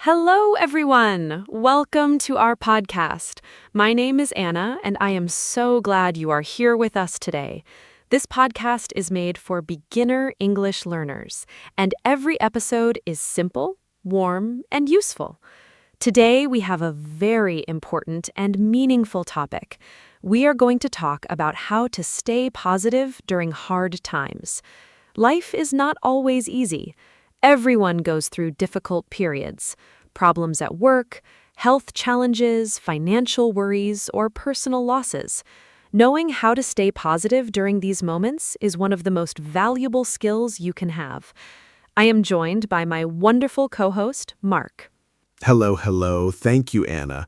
Hello, everyone. Welcome to our podcast. My name is Anna, and I am so glad you are here with us today. This podcast is made for beginner English learners, and every episode is simple, warm, and useful. Today, we have a very important and meaningful topic. We are going to talk about how to stay positive during hard times. Life is not always easy. Everyone goes through difficult periods, problems at work, health challenges, financial worries, or personal losses. Knowing how to stay positive during these moments is one of the most valuable skills you can have. I am joined by my wonderful co-host, Mark. Hello. Thank you, Anna.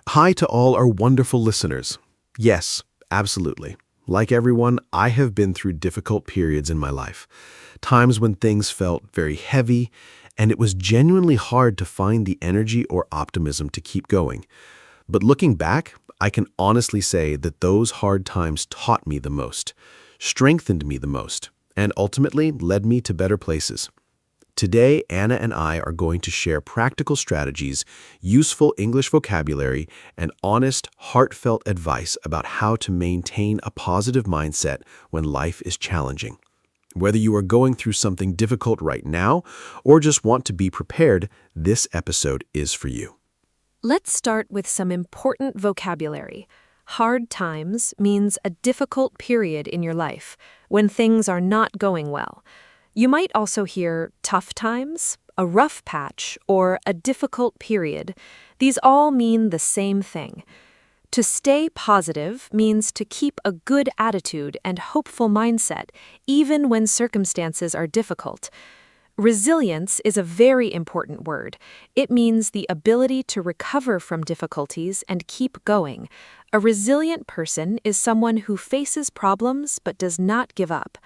Hi to all our wonderful listeners. Yes, absolutely. Like everyone, I have been through difficult periods in my life. Times when things felt very heavy, and it was genuinely hard to find the energy or optimism to keep going. But looking back, I can honestly say that those hard times taught me the most, strengthened me the most, and ultimately led me to better places. Today, Anna and I are going to share practical strategies, useful English vocabulary, and honest, heartfelt advice about how to maintain a positive mindset when life is challenging. Whether you are going through something difficult right now or just want to be prepared, this episode is for you. Let's start with some important vocabulary. Hard times means a difficult period in your life, when things are not going well. You might also hear tough times, a rough patch, or a difficult period. These all mean the same thing. To stay positive means to keep a good attitude and hopeful mindset, even when circumstances are difficult. Resilience is a very important word. It means the ability to recover from difficulties and keep going. A resilient person is someone who faces problems but does not give up.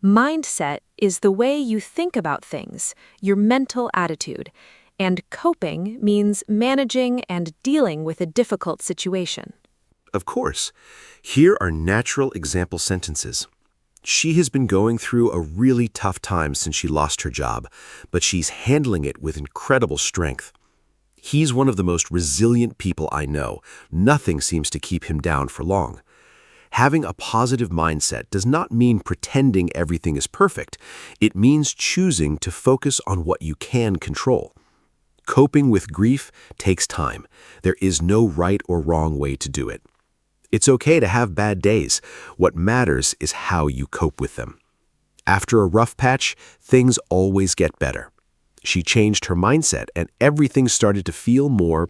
Mindset is the way you think about things, your mental attitude. And coping means managing and dealing with a difficult situation. Of course, here are natural example sentences. She has been going through a really tough time since she lost her job, but she's handling it with incredible strength. He's one of the most resilient people I know. Nothing seems to keep him down for long. Having a positive mindset does not mean pretending everything is perfect. It means choosing to focus on what you can control. Coping with grief takes time. There is no right or wrong way to do it. It's okay to have bad days. What matters is how you cope with them. After a rough patch, things always get better. She changed her mindset and everything started to feel more.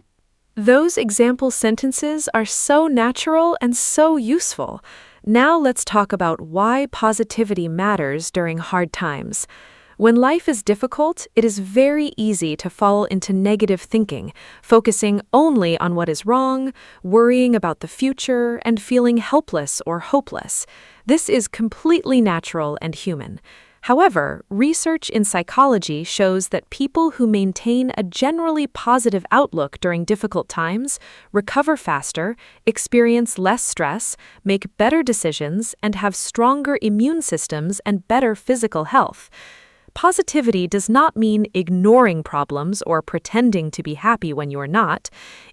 Those example sentences are so natural and so useful. Now let's talk about why positivity matters during hard times. When life is difficult, it is very easy to fall into negative thinking, focusing only on what is wrong, worrying about the future, and feeling helpless or hopeless. This is completely natural and human. However, research in psychology shows that people who maintain a generally positive outlook during difficult times recover faster, experience less stress, make better decisions, and have stronger immune systems and better physical health. Positivity does not mean ignoring problems or pretending to be happy when you are not.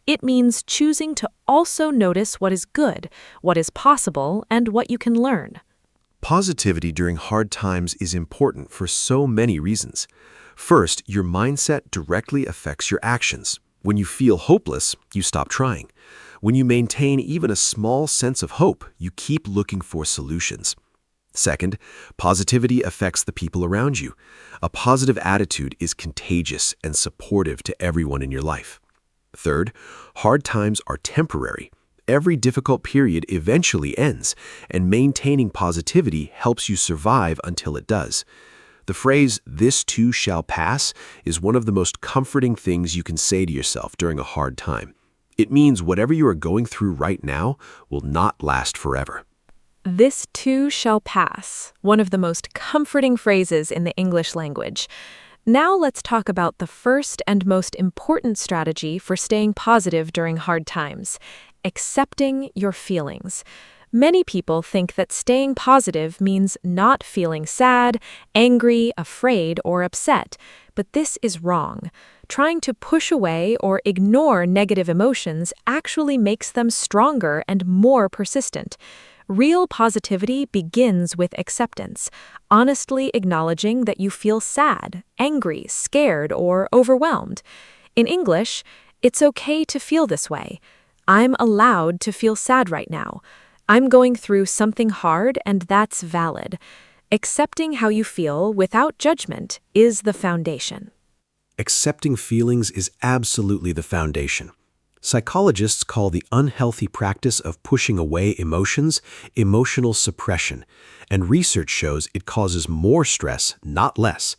It means choosing to also notice what is good, what is possible, and what you can learn. Positivity during hard times is important for so many reasons. First, your mindset directly affects your actions. When you feel hopeless, you stop trying. When you maintain even a small sense of hope, you keep looking for solutions. Second, positivity affects the people around you. A positive attitude is contagious and supportive to everyone in your life. Third, hard times are temporary. Every difficult period eventually ends, and maintaining positivity helps you survive until it does. The phrase, "this too shall pass," is one of the most comforting things you can say to yourself during a hard time. It means whatever you are going through right now will not last forever. This too shall pass, one of the most comforting phrases in the English language. Now let's talk about the first and most important strategy for staying positive during hard times: accepting your feelings. Many people think that staying positive means not feeling sad, angry, afraid, or upset, but this is wrong. Trying to push away or ignore negative emotions actually makes them stronger and more persistent. Real positivity begins with acceptance, honestly acknowledging that you feel sad, angry, scared, or overwhelmed. In English, it's okay to feel this way. I'm allowed to feel sad right now. I'm going through something hard, and that's valid. Accepting how you feel without judgment is the foundation. Accepting feelings is absolutely the foundation. Psychologists call the unhealthy practice of pushing away emotions emotional suppression, and research shows it causes more stress, not less.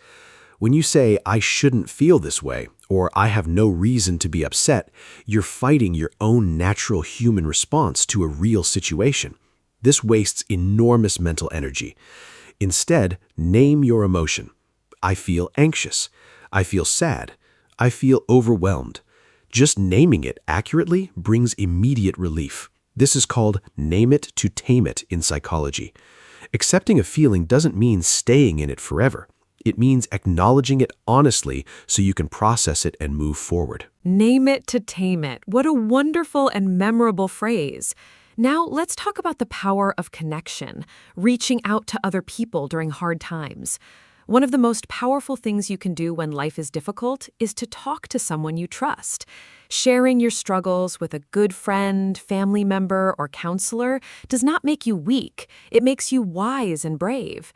When you say, "I shouldn't feel this way," or "I have no reason to be upset," you're fighting your own natural human response to a real situation. This wastes enormous mental energy. Instead, name your emotion. I feel anxious. I feel sad. I feel overwhelmed. Just naming it accurately brings immediate relief. This is called name it to tame it in psychology. Accepting a feeling doesn't mean staying in it forever. It means acknowledging it honestly so you can process it and move forward. Name it to tame it. What a wonderful and memorable phrase. Now, let's talk about the power of connection, reaching out to other people during hard times. One of the most powerful things you can do when life is difficult is to talk to someone you trust. Sharing your struggles with a good friend, family member, or counselor does not make you weak. It makes you wise and brave.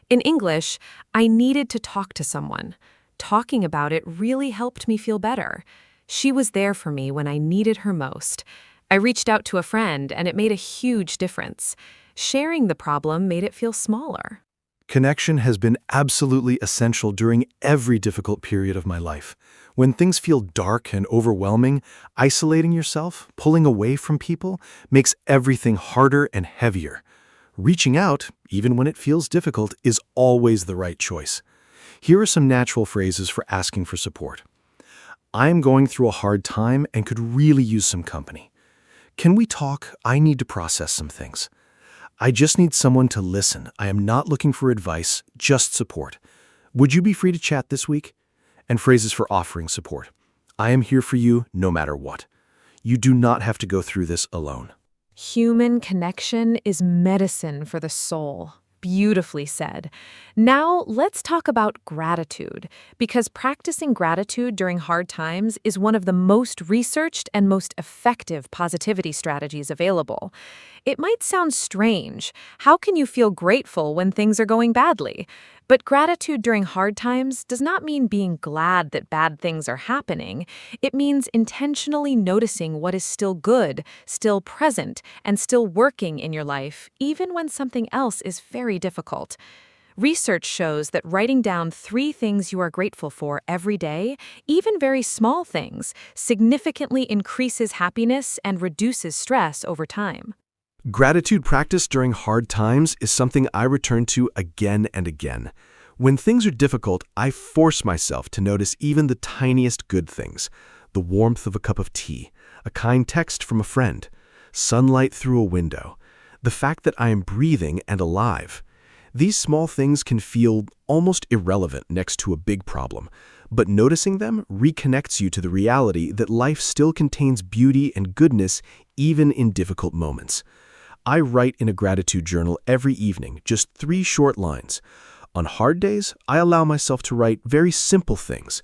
In English, I needed to talk to someone. Talking about it really helped me feel better. She was there for me when I needed her most. I reached out to a friend, and it made a huge difference. Sharing the problem made it feel smaller. Connection has been absolutely essential during every difficult period of my life. When things feel dark and overwhelming, isolating yourself, pulling away from people, makes everything harder and heavier. Reaching out, even when it feels difficult, is always the right choice. Here are some natural phrases for asking for support. I am going through a hard time and could really use some company. Can we talk? I need to process some things. I just need someone to listen. I am not looking for advice, just support. Would you be free to chat this week? And phrases for offering support. I am here for you no matter what. You do not have to go through this alone. Human connection is medicine for the soul. Beautifully said. Now, let's talk about gratitude, because practicing gratitude during hard times is one of the most researched and most effective positivity strategies available. It might sound strange. How can you feel grateful when things are going badly? But gratitude during hard times does not mean being glad that bad things are happening. It means intentionally noticing what is still good, still present, and still working in your life, even when something else is very difficult. Research shows that writing down 3 things you are grateful for every day, even very small things, significantly increases happiness and reduces stress over time. Gratitude practice during hard times is something I return to again and again. When things are difficult, I force myself to notice even the tiniest good things. The warmth of a cup of tea, a kind text from a friend, sunlight through a window, the fact that I am breathing and alive. These small things can feel almost irrelevant next to a big problem, but noticing them reconnects you to the reality that life still contains beauty and goodness even in difficult moments. I write in a gratitude journal every evening, just 3 short lines. On hard days, I allow myself to write very simple things.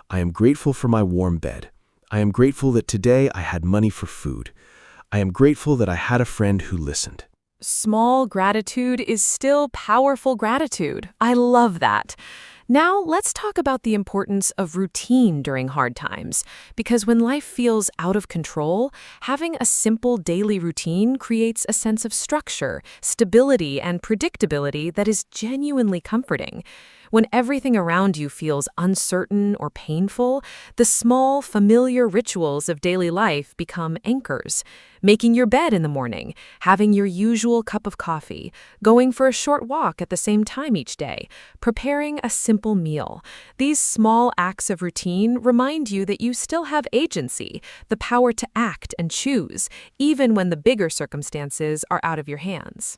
I am grateful for my warm bed. I am grateful that today I had money for food. I am grateful that I had a friend who listened. Small gratitude is still powerful gratitude. I love that. Now, let's talk about the importance of routine during hard times, because when life feels out of control, having a simple daily routine creates a sense of structure, stability, and predictability that is genuinely comforting. When everything around you feels uncertain or painful, the small, familiar rituals of daily life become anchors. Making your bed in the morning, having your usual cup of coffee, going for a short walk at the same time each day, preparing a simple meal. These small acts of routine remind you that you still have agency, the power to act and choose, even when the bigger circumstances are out of your hands.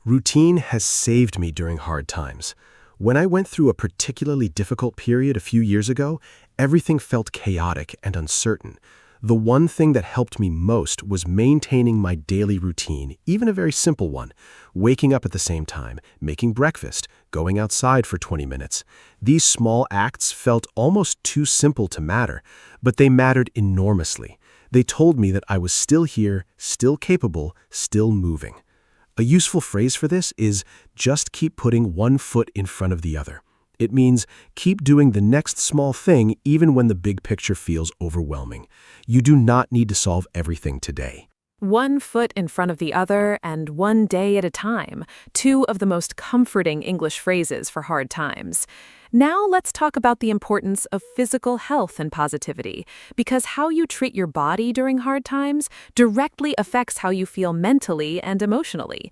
Routine has saved me during hard times. When I went through a particularly difficult period a few years ago, Everything felt chaotic and uncertain. The one thing that helped me most was maintaining my daily routine, even a very simple one. Waking up at the same time, making breakfast, going outside for 20 minutes. These small acts felt almost too simple to matter, but they mattered enormously. They told me that I was still here, still capable, still moving. A useful phrase for this is just keep putting one foot in front of the other. It means keep doing the next small thing even when the big picture feels overwhelming. You do not need to solve everything today. One foot in front of the other and one day at a time, two of the most comforting English phrases for hard times. Now let's talk about the importance of physical health and positivity, because how you treat your body during hard times directly affects how you feel mentally and emotionally.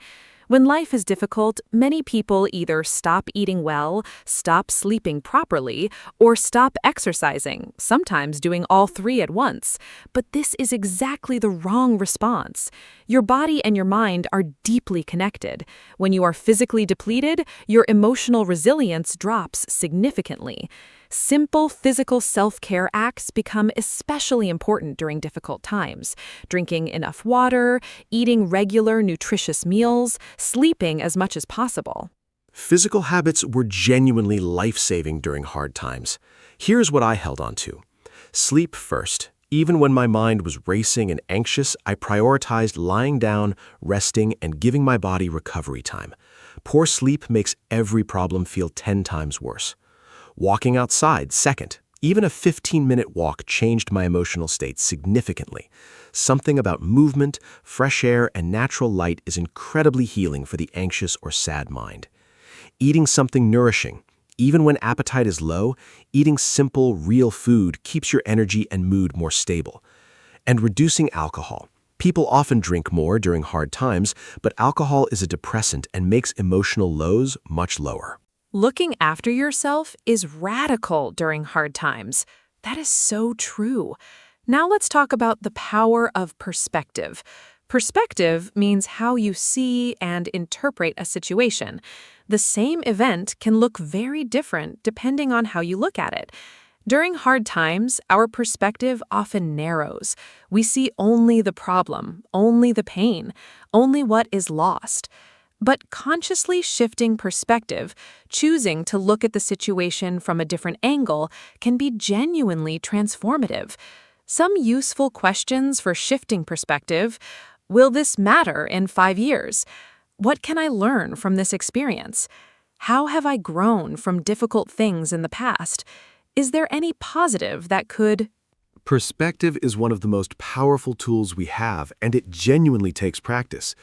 When life is difficult, many people either stop eating well, stop sleeping properly, or stop exercising, sometimes doing all three at once. But this is exactly the wrong response. Your body and your mind are deeply connected. When you are physically depleted, your emotional resilience drops significantly. Simple physical self-care acts become especially important during difficult times. Drinking enough water, eating regular nutritious meals, sleeping as much as possible. Physical habits were genuinely life-saving during hard times. Here's what I held on to. Sleep first. Even when my mind was racing and anxious, I prioritized lying down, resting, and giving my body recovery time. Poor sleep makes every problem feel 10 times worse. Walking outside, second. Even a 15-minute walk changed my emotional state significantly. Something about movement, fresh air, and natural light is incredibly healing for the anxious or sad mind. Eating something nourishing. Even when appetite is low, eating simple, real food keeps your energy and mood more stable. And reducing alcohol. People often drink more during hard times, but alcohol is a depressant and makes emotional lows much lower. Looking after yourself is radical during hard times. That is so true. Now let's talk about the power of perspective. Perspective means how you see and interpret a situation. The same event can look very different depending on how you look at it. During hard times, our perspective often narrows. We see only the problem, only the pain, only what is lost. But consciously shifting perspective, choosing to look at the situation from a different angle, can be genuinely transformative. Some useful questions for shifting perspective: will this matter in 5 years? What can I learn from this experience? How have I grown from difficult things in the past? Is there any positive that could... Perspective is one of the most powerful tools we have, and it genuinely takes practice.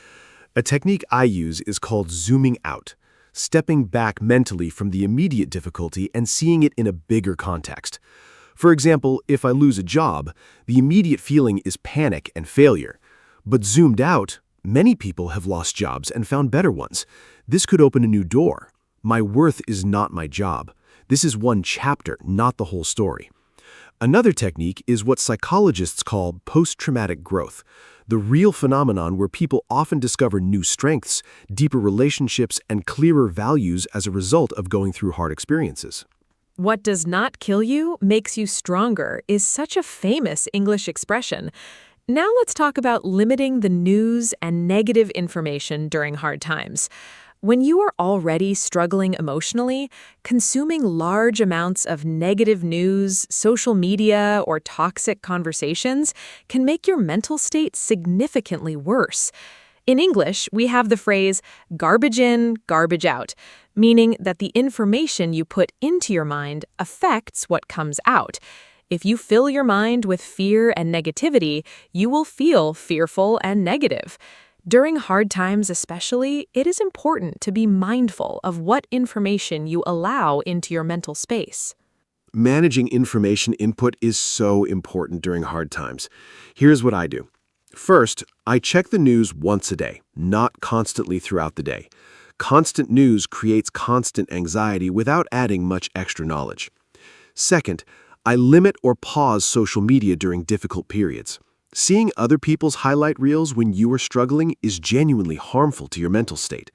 A technique I use is called zooming out, stepping back mentally from the immediate difficulty and seeing it in a bigger context. For example, if I lose a job, the immediate feeling is panic and failure. But zoomed out, many people have lost jobs and found better ones. This could open a new door. My worth is not my job. This is one chapter, not the whole story. Another technique is what psychologists call post-traumatic growth, the real phenomenon where people often discover new strengths, deeper relationships, and clearer values as a result of going through hard experiences. What does not kill you makes you stronger is such a famous English expression. Now let's talk about limiting the news and negative information during hard times. When you are already struggling emotionally, consuming large amounts of negative news, social media, or toxic conversations can make your mental state significantly worse. In English, we have the phrase garbage in, garbage out, meaning that the information you put into your mind affects what comes out. If you fill your mind with fear and negativity, you will feel fearful and negative. During hard times especially, it is important to be mindful of what information you allow into your mental space. Managing information input is so important during hard times. Here's what I do. First, I check the news once a day, not constantly throughout the day. Constant news creates constant anxiety without adding much extra knowledge. Second, I limit or pause social media during difficult periods. Seeing other people's highlight reels when you are struggling is genuinely harmful to your mental state.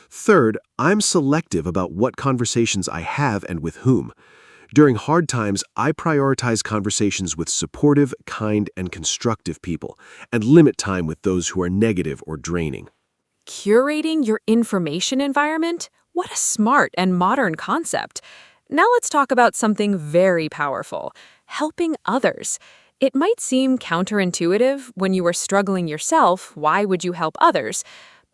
Third, I'm selective about what conversations I have and with whom. During hard times, I prioritize conversations with supportive, kind, and constructive people, and limit time with those who are negative or draining. Curating your information environment? What a smart and modern concept. Now let's talk about something very powerful, helping others. It might seem counterintuitive when you are struggling yourself, why would you help others?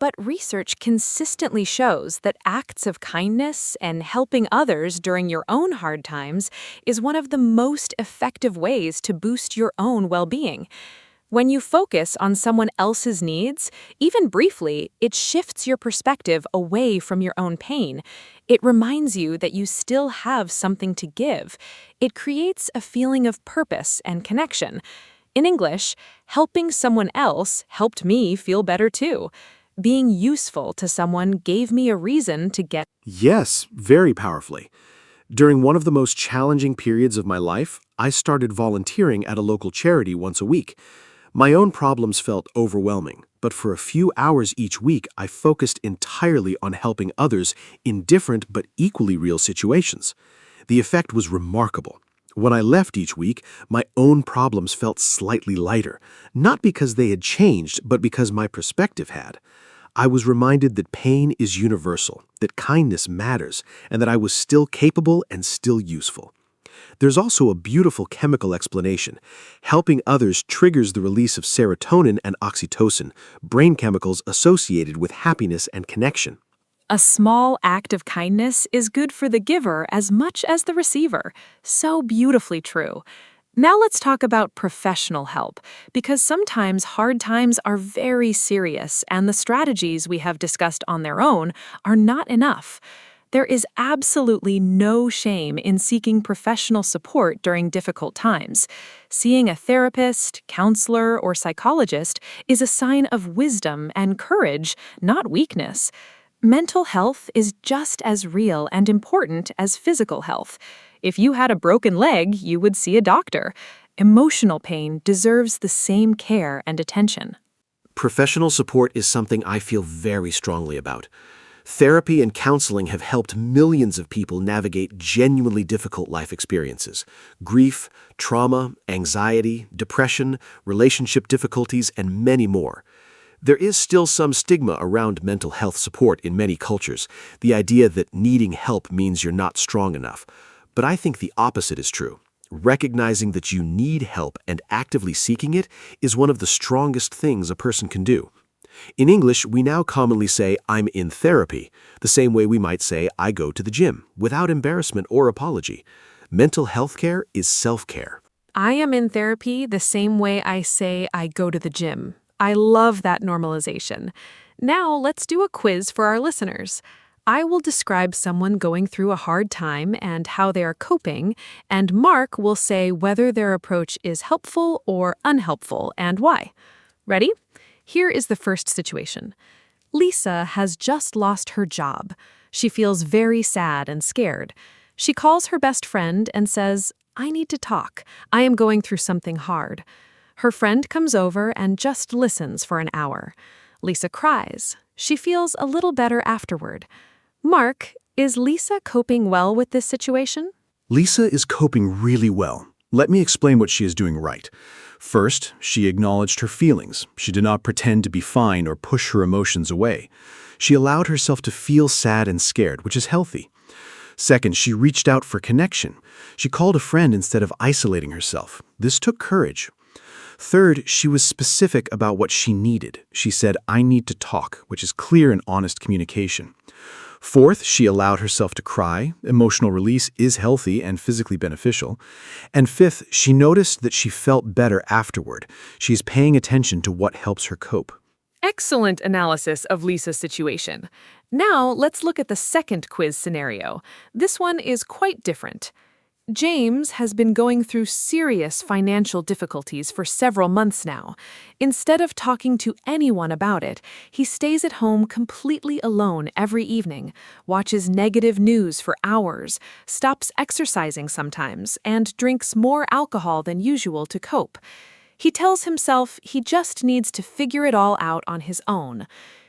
But research consistently shows that acts of kindness and helping others during your own hard times is one of the most effective ways to boost your own well-being. When you focus on someone else's needs, even briefly, it shifts your perspective away from your own pain. It reminds you that you still have something to give. It creates a feeling of purpose and connection. In English, helping someone else helped me feel better too. Being useful to someone gave me a reason to get. Yes, very powerfully. During one of the most challenging periods of my life, I started volunteering at a local charity once a week. My own problems felt overwhelming, but for a few hours each week, I focused entirely on helping others in different but equally real situations. The effect was remarkable. When I left each week, my own problems felt slightly lighter, not because they had changed, but because my perspective had. I was reminded that pain is universal, that kindness matters, and that I was still capable and still useful. There's also a beautiful chemical explanation. Helping others triggers the release of serotonin and oxytocin, brain chemicals associated with happiness and connection. A small act of kindness is good for the giver as much as the receiver. So beautifully true. Now let's talk about professional help, because sometimes hard times are very serious and the strategies we have discussed on their own are not enough. There is absolutely no shame in seeking professional support during difficult times. Seeing a therapist, counselor, or psychologist is a sign of wisdom and courage, not weakness. Mental health is just as real and important as physical health. If you had a broken leg, you would see a doctor. Emotional pain deserves the same care and attention. Professional support is something I feel very strongly about. Therapy and counseling have helped millions of people navigate genuinely difficult life experiences: grief, trauma, anxiety, depression, relationship difficulties, and many more. There is still some stigma around mental health support in many cultures, the idea that needing help means you're not strong enough. But I think the opposite is true. Recognizing that you need help and actively seeking it is one of the strongest things a person can do. In English, we now commonly say, "I'm in therapy," the same way we might say, "I go to the gym," without embarrassment or apology. Mental health care is self-care. I am in therapy the same way I say I go to the gym. I love that normalization. Now let's do a quiz for our listeners. I will describe someone going through a hard time and how they are coping, and Mark will say whether their approach is helpful or unhelpful and why. Ready? Here is the first situation. Lisa has just lost her job. She feels very sad and scared. She calls her best friend and says, "I need to talk. I am going through something hard." Her friend comes over and just listens for an hour. Lisa cries. She feels a little better afterward. Mark, is Lisa coping well with this situation? Lisa is coping really well. Let me explain what she is doing right. First, she acknowledged her feelings. She did not pretend to be fine or push her emotions away. She allowed herself to feel sad and scared, which is healthy. Second, she reached out for connection. She called a friend instead of isolating herself. This took courage. Third, she was specific about what she needed. She said, "I need to talk," which is clear and honest communication. Fourth, she allowed herself to cry. Emotional release is healthy and physically beneficial. And fifth, she noticed that she felt better afterward. She's paying attention to what helps her cope. Excellent analysis of Lisa's situation. Now let's look at the second quiz scenario. This one is quite different. James has been going through serious financial difficulties for several months now. Instead of talking to anyone about it, he stays at home completely alone every evening, watches negative news for hours, stops exercising sometimes, and drinks more alcohol than usual to cope. He tells himself he just needs to figure it all out on his own.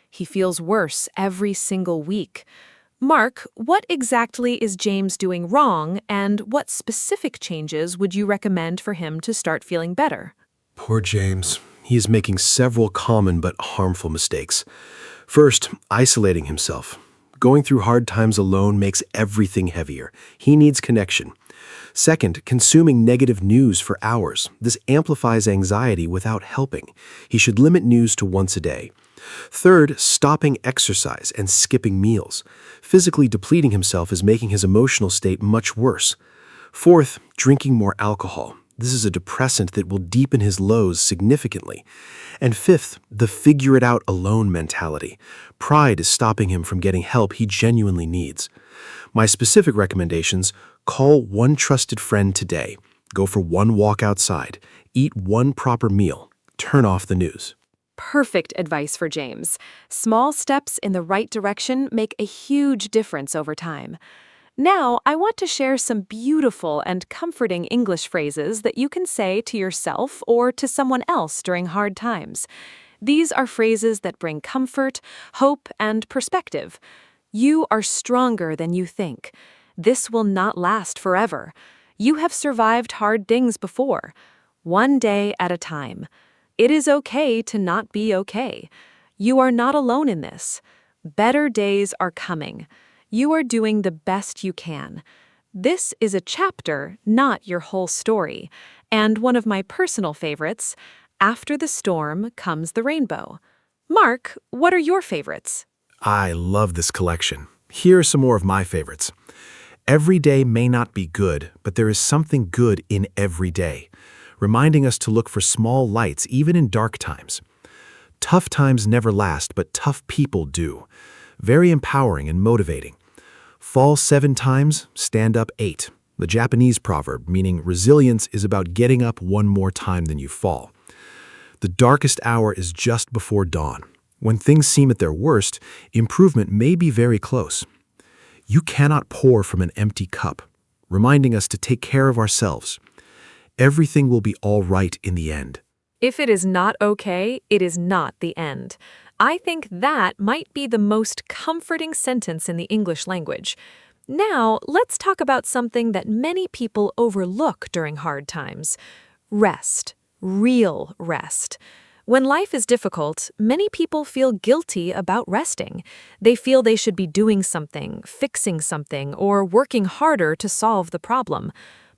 He feels worse every single week. Mark, what exactly is James doing wrong, and what specific changes would you recommend for him to start feeling better? Poor James. He is making several common but harmful mistakes. First, isolating himself. Going through hard times alone makes everything heavier. He needs connection. Second, consuming negative news for hours. This amplifies anxiety without helping. He should limit news to once a day. Third, stopping exercise and skipping meals. Physically depleting himself is making his emotional state much worse. Fourth, drinking more alcohol. This is a depressant that will deepen his lows significantly. And fifth, the figure it out alone mentality. Pride is stopping him from getting help he genuinely needs. My specific recommendations: call one trusted friend today. Go for one walk outside. Eat one proper meal. Turn off the news. Perfect advice for James. Small steps in the right direction make a huge difference over time. Now, I want to share some beautiful and comforting English phrases that you can say to yourself or to someone else during hard times. These are phrases that bring comfort, hope, and perspective. You are stronger than you think. This will not last forever. You have survived hard things before. One day at a time. It is okay to not be okay. You are not alone in this. Better days are coming. You are doing the best you can. This is a chapter, not your whole story. And one of my personal favorites, after the storm comes the rainbow. Mark, what are your favorites? I love this collection. Here are some more of my favorites. Every day may not be good, but there is something good in every day, reminding us to look for small lights even in dark times. Tough times never last, but tough people do. Very empowering and motivating. Fall 7 times, stand up 8. The Japanese proverb, meaning resilience is about getting up one more time than you fall. The darkest hour is just before dawn. When things seem at their worst, improvement may be very close. You cannot pour from an empty cup, reminding us to take care of ourselves. Everything will be all right in the end. If it is not okay, it is not the end. I think that might be the most comforting sentence in the English language. Now, let's talk about something that many people overlook during hard times. Rest. Real rest. When life is difficult, many people feel guilty about resting. They feel they should be doing something, fixing something, or working harder to solve the problem.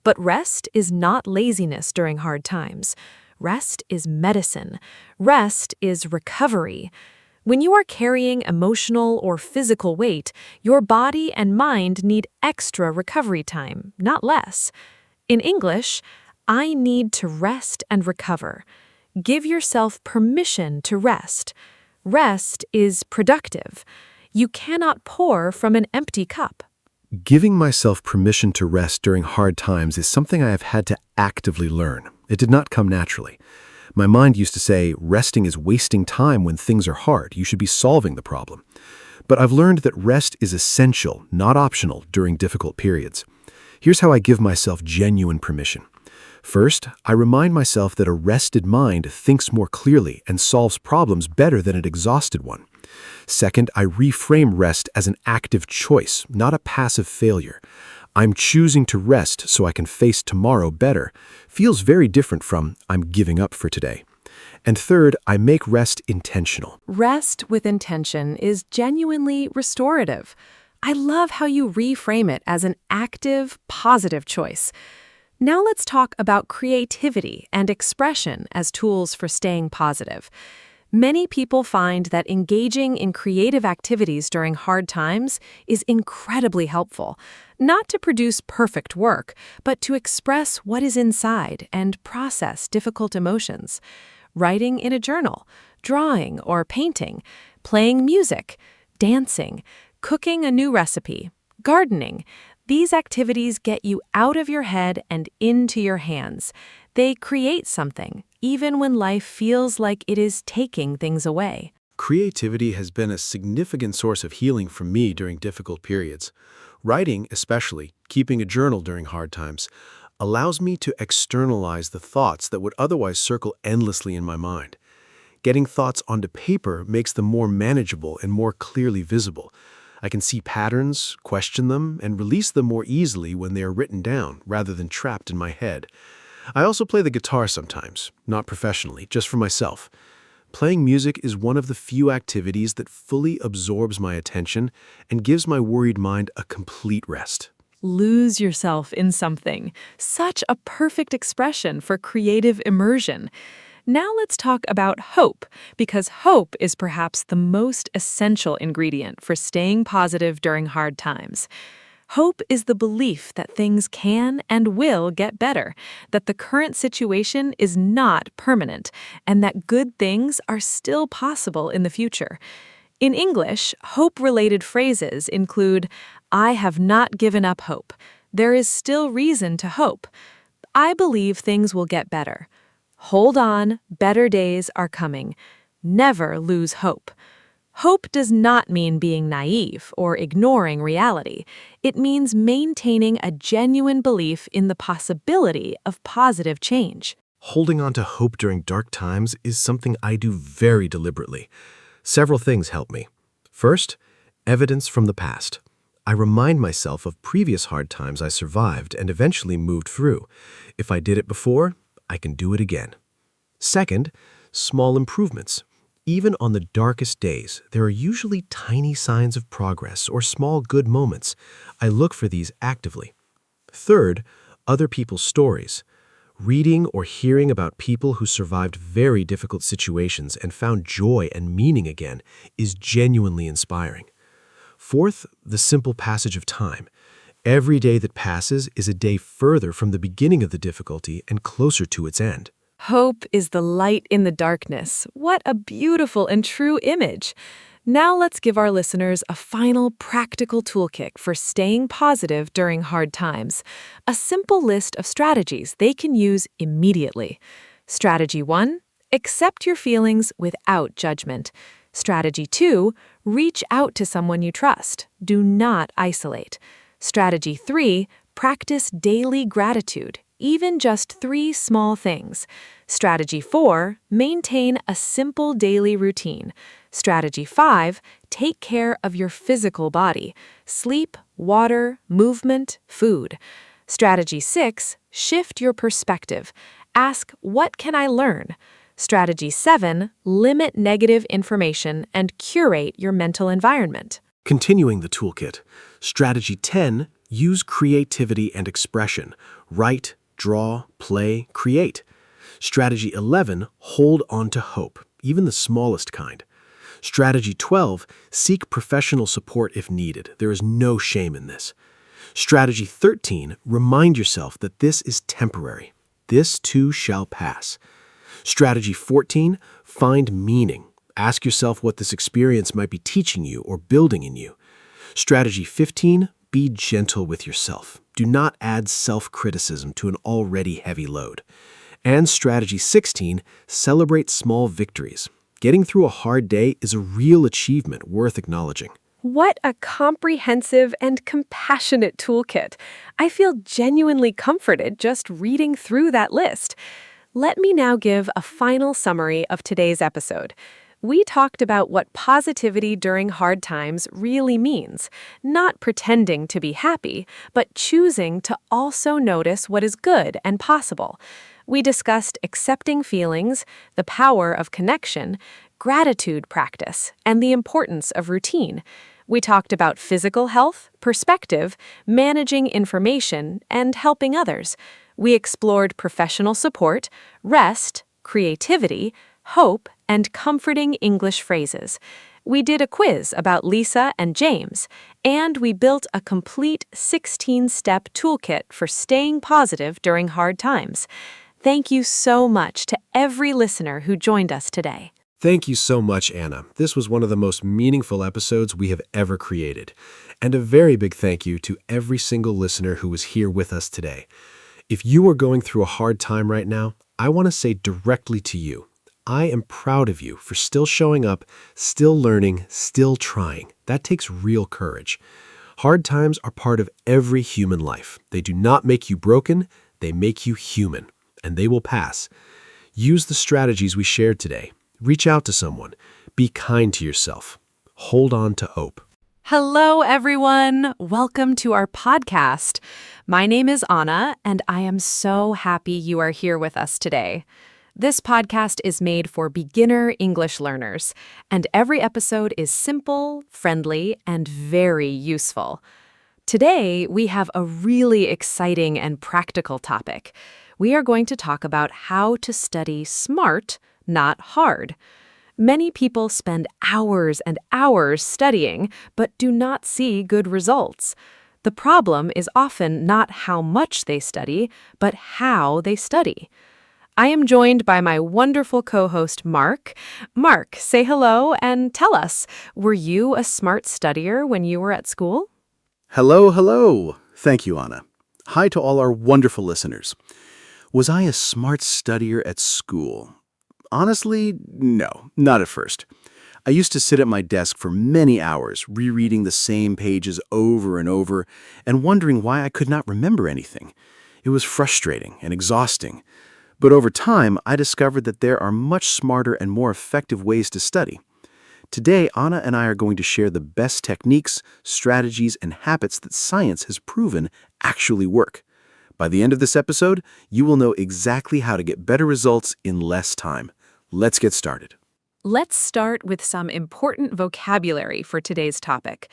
But rest is not laziness during hard times. Rest is medicine. Rest is recovery. When you are carrying emotional or physical weight, your body and mind need extra recovery time, not less. In English, I need to rest and recover. Give yourself permission to rest. Rest is productive. You cannot pour from an empty cup. Giving myself permission to rest during hard times is something I have had to actively learn. It did not come naturally. My mind used to say, resting is wasting time when things are hard. You should be solving the problem. But I've learned that rest is essential, not optional, during difficult periods. Here's how I give myself genuine permission. First, I remind myself that a rested mind thinks more clearly and solves problems better than an exhausted one. Second, I reframe rest as an active choice, not a passive failure. I'm choosing to rest so I can face tomorrow better. Feels very different from I'm giving up for today. And third, I make rest intentional. Rest with intention is genuinely restorative. I love how you reframe it as an active, positive choice. Now let's talk about creativity and expression as tools for staying positive. Many people find that engaging in creative activities during hard times is incredibly helpful, not to produce perfect work, but to express what is inside and process difficult emotions. Writing in a journal, drawing or painting, playing music, dancing, cooking a new recipe, gardening. These activities get you out of your head and into your hands. They create something, even when life feels like it is taking things away. Creativity has been a significant source of healing for me during difficult periods. Writing, especially, keeping a journal during hard times, allows me to externalize the thoughts that would otherwise circle endlessly in my mind. Getting thoughts onto paper makes them more manageable and more clearly visible. I can see patterns, question them, and release them more easily when they are written down rather than trapped in my head. I also play the guitar sometimes, not professionally, just for myself. Playing music is one of the few activities that fully absorbs my attention and gives my worried mind a complete rest. Lose yourself in something. Such a perfect expression for creative immersion. Now let's talk about hope, because hope is perhaps the most essential ingredient for staying positive during hard times. Hope is the belief that things can and will get better, that the current situation is not permanent, and that good things are still possible in the future. In English, hope-related phrases include, "I have not given up hope. There is still reason to hope. I believe things will get better. Hold on, better days are coming. Never lose hope." Hope does not mean being naive or ignoring reality. It means maintaining a genuine belief in the possibility of positive change. Holding on to hope during dark times is something I do very deliberately. Several things help me. First, evidence from the past. I remind myself of previous hard times I survived and eventually moved through. If I did it before, I can do it again. Second, small improvements. Even on the darkest days, there are usually tiny signs of progress or small good moments. I look for these actively. Third, other people's stories. Reading or hearing about people who survived very difficult situations and found joy and meaning again is genuinely inspiring. Fourth, the simple passage of time. Every day that passes is a day further from the beginning of the difficulty and closer to its end. Hope is the light in the darkness. What a beautiful and true image. Now let's give our listeners a final practical toolkit for staying positive during hard times. A simple list of strategies they can use immediately. Strategy 1, accept your feelings without judgment. Strategy 2, reach out to someone you trust. Do not isolate. Strategy 3, practice daily gratitude, even just 3 small things. Strategy 4, maintain a simple daily routine. Strategy 5, take care of your physical body. Sleep, water, movement, food. Strategy 6, shift your perspective. Ask, what can I learn? Strategy 7, limit negative information and curate your mental environment. Continuing the toolkit. Strategy 10, use creativity and expression. Write, draw, play, create. Strategy 11, hold on to hope, even the smallest kind. Strategy 12, seek professional support if needed. There is no shame in this. Strategy 13, remind yourself that this is temporary. This too shall pass. Strategy 14, find meaning. Ask yourself what this experience might be teaching you or building in you. Strategy 15, be gentle with yourself. Do not add self-criticism to an already heavy load. And strategy 16, celebrate small victories. Getting through a hard day is a real achievement worth acknowledging. What a comprehensive and compassionate toolkit. I feel genuinely comforted just reading through that list. Let me now give a final summary of today's episode. We talked about what positivity during hard times really means, not pretending to be happy, but choosing to also notice what is good and possible. We discussed accepting feelings, the power of connection, gratitude practice, and the importance of routine. We talked about physical health, perspective, managing information, and helping others. We explored professional support, rest, creativity, hope, and comforting English phrases. We did a quiz about Lisa and James, and we built a complete 16-step toolkit for staying positive during hard times. Thank you so much to every listener who joined us today. Thank you so much, Anna. This was one of the most meaningful episodes we have ever created. And a very big thank you to every single listener who was here with us today. If you are going through a hard time right now, I want to say directly to you, I am proud of you for still showing up, still learning, still trying. That takes real courage. Hard times are part of every human life. They do not make you broken, they make you human, and they will pass. Use the strategies we shared today. Reach out to someone. Be kind to yourself. Hold on to hope. Hello, everyone. Welcome to our podcast. My name is Anna, and I am so happy you are here with us today. This podcast is made for beginner English learners, and every episode is simple, friendly, and very useful. Today, we have a really exciting and practical topic. We are going to talk about how to study smart, not hard. Many people spend hours and hours studying, but do not see good results. The problem is often not how much they study, but how they study. I am joined by my wonderful co-host, Mark. Mark, say hello and tell us, were you a smart studier when you were at school? Hello. Thank you, Anna. Hi to all our wonderful listeners. Was I a smart studier at school? Honestly, no, not at first. I used to sit at my desk for many hours, rereading the same pages over and over, and wondering why I could not remember anything. It was frustrating and exhausting. But over time, I discovered that there are much smarter and more effective ways to study. Today, Anna and I are going to share the best techniques, strategies, and habits that science has proven actually work. By the end of this episode, you will know exactly how to get better results in less time. Let's get started. Let's start with some important vocabulary for today's topic.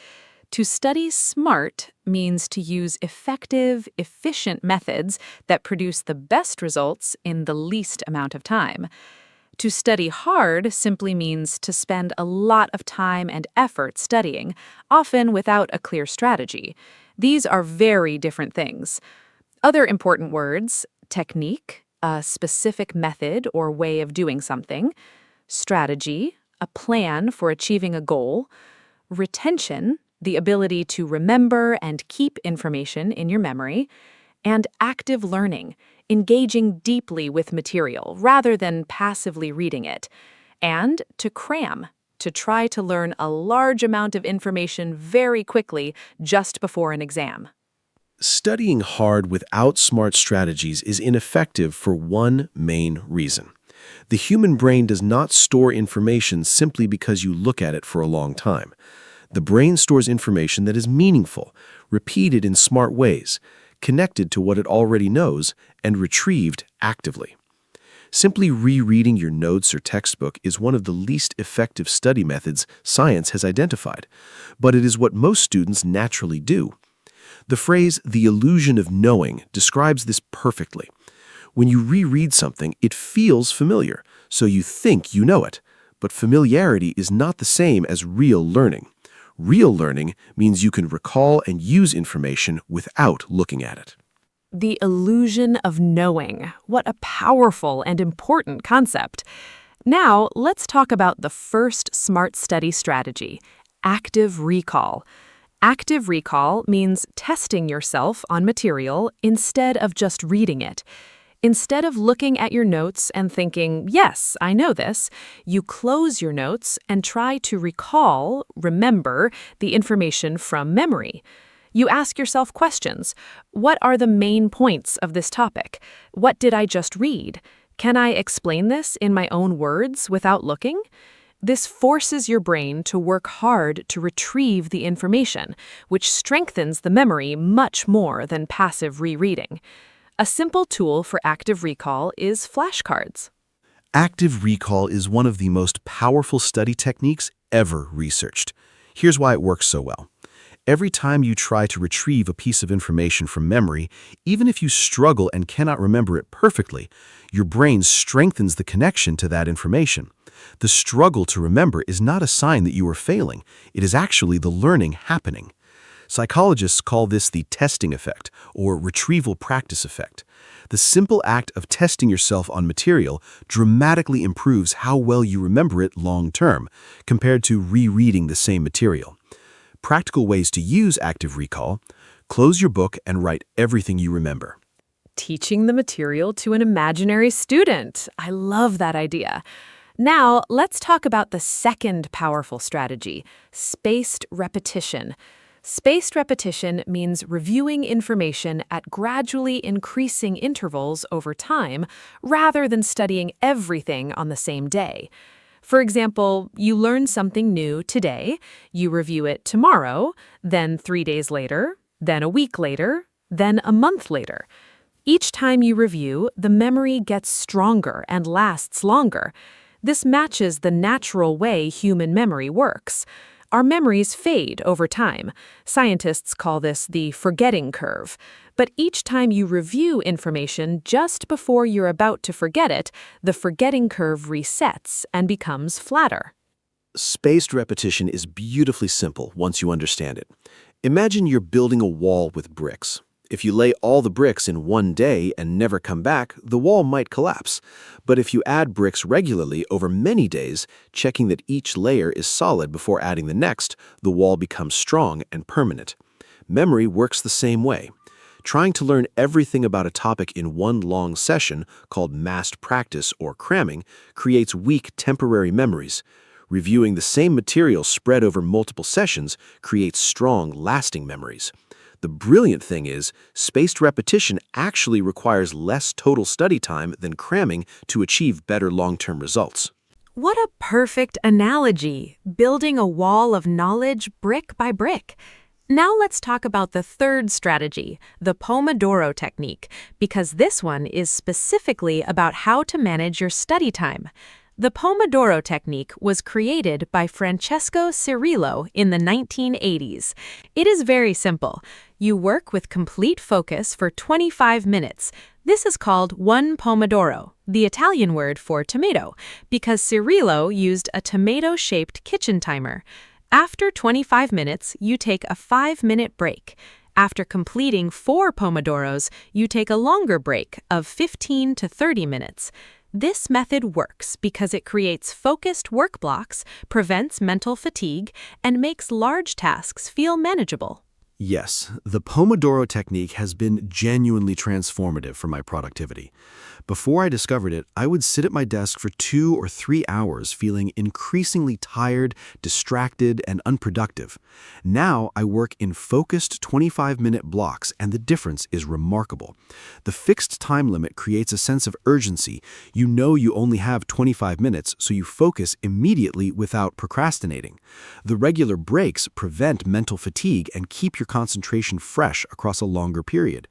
To study smart means to use effective, efficient methods that produce the best results in the least amount of time. To study hard simply means to spend a lot of time and effort studying, often without a clear strategy. These are very different things. Other important words: technique, a specific method or way of doing something; strategy, a plan for achieving a goal; retention, the ability to remember and keep information in your memory; and active learning, engaging deeply with material rather than passively reading it; and to cram, to try to learn a large amount of information very quickly just before an exam. Studying hard without smart strategies is ineffective for one main reason. The human brain does not store information simply because you look at it for a long time. The brain stores information that is meaningful, repeated in smart ways, connected to what it already knows, and retrieved actively. Simply rereading your notes or textbook is one of the least effective study methods science has identified, but it is what most students naturally do. The phrase, "the illusion of knowing," describes this perfectly. When you reread something, it feels familiar, so you think you know it. But familiarity is not the same as real learning. Real learning means you can recall and use information without looking at it. The illusion of knowing. What a powerful and important concept. Now, let's talk about the first smart study strategy: active recall. Active recall means testing yourself on material instead of just reading it. Instead of looking at your notes and thinking, "Yes, I know this," you close your notes and try to remember the information from memory. You ask yourself questions. What are the main points of this topic? What did I just read? Can I explain this in my own words without looking? This forces your brain to work hard to retrieve the information, which strengthens the memory much more than passive rereading. A simple tool for active recall is flashcards. Active recall is one of the most powerful study techniques ever researched. Here's why it works so well. Every time you try to retrieve a piece of information from memory, even if you struggle and cannot remember it perfectly, your brain strengthens the connection to that information. The struggle to remember is not a sign that you are failing. It is actually the learning happening. Psychologists call this the testing effect, or retrieval practice effect. The simple act of testing yourself on material dramatically improves how well you remember it long term, compared to rereading the same material. Practical ways to use active recall: close your book and write everything you remember. Teaching the material to an imaginary student. I love that idea. Now, let's talk about the second powerful strategy: spaced repetition. Spaced repetition means reviewing information at gradually increasing intervals over time, rather than studying everything on the same day. For example, you learn something new today, you review it tomorrow, then 3 days later, then a week later, then a month later. Each time you review, the memory gets stronger and lasts longer. This matches the natural way human memory works. Our memories fade over time. Scientists call this the forgetting curve. But each time you review information just before you're about to forget it, the forgetting curve resets and becomes flatter. Spaced repetition is beautifully simple once you understand it. Imagine you're building a wall with bricks. If you lay all the bricks in one day and never come back, the wall might collapse. But if you add bricks regularly over many days, checking that each layer is solid before adding the next, the wall becomes strong and permanent. Memory works the same way. Trying to learn everything about a topic in one long session, called massed practice or cramming, creates weak temporary memories. Reviewing the same material spread over multiple sessions creates strong, lasting memories. The brilliant thing is, spaced repetition actually requires less total study time than cramming to achieve better long-term results. What a perfect analogy, building a wall of knowledge brick by brick. Now let's talk about the third strategy, the Pomodoro technique, because this one is specifically about how to manage your study time. The Pomodoro technique was created by Francesco Cirillo in the 1980s. It is very simple. You work with complete focus for 25 minutes. This is called one pomodoro, the Italian word for tomato, because Cirillo used a tomato-shaped kitchen timer. After 25 minutes, you take a 5-minute break. After completing 4 pomodoros, you take a longer break of 15 to 30 minutes. This method works because it creates focused work blocks, prevents mental fatigue, and makes large tasks feel manageable. Yes, the Pomodoro technique has been genuinely transformative for my productivity. Before I discovered it, I would sit at my desk for 2 or 3 hours feeling increasingly tired, distracted, and unproductive. Now I work in focused 25-minute blocks, and the difference is remarkable. The fixed time limit creates a sense of urgency. You know you only have 25 minutes, so you focus immediately without procrastinating. The regular breaks prevent mental fatigue and keep your concentration fresh across a longer period.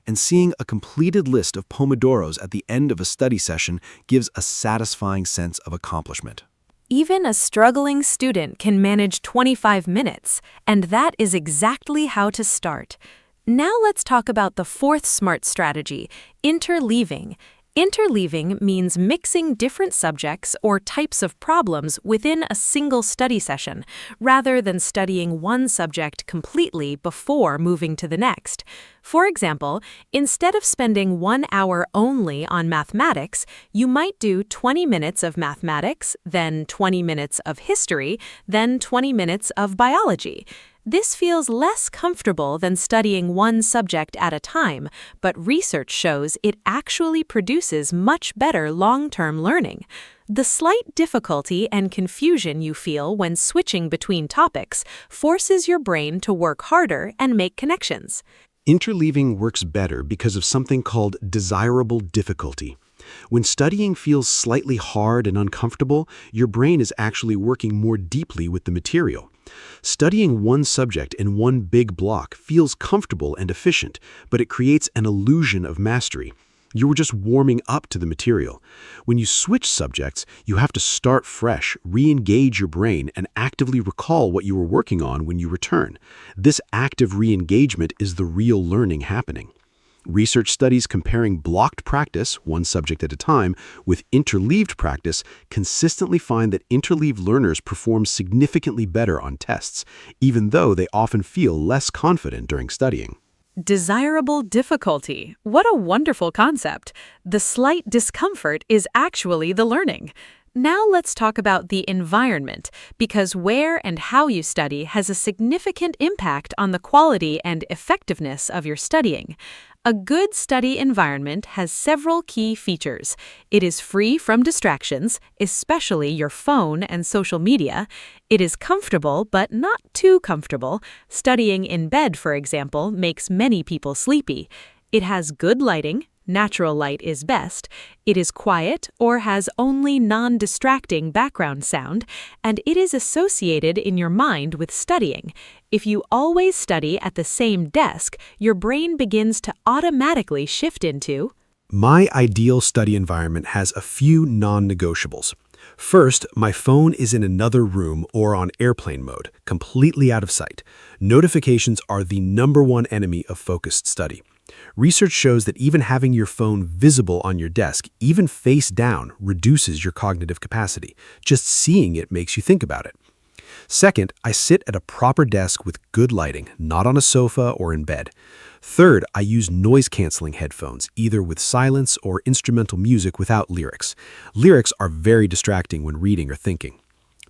And seeing a completed list of Pomodoros at the end of a study session gives a satisfying sense of accomplishment. Even a struggling student can manage 25 minutes, and that is exactly how to start. Now let's talk about the fourth SMART strategy, interleaving. Interleaving means mixing different subjects or types of problems within a single study session, rather than studying one subject completely before moving to the next. For example, instead of spending 1 hour only on mathematics, you might do 20 minutes of mathematics, then 20 minutes of history, then 20 minutes of biology. This feels less comfortable than studying one subject at a time, but research shows it actually produces much better long-term learning. The slight difficulty and confusion you feel when switching between topics forces your brain to work harder and make connections. Interleaving works better because of something called desirable difficulty. When studying feels slightly hard and uncomfortable, your brain is actually working more deeply with the material. Studying one subject in one big block feels comfortable and efficient, but it creates an illusion of mastery. You were just warming up to the material. When you switch subjects, you have to start fresh, re-engage your brain, and actively recall what you were working on when you return. This active re-engagement is the real learning happening. Research studies comparing blocked practice, one subject at a time, with interleaved practice consistently find that interleaved learners perform significantly better on tests, even though they often feel less confident during studying. Desirable difficulty. What a wonderful concept. The slight discomfort is actually the learning. Now let's talk about the environment, because where and how you study has a significant impact on the quality and effectiveness of your studying. A good study environment has several key features. It is free from distractions, especially your phone and social media. It is comfortable, but not too comfortable. Studying in bed, for example, makes many people sleepy. It has good lighting, natural light is best, it is quiet or has only non-distracting background sound, and it is associated in your mind with studying. If you always study at the same desk, your brain begins to automatically shift into My ideal study environment has a few non-negotiables. First, my phone is in another room or on airplane mode, completely out of sight. Notifications are the #1 enemy of focused study. Research shows that even having your phone visible on your desk, even face down, reduces your cognitive capacity. Just seeing it makes you think about it. Second, I sit at a proper desk with good lighting, not on a sofa or in bed. Third, I use noise-canceling headphones, either with silence or instrumental music without lyrics. Lyrics are very distracting when reading or thinking.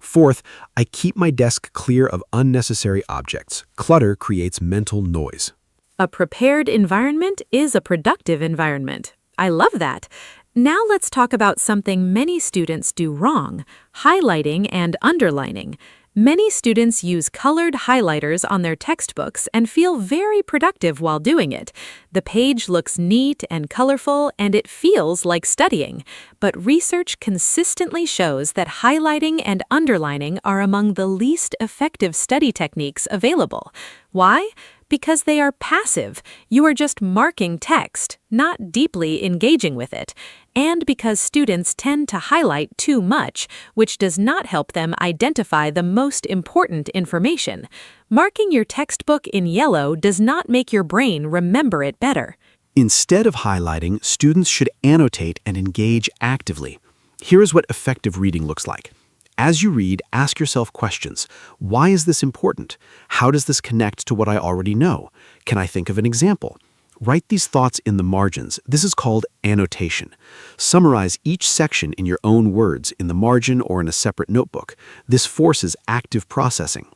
Fourth, I keep my desk clear of unnecessary objects. Clutter creates mental noise. a prepared environment is a productive environment. I love that. Now let's talk about something many students do wrong, highlighting and underlining. Many students use colored highlighters on their textbooks and feel very productive while doing it. The page looks neat and colorful, and it feels like studying. But research consistently shows that highlighting and underlining are among the least effective study techniques available. Why? Because they are passive. You are just marking text, not deeply engaging with it. And because students tend to highlight too much, which does not help them identify the most important information. Marking your textbook in yellow does not make your brain remember it better. Instead of highlighting, students should annotate and engage actively. Here is what effective reading looks like. As you read, ask yourself questions. Why is this important? How does this connect to what I already know? Can I think of an example? Write these thoughts in the margins. This is called annotation. Summarize each section in your own words in the margin or in a separate notebook. This forces active processing.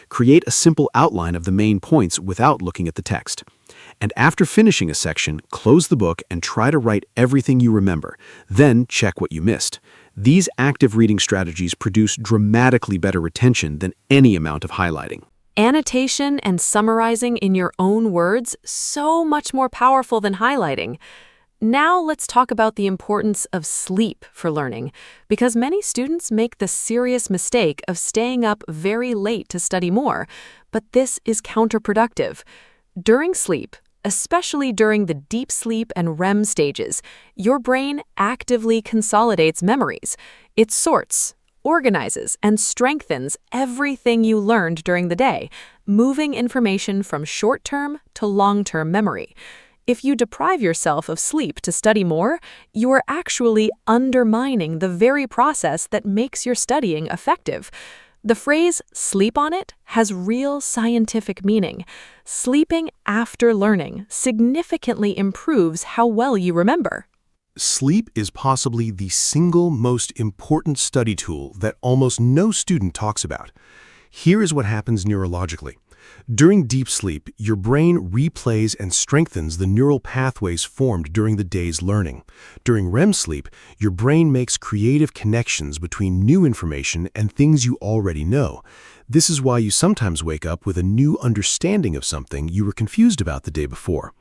Create a simple outline of the main points without looking at the text. And after finishing a section, close the book and try to write everything you remember. Then check what you missed. These active reading strategies produce dramatically better retention than any amount of highlighting. Annotation and summarizing in your own words, so much more powerful than highlighting. Now let's talk about the importance of sleep for learning, because many students make the serious mistake of staying up very late to study more, but this is counterproductive. During sleep, especially during the deep sleep and REM stages, your brain actively consolidates memories. It sorts, organizes, and strengthens everything you learned during the day, moving information from short-term to long-term memory. If you deprive yourself of sleep to study more, you are actually undermining the very process that makes your studying effective. The phrase "sleep on it" has real scientific meaning. Sleeping after learning significantly improves how well you remember. Sleep is possibly the single most important study tool that almost no student talks about. Here is what happens neurologically. During deep sleep, your brain replays and strengthens the neural pathways formed during the day's learning. During REM sleep, your brain makes creative connections between new information and things you already know. This is why you sometimes wake up with a new understanding of something you were confused about the day before.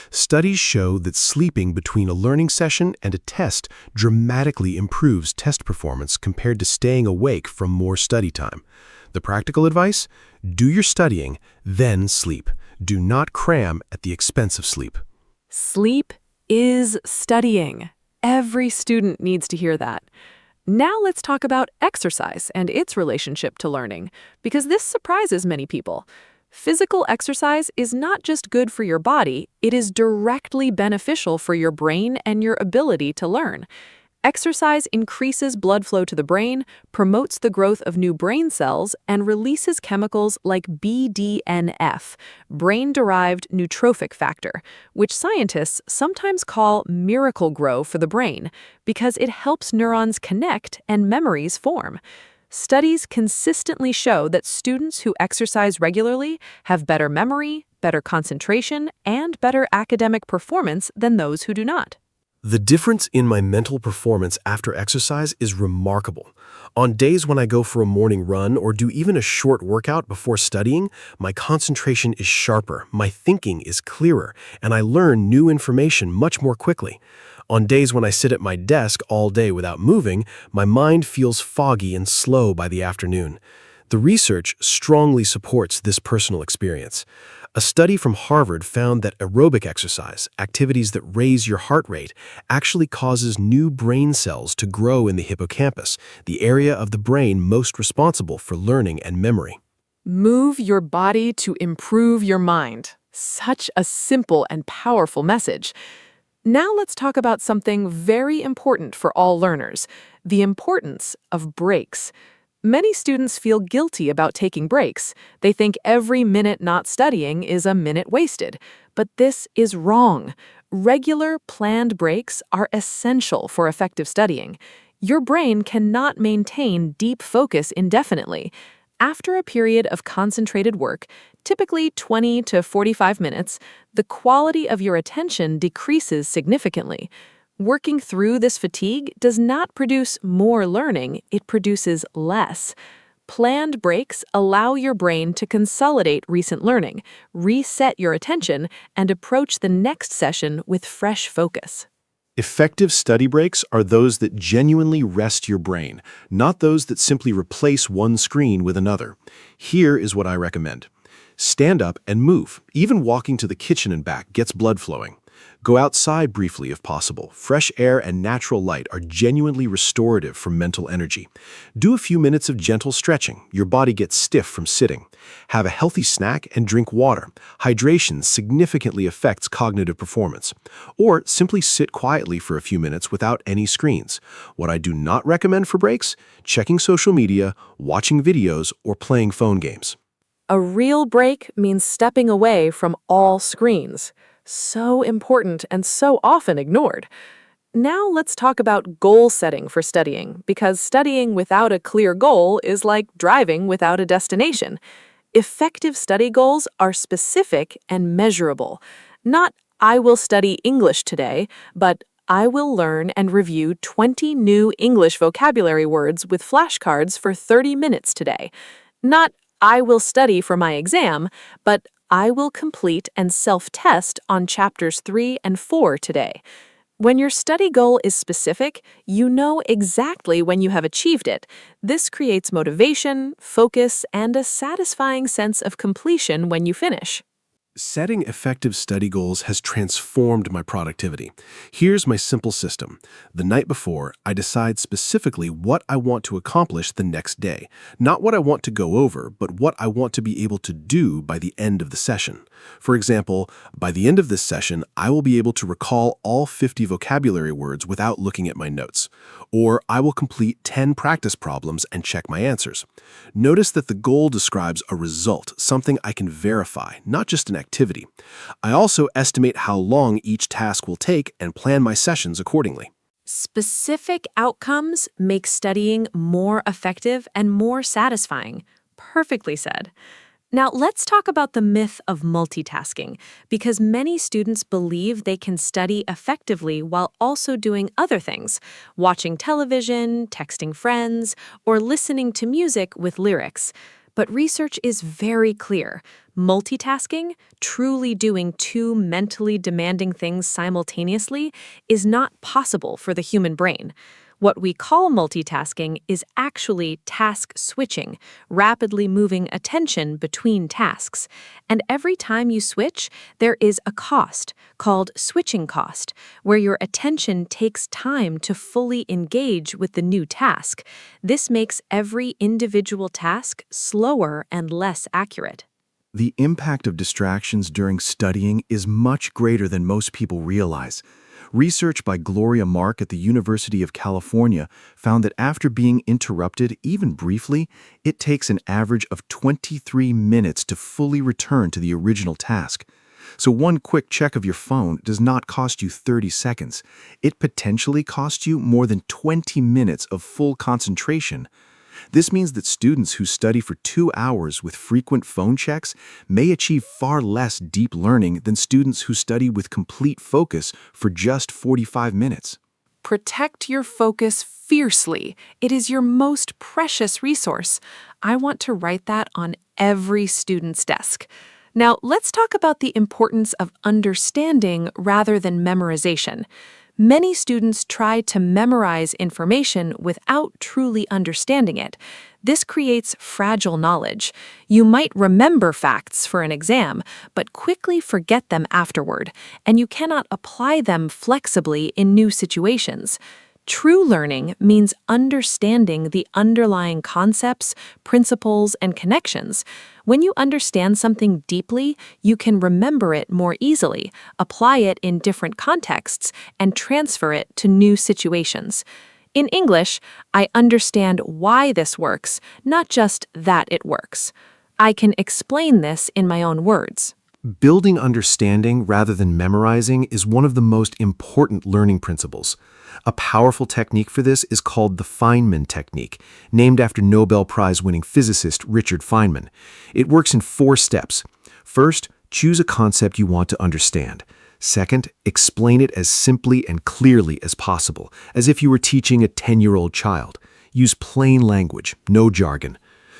Studies show that sleeping between a learning session and a test dramatically improves test performance compared to staying awake from more study time. The practical advice? Do your studying, then sleep. Do not cram at the expense of sleep. Sleep is studying. Every student needs to hear that. Now let's talk about exercise and its relationship to learning, because this surprises many people. Physical exercise is not just good for your body, it is directly beneficial for your brain and your ability to learn. Exercise increases blood flow to the brain, promotes the growth of new brain cells, and releases chemicals like BDNF, brain-derived neurotrophic factor, which scientists sometimes call miracle grow for the brain because it helps neurons connect and memories form. Studies consistently show that students who exercise regularly have better memory, better concentration, and better academic performance than those who do not. The difference in my mental performance after exercise is remarkable. On days when I go for a morning run or do even a short workout before studying, my concentration is sharper, my thinking is clearer, and I learn new information much more quickly. On days when I sit at my desk all day without moving, my mind feels foggy and slow by the afternoon. The research strongly supports this personal experience. A study from Harvard found that aerobic exercise, activities that raise your heart rate, actually causes new brain cells to grow in the hippocampus, the area of the brain most responsible for learning and memory. Move your body to improve your mind. Such a simple and powerful message. Now let's talk about something very important for all learners, the importance of breaks. Many students feel guilty about taking breaks. They think every minute not studying is a minute wasted. But this is wrong. Regular, planned breaks are essential for effective studying. Your brain cannot maintain deep focus indefinitely. After a period of concentrated work, typically 20 to 45 minutes, the quality of your attention decreases significantly. Working through this fatigue does not produce more learning, it produces less. Planned breaks allow your brain to consolidate recent learning, reset your attention, and approach the next session with fresh focus. Effective study breaks are those that genuinely rest your brain, not those that simply replace one screen with another. Here is what I recommend. Stand up and move. Even walking to the kitchen and back gets blood flowing. Go outside briefly if possible. Fresh air and natural light are genuinely restorative for mental energy. Do a few minutes of gentle stretching. Your body gets stiff from sitting. Have a healthy snack and drink water. Hydration significantly affects cognitive performance. Or simply sit quietly for a few minutes without any screens. What I do not recommend for breaks: checking social media, watching videos, or playing phone games. A real break means stepping away from all screens. So important and so often ignored. Now let's talk about goal setting for studying, because studying without a clear goal is like driving without a destination. Effective study goals are specific and measurable. Not, I will study English today, but I will learn and review 20 new English vocabulary words with flashcards for 30 minutes today. Not, I will study for my exam, but I will complete and self-test on chapters 3 and 4 today. When your study goal is specific, you know exactly when you have achieved it. This creates motivation, focus, and a satisfying sense of completion when you finish. Setting effective study goals has transformed my productivity. Here's my simple system. The night before, I decide specifically what I want to accomplish the next day. Not what I want to go over, but what I want to be able to do by the end of the session. For example, by the end of this session, I will be able to recall all 50 vocabulary words without looking at my notes. Or I will complete 10 practice problems and check my answers. Notice that the goal describes a result, something I can verify, not just an activity. I also estimate how long each task will take and plan my sessions accordingly. Specific outcomes make studying more effective and more satisfying. Perfectly said. Now, let's talk about the myth of multitasking, because many students believe they can study effectively while also doing other things, watching television, texting friends, or listening to music with lyrics. But research is very clear. Multitasking, truly doing two mentally demanding things simultaneously, is not possible for the human brain. What we call multitasking is actually task switching, rapidly moving attention between tasks. And every time you switch, there is a cost, called switching cost, where your attention takes time to fully engage with the new task. This makes every individual task slower and less accurate. The impact of distractions during studying is much greater than most people realize. Research by Gloria Mark at the University of California found that after being interrupted, even briefly, it takes an average of 23 minutes to fully return to the original task. So one quick check of your phone does not cost you 30 seconds. It potentially costs you more than 20 minutes of full concentration. This means that students who study for 2 hours with frequent phone checks may achieve far less deep learning than students who study with complete focus for just 45 minutes. Protect your focus fiercely. It is your most precious resource. I want to write that on every student's desk. Now, let's talk about the importance of understanding rather than memorization. Many students try to memorize information without truly understanding it. This creates fragile knowledge. You might remember facts for an exam, but quickly forget them afterward, and you cannot apply them flexibly in new situations. True learning means understanding the underlying concepts, principles, and connections. When you understand something deeply, you can remember it more easily, apply it in different contexts, and transfer it to new situations. In English, I understand why this works, not just that it works. I can explain this in my own words. Building understanding rather than memorizing is one of the most important learning principles. A powerful technique for this is called the Feynman technique, named after Nobel Prize-winning physicist Richard Feynman. It works in 4 steps. First, choose a concept you want to understand. Second, explain it as simply and clearly as possible, as if you were teaching a 10-year-old child. Use plain language, no jargon.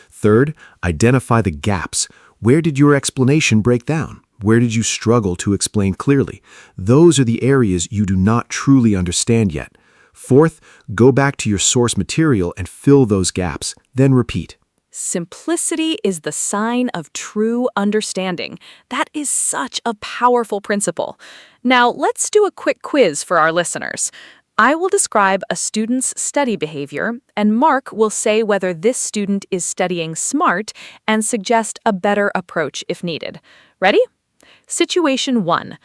Third, identify the gaps. Where did your explanation break down? Where did you struggle to explain clearly? Those are the areas you do not truly understand yet. Fourth, go back to your source material and fill those gaps, then repeat. Simplicity is the sign of true understanding. That is such a powerful principle. Now, let's do a quick quiz for our listeners. I will describe a student's study behavior, and Mark will say whether this student is studying smart and suggest a better approach if needed. Ready? Situation 1.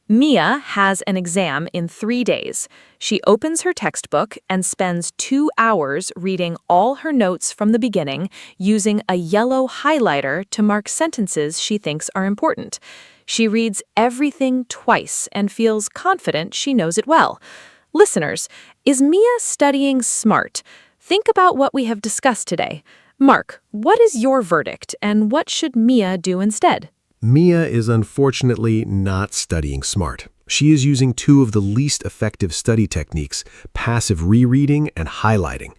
Mia has an exam in 3 days. She opens her textbook and spends 2 hours reading all her notes from the beginning, using a yellow highlighter to mark sentences she thinks are important. She reads everything twice and feels confident she knows it well. Listeners, is Mia studying smart? Think about what we have discussed today. Mark, what is your verdict, and what should Mia do instead? Mia is unfortunately not studying smart. She is using 2 of the least effective study techniques, passive rereading and highlighting.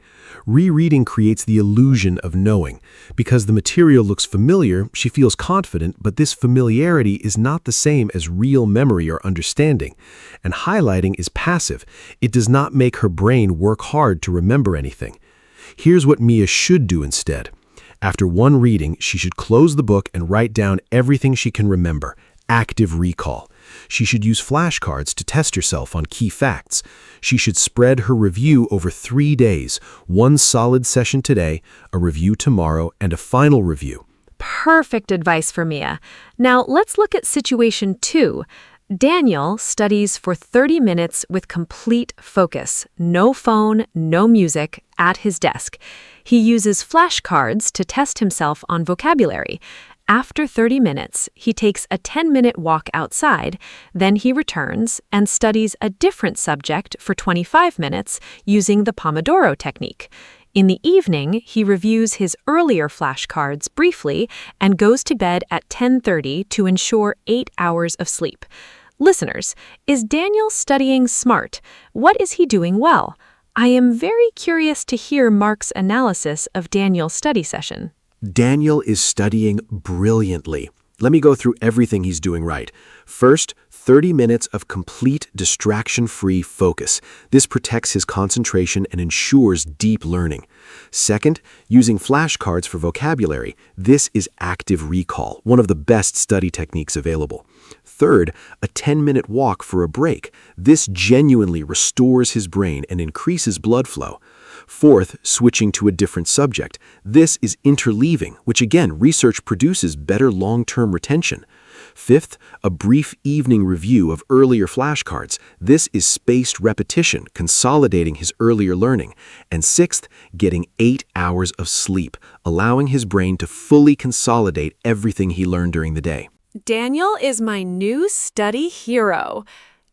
Rereading creates the illusion of knowing. Because the material looks familiar, she feels confident, but this familiarity is not the same as real memory or understanding. And highlighting is passive. It does not make her brain work hard to remember anything. Here's what Mia should do instead. After one reading, she should close the book and write down everything she can remember. Active recall. She should use flashcards to test herself on key facts. She should spread her review over 3 days, 1 solid session today, a review tomorrow, and a final review. Perfect advice for Mia. Now let's look at situation 2. Daniel studies for 30 minutes with complete focus. No phone, no music, at his desk. He uses flashcards to test himself on vocabulary. After 30 minutes, he takes a 10-minute walk outside, then he returns and studies a different subject for 25 minutes using the Pomodoro technique. In the evening, he reviews his earlier flashcards briefly and goes to bed at 10:30 to ensure 8 hours of sleep. Listeners, is Daniel studying smart? What is he doing well? I am very curious to hear Mark's analysis of Daniel's study session. Daniel is studying brilliantly. Let me go through everything he's doing right. First, 30 minutes of complete distraction-free focus. This protects his concentration and ensures deep learning. Second, using flashcards for vocabulary. This is active recall, one of the best study techniques available. Third, a 10-minute walk for a break. This genuinely restores his brain and increases blood flow. Fourth, switching to a different subject. This is interleaving, which again, research produces better long-term retention. Fifth, a brief evening review of earlier flashcards. This is spaced repetition, consolidating his earlier learning. And sixth, getting 8 hours of sleep, allowing his brain to fully consolidate everything he learned during the day. Daniel is my new study hero.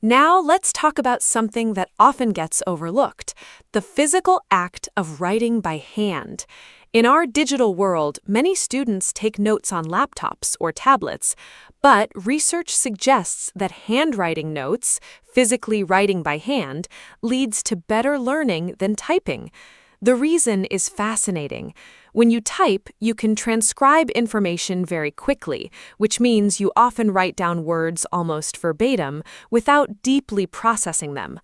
Now let's talk about something that often gets overlooked, the physical act of writing by hand. In our digital world, many students take notes on laptops or tablets, but research suggests that handwriting notes, physically writing by hand, leads to better learning than typing. The reason is fascinating. When you type, you can transcribe information very quickly, which means you often write down words almost verbatim without deeply processing them.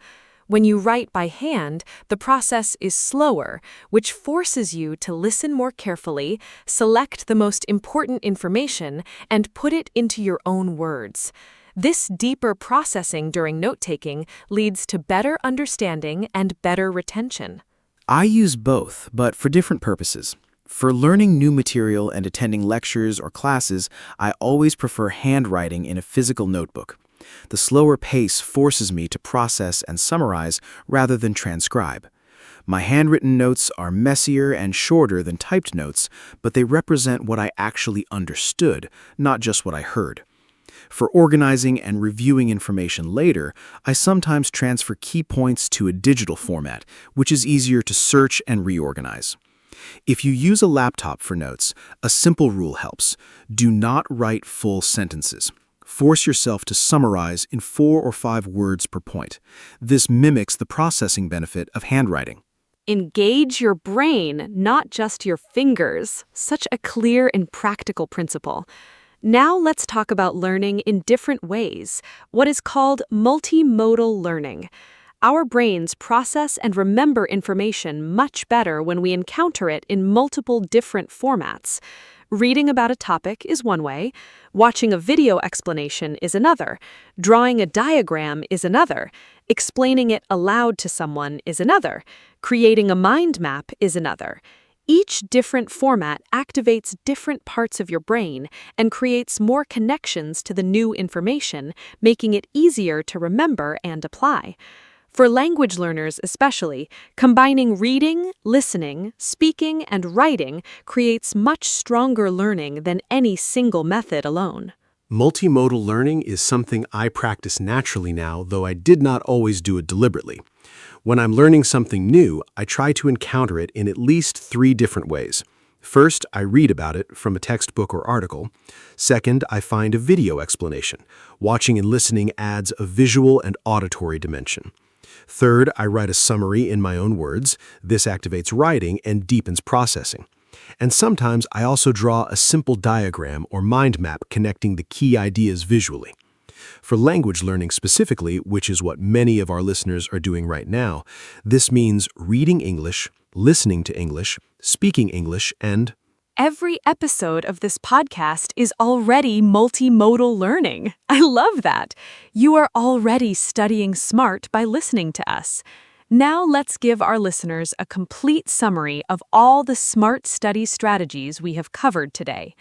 When you write by hand, the process is slower, which forces you to listen more carefully, select the most important information, and put it into your own words. This deeper processing during note-taking leads to better understanding and better retention. I use both, but for different purposes. For learning new material and attending lectures or classes, I always prefer handwriting in a physical notebook. The slower pace forces me to process and summarize rather than transcribe. My handwritten notes are messier and shorter than typed notes, but they represent what I actually understood, not just what I heard. For organizing and reviewing information later, I sometimes transfer key points to a digital format, which is easier to search and reorganize. If you use a laptop for notes, a simple rule helps. Do not write full sentences. Force yourself to summarize in 4 or 5 words per point. This mimics the processing benefit of handwriting. Engage your brain, not just your fingers. Such a clear and practical principle. Now let's talk about learning in different ways, what is called multimodal learning. Our brains process and remember information much better when we encounter it in multiple different formats. Reading about a topic is one way, watching a video explanation is another, drawing a diagram is another, explaining it aloud to someone is another, creating a mind map is another. Each different format activates different parts of your brain and creates more connections to the new information, making it easier to remember and apply. For language learners especially, combining reading, listening, speaking, and writing creates much stronger learning than any single method alone. Multimodal learning is something I practice naturally now, though I did not always do it deliberately. When I'm learning something new, I try to encounter it in at least 3 different ways. First, I read about it from a textbook or article. Second, I find a video explanation. Watching and listening adds a visual and auditory dimension. Third, I write a summary in my own words. This activates writing and deepens processing. And sometimes I also draw a simple diagram or mind map connecting the key ideas visually. For language learning specifically, which is what many of our listeners are doing right now, this means reading English, listening to English, speaking English, and Every episode of this podcast is already multimodal learning. I love that. You are already studying smart by listening to us. Now let's give our listeners a complete summary of all the smart study strategies we have covered today.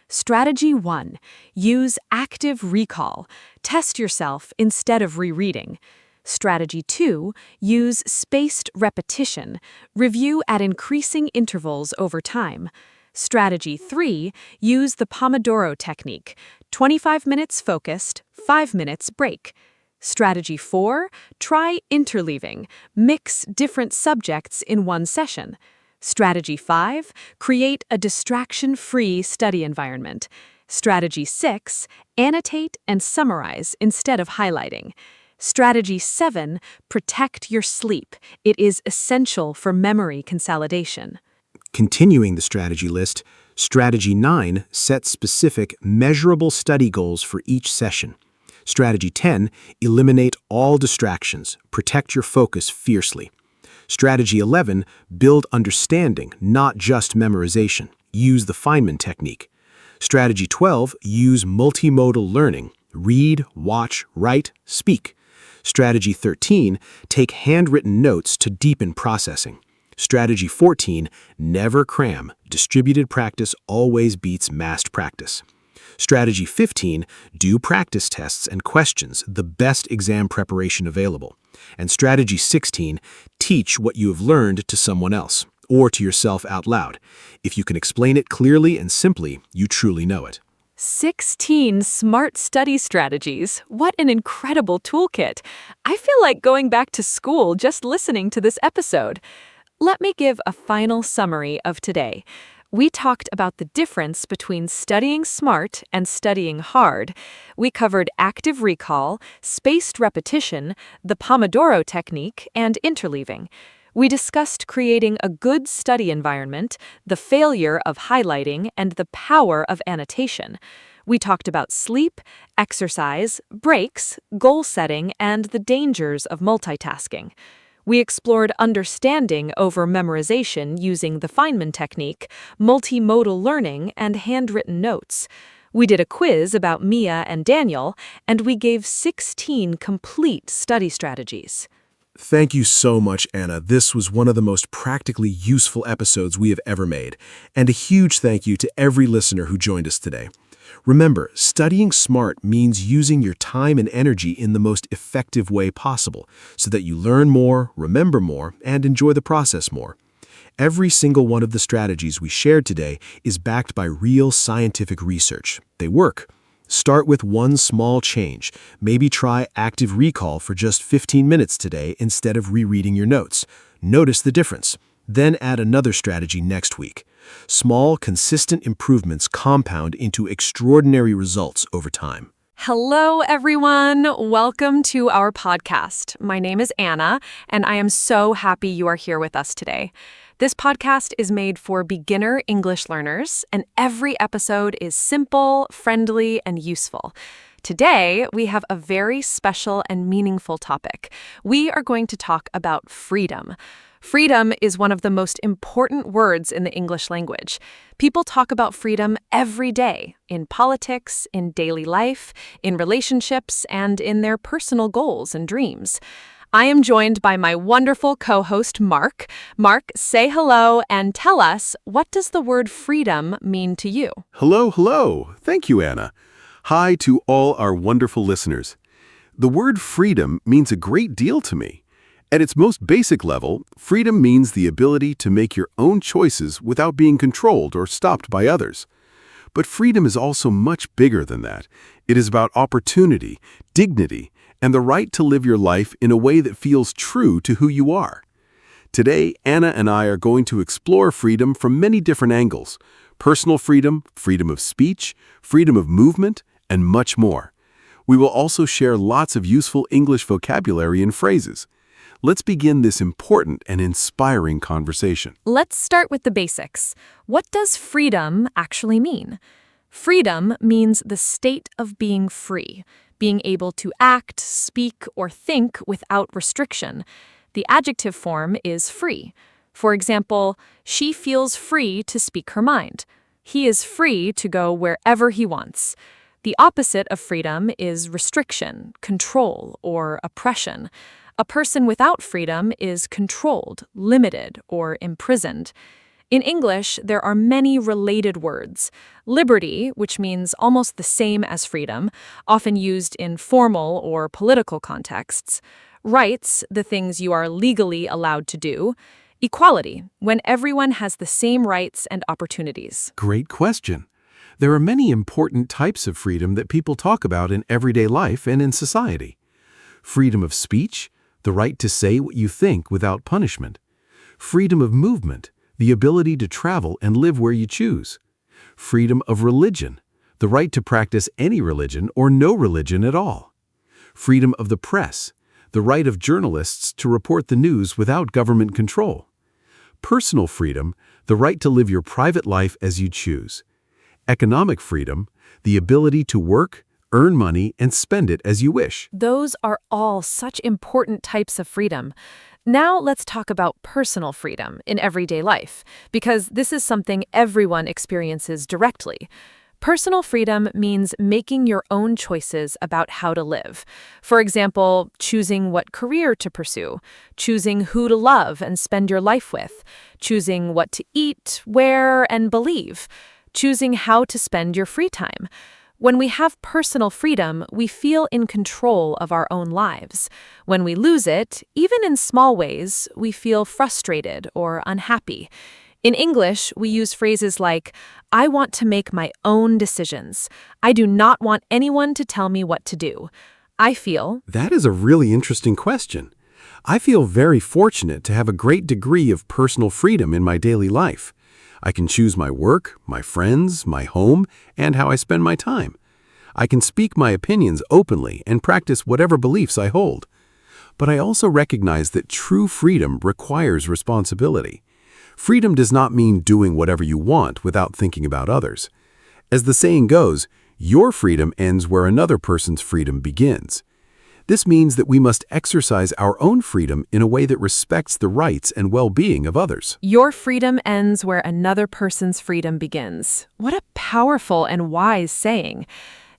Strategy 1. Use active recall. Test yourself instead of rereading. Strategy 2. Use spaced repetition. Review at increasing intervals over time. Strategy 3. Use the Pomodoro technique. 25 minutes focused, 5 minutes break. Strategy 4. Try interleaving. Mix different subjects in one session. Strategy 5. Create a distraction-free study environment. Strategy 6. Annotate and summarize instead of highlighting. Strategy 7. Protect your sleep. It is essential for memory consolidation. Continuing the strategy list, Strategy 9 sets specific, measurable study goals for each session. Strategy 10, eliminate all distractions, protect your focus fiercely. Strategy 11, build understanding, not just memorization. Use the Feynman technique. Strategy 12, use multimodal learning. Read, watch, write, speak. Strategy 13, take handwritten notes to deepen processing. Strategy 14, never cram. Distributed practice always beats massed practice. Strategy 15, do practice tests and questions, the best exam preparation available. And Strategy 16, teach what you have learned to someone else, or to yourself out loud. If you can explain it clearly and simply, you truly know it. 16 smart study strategies. What an incredible toolkit. I feel like going back to school just listening to this episode. Let me give a final summary of today. We talked about the difference between studying smart and studying hard. We covered active recall, spaced repetition, the Pomodoro technique, and interleaving. We discussed creating a good study environment, the failure of highlighting, and the power of annotation. We talked about sleep, exercise, breaks, goal setting, and the dangers of multitasking. We explored understanding over memorization using the Feynman technique, multimodal learning, and handwritten notes. We did a quiz about Mia and Daniel, and we gave 16 complete study strategies. Thank you so much, Anna. This was one of the most practically useful episodes we have ever made. And a huge thank you to every listener who joined us today. Remember, studying smart means using your time and energy in the most effective way possible so that you learn more, remember more, and enjoy the process more. Every single one of the strategies we shared today is backed by real scientific research. They work. Start with one small change. Maybe try active recall for just 15 minutes today instead of rereading your notes. Notice the difference. Then add another strategy next week. Small, consistent improvements compound into extraordinary results over time. Hello, everyone. Welcome to our podcast. My name is Anna, and I am so happy you are here with us today. This podcast is made for beginner English learners, and every episode is simple, friendly, and useful. Today, we have a very special and meaningful topic. We are going to talk about freedom. Freedom is one of the most important words in the English language. People talk about freedom every day, in politics, in daily life, in relationships, and in their personal goals and dreams. I am joined by my wonderful co-host, Mark. Mark, say hello and tell us, what does the word freedom mean to you? Hello. Thank you, Anna. Hi to all our wonderful listeners. The word freedom means a great deal to me. At its most basic level, freedom means the ability to make your own choices without being controlled or stopped by others. But freedom is also much bigger than that. It is about opportunity, dignity, and the right to live your life in a way that feels true to who you are. Today, Anna and I are going to explore freedom from many different angles: personal freedom, freedom of speech, freedom of movement, and much more. We will also share lots of useful English vocabulary and phrases. Let's begin this important and inspiring conversation. Let's start with the basics. What does freedom actually mean? Freedom means the state of being free, being able to act, speak, or think without restriction. The adjective form is free. For example, she feels free to speak her mind. He is free to go wherever he wants. The opposite of freedom is restriction, control, or oppression. A person without freedom is controlled, limited, or imprisoned. In English, there are many related words. Liberty, which means almost the same as freedom, often used in formal or political contexts. Rights, the things you are legally allowed to do. Equality, when everyone has the same rights and opportunities. Great question. There are many important types of freedom that people talk about in everyday life and in society. Freedom of speech, the right to say what you think without punishment. Freedom of movement, the ability to travel and live where you choose. Freedom of religion, the right to practice any religion or no religion at all. Freedom of the press, the right of journalists to report the news without government control. Personal freedom, the right to live your private life as you choose. Economic freedom, the ability to work, earn money, and spend it as you wish. Those are all such important types of freedom. Now let's talk about personal freedom in everyday life, because this is something everyone experiences directly. Personal freedom means making your own choices about how to live. For example, choosing what career to pursue, choosing who to love and spend your life with, choosing what to eat, wear, and believe, choosing how to spend your free time. When we have personal freedom, we feel in control of our own lives. When we lose it, even in small ways, we feel frustrated or unhappy. In English, we use phrases like, I want to make my own decisions. I do not want anyone to tell me what to do. I feel, That is a really interesting question. I feel very fortunate to have a great degree of personal freedom in my daily life. I can choose my work, my friends, my home, and how I spend my time. I can speak my opinions openly and practice whatever beliefs I hold. But I also recognize that true freedom requires responsibility. Freedom does not mean doing whatever you want without thinking about others. As the saying goes, your freedom ends where another person's freedom begins. This means that we must exercise our own freedom in a way that respects the rights and well-being of others. your freedom ends where another person's freedom begins. What a powerful and wise saying.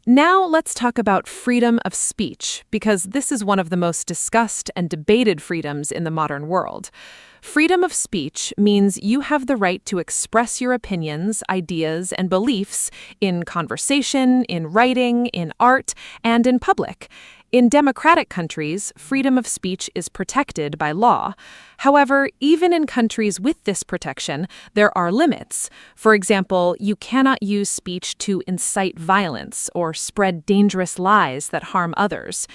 Now let's talk about freedom of speech, because this is one of the most discussed and debated freedoms in the modern world. Freedom of speech means you have the right to express your opinions, ideas, and beliefs in conversation, in writing, in art, and in public. In democratic countries, freedom of speech is protected by law. However, even in countries with this protection, there are limits. For example, you cannot use speech to incite violence or spread dangerous lies that harm others.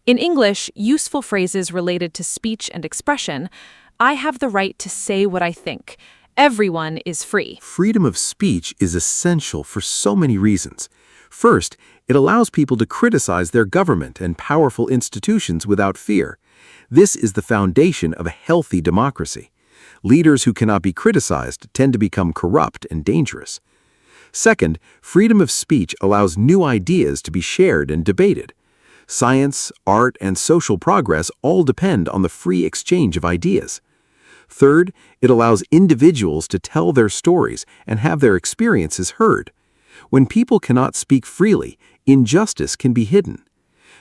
In English, useful phrases related to speech and expression: I have the right to say what I think. Everyone is free. Freedom of speech is essential for so many reasons. First, it allows people to criticize their government and powerful institutions without fear. This is the foundation of a healthy democracy. Leaders who cannot be criticized tend to become corrupt and dangerous. Second, freedom of speech allows new ideas to be shared and debated. Science, art, and social progress all depend on the free exchange of ideas. Third, it allows individuals to tell their stories and have their experiences heard. When people cannot speak freely, injustice can be hidden.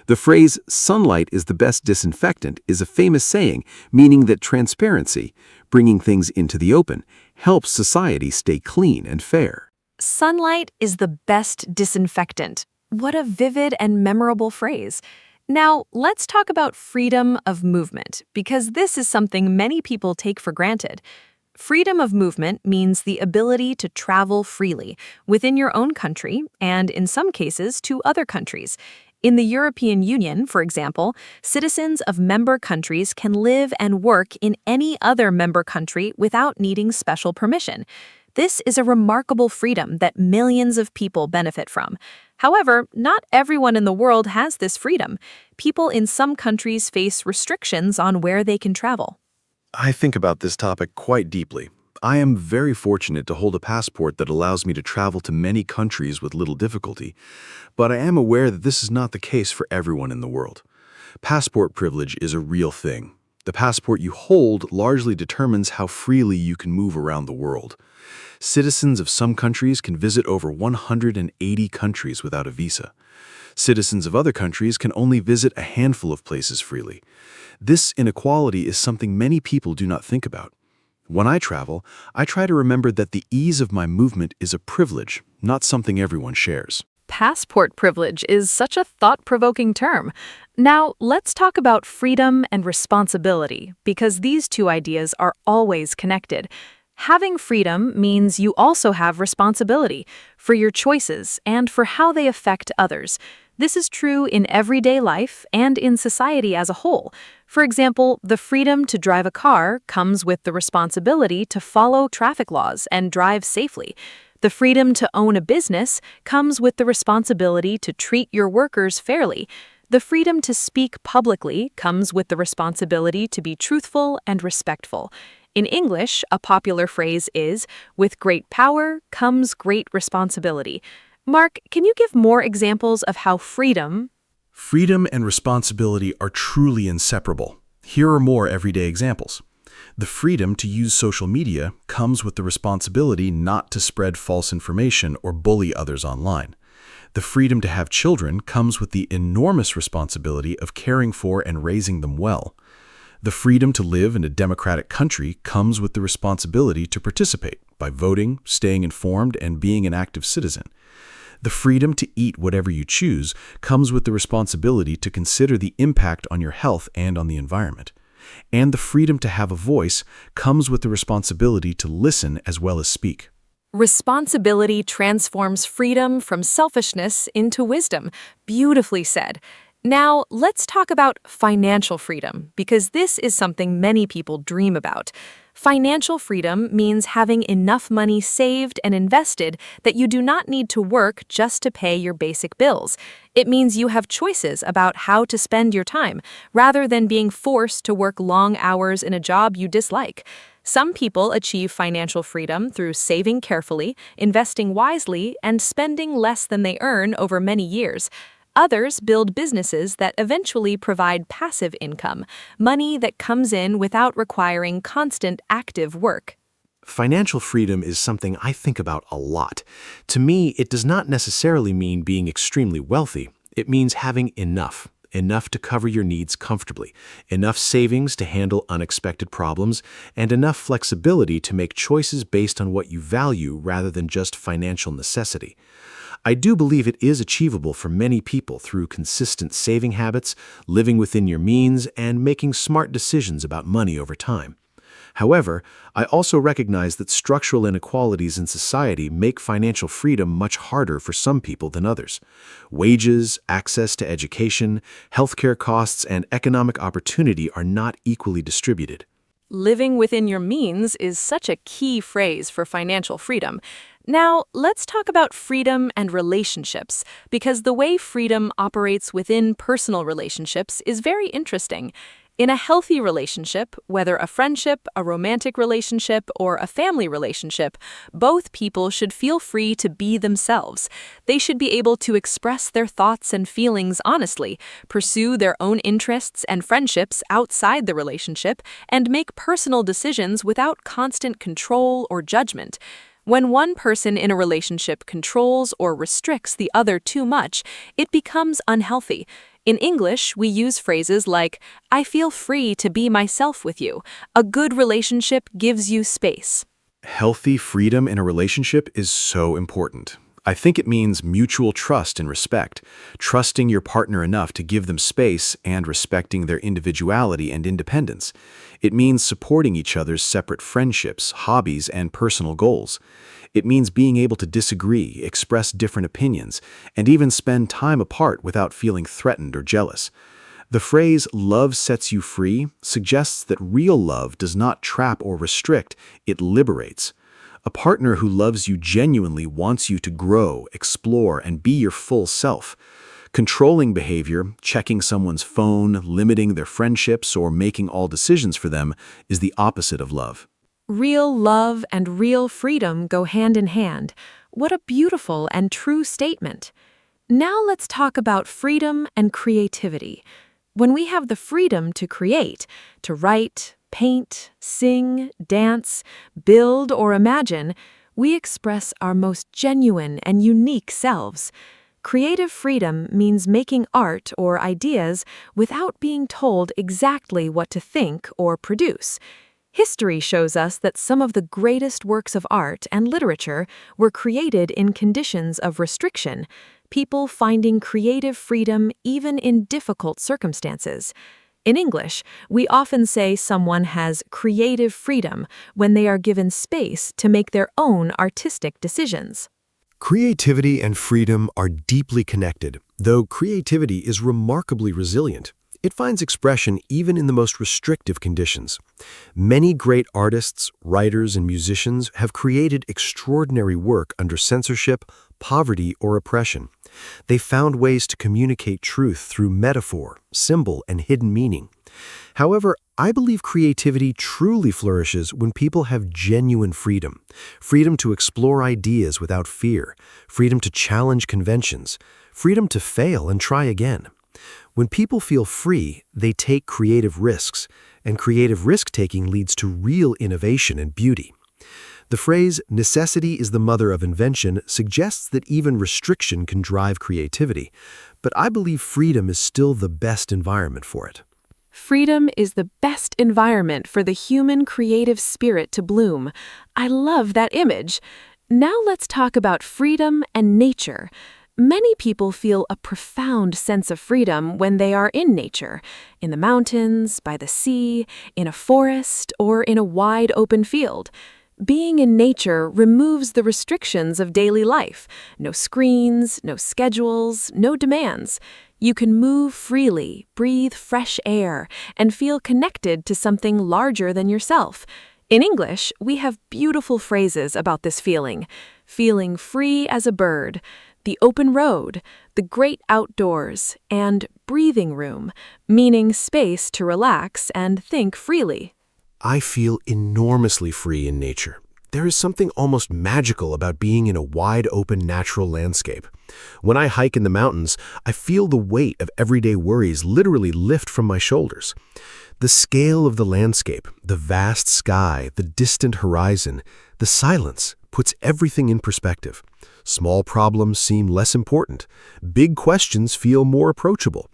The phrase, sunlight is the best disinfectant, is a famous saying meaning that transparency, bringing things into the open, helps society stay clean and fair. Sunlight is the best disinfectant. What a vivid and memorable phrase. Now, let's talk about freedom of movement, because this is something many people take for granted. Freedom of movement means the ability to travel freely within your own country and, in some cases, to other countries. In the European Union, for example, citizens of member countries can live and work in any other member country without needing special permission. This is a remarkable freedom that millions of people benefit from. However, not everyone in the world has this freedom. People in some countries face restrictions on where they can travel. I think about this topic quite deeply. I am very fortunate to hold a passport that allows me to travel to many countries with little difficulty, but I am aware that this is not the case for everyone in the world. Passport privilege is a real thing. The passport you hold largely determines how freely you can move around the world. Citizens of some countries can visit over 180 countries without a visa. Citizens of other countries can only visit a handful of places freely. This inequality is something many people do not think about. When I travel, I try to remember that the ease of my movement is a privilege, not something everyone shares. Passport privilege is such a thought-provoking term. Now, let's talk about freedom and responsibility, because these two ideas are always connected. Having freedom means you also have responsibility for your choices and for how they affect others. This is true in everyday life and in society as a whole. For example, the freedom to drive a car comes with the responsibility to follow traffic laws and drive safely. The freedom to own a business comes with the responsibility to treat your workers fairly. The freedom to speak publicly comes with the responsibility to be truthful and respectful. In English, a popular phrase is, "With great power comes great responsibility." Mark, can you give more examples of how freedom— Freedom and responsibility are truly inseparable. Here are more everyday examples. The freedom to use social media comes with the responsibility not to spread false information or bully others online. The freedom to have children comes with the enormous responsibility of caring for and raising them well. The freedom to live in a democratic country comes with the responsibility to participate by voting, staying informed, and being an active citizen. The freedom to eat whatever you choose comes with the responsibility to consider the impact on your health and on the environment. And the freedom to have a voice comes with the responsibility to listen as well as speak. Responsibility transforms freedom from selfishness into wisdom. Beautifully said. Now, let's talk about financial freedom, because this is something many people dream about. Financial freedom means having enough money saved and invested that you do not need to work just to pay your basic bills. It means you have choices about how to spend your time, rather than being forced to work long hours in a job you dislike. Some people achieve financial freedom through saving carefully, investing wisely, and spending less than they earn over many years. Others build businesses that eventually provide passive income, money that comes in without requiring constant active work. Financial freedom is something I think about a lot. To me, it does not necessarily mean being extremely wealthy. It means having enough to cover your needs comfortably, enough savings to handle unexpected problems, and enough flexibility to make choices based on what you value rather than just financial necessity. I do believe it is achievable for many people through consistent saving habits, living within your means, and making smart decisions about money over time. However, I also recognize that structural inequalities in society make financial freedom much harder for some people than others. Wages, access to education, healthcare costs, and economic opportunity are not equally distributed. Living within your means is such a key phrase for financial freedom. Now, let's talk about freedom and relationships, because the way freedom operates within personal relationships is very interesting. In a healthy relationship, whether a friendship, a romantic relationship, or a family relationship, both people should feel free to be themselves. They should be able to express their thoughts and feelings honestly, pursue their own interests and friendships outside the relationship, and make personal decisions without constant control or judgment. When one person in a relationship controls or restricts the other too much, it becomes unhealthy. In English, we use phrases like, "I feel free to be myself with you." A good relationship gives you space. Healthy freedom in a relationship is so important. I think it means mutual trust and respect, trusting your partner enough to give them space and respecting their individuality and independence. It means supporting each other's separate friendships, hobbies, and personal goals. It means being able to disagree, express different opinions, and even spend time apart without feeling threatened or jealous. The phrase, "love sets you free," suggests that real love does not trap or restrict, it liberates. A partner who loves you genuinely wants you to grow, explore, and be your full self. Controlling behavior, checking someone's phone, limiting their friendships, or making all decisions for them is the opposite of love. Real love and real freedom go hand in hand. What a beautiful and true statement. Now let's talk about freedom and creativity. When we have the freedom to create, to write, paint, sing, dance, build, or imagine, we express our most genuine and unique selves. Creative freedom means making art or ideas without being told exactly what to think or produce. History shows us that some of the greatest works of art and literature were created in conditions of restriction, people finding creative freedom even in difficult circumstances. In English, we often say someone has creative freedom when they are given space to make their own artistic decisions. Creativity and freedom are deeply connected, though creativity is remarkably resilient. It finds expression even in the most restrictive conditions. Many great artists, writers, and musicians have created extraordinary work under censorship, poverty, or oppression. They found ways to communicate truth through metaphor, symbol, and hidden meaning. However, I believe creativity truly flourishes when people have genuine freedom. Freedom to explore ideas without fear, freedom to challenge conventions, freedom to fail and try again. When people feel free, they take creative risks, and creative risk-taking leads to real innovation and beauty. The phrase, "necessity is the mother of invention," suggests that even restriction can drive creativity, but I believe freedom is still the best environment for it. Freedom is the best environment for the human creative spirit to bloom. I love that image. Now let's talk about freedom and nature. Many people feel a profound sense of freedom when they are in nature, in the mountains, by the sea, in a forest, or in a wide open field. Being in nature removes the restrictions of daily life. No screens, no schedules, no demands. You can move freely, breathe fresh air, and feel connected to something larger than yourself. In English, we have beautiful phrases about this feeling. Feeling free as a bird, the open road, the great outdoors, and breathing room, meaning space to relax and think freely. I feel enormously free in nature. There is something almost magical about being in a wide-open natural landscape. When I hike in the mountains, I feel the weight of everyday worries literally lift from my shoulders. The scale of the landscape, the vast sky, the distant horizon, the silence puts everything in perspective. Small problems seem less important. Big questions feel more approachable.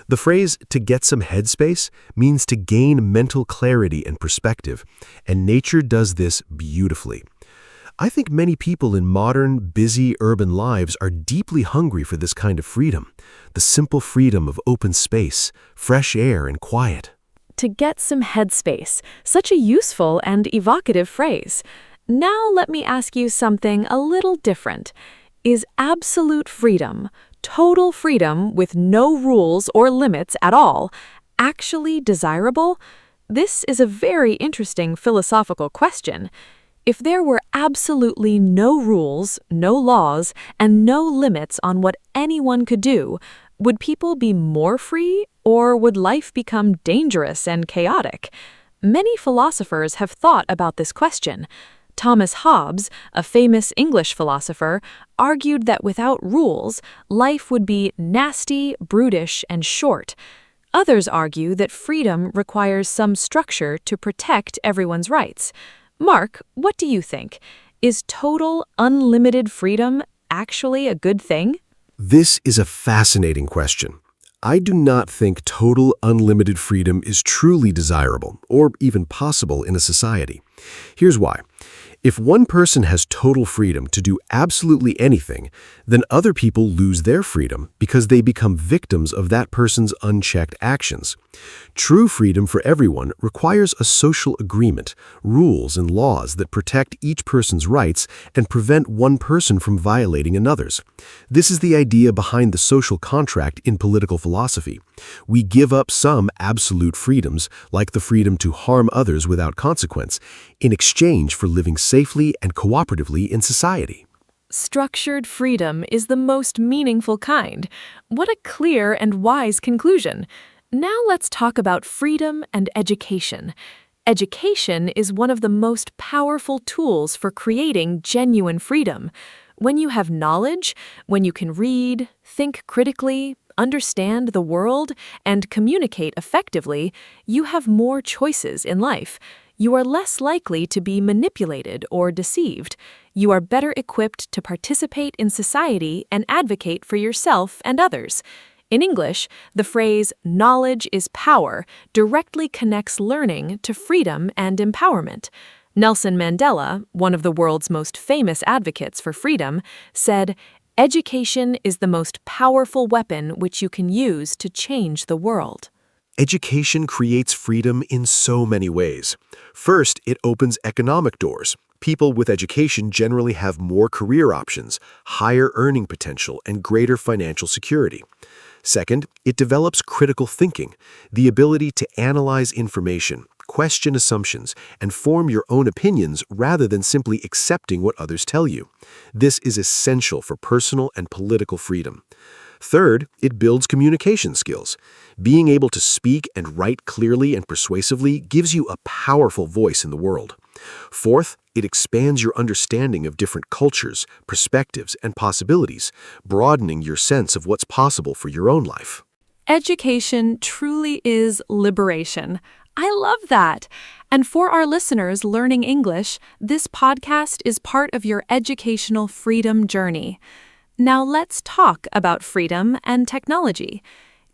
The phrase, to get some headspace, means to gain mental clarity and perspective, and nature does this beautifully. I think many people in modern, busy urban lives are deeply hungry for this kind of freedom, the simple freedom of open space, fresh air, and quiet. To get some headspace, such a useful and evocative phrase. Now let me ask you something a little different. Is absolute freedom, total freedom with no rules or limits at all, actually desirable? This is a very interesting philosophical question. If there were absolutely no rules, no laws, and no limits on what anyone could do, would people be more free, or would life become dangerous and chaotic? Many philosophers have thought about this question. Thomas Hobbes, a famous English philosopher, argued that without rules, life would be nasty, brutish, and short. Others argue that freedom requires some structure to protect everyone's rights. Mark, what do you think? Is total, unlimited freedom actually a good thing? This is a fascinating question. I do not think total, unlimited freedom is truly desirable or even possible in a society. Here's why. If one person has total freedom to do absolutely anything, then other people lose their freedom because they become victims of that person's unchecked actions. True freedom for everyone requires a social agreement, rules and laws that protect each person's rights and prevent one person from violating another's. This is the idea behind the social contract in political philosophy. We give up some absolute freedoms, like the freedom to harm others without consequence, in exchange for living safely and cooperatively in society. Structured freedom is the most meaningful kind. What a clear and wise conclusion. Now let's talk about freedom and education. Education is one of the most powerful tools for creating genuine freedom. When you have knowledge, when you can read, think critically, understand the world, and communicate effectively, you have more choices in life. You are less likely to be manipulated or deceived. You are better equipped to participate in society and advocate for yourself and others. In English, the phrase "knowledge is power" directly connects learning to freedom and empowerment. Nelson Mandela, one of the world's most famous advocates for freedom, said, "Education is the most powerful weapon which you can use to change the world." Education creates freedom in so many ways. First, it opens economic doors. People with education generally have more career options, higher earning potential, and greater financial security. Second, it develops critical thinking, the ability to analyze information, question assumptions, and form your own opinions rather than simply accepting what others tell you. This is essential for personal and political freedom. Third, it builds communication skills. Being able to speak and write clearly and persuasively gives you a powerful voice in the world. Fourth, it expands your understanding of different cultures, perspectives, and possibilities, broadening your sense of what's possible for your own life. Education truly is liberation. I love that. And for our listeners learning English, this podcast is part of your educational freedom journey. Now let's talk about freedom and technology.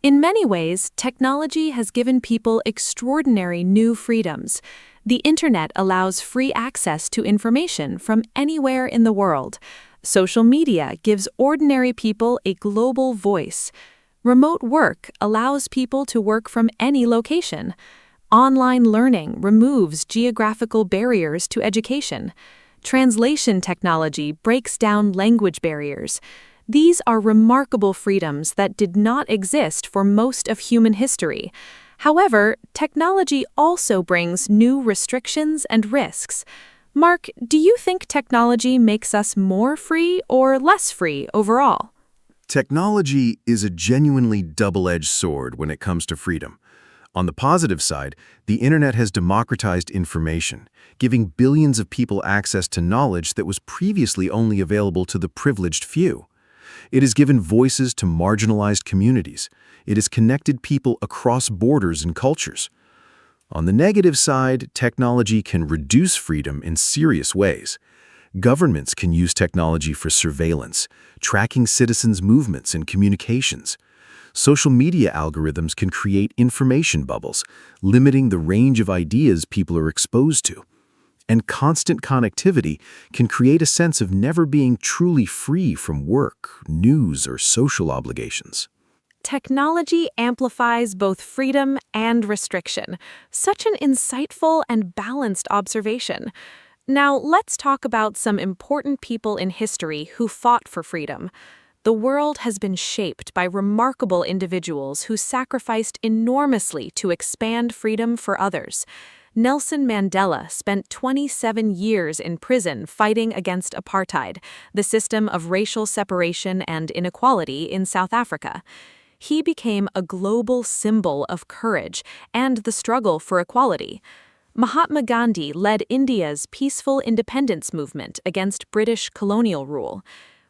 In many ways, technology has given people extraordinary new freedoms. The internet allows free access to information from anywhere in the world. Social media gives ordinary people a global voice. Remote work allows people to work from any location. Online learning removes geographical barriers to education. Translation technology breaks down language barriers. These are remarkable freedoms that did not exist for most of human history. However, technology also brings new restrictions and risks. Mark, do you think technology makes us more free or less free overall? Technology is a genuinely double-edged sword when it comes to freedom. On the positive side, the internet has democratized information, giving billions of people access to knowledge that was previously only available to the privileged few. It has given voices to marginalized communities. It has connected people across borders and cultures. On the negative side, technology can reduce freedom in serious ways. Governments can use technology for surveillance, tracking citizens' movements and communications. Social media algorithms can create information bubbles, limiting the range of ideas people are exposed to. And constant connectivity can create a sense of never being truly free from work, news, or social obligations. Technology amplifies both freedom and restriction. Such an insightful and balanced observation. Now, let's talk about some important people in history who fought for freedom. The world has been shaped by remarkable individuals who sacrificed enormously to expand freedom for others. Nelson Mandela spent 27 years in prison fighting against apartheid, the system of racial separation and inequality in South Africa. He became a global symbol of courage and the struggle for equality. Mahatma Gandhi led India's peaceful independence movement against British colonial rule.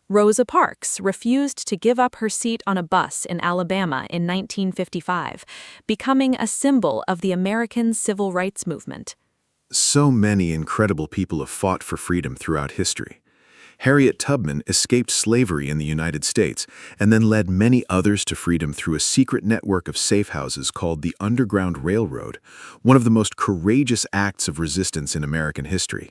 Rosa Parks refused to give up her seat on a bus in Alabama in 1955, becoming a symbol of the American civil rights movement. So many incredible people have fought for freedom throughout history. Harriet Tubman escaped slavery in the United States and then led many others to freedom through a secret network of safe houses called the Underground Railroad, one of the most courageous acts of resistance in American history.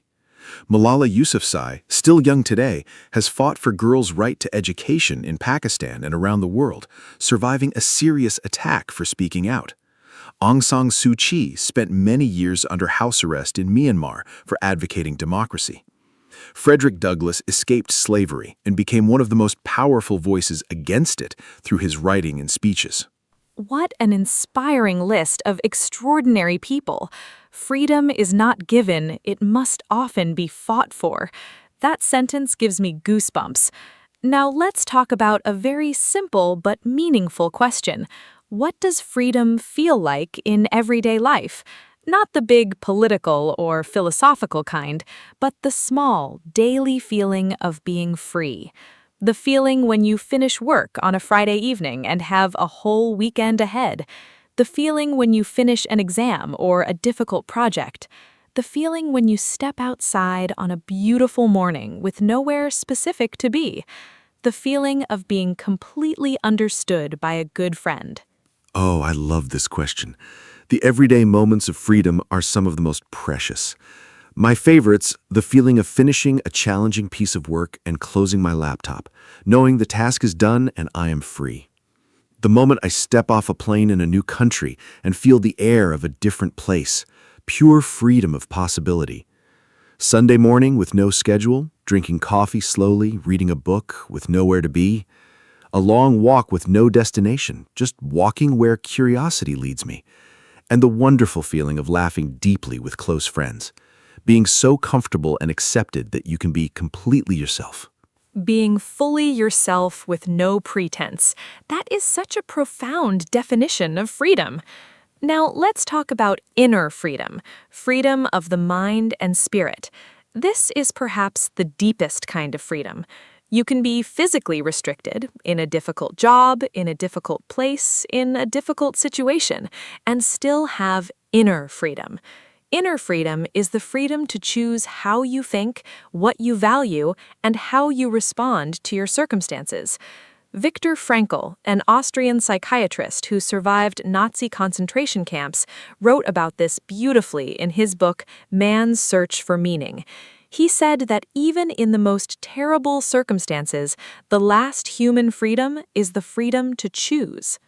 Malala Yousafzai, still young today, has fought for girls' right to education in Pakistan and around the world, surviving a serious attack for speaking out. Aung San Suu Kyi spent many years under house arrest in Myanmar for advocating democracy. Frederick Douglass escaped slavery and became one of the most powerful voices against it through his writing and speeches. What an inspiring list of extraordinary people. Freedom is not given, it must often be fought for. That sentence gives me goosebumps. Now let's talk about a very simple but meaningful question. What does freedom feel like in everyday life? Not the big political or philosophical kind, but the small, daily feeling of being free. The feeling when you finish work on a Friday evening and have a whole weekend ahead. The feeling when you finish an exam or a difficult project. The feeling when you step outside on a beautiful morning with nowhere specific to be. The feeling of being completely understood by a good friend. Oh, I love this question. The everyday moments of freedom are some of the most precious. My favorites, the feeling of finishing a challenging piece of work and closing my laptop, knowing the task is done and I am free. The moment I step off a plane in a new country and feel the air of a different place, pure freedom of possibility. Sunday morning with no schedule, drinking coffee slowly, reading a book with nowhere to be. A long walk with no destination, just walking where curiosity leads me. And the wonderful feeling of laughing deeply with close friends. Being so comfortable and accepted that you can be completely yourself. Being fully yourself with no pretense. That is such a profound definition of freedom. Now let's talk about inner freedom, freedom of the mind and spirit. This is perhaps the deepest kind of freedom. You can be physically restricted in a difficult job, in a difficult place, in a difficult situation, and still have inner freedom. Inner freedom is the freedom to choose how you think, what you value, and how you respond to your circumstances. Viktor Frankl, an Austrian psychiatrist who survived Nazi concentration camps, wrote about this beautifully in his book, Man's Search for Meaning. He said that even in the most terrible circumstances, the last human freedom is the freedom to choose.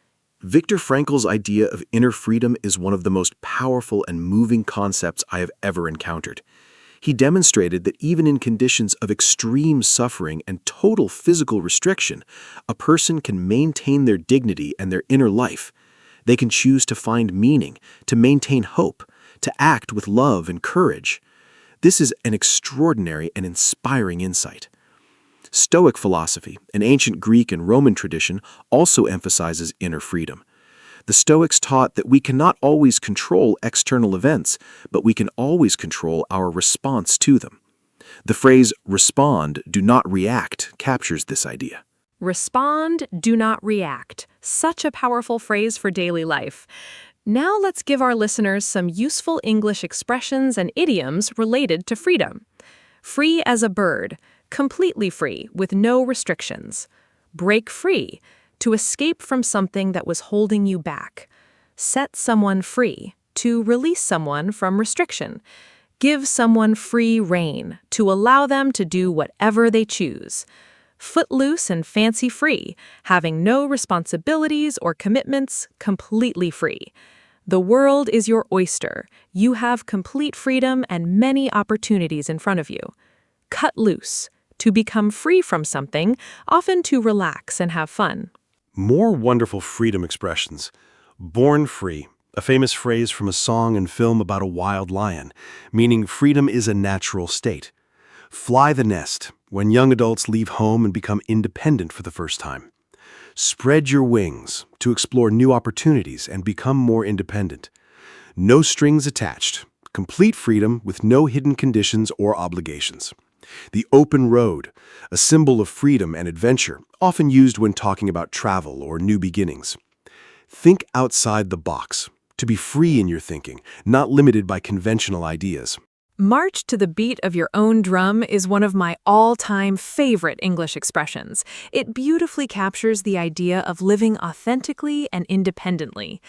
Viktor Frankl's idea of inner freedom is one of the most powerful and moving concepts I have ever encountered. He demonstrated that even in conditions of extreme suffering and total physical restriction, a person can maintain their dignity and their inner life. They can choose to find meaning, to maintain hope, to act with love and courage. This is an extraordinary and inspiring insight. Stoic philosophy, an ancient Greek and Roman tradition, also emphasizes inner freedom. The Stoics taught that we cannot always control external events, but we can always control our response to them. The phrase respond, do not react captures this idea. Respond, do not react. Such a powerful phrase for daily life. Now let's give our listeners some useful English expressions and idioms related to freedom. Free as a bird, completely free with no restrictions. Break free, to escape from something that was holding you back. Set someone free, to release someone from restriction. Give someone free rein, to allow them to do whatever they choose. Footloose and fancy-free, having no responsibilities or commitments, completely free. The world is your oyster. You have complete freedom and many opportunities in front of you. Cut loose, to become free from something, often to relax and have fun. More wonderful freedom expressions. Born free, a famous phrase from a song and film about a wild lion, meaning freedom is a natural state. Fly the nest, when young adults leave home and become independent for the first time. Spread your wings, to explore new opportunities and become more independent. No strings attached, complete freedom with no hidden conditions or obligations. The open road, a symbol of freedom and adventure, often used when talking about travel or new beginnings. Think outside the box, to be free in your thinking, not limited by conventional ideas. March to the beat of your own drum is one of my all-time favorite English expressions. It beautifully captures the idea of living authentically and independently.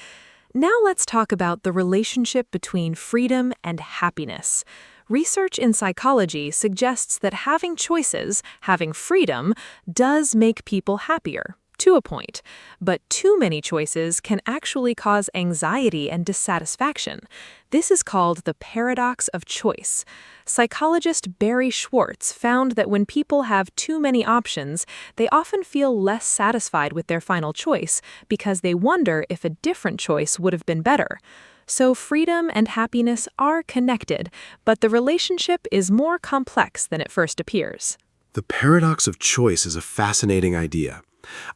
Now let's talk about the relationship between freedom and happiness. Research in psychology suggests that having choices, having freedom, does make people happier, to a point. But too many choices can actually cause anxiety and dissatisfaction. This is called the paradox of choice. Psychologist Barry Schwartz found that when people have too many options, they often feel less satisfied with their final choice because they wonder if a different choice would have been better. So freedom and happiness are connected, but the relationship is more complex than it first appears. The paradox of choice is a fascinating idea.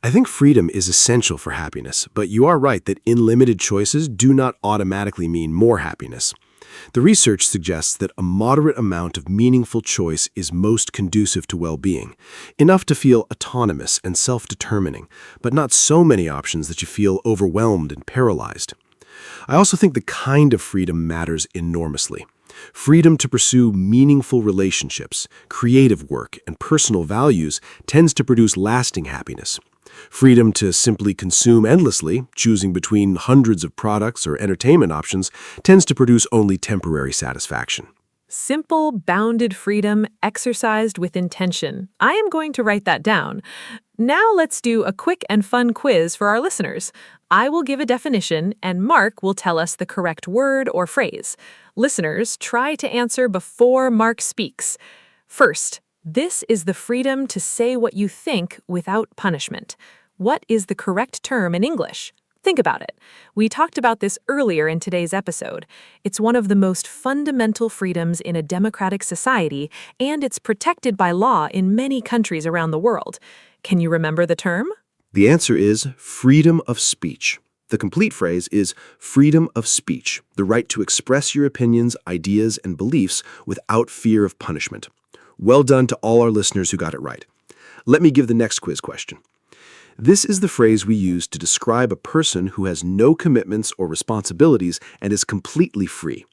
I think freedom is essential for happiness, but you are right that unlimited choices do not automatically mean more happiness. The research suggests that a moderate amount of meaningful choice is most conducive to well-being, enough to feel autonomous and self-determining, but not so many options that you feel overwhelmed and paralyzed. I also think the kind of freedom matters enormously. Freedom to pursue meaningful relationships, creative work, and personal values tends to produce lasting happiness. Freedom to simply consume endlessly, choosing between hundreds of products or entertainment options, tends to produce only temporary satisfaction. Simple, bounded freedom exercised with intention. I am going to write that down. Now let's do a quick and fun quiz for our listeners. I will give a definition, and Mark will tell us the correct word or phrase. Listeners, try to answer before Mark speaks. First, this is the freedom to say what you think without punishment. What is the correct term in English? Think about it. We talked about this earlier in today's episode. It's one of the most fundamental freedoms in a democratic society, and it's protected by law in many countries around the world. Can you remember the term? The answer is freedom of speech. The complete phrase is freedom of speech, the right to express your opinions, ideas, and beliefs without fear of punishment. Well done to all our listeners who got it right. Let me give the next quiz question. This is the phrase we use to describe a person who has no commitments or responsibilities and is completely free.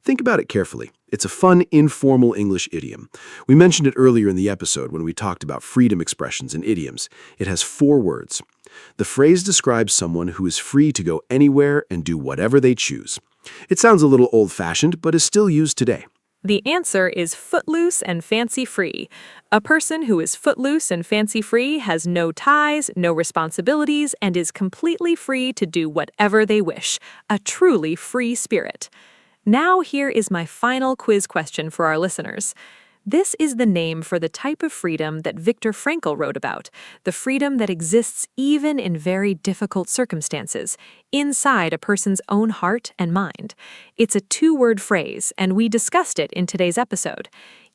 Think about it carefully. It's a fun, informal English idiom. We mentioned it earlier in the episode when we talked about freedom expressions and idioms. It has 4 words. The phrase describes someone who is free to go anywhere and do whatever they choose. It sounds a little old-fashioned, but is still used today. The answer is footloose and fancy-free. A person who is footloose and fancy-free has no ties, no responsibilities, and is completely free to do whatever they wish. A truly free spirit. Now here is my final quiz question for our listeners. This is the name for the type of freedom that Viktor Frankl wrote about, the freedom that exists even in very difficult circumstances, inside a person's own heart and mind. It's a two-word phrase, and we discussed it in today's episode.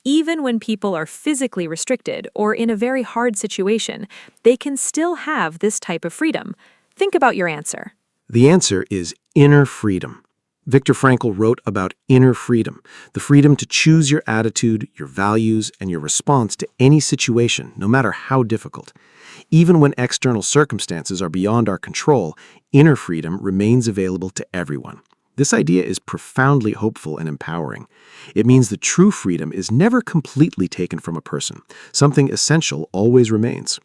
Even when people are physically restricted or in a very hard situation, they can still have this type of freedom. Think about your answer. The answer is inner freedom. Viktor Frankl wrote about inner freedom, the freedom to choose your attitude, your values, and your response to any situation, no matter how difficult. Even when external circumstances are beyond our control, inner freedom remains available to everyone. This idea is profoundly hopeful and empowering. It means that true freedom is never completely taken from a person. Something essential always remains.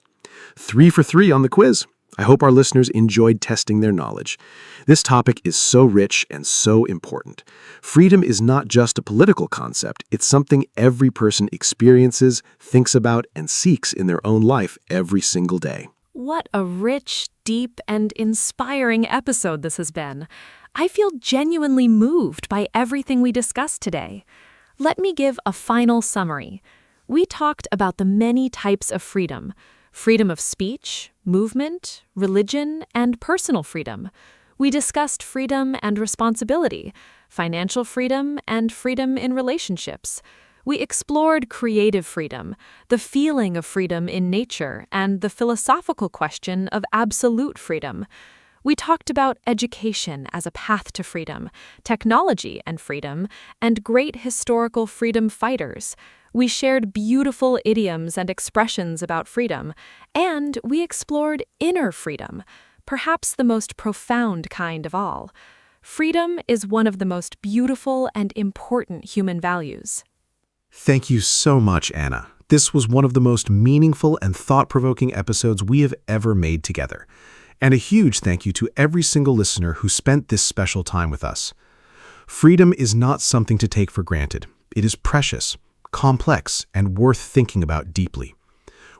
3 for 3 on the quiz. I hope our listeners enjoyed testing their knowledge. This topic is so rich and so important. Freedom is not just a political concept, it's something every person experiences, thinks about, and seeks in their own life every single day. What a rich, deep, and inspiring episode this has been. I feel genuinely moved by everything we discussed today. Let me give a final summary. We talked about the many types of freedom. Freedom of speech, movement, religion, and personal freedom. We discussed freedom and responsibility, financial freedom, and freedom in relationships. We explored creative freedom, the feeling of freedom in nature, and the philosophical question of absolute freedom. We talked about education as a path to freedom, technology and freedom, and great historical freedom fighters. We shared beautiful idioms and expressions about freedom, and we explored inner freedom, perhaps the most profound kind of all. Freedom is one of the most beautiful and important human values. Thank you so much, Anna. This was one of the most meaningful and thought-provoking episodes we have ever made together. And a huge thank you to every single listener who spent this special time with us. Freedom is not something to take for granted. It is precious, complex, and worth thinking about deeply.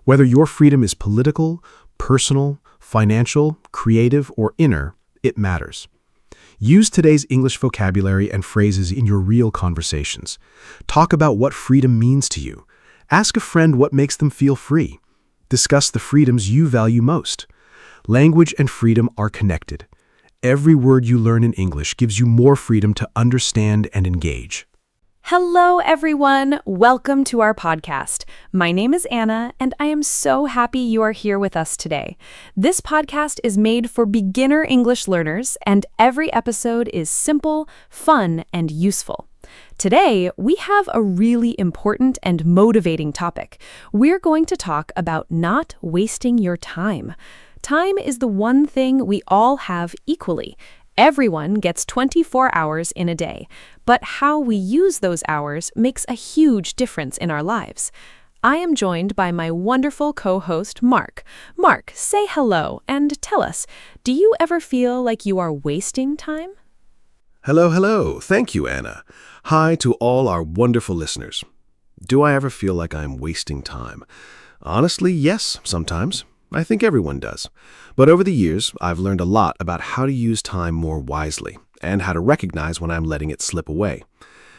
Whether your freedom is political, personal, financial, creative, or inner, it matters. Use today's English vocabulary and phrases in your real conversations. Talk about what freedom means to you. Ask a friend what makes them feel free. Discuss the freedoms you value most. Language and freedom are connected. Every word you learn in English gives you more freedom to understand and engage. Hello, everyone. Welcome to our podcast. My name is Anna, and I am so happy you are here with us today. This podcast is made for beginner English learners, and every episode is simple, fun, and useful. Today, we have a really important and motivating topic. We're going to talk about not wasting your time. Time is the one thing we all have equally. Everyone gets 24 hours in a day, but how we use those hours makes a huge difference in our lives. I am joined by my wonderful co-host, Mark. Mark, say hello and tell us, do you ever feel like you are wasting time? Hello. Thank you, Anna. Hi to all our wonderful listeners. Do I ever feel like I'm wasting time? Honestly, yes, sometimes. I think everyone does. But over the years, I've learned a lot about how to use time more wisely and how to recognize when I'm letting it slip away.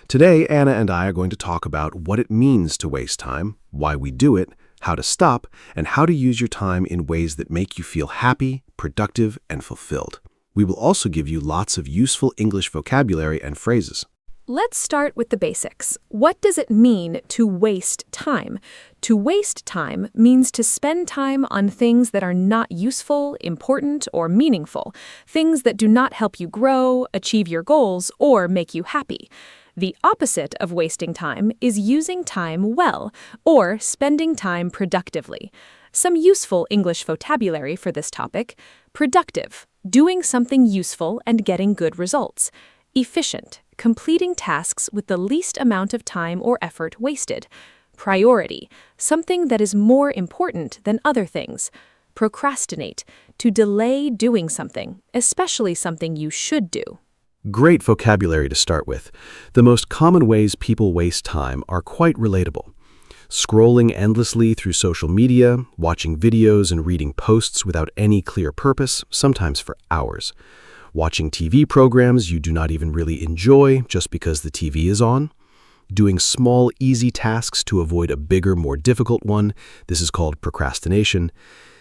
Today, Anna and I are going to talk about what it means to waste time, why we do it, how to stop, and how to use your time in ways that make you feel happy, productive, and fulfilled. We will also give you lots of useful English vocabulary and phrases. Let's start with the basics. What does it mean to waste time? To waste time means to spend time on things that are not useful, important, or meaningful, things that do not help you grow, achieve your goals, or make you happy. The opposite of wasting time is using time well, or spending time productively. Some useful English vocabulary for this topic: productive, doing something useful and getting good results; efficient, completing tasks with the least amount of time or effort wasted; priority, something that is more important than other things; procrastinate, to delay doing something, especially something you should do. Great vocabulary to start with. The most common ways people waste time are quite relatable. Scrolling endlessly through social media, watching videos and reading posts without any clear purpose, sometimes for hours. Watching TV programs you do not even really enjoy just because the TV is on. Doing small, easy tasks to avoid a bigger, more difficult one. This is called procrastination.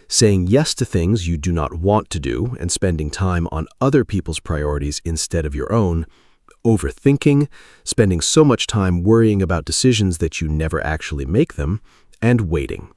Saying yes to things you do not want to do and spending time on other people's priorities instead of your own. Overthinking, spending so much time worrying about decisions that you never actually make them, and waiting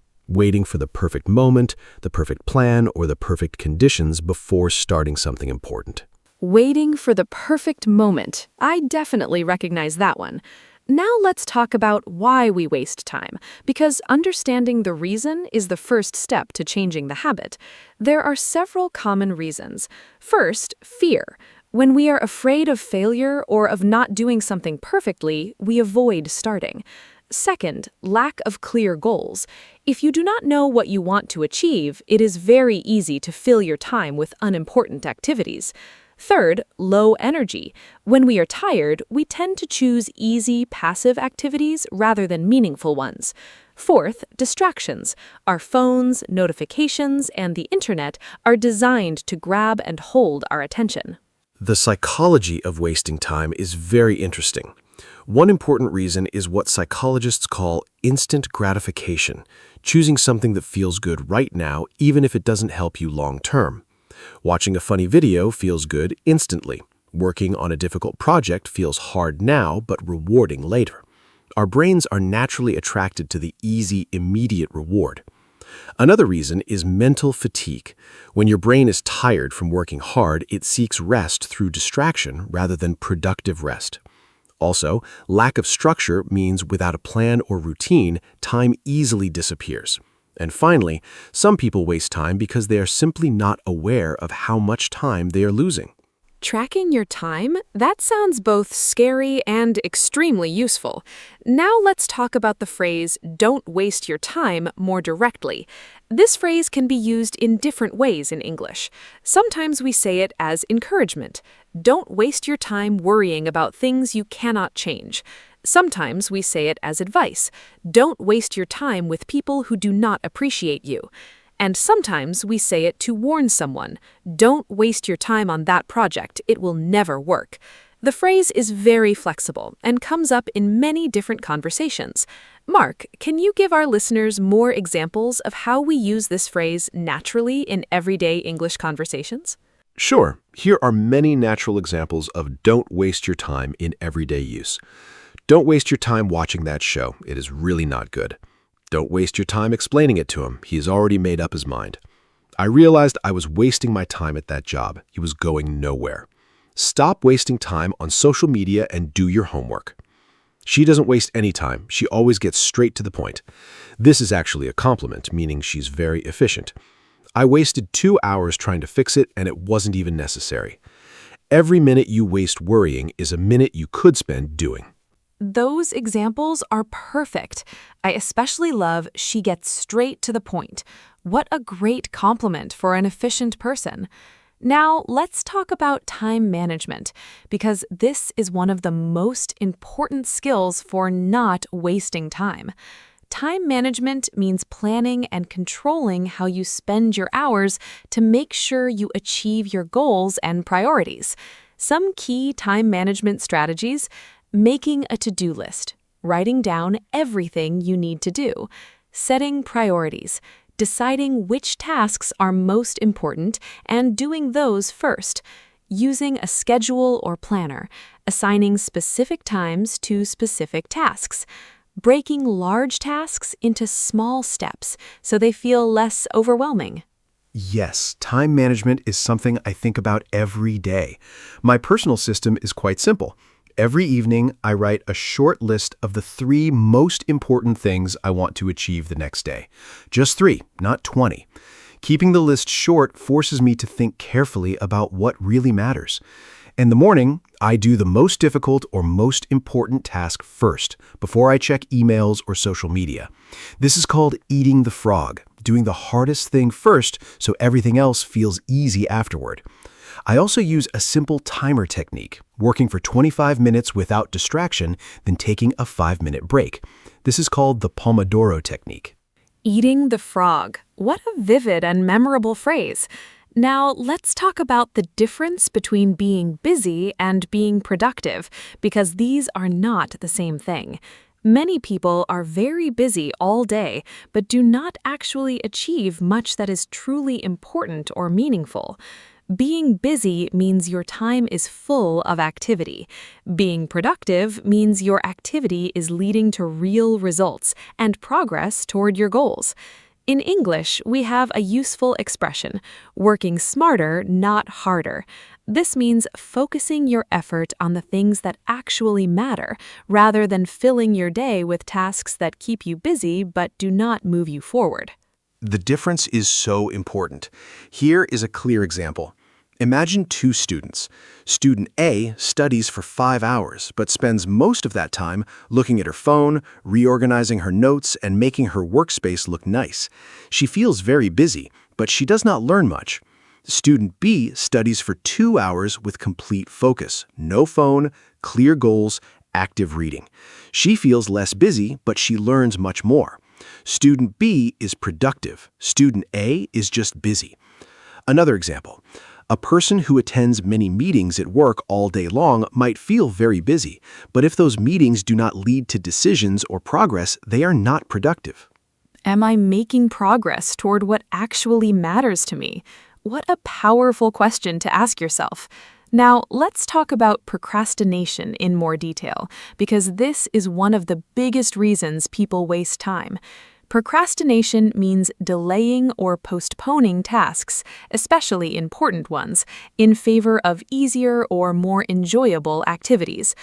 for the perfect moment, the perfect plan, or the perfect conditions before starting something important. Waiting for the perfect moment. I definitely recognize that one. Now let's talk about why we waste time, because understanding the reason is the first step to changing the habit. There are several common reasons. First, fear. When we are afraid of failure or of not doing something perfectly, we avoid starting. Second, lack of clear goals. If you do not know what you want to achieve, it is very easy to fill your time with unimportant activities. Third, low energy. When we are tired, we tend to choose easy, passive activities rather than meaningful ones. Fourth, distractions. Our phones, notifications, and the internet are designed to grab and hold our attention. The psychology of wasting time is very interesting. One important reason is what psychologists call instant gratification, choosing something that feels good right now even if it doesn't help you long term. Watching a funny video feels good instantly. Working on a difficult project feels hard now but rewarding later. Our brains are naturally attracted to the easy, immediate reward. Another reason is mental fatigue. When your brain is tired from working hard, it seeks rest through distraction rather than productive rest. Also, lack of structure means without a plan or routine, time easily disappears. And finally, some people waste time because they are simply not aware of how much time they are losing. Tracking your time? That sounds both scary and extremely useful. Now let's talk about the phrase, "don't waste your time," more directly. This phrase can be used in different ways in English. Sometimes we say it as encouragement. Don't waste your time worrying about things you cannot change. Sometimes we say it as advice. Don't waste your time with people who do not appreciate you. And sometimes we say it to warn someone. Don't waste your time on that project. It will never work. The phrase is very flexible and comes up in many different conversations. Mark, can you give our listeners more examples of how we use this phrase naturally in everyday English conversations? Sure, here are many natural examples of don't waste your time in everyday use. Don't waste your time watching that show. It is really not good. Don't waste your time explaining it to him. He has already made up his mind. I realized I was wasting my time at that job. He was going nowhere. Stop wasting time on social media and do your homework. She doesn't waste any time. She always gets straight to the point. This is actually a compliment, meaning she's very efficient. I wasted 2 hours trying to fix it, and it wasn't even necessary. Every minute you waste worrying is a minute you could spend doing. Those examples are perfect. I especially love "she gets straight to the point." What a great compliment for an efficient person. Now, let's talk about time management, because this is one of the most important skills for not wasting time. Time management means planning and controlling how you spend your hours to make sure you achieve your goals and priorities. Some key time management strategies: making a to-do list, writing down everything you need to do, setting priorities, deciding which tasks are most important and doing those first, using a schedule or planner, assigning specific times to specific tasks, breaking large tasks into small steps so they feel less overwhelming. Yes, time management is something I think about every day. My personal system is quite simple. Every evening, I write a short list of the 3 most important things I want to achieve the next day. Just 3, not 20. Keeping the list short forces me to think carefully about what really matters. In the morning, I do the most difficult or most important task first, before I check emails or social media. This is called eating the frog, doing the hardest thing first so everything else feels easy afterward. I also use a simple timer technique, working for 25 minutes without distraction, then taking a 5-minute break. This is called the Pomodoro technique. Eating the frog. What a vivid and memorable phrase. Now, let's talk about the difference between being busy and being productive, because these are not the same thing. Many people are very busy all day, but do not actually achieve much that is truly important or meaningful. Being busy means your time is full of activity. Being productive means your activity is leading to real results and progress toward your goals. In English, we have a useful expression, working smarter, not harder. This means focusing your effort on the things that actually matter, rather than filling your day with tasks that keep you busy but do not move you forward. The difference is so important. Here is a clear example. Imagine two students. Student A studies for 5 hours, but spends most of that time looking at her phone, reorganizing her notes, and making her workspace look nice. She feels very busy, but she does not learn much. Student B studies for 2 hours with complete focus, no phone, clear goals, active reading. She feels less busy, but she learns much more. Student B is productive. Student A is just busy. Another example. A person who attends many meetings at work all day long might feel very busy, but if those meetings do not lead to decisions or progress, they are not productive. Am I making progress toward what actually matters to me? What a powerful question to ask yourself. Now, let's talk about procrastination in more detail, because this is one of the biggest reasons people waste time. Procrastination means delaying or postponing tasks, especially important ones, in favor of easier or more enjoyable activities.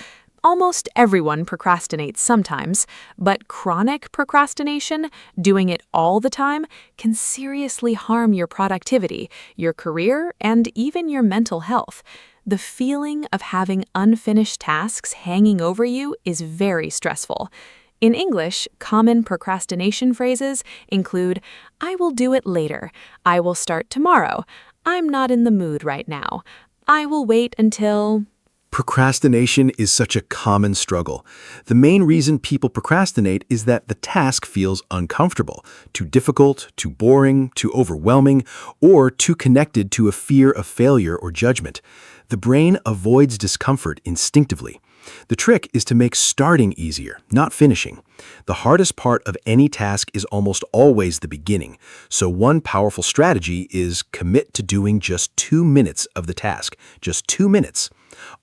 Almost everyone procrastinates sometimes, but chronic procrastination, doing it all the time, can seriously harm your productivity, your career, and even your mental health. The feeling of having unfinished tasks hanging over you is very stressful. In English, common procrastination phrases include, "I will do it later," "I will start tomorrow," "I'm not in the mood right now," "I will wait until..." Procrastination is such a common struggle. The main reason people procrastinate is that the task feels uncomfortable, too difficult, too boring, too overwhelming, or too connected to a fear of failure or judgment. The brain avoids discomfort instinctively. The trick is to make starting easier, not finishing. The hardest part of any task is almost always the beginning, so one powerful strategy is commit to doing just 2 minutes of the task, just 2 minutes.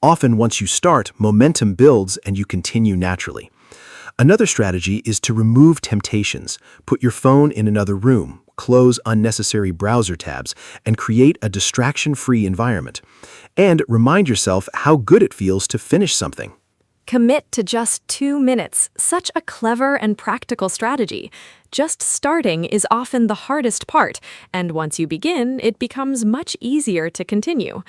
Often, once you start, momentum builds and you continue naturally. Another strategy is to remove temptations. Put your phone in another room, close unnecessary browser tabs, and create a distraction-free environment. And remind yourself how good it feels to finish something. Commit to just 2 minutes. Such a clever and practical strategy. Just starting is often the hardest part, and once you begin, it becomes much easier to continue.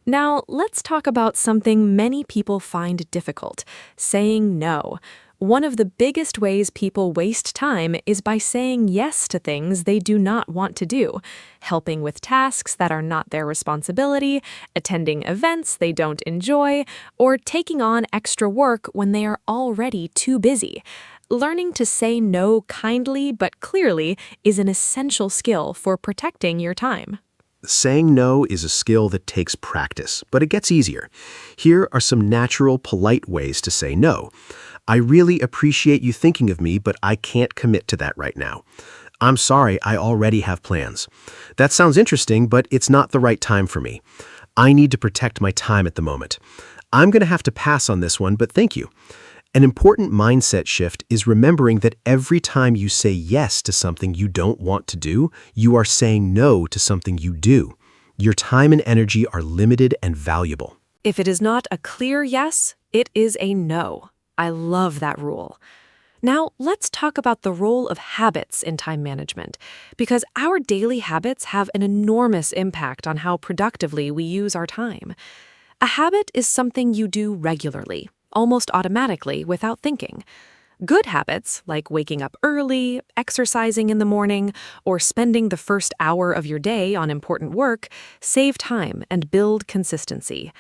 Now, let's talk about something many people find difficult: saying no. One of the biggest ways people waste time is by saying yes to things they do not want to do, helping with tasks that are not their responsibility, attending events they don't enjoy, or taking on extra work when they are already too busy. Learning to say no kindly but clearly is an essential skill for protecting your time. Saying no is a skill that takes practice, but it gets easier. Here are some natural, polite ways to say no. "I really appreciate you thinking of me, but I can't commit to that right now." "I'm sorry, I already have plans." "That sounds interesting, but it's not the right time for me." "I need to protect my time at the moment." "I'm going to have to pass on this one, but thank you." An important mindset shift is remembering that every time you say yes to something you don't want to do, you are saying no to something you do. Your time and energy are limited and valuable. If it is not a clear yes, it is a no. I love that rule. Now, let's talk about the role of habits in time management, because our daily habits have an enormous impact on how productively we use our time. A habit is something you do regularly, almost automatically without thinking. Good habits, like waking up early, exercising in the morning, or spending the first hour of your day on important work, save time and build consistency.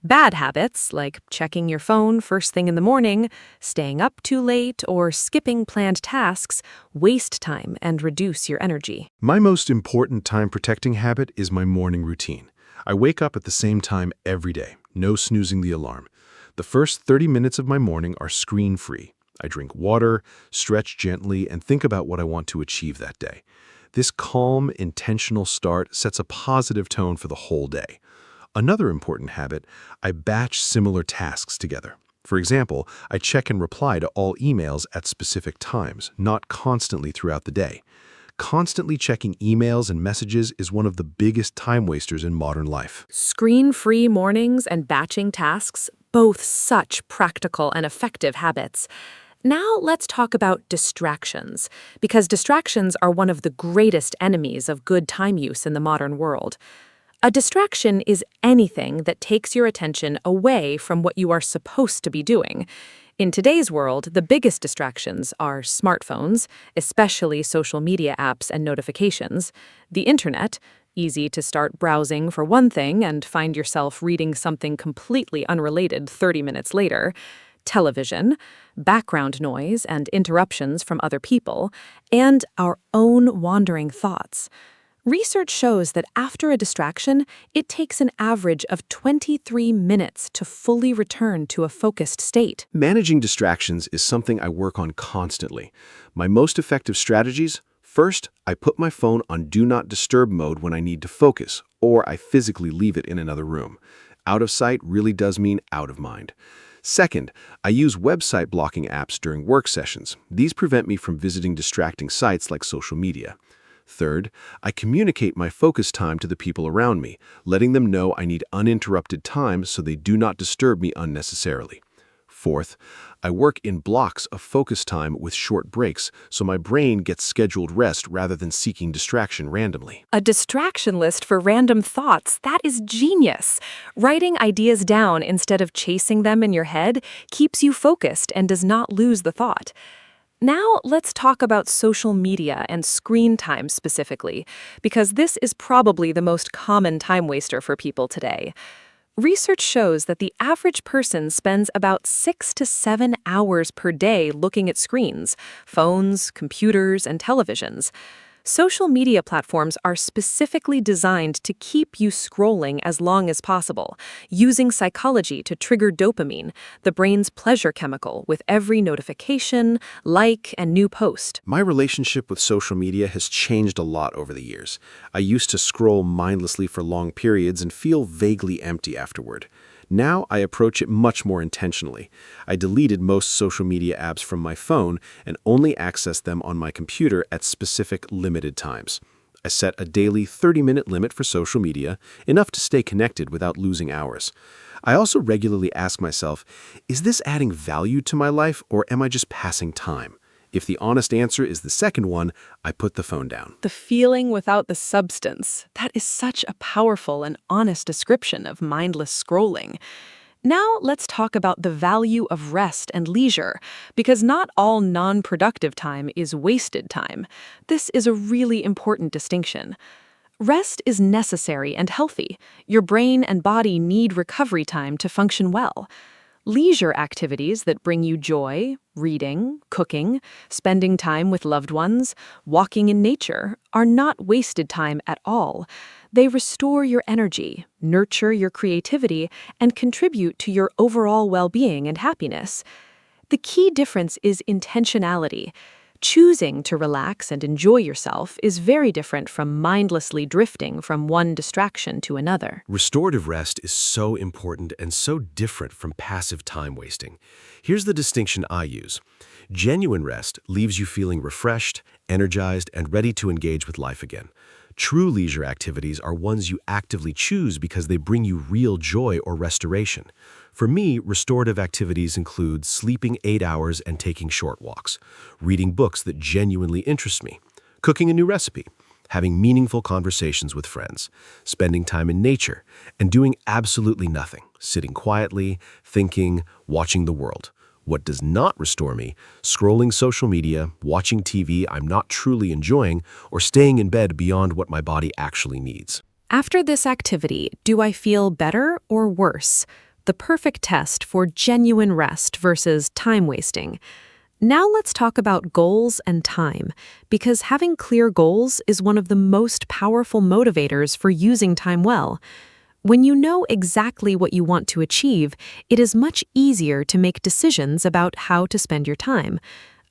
Bad habits, like checking your phone first thing in the morning, staying up too late, or skipping planned tasks, waste time and reduce your energy. My most important time-protecting habit is my morning routine. I wake up at the same time every day, no snoozing the alarm. The first 30 minutes of my morning are screen-free. I drink water, stretch gently, and think about what I want to achieve that day. This calm, intentional start sets a positive tone for the whole day. Another important habit, I batch similar tasks together. For example, I check and reply to all emails at specific times, not constantly throughout the day. Constantly checking emails and messages is one of the biggest time wasters in modern life. Screen-free mornings and batching tasks, both such practical and effective habits. Now let's talk about distractions, because distractions are one of the greatest enemies of good time use in the modern world. A distraction is anything that takes your attention away from what you are supposed to be doing. In today's world, the biggest distractions are smartphones, especially social media apps and notifications, the internet, easy to start browsing for one thing and find yourself reading something completely unrelated 30 minutes later, television, background noise and interruptions from other people, and our own wandering thoughts. Research shows that after a distraction, it takes an average of 23 minutes to fully return to a focused state. Managing distractions is something I work on constantly. My most effective strategies? First, I put my phone on Do Not Disturb mode when I need to focus, or I physically leave it in another room. Out of sight really does mean out of mind. Second, I use website blocking apps during work sessions. These prevent me from visiting distracting sites like social media. Third, I communicate my focus time to the people around me, letting them know I need uninterrupted time so they do not disturb me unnecessarily. Fourth, I work in blocks of focus time with short breaks so my brain gets scheduled rest rather than seeking distraction randomly. A distraction list for random thoughts, that is genius. Writing ideas down instead of chasing them in your head keeps you focused and does not lose the thought. Now let's talk about social media and screen time specifically, because this is probably the most common time waster for people today. Research shows that the average person spends about 6 to 7 hours per day looking at screens, phones, computers, and televisions. Social media platforms are specifically designed to keep you scrolling as long as possible, using psychology to trigger dopamine, the brain's pleasure chemical, with every notification, like, and new post. My relationship with social media has changed a lot over the years. I used to scroll mindlessly for long periods and feel vaguely empty afterward. Now I approach it much more intentionally. I deleted most social media apps from my phone and only access them on my computer at specific limited times. I set a daily 30-minute limit for social media, enough to stay connected without losing hours. I also regularly ask myself, is this adding value to my life or am I just passing time? If the honest answer is the second one, I put the phone down. The feeling without the substance. That is such a powerful and honest description of mindless scrolling. Now let's talk about the value of rest and leisure, because not all non-productive time is wasted time. This is a really important distinction. Rest is necessary and healthy. Your brain and body need recovery time to function well. Leisure activities that bring you joy, reading, cooking, spending time with loved ones, walking in nature, are not wasted time at all. They restore your energy, nurture your creativity, and contribute to your overall well-being and happiness. The key difference is intentionality. Choosing to relax and enjoy yourself is very different from mindlessly drifting from one distraction to another. Restorative rest is so important and so different from passive time wasting. Here's the distinction I use. Genuine rest leaves you feeling refreshed, energized, and ready to engage with life again. True leisure activities are ones you actively choose because they bring you real joy or restoration. For me, restorative activities include sleeping 8 hours and taking short walks, reading books that genuinely interest me, cooking a new recipe, having meaningful conversations with friends, spending time in nature, and doing absolutely nothing, sitting quietly, thinking, watching the world. What does not restore me? Scrolling social media, watching TV I'm not truly enjoying, or staying in bed beyond what my body actually needs. After this activity, do I feel better or worse? The perfect test for genuine rest versus time wasting. Now let's talk about goals and time, because having clear goals is one of the most powerful motivators for using time well. When you know exactly what you want to achieve, it is much easier to make decisions about how to spend your time.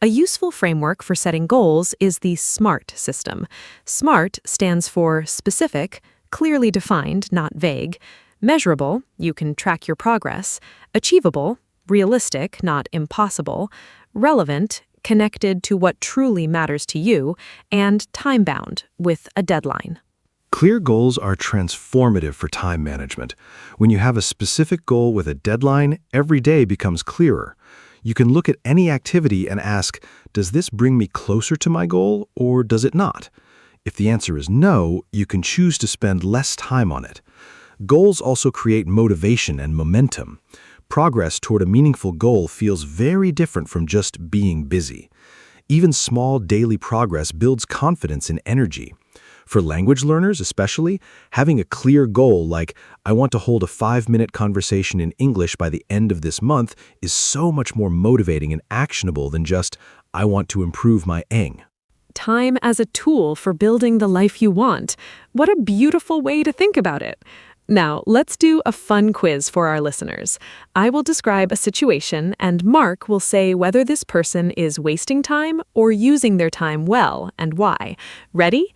A useful framework for setting goals is the SMART system. SMART stands for specific, clearly defined, not vague; measurable, you can track your progress; achievable, realistic, not impossible; relevant, connected to what truly matters to you; and time-bound, with a deadline. Clear goals are transformative for time management. When you have a specific goal with a deadline, every day becomes clearer. You can look at any activity and ask, does this bring me closer to my goal or does it not? If the answer is no, you can choose to spend less time on it. Goals also create motivation and momentum. Progress toward a meaningful goal feels very different from just being busy. Even small daily progress builds confidence and energy. For language learners especially, having a clear goal like, I want to hold a 5-minute conversation in English by the end of this month is so much more motivating and actionable than just, I want to improve my eng. Time as a tool for building the life you want. What a beautiful way to think about it. Now, let's do a fun quiz for our listeners. I will describe a situation, and Mark will say whether this person is wasting time or using their time well, and why. Ready?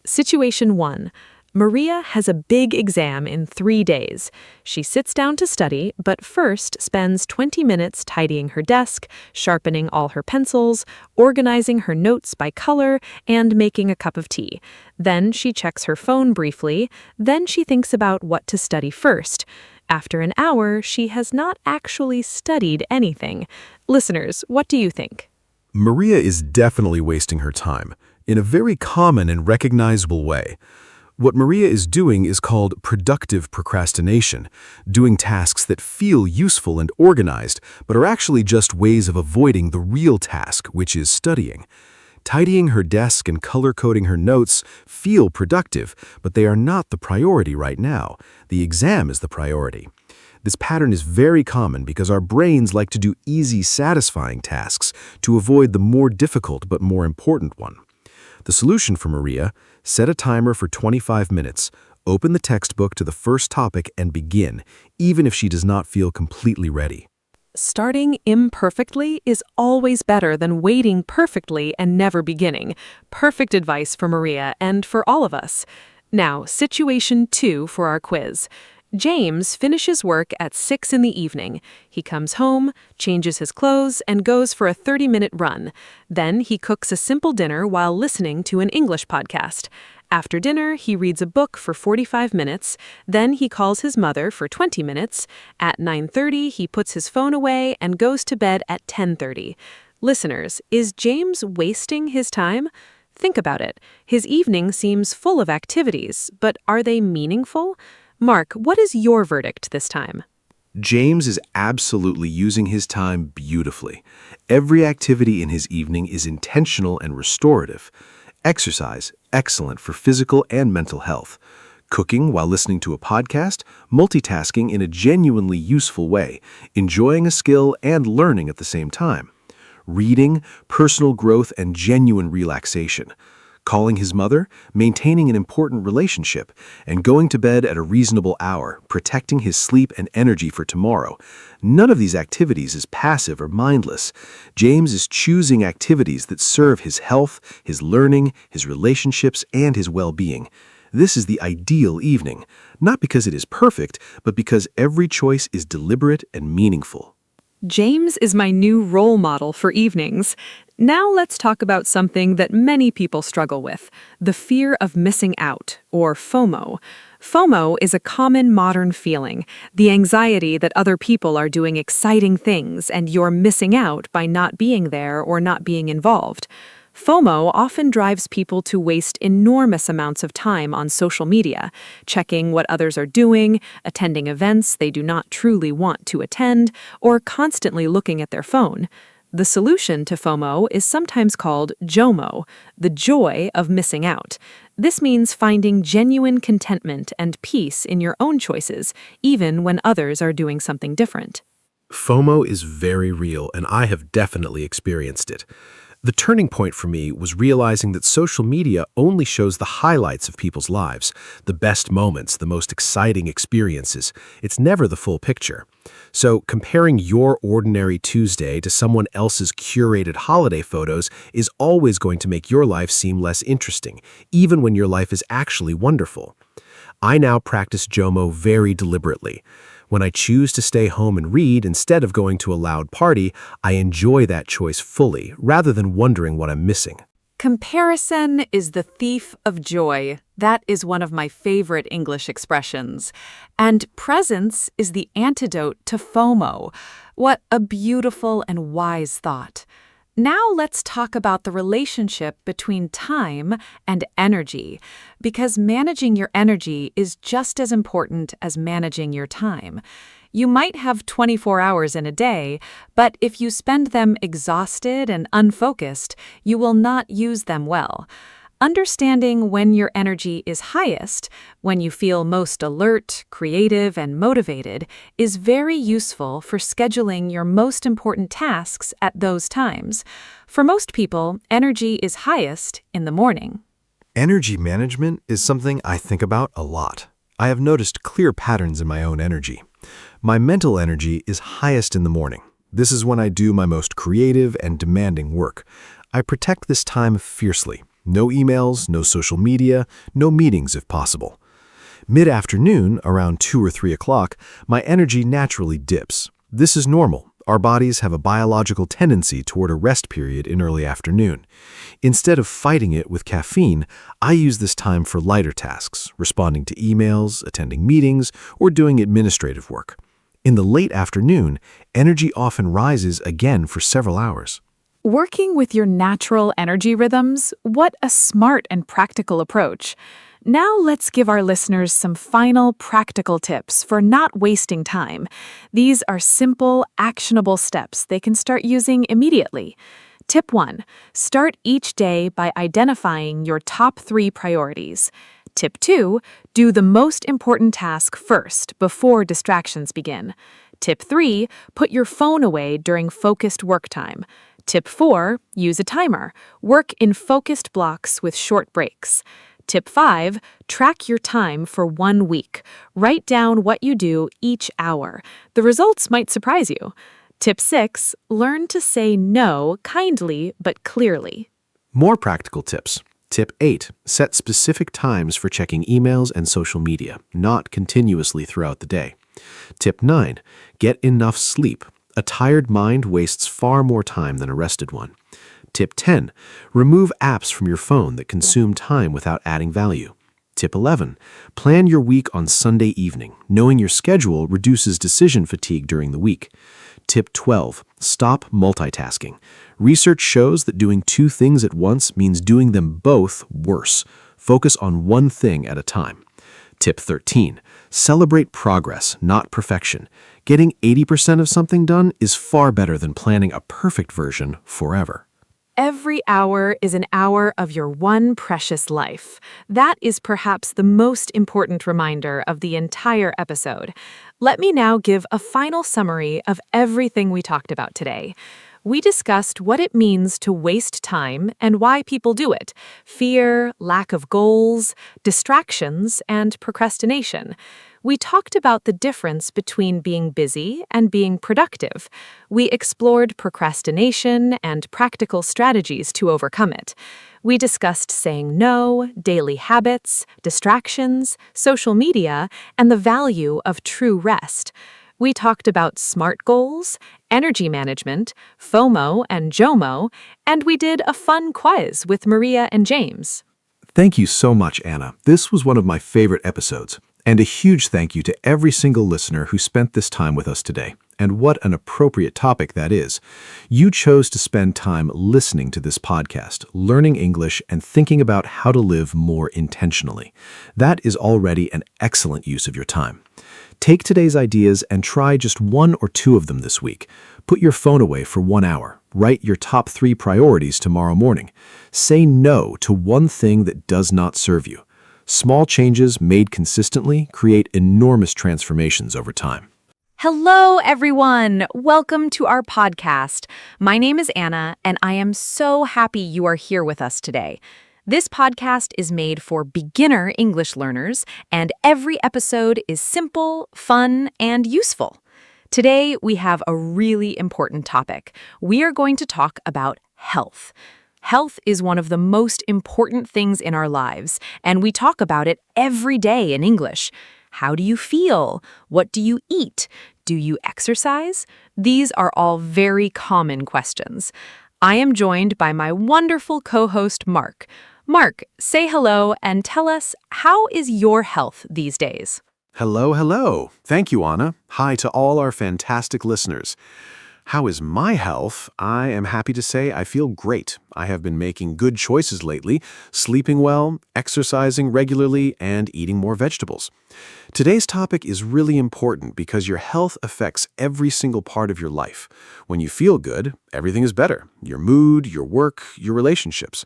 Situation 1. Maria has a big exam in 3 days. She sits down to study, but first spends 20 minutes tidying her desk, sharpening all her pencils, organizing her notes by color, and making a cup of tea. Then she checks her phone briefly. Then she thinks about what to study first. After an hour, she has not actually studied anything. Listeners, what do you think? Maria is definitely wasting her time, in a very common and recognizable way. What Maria is doing is called productive procrastination, doing tasks that feel useful and organized, but are actually just ways of avoiding the real task, which is studying. Tidying her desk and color-coding her notes feel productive, but they are not the priority right now. The exam is the priority. This pattern is very common because our brains like to do easy, satisfying tasks to avoid the more difficult but more important one. The solution for Maria: set a timer for 25 minutes, open the textbook to the first topic and begin, even if she does not feel completely ready. Starting imperfectly is always better than waiting perfectly and never beginning. Perfect advice for Maria and for all of us. Now, situation 2 for our quiz. James finishes work at 6 in the evening. He comes home, changes his clothes, and goes for a 30-minute run. Then he cooks a simple dinner while listening to an English podcast. After dinner, he reads a book for 45 minutes. Then he calls his mother for 20 minutes. At 9:30, he puts his phone away and goes to bed at 10:30. Listeners, is James wasting his time? Think about it. His evening seems full of activities, but are they meaningful? Mark, what is your verdict this time? James is absolutely using his time beautifully. Every activity in his evening is intentional and restorative. Exercise, excellent for physical and mental health. Cooking while listening to a podcast, multitasking in a genuinely useful way, enjoying a skill and learning at the same time. Reading, personal growth, and genuine relaxation. Calling his mother, maintaining an important relationship, and going to bed at a reasonable hour, protecting his sleep and energy for tomorrow. None of these activities is passive or mindless. James is choosing activities that serve his health, his learning, his relationships, and his well-being. This is the ideal evening, not because it is perfect, but because every choice is deliberate and meaningful. James is my new role model for evenings. Now let's talk about something that many people struggle with: the fear of missing out, or FOMO. FOMO is a common modern feeling, the anxiety that other people are doing exciting things and you're missing out by not being there or not being involved. FOMO often drives people to waste enormous amounts of time on social media, checking what others are doing, attending events they do not truly want to attend, or constantly looking at their phone. The solution to FOMO is sometimes called JOMO, the joy of missing out. This means finding genuine contentment and peace in your own choices, even when others are doing something different. FOMO is very real, and I have definitely experienced it. The turning point for me was realizing that social media only shows the highlights of people's lives, the best moments, the most exciting experiences. It's never the full picture. So comparing your ordinary Tuesday to someone else's curated holiday photos is always going to make your life seem less interesting, even when your life is actually wonderful. I now practice JOMO very deliberately. When I choose to stay home and read instead of going to a loud party, I enjoy that choice fully, rather than wondering what I'm missing. Comparison is the thief of joy. That is one of my favorite English expressions. And presence is the antidote to FOMO. What a beautiful and wise thought. Now let's talk about the relationship between time and energy, because managing your energy is just as important as managing your time. You might have 24 hours in a day, but if you spend them exhausted and unfocused, you will not use them well. Understanding when your energy is highest, when you feel most alert, creative, and motivated, is very useful for scheduling your most important tasks at those times. For most people, energy is highest in the morning. Energy management is something I think about a lot. I have noticed clear patterns in my own energy. My mental energy is highest in the morning. This is when I do my most creative and demanding work. I protect this time fiercely. No emails, no social media, no meetings if possible. Mid-afternoon, around 2 or 3 o'clock, my energy naturally dips. This is normal. Our bodies have a biological tendency toward a rest period in early afternoon. Instead of fighting it with caffeine, I use this time for lighter tasks, responding to emails, attending meetings, or doing administrative work. In the late afternoon, energy often rises again for several hours. Working with your natural energy rhythms, what a smart and practical approach. Now let's give our listeners some final practical tips for not wasting time. These are simple, actionable steps they can start using immediately. Tip 1. Start each day by identifying your top 3 priorities. Tip 2. Do the most important task first before distractions begin. Tip 3. Put your phone away during focused work time. Tip 4. Use a timer. Work in focused blocks with short breaks. Tip 5. Track your time for 1 week. Write down what you do each hour. The results might surprise you. Tip 6. Learn to say no kindly but clearly. More practical tips. Tip 8. Set specific times for checking emails and social media, not continuously throughout the day. Tip 9. Get enough sleep. A tired mind wastes far more time than a rested one. Tip 10. Remove apps from your phone that consume time without adding value. Tip 11. Plan your week on Sunday evening. Knowing your schedule reduces decision fatigue during the week. Tip 12. Stop multitasking. Research shows that doing 2 things at once means doing them both worse. Focus on one thing at a time. Tip 13. Celebrate progress, not perfection. Getting 80% of something done is far better than planning a perfect version forever. Every hour is an hour of your one precious life. That is perhaps the most important reminder of the entire episode. Let me now give a final summary of everything we talked about today. We discussed what it means to waste time and why people do it: fear, lack of goals, distractions, and procrastination. We talked about the difference between being busy and being productive. We explored procrastination and practical strategies to overcome it. We discussed saying no, daily habits, distractions, social media, and the value of true rest. We talked about SMART goals, energy management, FOMO and JOMO, and we did a fun quiz with Maria and James. Thank you so much, Anna. This was one of my favorite episodes. And a huge thank you to every single listener who spent this time with us today. And what an appropriate topic that is. You chose to spend time listening to this podcast, learning English, and thinking about how to live more intentionally. That is already an excellent use of your time. Take today's ideas and try just one or two of them this week. Put your phone away for 1 hour. Write your top 3 priorities tomorrow morning. Say no to one thing that does not serve you. Small changes made consistently create enormous transformations over time. Hello, everyone. Welcome to our podcast. My name is Anna, and I am so happy you are here with us today. This podcast is made for beginner English learners, and every episode is simple, fun, and useful. Today, we have a really important topic. We are going to talk about health. Health is one of the most important things in our lives, and we talk about it every day in English. How do you feel? What do you eat? Do you exercise? These are all very common questions. I am joined by my wonderful co-host, Mark. Mark, say hello and tell us, how is your health these days? Hello. Thank you, Anna. Hi to all our fantastic listeners. How is my health? I am happy to say I feel great. I have been making good choices lately, sleeping well, exercising regularly, and eating more vegetables. Today's topic is really important because your health affects every single part of your life. When you feel good, everything is better. Your mood, your work, your relationships.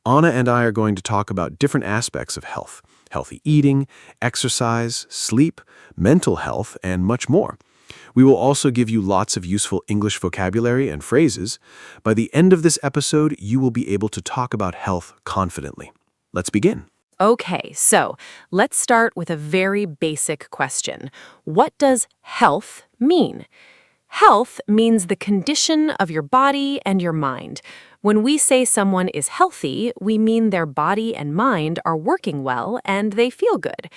Anna and I are going to talk about different aspects of health: healthy eating, exercise, sleep, mental health, and much more. We will also give you lots of useful English vocabulary and phrases. By the end of this episode, you will be able to talk about health confidently. Let's begin. Okay, so let's start with a very basic question. What does health mean? Health means the condition of your body and your mind. When we say someone is healthy, we mean their body and mind are working well and they feel good.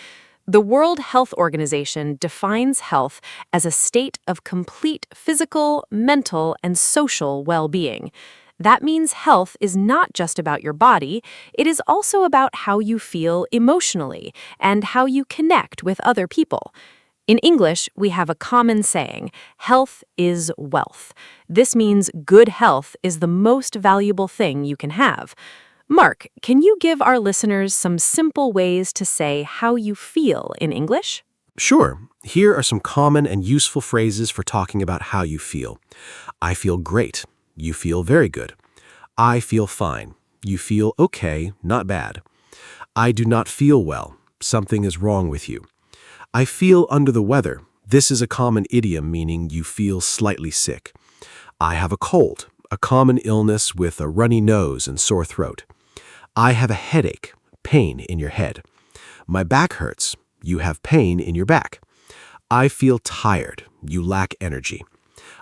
The World Health Organization defines health as a state of complete physical, mental, and social well-being. That means health is not just about your body, it is also about how you feel emotionally and how you connect with other people. In English, we have a common saying, health is wealth. This means good health is the most valuable thing you can have. Mark, can you give our listeners some simple ways to say how you feel in English? Sure. Here are some common and useful phrases for talking about how you feel. I feel great. You feel very good. I feel fine. You feel okay, not bad. I do not feel well. Something is wrong with you. I feel under the weather. This is a common idiom meaning you feel slightly sick. I have a cold, a common illness with a runny nose and sore throat. I have a headache, pain in your head. My back hurts. You have pain in your back. I feel tired. You lack energy.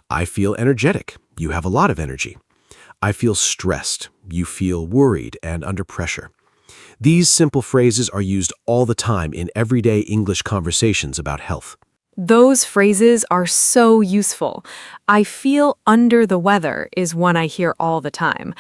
I feel energetic. You have a lot of energy. I feel stressed. You feel worried and under pressure. These simple phrases are used all the time in everyday English conversations about health. Those phrases are so useful. I feel under the weather is one I hear all the time.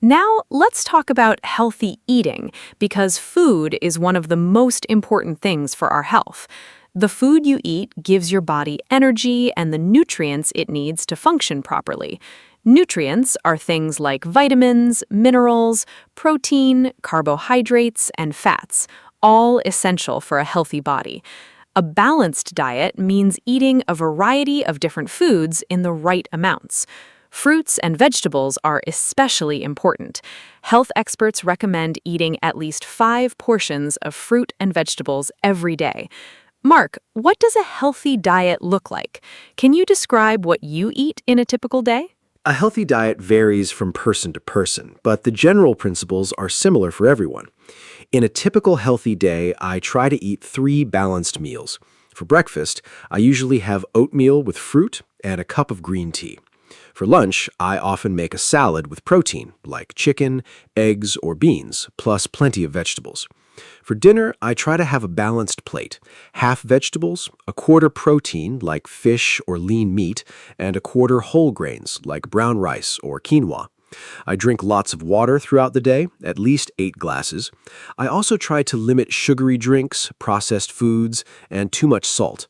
Now, let's talk about healthy eating, because food is one of the most important things for our health. The food you eat gives your body energy and the nutrients it needs to function properly. Nutrients are things like vitamins, minerals, protein, carbohydrates, and fats, all essential for a healthy body. A balanced diet means eating a variety of different foods in the right amounts. Fruits and vegetables are especially important. Health experts recommend eating at least 5 portions of fruit and vegetables every day. Mark, what does a healthy diet look like? Can you describe what you eat in a typical day? A healthy diet varies from person to person, but the general principles are similar for everyone. In a typical healthy day, I try to eat 3 balanced meals. For breakfast, I usually have oatmeal with fruit and a cup of green tea. For lunch, I often make a salad with protein, like chicken, eggs, or beans, plus plenty of vegetables. For dinner, I try to have a balanced plate: half vegetables, a quarter protein, like fish or lean meat, and a quarter whole grains, like brown rice or quinoa. I drink lots of water throughout the day, at least 8 glasses. I also try to limit sugary drinks, processed foods, and too much salt.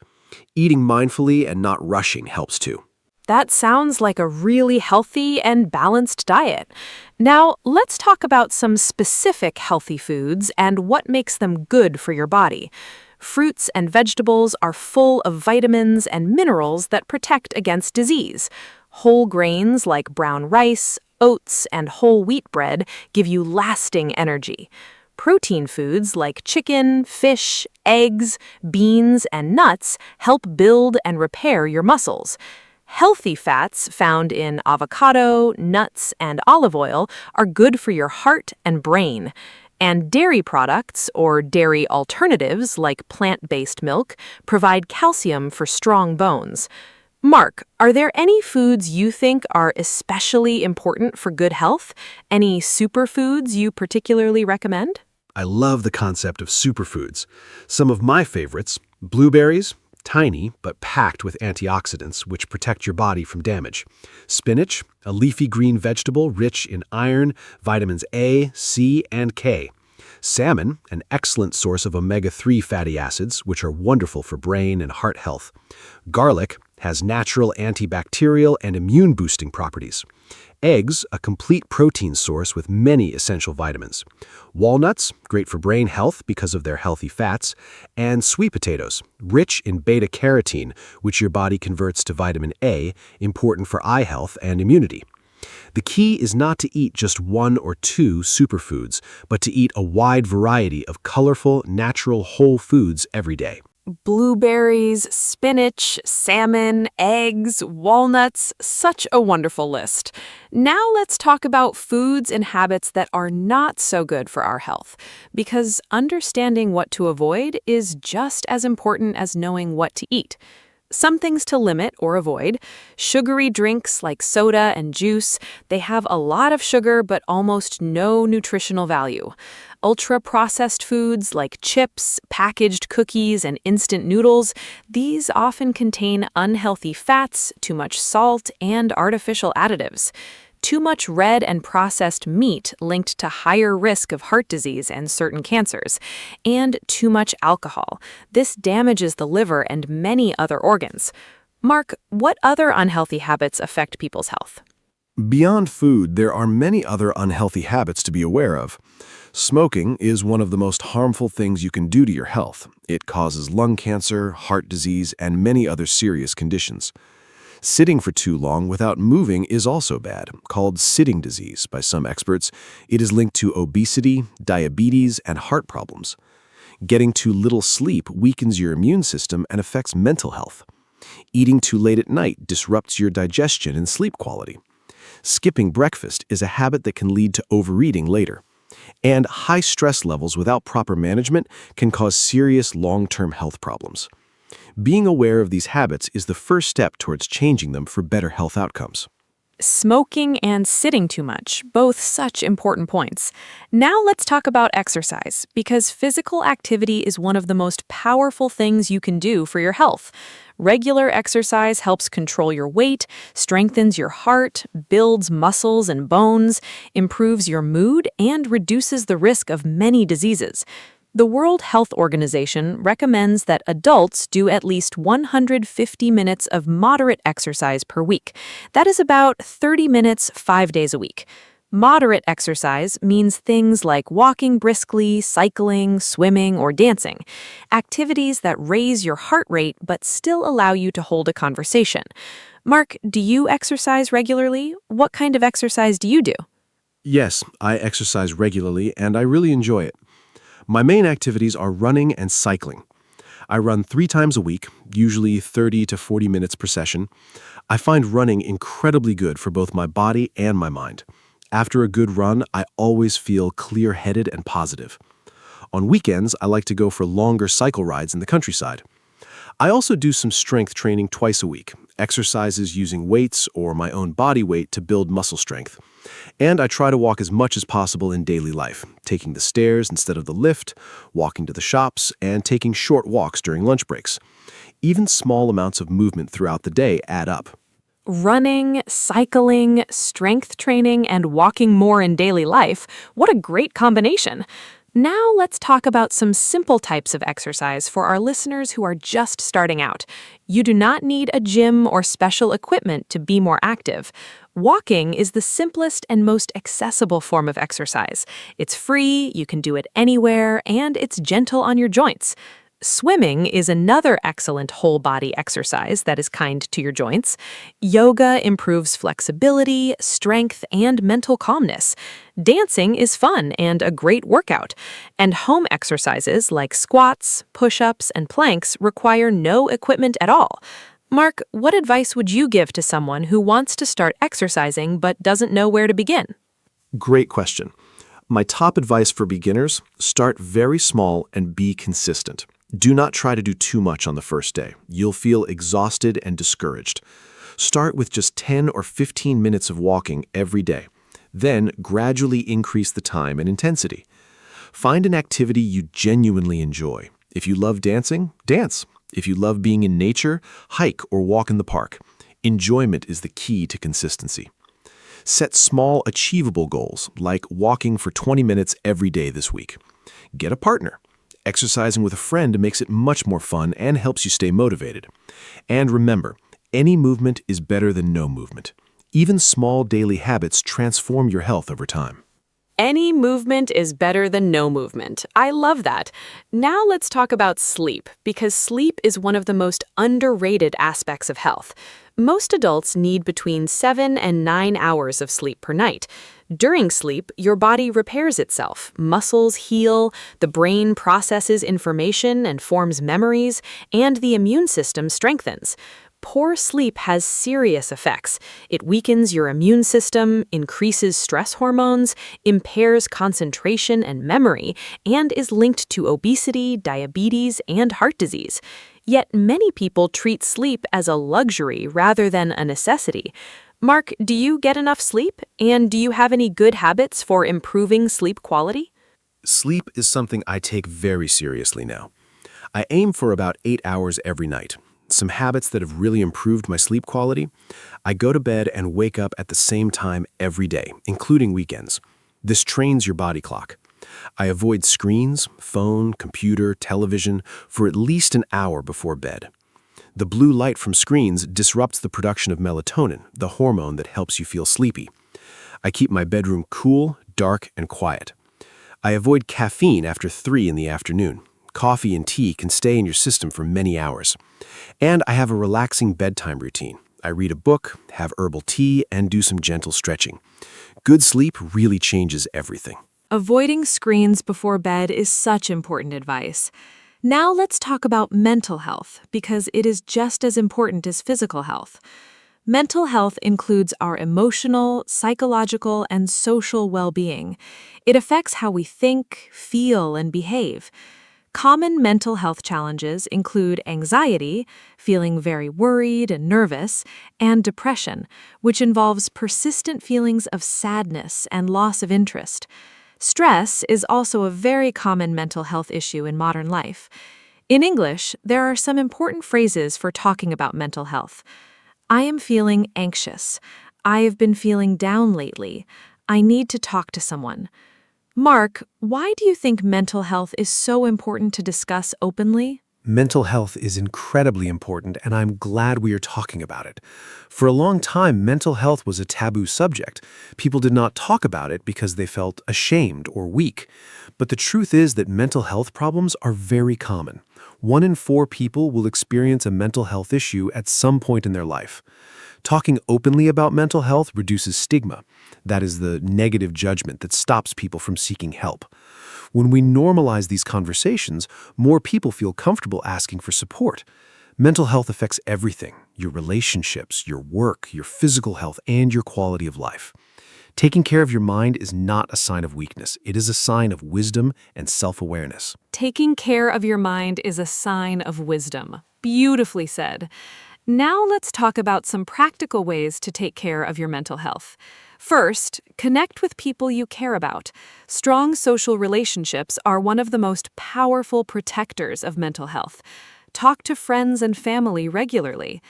Eating mindfully and not rushing helps too. That sounds like a really healthy and balanced diet. Now, let's talk about some specific healthy foods and what makes them good for your body. Fruits and vegetables are full of vitamins and minerals that protect against disease. Whole grains like brown rice, oats, and whole wheat bread give you lasting energy. Protein foods like chicken, fish, eggs, beans, and nuts help build and repair your muscles. Healthy fats found in avocado, nuts, and olive oil are good for your heart and brain. And dairy products, or dairy alternatives like plant-based milk, provide calcium for strong bones. Mark, are there any foods you think are especially important for good health? Any superfoods you particularly recommend? I love the concept of superfoods. Some of my favorites: blueberries, tiny but packed with antioxidants which protect your body from damage. Spinach, a leafy green vegetable rich in iron, vitamins A, C, and K. Salmon, an excellent source of omega-3 fatty acids, which are wonderful for brain and heart health. Garlic has natural antibacterial and immune-boosting properties. Eggs, a complete protein source with many essential vitamins. Walnuts, great for brain health because of their healthy fats. And sweet potatoes, rich in beta-carotene, which your body converts to vitamin A, important for eye health and immunity. The key is not to eat just one or two superfoods, but to eat a wide variety of colorful, natural whole foods every day. Blueberries, spinach, salmon, eggs, walnuts, such a wonderful list. Now let's talk about foods and habits that are not so good for our health, because understanding what to avoid is just as important as knowing what to eat. Some things to limit or avoid: sugary drinks like soda and juice. They have a lot of sugar but almost no nutritional value. Ultra-processed foods like chips, packaged cookies, and instant noodles, these often contain unhealthy fats, too much salt, and artificial additives. Too much red and processed meat linked to higher risk of heart disease and certain cancers. And too much alcohol. This damages the liver and many other organs. Mark, what other unhealthy habits affect people's health? Beyond food, there are many other unhealthy habits to be aware of. Smoking is one of the most harmful things you can do to your health. It causes lung cancer, heart disease, and many other serious conditions. Sitting for too long without moving is also bad, called sitting disease by some experts. It is linked to obesity, diabetes, and heart problems. Getting too little sleep weakens your immune system and affects mental health. Eating too late at night disrupts your digestion and sleep quality. Skipping breakfast is a habit that can lead to overeating later. And high stress levels without proper management can cause serious long-term health problems. Being aware of these habits is the first step towards changing them for better health outcomes. Smoking and sitting too much, both such important points. Now let's talk about exercise, because physical activity is one of the most powerful things you can do for your health. Regular exercise helps control your weight, strengthens your heart, builds muscles and bones, improves your mood, and reduces the risk of many diseases. The World Health Organization recommends that adults do at least 150 minutes of moderate exercise per week. That is about 30 minutes 5 days a week. Moderate exercise means things like walking briskly, cycling, swimming, or dancing. Activities that raise your heart rate but still allow you to hold a conversation. Mark, do you exercise regularly? What kind of exercise do you do? Yes, I exercise regularly and I really enjoy it. My main activities are running and cycling. I run 3 times a week, usually 30 to 40 minutes per session. I find running incredibly good for both my body and my mind. After a good run, I always feel clear-headed and positive. On weekends, I like to go for longer cycle rides in the countryside. I also do some strength training twice a week, exercises using weights or my own body weight to build muscle strength. And I try to walk as much as possible in daily life, taking the stairs instead of the lift, walking to the shops, and taking short walks during lunch breaks. Even small amounts of movement throughout the day add up. Running, cycling, strength training, and walking more in daily life. What a great combination. Now let's talk about some simple types of exercise for our listeners who are just starting out. You do not need a gym or special equipment to be more active. Walking is the simplest and most accessible form of exercise. It's free, you can do it anywhere, and it's gentle on your joints. Swimming is another excellent whole-body exercise that is kind to your joints. Yoga improves flexibility, strength, and mental calmness. Dancing is fun and a great workout. And home exercises like squats, push-ups, and planks require no equipment at all. Mark, what advice would you give to someone who wants to start exercising but doesn't know where to begin? Great question. My top advice for beginners, start very small and be consistent. Do not try to do too much on the first day. You'll feel exhausted and discouraged. Start with just 10 or 15 minutes of walking every day. Then gradually increase the time and intensity. Find an activity you genuinely enjoy. If you love dancing, dance. If you love being in nature, hike or walk in the park. Enjoyment is the key to consistency. Set small, achievable goals, like walking for 20 minutes every day this week. Get a partner. Exercising with a friend makes it much more fun and helps you stay motivated. And remember, any movement is better than no movement. Even small daily habits transform your health over time. Any movement is better than no movement. I love that. Now let's talk about sleep, because sleep is one of the most underrated aspects of health. Most adults need between 7 and 9 hours of sleep per night. During sleep, your body repairs itself, muscles heal, the brain processes information and forms memories, and the immune system strengthens. Poor sleep has serious effects. It weakens your immune system, increases stress hormones, impairs concentration and memory, and is linked to obesity, diabetes, and heart disease. Yet many people treat sleep as a luxury rather than a necessity. Mark, do you get enough sleep? And do you have any good habits for improving sleep quality? Sleep is something I take very seriously now. I aim for about 8 hours every night. Some habits that have really improved my sleep quality: I go to bed and wake up at the same time every day, including weekends. This trains your body clock. I avoid screens, phone, computer, television for at least an hour before bed. The blue light from screens disrupts the production of melatonin, the hormone that helps you feel sleepy. I keep my bedroom cool, dark, and quiet. I avoid caffeine after 3 in the afternoon. Coffee and tea can stay in your system for many hours. And I have a relaxing bedtime routine. I read a book, have herbal tea, and do some gentle stretching. Good sleep really changes everything. Avoiding screens before bed is such important advice. Now let's talk about mental health, because it is just as important as physical health. Mental health includes our emotional, psychological, and social well-being. It affects how we think, feel, and behave. Common mental health challenges include anxiety, feeling very worried and nervous, and depression, which involves persistent feelings of sadness and loss of interest. Stress is also a very common mental health issue in modern life. In English, there are some important phrases for talking about mental health. I am feeling anxious. I have been feeling down lately. I need to talk to someone. Mark, why do you think mental health is so important to discuss openly? Mental health is incredibly important, and I'm glad we are talking about it. For a long time, mental health was a taboo subject. People did not talk about it because they felt ashamed or weak. But the truth is that mental health problems are very common. 1 in 4 people will experience a mental health issue at some point in their life. Talking openly about mental health reduces stigma. That is the negative judgment that stops people from seeking help. When we normalize these conversations, more people feel comfortable asking for support. Mental health affects everything: your relationships, your work, your physical health, and your quality of life. Taking care of your mind is not a sign of weakness. It is a sign of wisdom and self-awareness. Taking care of your mind is a sign of wisdom. Beautifully said. Now let's talk about some practical ways to take care of your mental health. First, connect with people you care about. Strong social relationships are one of the most powerful protectors of mental health. Talk to friends and family regularly.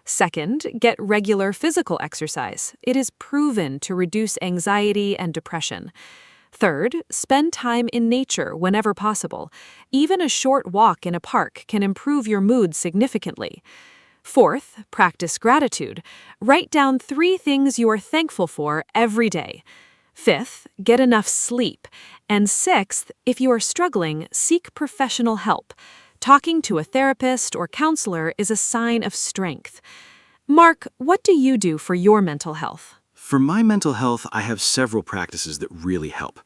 Second, get regular physical exercise. It is proven to reduce anxiety and depression. Third, spend time in nature whenever possible. Even a short walk in a park can improve your mood significantly. Fourth, practice gratitude. Write down 3 things you are thankful for every day. Fifth, get enough sleep. And sixth, if you are struggling, seek professional help. Talking to a therapist or counselor is a sign of strength. Mark, what do you do for your mental health? For my mental health, I have several practices that really help.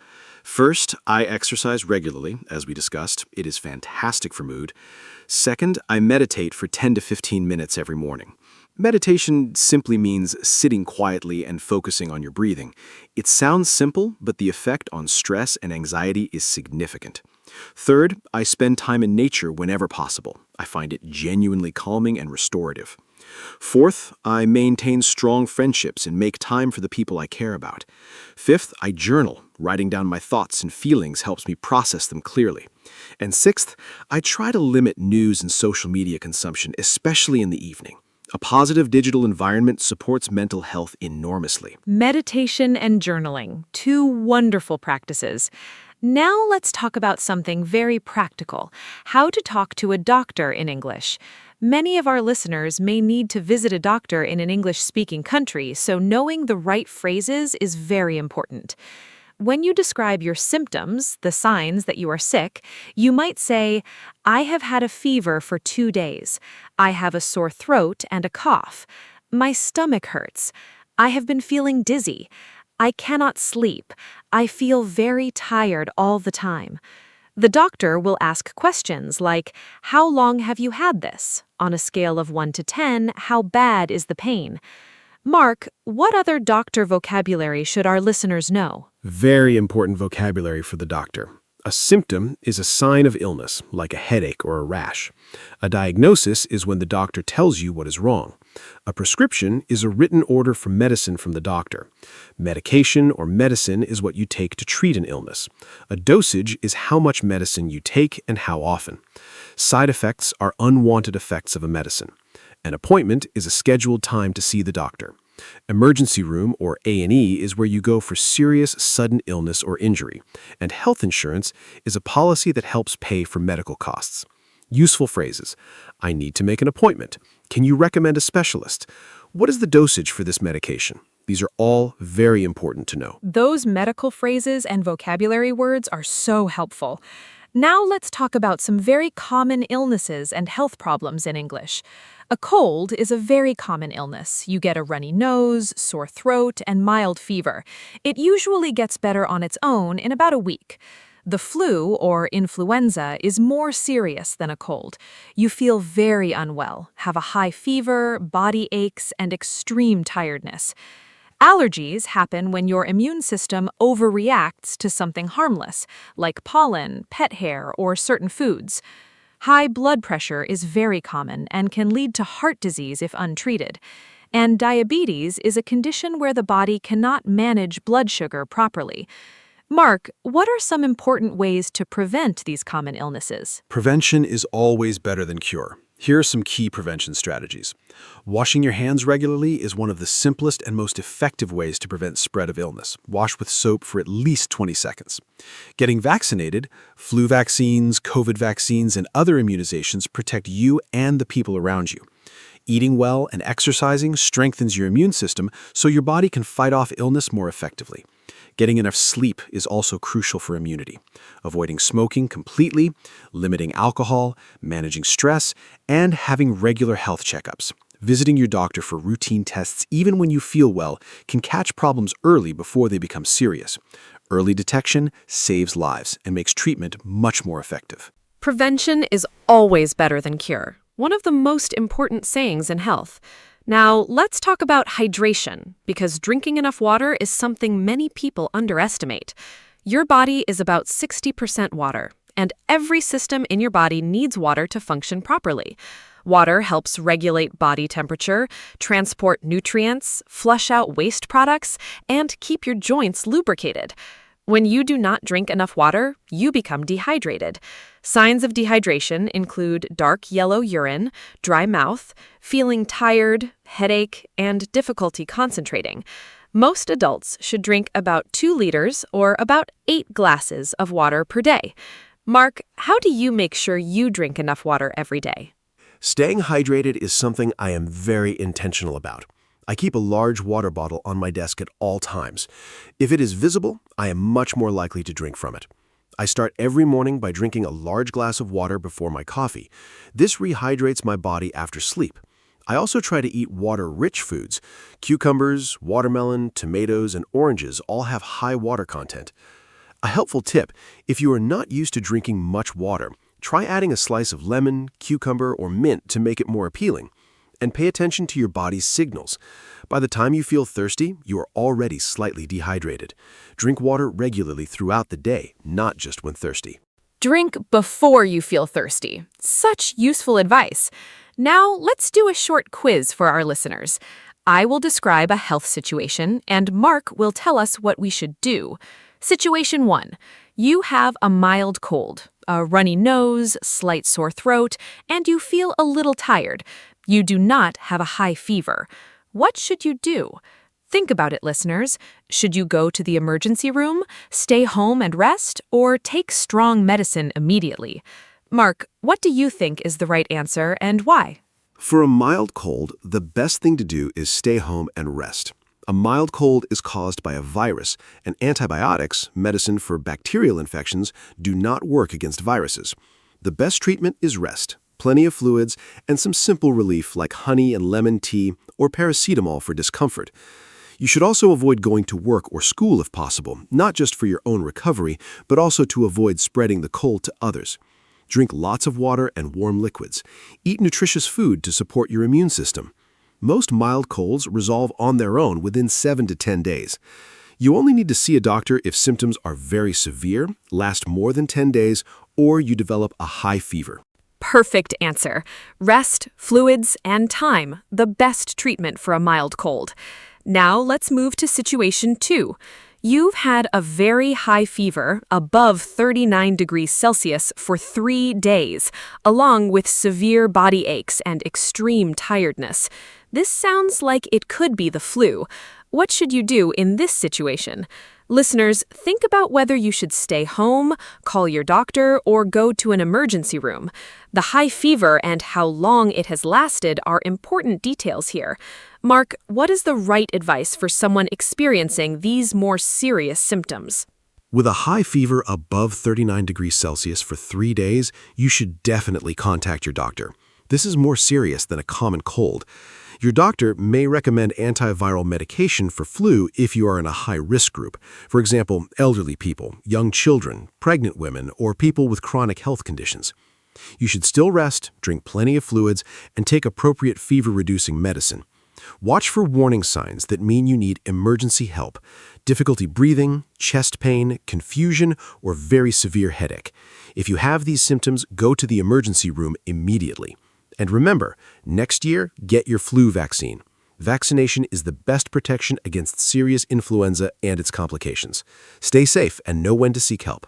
First, I exercise regularly, as we discussed. It is fantastic for mood. Second, I meditate for 10 to 15 minutes every morning. Meditation simply means sitting quietly and focusing on your breathing. It sounds simple, but the effect on stress and anxiety is significant. Third, I spend time in nature whenever possible. I find it genuinely calming and restorative. Fourth, I maintain strong friendships and make time for the people I care about. Fifth, I journal. Writing down my thoughts and feelings helps me process them clearly. And sixth, I try to limit news and social media consumption, especially in the evening. A positive digital environment supports mental health enormously. Meditation and journaling, 2 wonderful practices. Now let's talk about something very practical, how to talk to a doctor in English. Many of our listeners may need to visit a doctor in an English-speaking country, so knowing the right phrases is very important. When you describe your symptoms, the signs that you are sick, you might say, I have had a fever for 2 days. I have a sore throat and a cough. My stomach hurts. I have been feeling dizzy. I cannot sleep. I feel very tired all the time. The doctor will ask questions like, how long have you had this? On a scale of 1 to 10, how bad is the pain? Mark, what other doctor vocabulary should our listeners know? Very important vocabulary for the doctor. A symptom is a sign of illness, like a headache or a rash. A diagnosis is when the doctor tells you what is wrong. A prescription is a written order for medicine from the doctor. Medication or medicine is what you take to treat an illness. A dosage is how much medicine you take and how often. Side effects are unwanted effects of a medicine. An appointment is a scheduled time to see the doctor. Emergency room, or A&E, is where you go for serious, sudden illness or injury. And health insurance is a policy that helps pay for medical costs. Useful phrases. I need to make an appointment. Can you recommend a specialist? What is the dosage for this medication? These are all very important to know. Those medical phrases and vocabulary words are so helpful. Now let's talk about some very common illnesses and health problems in English. A cold is a very common illness. You get a runny nose, sore throat, and mild fever. It usually gets better on its own in about a week. The flu, or influenza, is more serious than a cold. You feel very unwell, have a high fever, body aches, and extreme tiredness. Allergies happen when your immune system overreacts to something harmless, like pollen, pet hair, or certain foods. High blood pressure is very common and can lead to heart disease if untreated. And diabetes is a condition where the body cannot manage blood sugar properly. Mark, what are some important ways to prevent these common illnesses? Prevention is always better than cure. Here are some key prevention strategies. Washing your hands regularly is one of the simplest and most effective ways to prevent spread of illness. Wash with soap for at least 20 seconds. Getting vaccinated, flu vaccines, COVID vaccines, and other immunizations protect you and the people around you. Eating well and exercising strengthens your immune system so your body can fight off illness more effectively. Getting enough sleep is also crucial for immunity. Avoiding smoking completely, limiting alcohol, managing stress, and having regular health checkups. Visiting your doctor for routine tests even when you feel well can catch problems early before they become serious. Early detection saves lives and makes treatment much more effective. Prevention is always better than cure, one of the most important sayings in health. Now, let's talk about hydration, because drinking enough water is something many people underestimate. Your body is about 60% water, and every system in your body needs water to function properly. Water helps regulate body temperature, transport nutrients, flush out waste products, and keep your joints lubricated. When you do not drink enough water, you become dehydrated. Signs of dehydration include dark yellow urine, dry mouth, feeling tired, headache, and difficulty concentrating. Most adults should drink about 2 liters or about 8 glasses of water per day. Mark, how do you make sure you drink enough water every day? Staying hydrated is something I am very intentional about. I keep a large water bottle on my desk at all times. If it is visible, I am much more likely to drink from it. I start every morning by drinking a large glass of water before my coffee. This rehydrates my body after sleep. I also try to eat water-rich foods. Cucumbers, watermelon, tomatoes, and oranges all have high water content. A helpful tip: if you are not used to drinking much water, try adding a slice of lemon, cucumber, or mint to make it more appealing. And pay attention to your body's signals. By the time you feel thirsty, you are already slightly dehydrated. Drink water regularly throughout the day, not just when thirsty. Drink before you feel thirsty. Such useful advice. Now, let's do a short quiz for our listeners. I will describe a health situation, and Mark will tell us what we should do. Situation 1. You have a mild cold, a runny nose, slight sore throat, and you feel a little tired. You do not have a high fever. What should you do? Think about it, listeners. Should you go to the emergency room, stay home and rest, or take strong medicine immediately? Mark, what do you think is the right answer and why? For a mild cold, the best thing to do is stay home and rest. A mild cold is caused by a virus, and antibiotics, medicine for bacterial infections, do not work against viruses. The best treatment is rest, plenty of fluids, and some simple relief like honey and lemon tea or paracetamol for discomfort. You should also avoid going to work or school if possible, not just for your own recovery, but also to avoid spreading the cold to others. Drink lots of water and warm liquids. Eat nutritious food to support your immune system. Most mild colds resolve on their own within 7 to 10 days. You only need to see a doctor if symptoms are very severe, last more than 10 days, or you develop a high fever. Perfect answer. Rest, fluids, and time, the best treatment for a mild cold. Now let's move to situation 2. You've had a very high fever, above 39 degrees Celsius, for 3 days, along with severe body aches and extreme tiredness. This sounds like it could be the flu. What should you do in this situation? Listeners, think about whether you should stay home, call your doctor, or go to an emergency room. The high fever and how long it has lasted are important details here. Mark, what is the right advice for someone experiencing these more serious symptoms? With a high fever above 39 degrees Celsius for 3 days, you should definitely contact your doctor. This is more serious than a common cold. Your doctor may recommend antiviral medication for flu if you are in a high-risk group. For example, elderly people, young children, pregnant women, or people with chronic health conditions. You should still rest, drink plenty of fluids, and take appropriate fever-reducing medicine. Watch for warning signs that mean you need emergency help: difficulty breathing, chest pain, confusion, or very severe headache. If you have these symptoms, go to the emergency room immediately. And remember, next year, get your flu vaccine. Vaccination is the best protection against serious influenza and its complications. Stay safe and know when to seek help.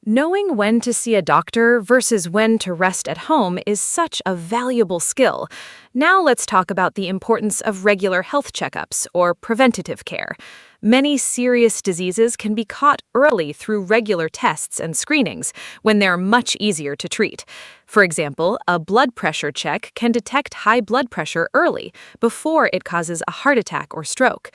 Knowing when to see a doctor versus when to rest at home is such a valuable skill. Now let's talk about the importance of regular health checkups or preventative care. Many serious diseases can be caught early through regular tests and screenings when they're much easier to treat. For example, a blood pressure check can detect high blood pressure early before it causes a heart attack or stroke.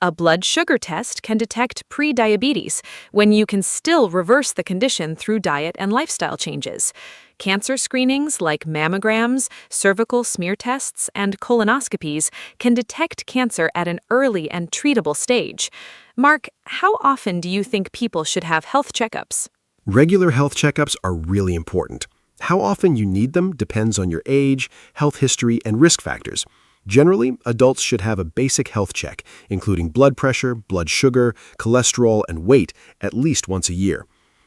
A blood sugar test can detect pre-diabetes when you can still reverse the condition through diet and lifestyle changes. Cancer screenings like mammograms, cervical smear tests, and colonoscopies can detect cancer at an early and treatable stage. Mark, how often do you think people should have health checkups? Regular health checkups are really important. How often you need them depends on your age, health history, and risk factors. Generally, adults should have a basic health check, including blood pressure, blood sugar, cholesterol, and weight, at least once a year.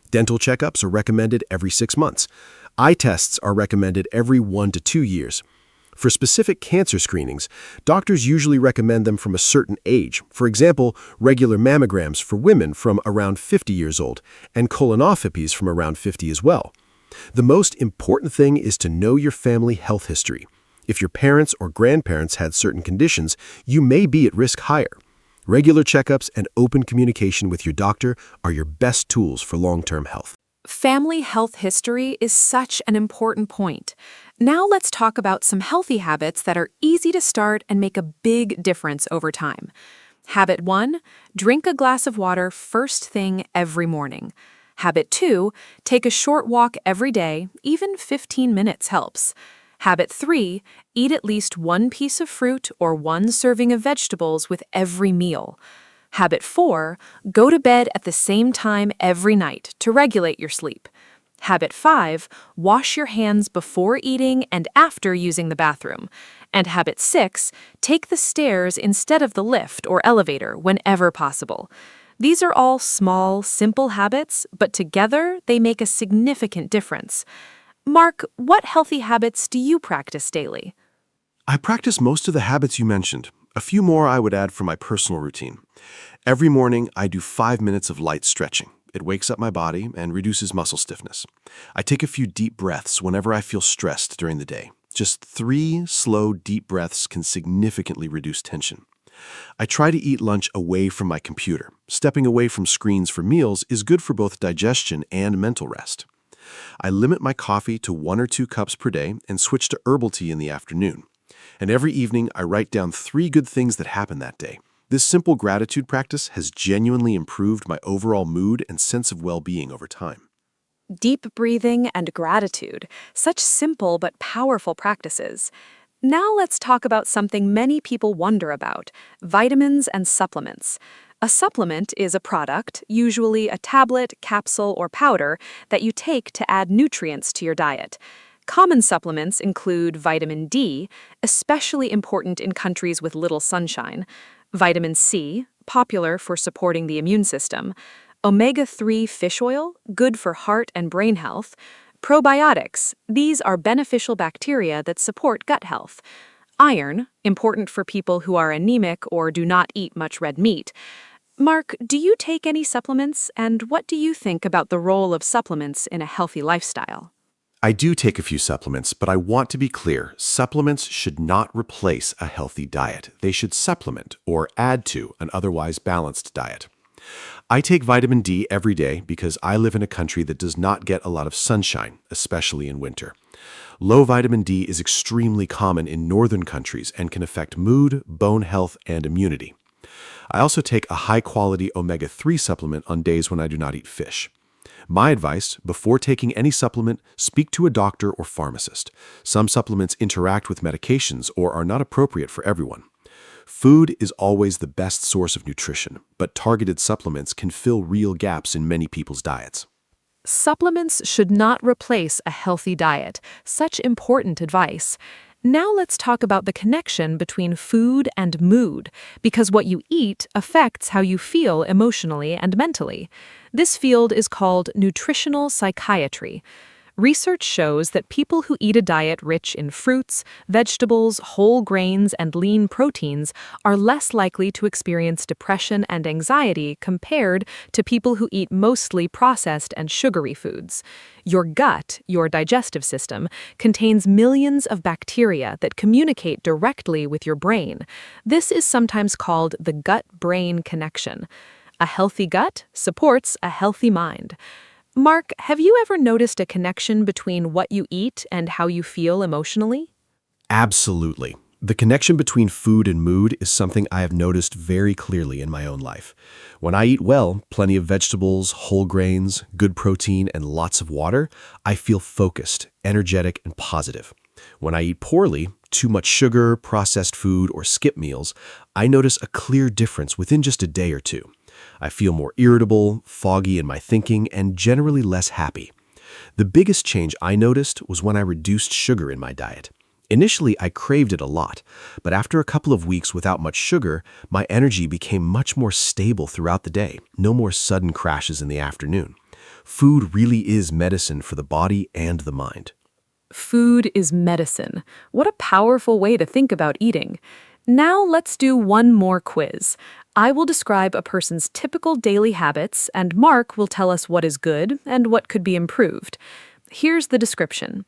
Dental checkups are recommended every 6 months. Eye tests are recommended every 1 to 2 years. For specific cancer screenings, doctors usually recommend them from a certain age. For example, regular mammograms for women from around 50 years old, and colonoscopies from around 50 as well. The most important thing is to know your family health history. If your parents or grandparents had certain conditions, you may be at risk higher. Regular checkups and open communication with your doctor are your best tools for long-term health. Family health history is such an important point. Now let's talk about some healthy habits that are easy to start and make a big difference over time. Habit 1, drink a glass of water first thing every morning. Habit 2, take a short walk every day, even 15 minutes helps. Habit 3, eat at least one piece of fruit or one serving of vegetables with every meal. Habit 4, go to bed at the same time every night to regulate your sleep. Habit 5, wash your hands before eating and after using the bathroom. And habit 6, take the stairs instead of the lift or elevator whenever possible. These are all small, simple habits, but together they make a significant difference. Mark, what healthy habits do you practice daily? I practice most of the habits you mentioned. A few more I would add for my personal routine. Every morning, I do 5 minutes of light stretching. It wakes up my body and reduces muscle stiffness. I take a few deep breaths whenever I feel stressed during the day. Just 3 slow, deep breaths can significantly reduce tension. I try to eat lunch away from my computer. Stepping away from screens for meals is good for both digestion and mental rest. I limit my coffee to 1 or 2 cups per day and switch to herbal tea in the afternoon. And every evening, I write down 3 good things that happened that day. This simple gratitude practice has genuinely improved my overall mood and sense of well-being over time. Deep breathing and gratitude, such simple but powerful practices. Now let's talk about something many people wonder about, vitamins and supplements. A supplement is a product, usually a tablet, capsule, or powder, that you take to add nutrients to your diet. Common supplements include vitamin D, especially important in countries with little sunshine, vitamin C, popular for supporting the immune system, omega-3 fish oil, good for heart and brain health, probiotics, these are beneficial bacteria that support gut health, iron, important for people who are anemic or do not eat much red meat. Mark, do you take any supplements, and what do you think about the role of supplements in a healthy lifestyle? I do take a few supplements, but I want to be clear, supplements should not replace a healthy diet. They should supplement or add to an otherwise balanced diet. I take vitamin D every day because I live in a country that does not get a lot of sunshine, especially in winter. Low vitamin D is extremely common in northern countries and can affect mood, bone health, and immunity. I also take a high-quality omega-3 supplement on days when I do not eat fish. My advice, before taking any supplement, speak to a doctor or pharmacist. Some supplements interact with medications or are not appropriate for everyone. Food is always the best source of nutrition, but targeted supplements can fill real gaps in many people's diets. Supplements should not replace a healthy diet. Such important advice. Now let's talk about the connection between food and mood, because what you eat affects how you feel emotionally and mentally. This field is called nutritional psychiatry. Research shows that people who eat a diet rich in fruits, vegetables, whole grains, and lean proteins are less likely to experience depression and anxiety compared to people who eat mostly processed and sugary foods. Your gut, your digestive system, contains millions of bacteria that communicate directly with your brain. This is sometimes called the gut-brain connection. A healthy gut supports a healthy mind. Mark, have you ever noticed a connection between what you eat and how you feel emotionally? Absolutely. The connection between food and mood is something I have noticed very clearly in my own life. When I eat well, plenty of vegetables, whole grains, good protein, and lots of water, I feel focused, energetic, and positive. When I eat poorly, too much sugar, processed food, or skip meals, I notice a clear difference within just a day or two. I feel more irritable, foggy in my thinking, and generally less happy. The biggest change I noticed was when I reduced sugar in my diet. Initially, I craved it a lot, but after a couple of weeks without much sugar, my energy became much more stable throughout the day, no more sudden crashes in the afternoon. Food really is medicine for the body and the mind. Food is medicine. What a powerful way to think about eating. Now let's do one more quiz. I will describe a person's typical daily habits, and Mark will tell us what is good and what could be improved. Here's the description.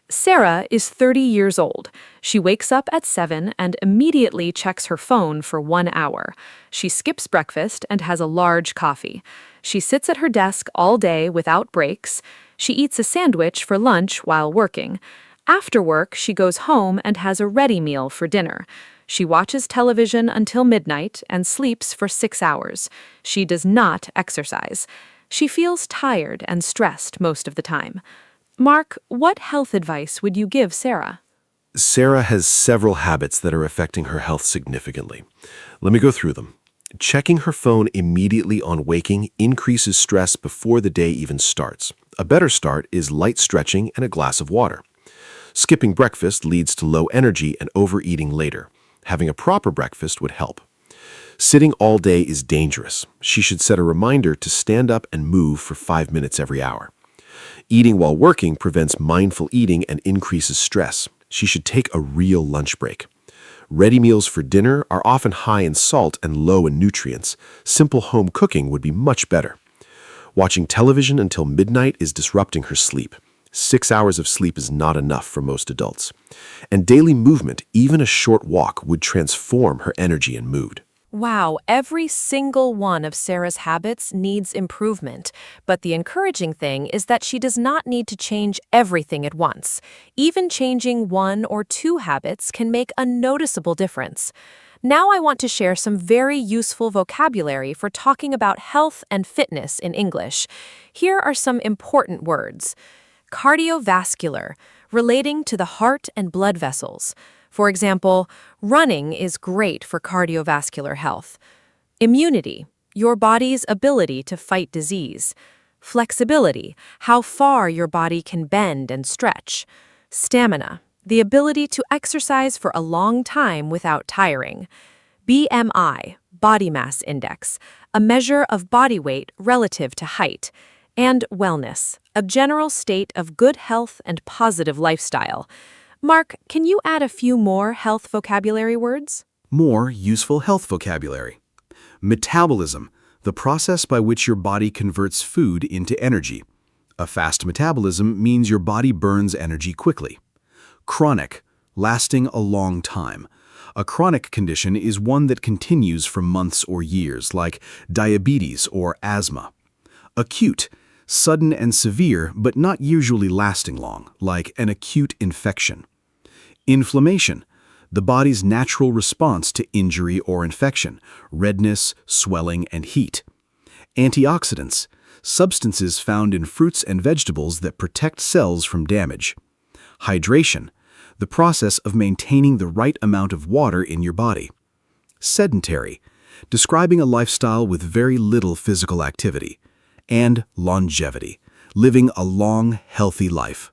Sarah is 30 years old. She wakes up at 7 and immediately checks her phone for 1 hour. She skips breakfast and has a large coffee. She sits at her desk all day without breaks. She eats a sandwich for lunch while working. After work, she goes home and has a ready meal for dinner. She watches television until midnight and sleeps for 6 hours. She does not exercise. She feels tired and stressed most of the time. Mark, what health advice would you give Sarah? Sarah has several habits that are affecting her health significantly. Let me go through them. Checking her phone immediately on waking increases stress before the day even starts. A better start is light stretching and a glass of water. Skipping breakfast leads to low energy and overeating later. Having a proper breakfast would help. Sitting all day is dangerous. She should set a reminder to stand up and move for 5 minutes every hour. Eating while working prevents mindful eating and increases stress. She should take a real lunch break. Ready meals for dinner are often high in salt and low in nutrients. Simple home cooking would be much better. Watching television until midnight is disrupting her sleep. 6 hours of sleep is not enough for most adults. And daily movement, even a short walk, would transform her energy and mood. Wow, every single one of Sarah's habits needs improvement. But the encouraging thing is that she does not need to change everything at once. Even changing 1 or 2 habits can make a noticeable difference. Now I want to share some very useful vocabulary for talking about health and fitness in English. Here are some important words. Cardiovascular, relating to the heart and blood vessels. For example, running is great for cardiovascular health. Immunity, your body's ability to fight disease. Flexibility, how far your body can bend and stretch. Stamina, the ability to exercise for a long time without tiring. BMI, body mass index, a measure of body weight relative to height. And wellness, a general state of good health and positive lifestyle. Mark, can you add a few more health vocabulary words? More useful health vocabulary. Metabolism, the process by which your body converts food into energy. A fast metabolism means your body burns energy quickly. Chronic, lasting a long time. A chronic condition is one that continues for months or years, like diabetes or asthma. Acute, sudden and severe, but not usually lasting long, like an acute infection. Inflammation, the body's natural response to injury or infection, redness, swelling, and heat. Antioxidants, substances found in fruits and vegetables that protect cells from damage. Hydration, the process of maintaining the right amount of water in your body. Sedentary, describing a lifestyle with very little physical activity. And longevity, living a long, healthy life.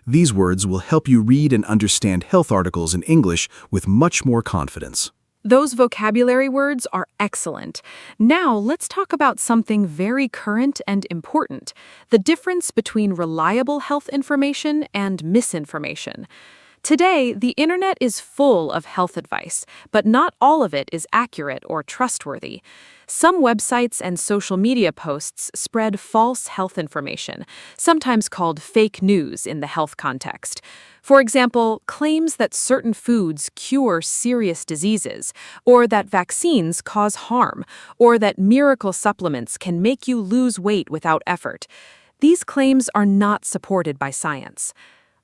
These words will help you read and understand health articles in English with much more confidence. Those vocabulary words are excellent. Now let's talk about something very current and important: the difference between reliable health information and misinformation. Today, the internet is full of health advice, but not all of it is accurate or trustworthy. Some websites and social media posts spread false health information, sometimes called fake news in the health context. For example, claims that certain foods cure serious diseases, or that vaccines cause harm, or that miracle supplements can make you lose weight without effort. These claims are not supported by science.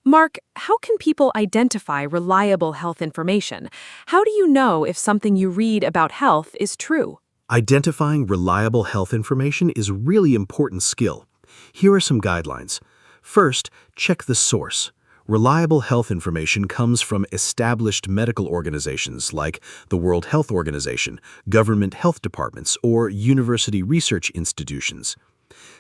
Mark, how can people identify reliable health information? How do you know if something you read about health is true? Identifying reliable health information is a really important skill. Here are some guidelines. First, check the source. Reliable health information comes from established medical organizations like the World Health Organization, government health departments, or university research institutions.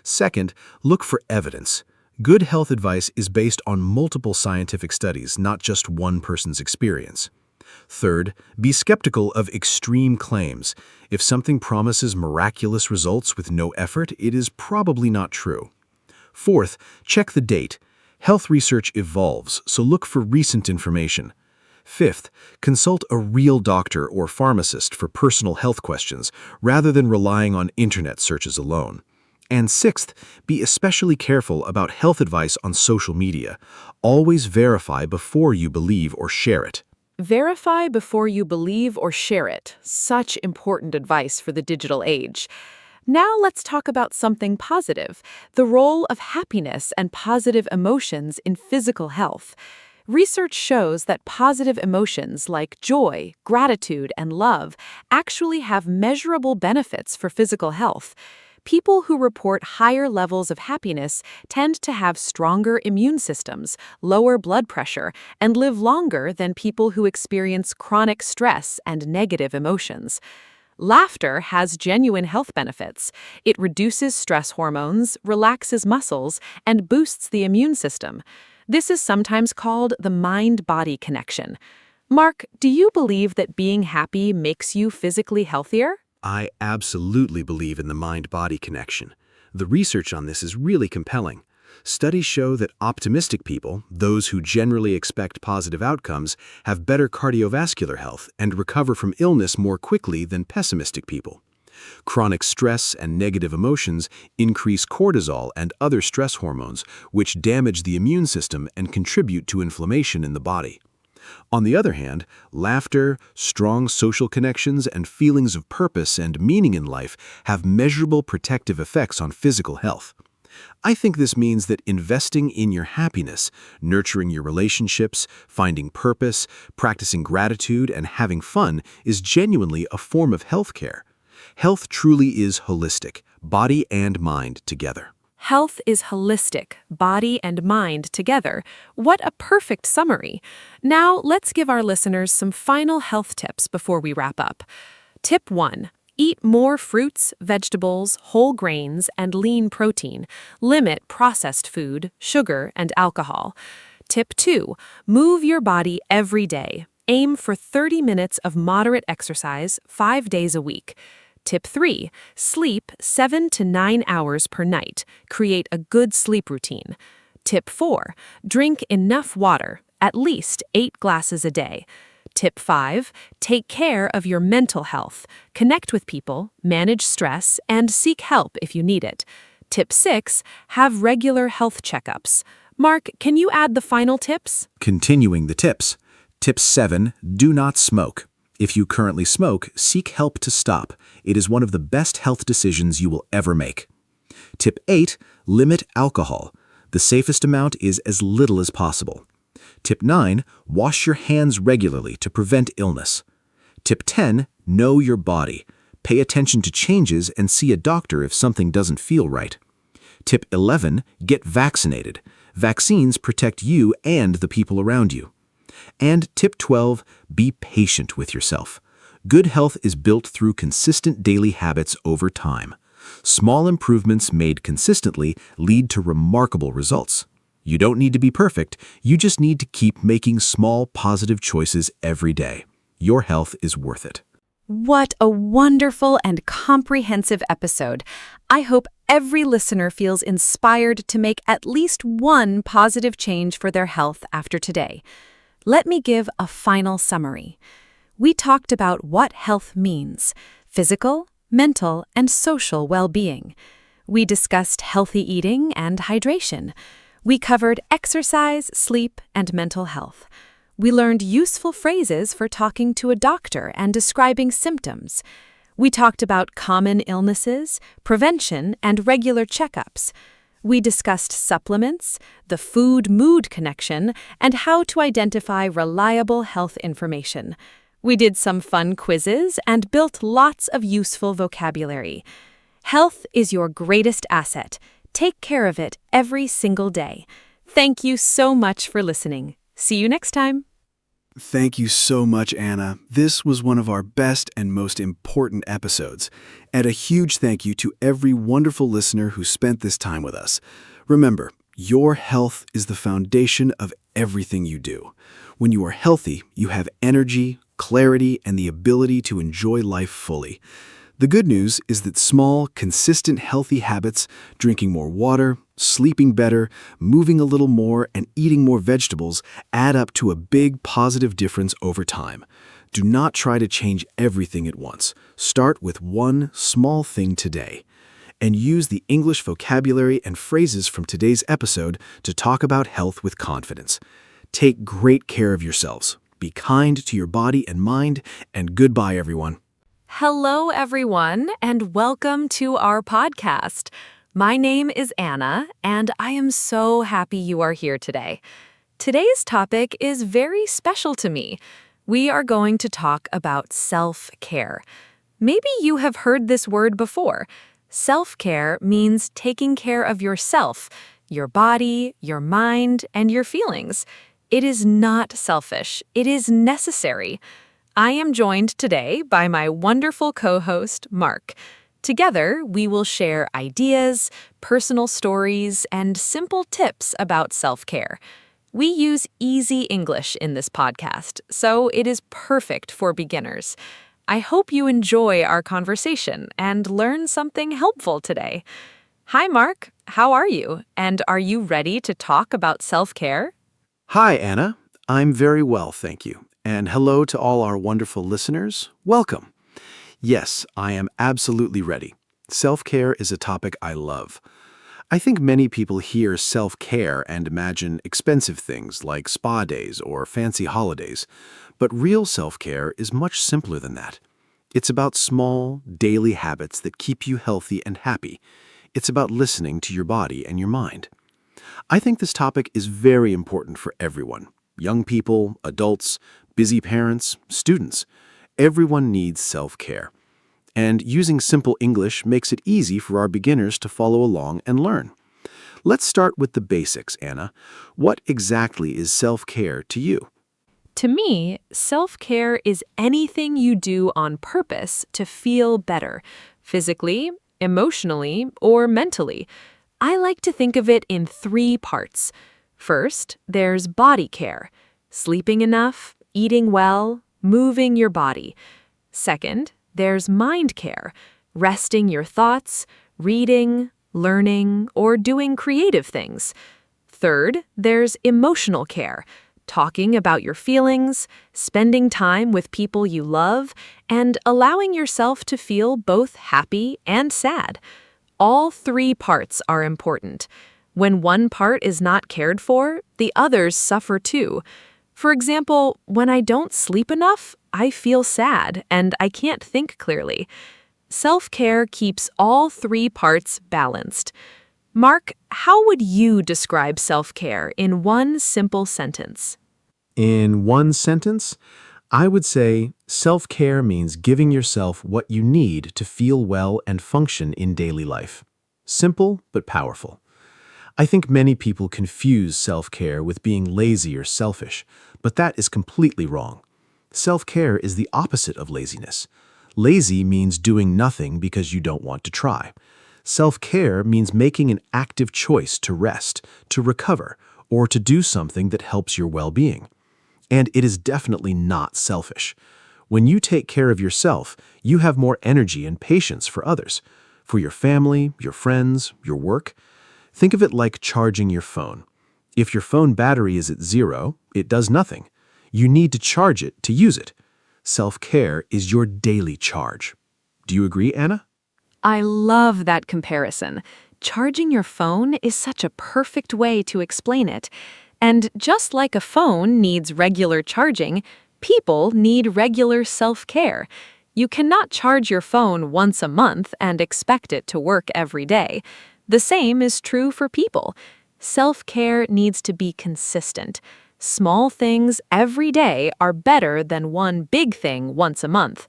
Second, look for evidence. Good health advice is based on multiple scientific studies, not just one person's experience. Third, be skeptical of extreme claims. If something promises miraculous results with no effort, it is probably not true. Fourth, check the date. Health research evolves, so look for recent information. Fifth, consult a real doctor or pharmacist for personal health questions rather than relying on internet searches alone. And sixth, be especially careful about health advice on social media. Always verify before you believe or share it. Verify before you believe or share it. Such important advice for the digital age. Now let's talk about something positive, the role of happiness and positive emotions in physical health. Research shows that positive emotions like joy, gratitude, and love actually have measurable benefits for physical health. People who report higher levels of happiness tend to have stronger immune systems, lower blood pressure, and live longer than people who experience chronic stress and negative emotions. Laughter has genuine health benefits. It reduces stress hormones, relaxes muscles, and boosts the immune system. This is sometimes called the mind-body connection. Mark, do you believe that being happy makes you physically healthier? I absolutely believe in the mind-body connection. The research on this is really compelling. Studies show that optimistic people, those who generally expect positive outcomes, have better cardiovascular health and recover from illness more quickly than pessimistic people. Chronic stress and negative emotions increase cortisol and other stress hormones, which damage the immune system and contribute to inflammation in the body. On the other hand, laughter, strong social connections, and feelings of purpose and meaning in life have measurable protective effects on physical health. I think this means that investing in your happiness, nurturing your relationships, finding purpose, practicing gratitude, and having fun is genuinely a form of healthcare. Health truly is holistic, body and mind together. Health is holistic, body and mind together. What a perfect summary. Now, let's give our listeners some final health tips before we wrap up. Tip 1. Eat more fruits, vegetables, whole grains, and lean protein. Limit processed food, sugar, and alcohol. Tip 2. Move your body every day. Aim for 30 minutes of moderate exercise 5 days a week. Tip 3. Sleep 7 to 9 hours per night. Create a good sleep routine. Tip 4. Drink enough water, at least 8 glasses a day. Tip 5. Take care of your mental health. Connect with people, manage stress, and seek help if you need it. Tip 6. Have regular health checkups. Mark, can you add the final tips? Continuing the tips. Tip 7. Do not smoke. If you currently smoke, seek help to stop. It is one of the best health decisions you will ever make. Tip 8. Limit alcohol. The safest amount is as little as possible. Tip 9. Wash your hands regularly to prevent illness. Tip 10. Know your body. Pay attention to changes and see a doctor if something doesn't feel right. Tip 11. Get vaccinated. Vaccines protect you and the people around you. And tip 12. Be patient with yourself. Good health is built through consistent daily habits over time. Small improvements made consistently lead to remarkable results. You don't need to be perfect, you just need to keep making small positive choices every day. Your health is worth it. What a wonderful and comprehensive episode. I hope every listener feels inspired to make at least one positive change for their health after today. Let me give a final summary. We talked about what health means: physical, mental, and social well-being. We discussed healthy eating and hydration. We covered exercise, sleep, and mental health. We learned useful phrases for talking to a doctor and describing symptoms. We talked about common illnesses, prevention, and regular checkups. We discussed supplements, the food-mood connection, and how to identify reliable health information. We did some fun quizzes and built lots of useful vocabulary. Health is your greatest asset. Take care of it every single day. Thank you so much for listening. See you next time. Thank you so much, Anna. This was one of our best and most important episodes. And a huge thank you to every wonderful listener who spent this time with us. Remember, your health is the foundation of everything you do. When you are healthy, you have energy, clarity, and the ability to enjoy life fully. The good news is that small, consistent, healthy habits, drinking more water, sleeping better, moving a little more, and eating more vegetables add up to a big positive difference over time. Do not try to change everything at once. Start with one small thing today. and use the English vocabulary and phrases from today's episode to talk about health with confidence. Take great care of yourselves. Be kind to your body and mind, and goodbye, everyone. Hello, everyone, and welcome to our podcast. My name is Anna, and I am so happy you are here today. Today's topic is very special to me. We are going to talk about self-care. Maybe you have heard this word before. Self-care means taking care of yourself, your body, your mind, and your feelings. It is not selfish. It is necessary. I am joined today by my wonderful co-host, Mark. Together, we will share ideas, personal stories, and simple tips about self-care. We use easy English in this podcast, so it is perfect for beginners. I hope you enjoy our conversation and learn something helpful today. Hi, Mark. How are you? And are you ready to talk about self-care? Hi, Anna. I'm very well, thank you. And hello to all our wonderful listeners. Welcome. Yes, I am absolutely ready. Self-care is a topic I love. I think many people hear self-care and imagine expensive things like spa days or fancy holidays. But real self-care is much simpler than that. It's about small, daily habits that keep you healthy and happy. It's about listening to your body and your mind. I think this topic is very important for everyone. Young people, adults, busy parents, students. Everyone needs self-care. And using simple English makes it easy for our beginners to follow along and learn. Let's start with the basics, Anna. What exactly is self-care to you? To me, self-care is anything you do on purpose to feel better, physically, emotionally, or mentally. I like to think of it in 3 parts. First, there's body care, sleeping enough, eating well, moving your body. Second, there's mind care, resting your thoughts, reading, learning, or doing creative things. Third, there's emotional care, talking about your feelings, spending time with people you love, and allowing yourself to feel both happy and sad. All 3 parts are important. When one part is not cared for, the others suffer too. For example, when I don't sleep enough, I feel sad and I can't think clearly. Self-care keeps all 3 parts balanced. Mark, how would you describe self-care in one simple sentence? In one sentence, I would say self-care means giving yourself what you need to feel well and function in daily life. Simple but powerful. I think many people confuse self-care with being lazy or selfish, but that is completely wrong. Self-care is the opposite of laziness. Lazy means doing nothing because you don't want to try. Self-care means making an active choice to rest, to recover, or to do something that helps your well-being. And it is definitely not selfish. When you take care of yourself, you have more energy and patience for others, for your family, your friends, your work. Think of it like charging your phone. If your phone battery is at 0, it does nothing. You need to charge it to use it. Self-care is your daily charge. Do you agree, Anna? I love that comparison. Charging your phone is such a perfect way to explain it. And just like a phone needs regular charging, people need regular self-care. You cannot charge your phone once a month and expect it to work every day. The same is true for people. Self-care needs to be consistent. Small things every day are better than one big thing once a month.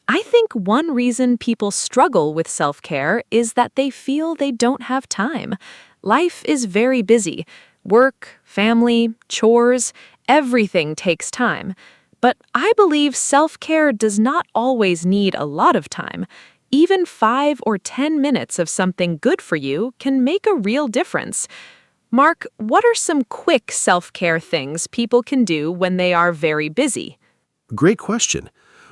I think one reason people struggle with self-care is that they feel they don't have time. Life is very busy. Work, family, chores, everything takes time. But I believe self-care does not always need a lot of time. Even 5 or 10 minutes of something good for you can make a real difference. Mark, what are some quick self-care things people can do when they are very busy? Great question.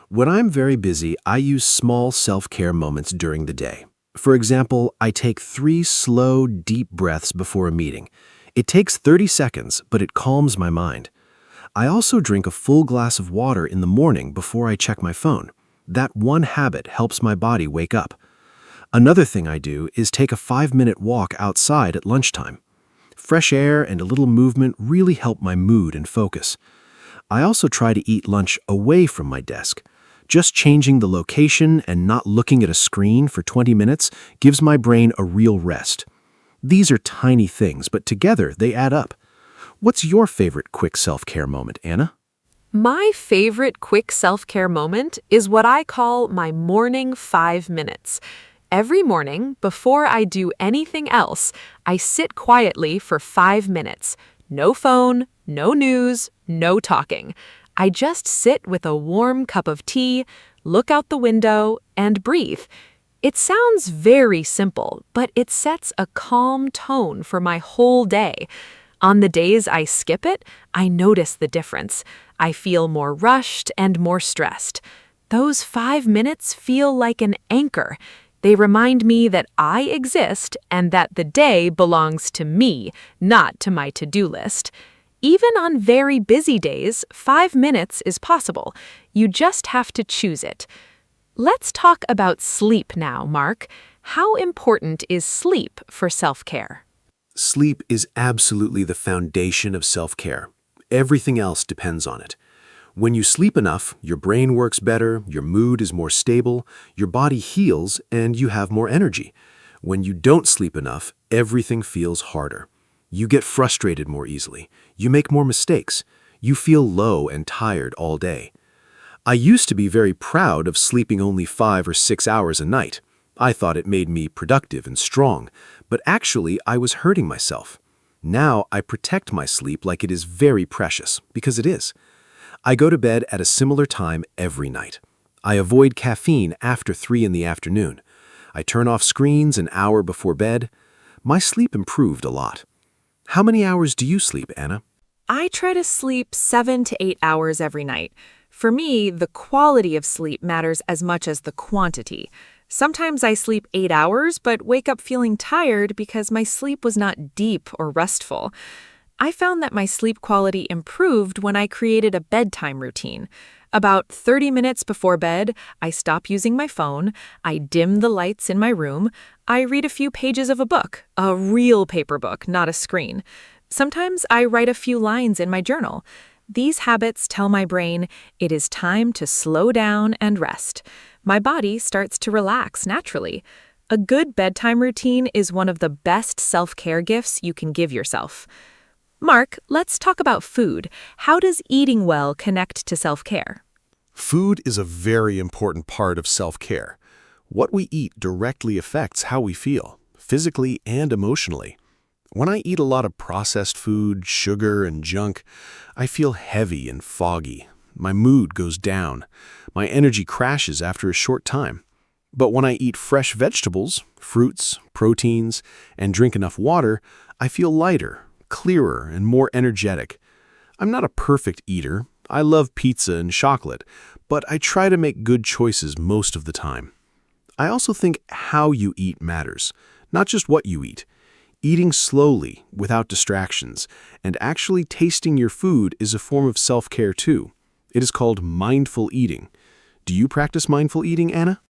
When I'm very busy, I use small self-care moments during the day. For example, I take 3 slow, deep breaths before a meeting. It takes 30 seconds, but it calms my mind. I also drink a full glass of water in the morning before I check my phone. That one habit helps my body wake up. Another thing I do is take a 5-minute walk outside at lunchtime. Fresh air and a little movement really help my mood and focus. I also try to eat lunch away from my desk. Just changing the location and not looking at a screen for 20 minutes gives my brain a real rest. These are tiny things, but together they add up. What's your favorite quick self-care moment, Anna? My favorite quick self-care moment is what I call my morning 5 minutes. Every morning, before I do anything else, I sit quietly for 5 minutes. No phone, no news, no talking. I just sit with a warm cup of tea, look out the window, and breathe. It sounds very simple, but it sets a calm tone for my whole day. On the days I skip it, I notice the difference. I feel more rushed and more stressed. Those 5 minutes feel like an anchor. They remind me that I exist and that the day belongs to me, not to my to-do list. Even on very busy days, 5 minutes is possible. You just have to choose it. Let's talk about sleep now, Mark. How important is sleep for self-care? Sleep is absolutely the foundation of self-care. Everything else depends on it. When you sleep enough, your brain works better, your mood is more stable, your body heals, and you have more energy. When you don't sleep enough, everything feels harder. You get frustrated more easily. You make more mistakes. You feel low and tired all day. I used to be very proud of sleeping only 5 or 6 hours a night. I thought it made me productive and strong, but actually I was hurting myself. Now I protect my sleep like it is very precious, because it is. I go to bed at a similar time every night. I avoid caffeine after 3 in the afternoon. I turn off screens an hour before bed. My sleep improved a lot. How many hours do you sleep, Anna? I try to sleep 7 to 8 hours every night. For me, the quality of sleep matters as much as the quantity. Sometimes I sleep 8 hours, but wake up feeling tired because my sleep was not deep or restful. I found that my sleep quality improved when I created a bedtime routine. About 30 minutes before bed, I stop using my phone, I dim the lights in my room, I read a few pages of a book, a real paper book, not a screen. Sometimes I write a few lines in my journal. These habits tell my brain it is time to slow down and rest. My body starts to relax naturally. A good bedtime routine is one of the best self-care gifts you can give yourself. Mark, let's talk about food. How does eating well connect to self-care? Food is a very important part of self-care. What we eat directly affects how we feel, physically and emotionally. When I eat a lot of processed food, sugar, and junk, I feel heavy and foggy. My mood goes down. My energy crashes after a short time. But when I eat fresh vegetables, fruits, proteins, and drink enough water, I feel lighter, clearer, and more energetic. I'm not a perfect eater. I love pizza and chocolate, but I try to make good choices most of the time. I also think how you eat matters, not just what you eat. Eating slowly, without distractions, and actually tasting your food is a form of self-care too. It is called mindful eating. Do you practice mindful eating, Anna?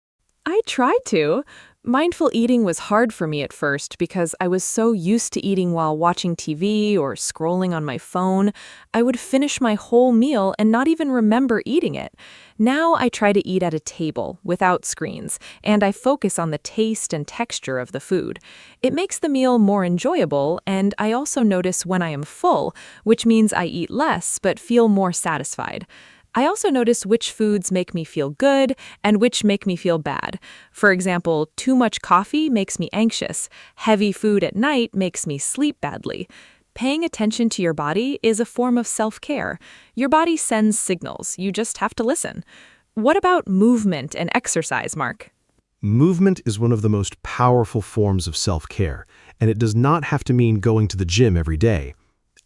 I try to. Mindful eating was hard for me at first because I was so used to eating while watching TV or scrolling on my phone. I would finish my whole meal and not even remember eating it. Now I try to eat at a table without screens, and I focus on the taste and texture of the food. It makes the meal more enjoyable, and I also notice when I am full, which means I eat less but feel more satisfied. I also notice which foods make me feel good and which make me feel bad. For example, too much coffee makes me anxious. Heavy food at night makes me sleep badly. Paying attention to your body is a form of self-care. Your body sends signals. You just have to listen. What about movement and exercise, Mark? Movement is one of the most powerful forms of self-care, and it does not have to mean going to the gym every day.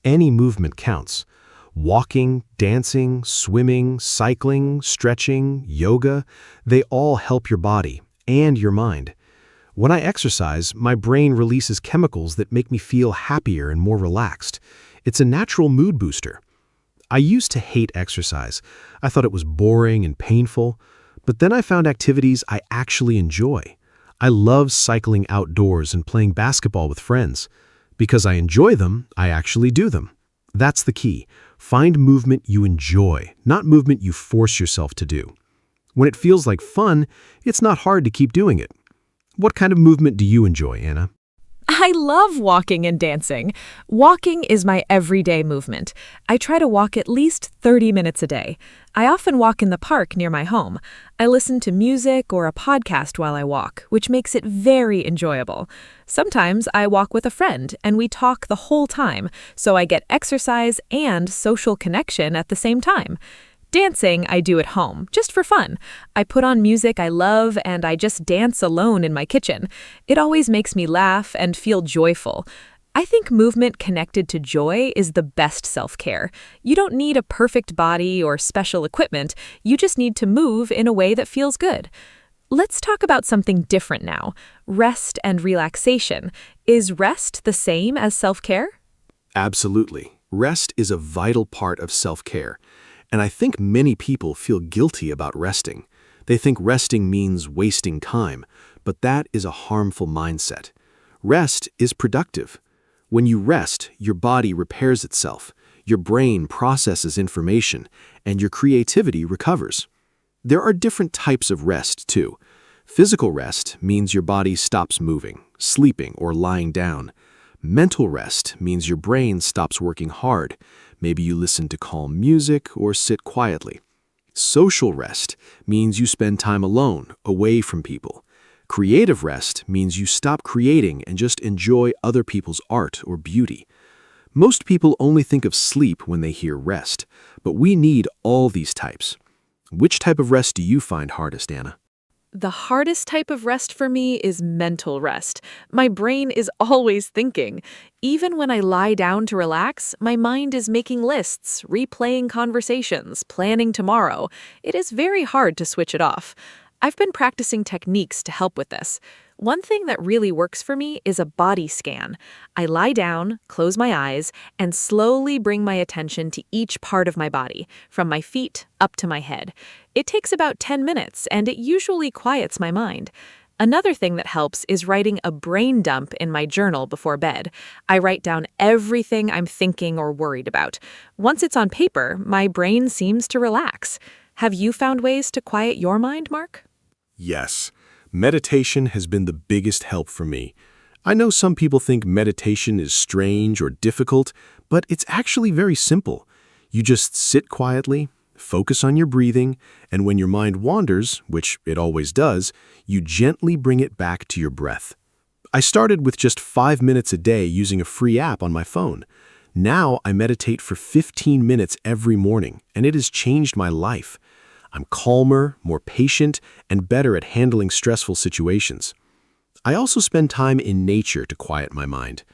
Any movement counts. Walking, dancing, swimming, cycling, stretching, yoga, they all help your body and your mind. When I exercise, my brain releases chemicals that make me feel happier and more relaxed. It's a natural mood booster. I used to hate exercise. I thought it was boring and painful, but then I found activities I actually enjoy. I love cycling outdoors and playing basketball with friends. Because I enjoy them, I actually do them. That's the key. Find movement you enjoy, not movement you force yourself to do. When it feels like fun, it's not hard to keep doing it. What kind of movement do you enjoy, Anna? I love walking and dancing. Walking is my everyday movement. I try to walk at least 30 minutes a day. I often walk in the park near my home. I listen to music or a podcast while I walk, which makes it very enjoyable. Sometimes I walk with a friend and we talk the whole time, so I get exercise and social connection at the same time. Dancing I do at home, just for fun. I put on music I love and I just dance alone in my kitchen. It always makes me laugh and feel joyful. I think movement connected to joy is the best self-care. You don't need a perfect body or special equipment, you just need to move in a way that feels good. Let's talk about something different now. Rest and relaxation. Is rest the same as self-care? Absolutely. Rest is a vital part of self-care. And I think many people feel guilty about resting. They think resting means wasting time, but that is a harmful mindset. Rest is productive. When you rest, your body repairs itself, your brain processes information, and your creativity recovers. There are different types of rest, too. Physical rest means your body stops moving, sleeping, or lying down. Mental rest means your brain stops working hard. Maybe you listen to calm music or sit quietly. Social rest means you spend time alone, away from people. Creative rest means you stop creating and just enjoy other people's art or beauty. Most people only think of sleep when they hear rest, but we need all these types. Which type of rest do you find hardest, Anna? The hardest type of rest for me is mental rest. My brain is always thinking. Even when I lie down to relax, my mind is making lists, replaying conversations, planning tomorrow. It is very hard to switch it off. I've been practicing techniques to help with this. One thing that really works for me is a body scan. I lie down, close my eyes, and slowly bring my attention to each part of my body, from my feet up to my head. It takes about 10 minutes, and it usually quiets my mind. Another thing that helps is writing a brain dump in my journal before bed. I write down everything I'm thinking or worried about. Once it's on paper, my brain seems to relax. Have you found ways to quiet your mind, Mark? Yes. Meditation has been the biggest help for me. I know some people think meditation is strange or difficult, but it's actually very simple. You just sit quietly, focus on your breathing, and when your mind wanders, which it always does, you gently bring it back to your breath. I started with just 5 minutes a day using a free app on my phone. Now I meditate for 15 minutes every morning, and it has changed my life. I'm calmer, more patient, and better at handling stressful situations. I also spend time in nature to quiet my mind.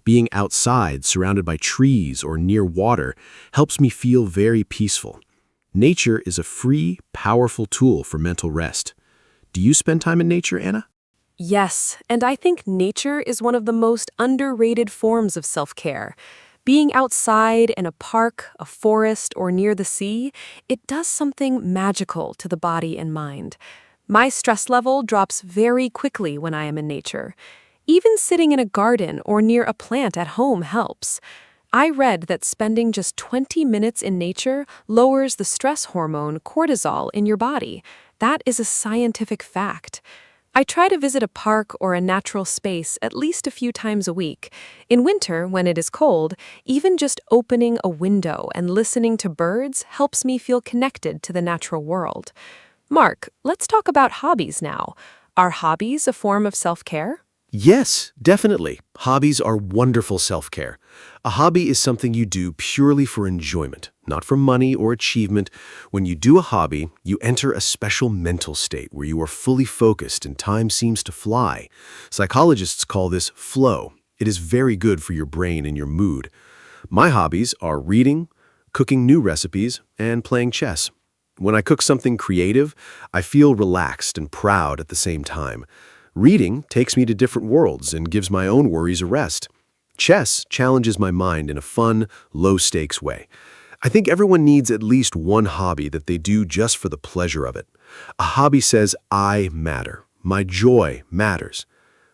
Being outside, surrounded by trees or near water, helps me feel very peaceful. Nature is a free, powerful tool for mental rest. Do you spend time in nature, Anna? Yes, and I think nature is one of the most underrated forms of self-care. Being outside in a park, a forest, or near the sea, it does something magical to the body and mind. My stress level drops very quickly when I am in nature. Even sitting in a garden or near a plant at home helps. I read that spending just 20 minutes in nature lowers the stress hormone cortisol in your body. That is a scientific fact. I try to visit a park or a natural space at least a few times a week. In winter, when it is cold, even just opening a window and listening to birds helps me feel connected to the natural world. Mark, let's talk about hobbies now. Are hobbies a form of self-care? Yes, definitely. Hobbies are wonderful self-care. A hobby is something you do purely for enjoyment, not for money or achievement. When you do a hobby, you enter a special mental state where you are fully focused and time seems to fly. Psychologists call this flow. It is very good for your brain and your mood. My hobbies are reading, cooking new recipes, and playing chess. When I cook something creative, I feel relaxed and proud at the same time. Reading takes me to different worlds and gives my own worries a rest. Chess challenges my mind in a fun, low-stakes way. I think everyone needs at least one hobby that they do just for the pleasure of it. A hobby says, I matter. My joy matters.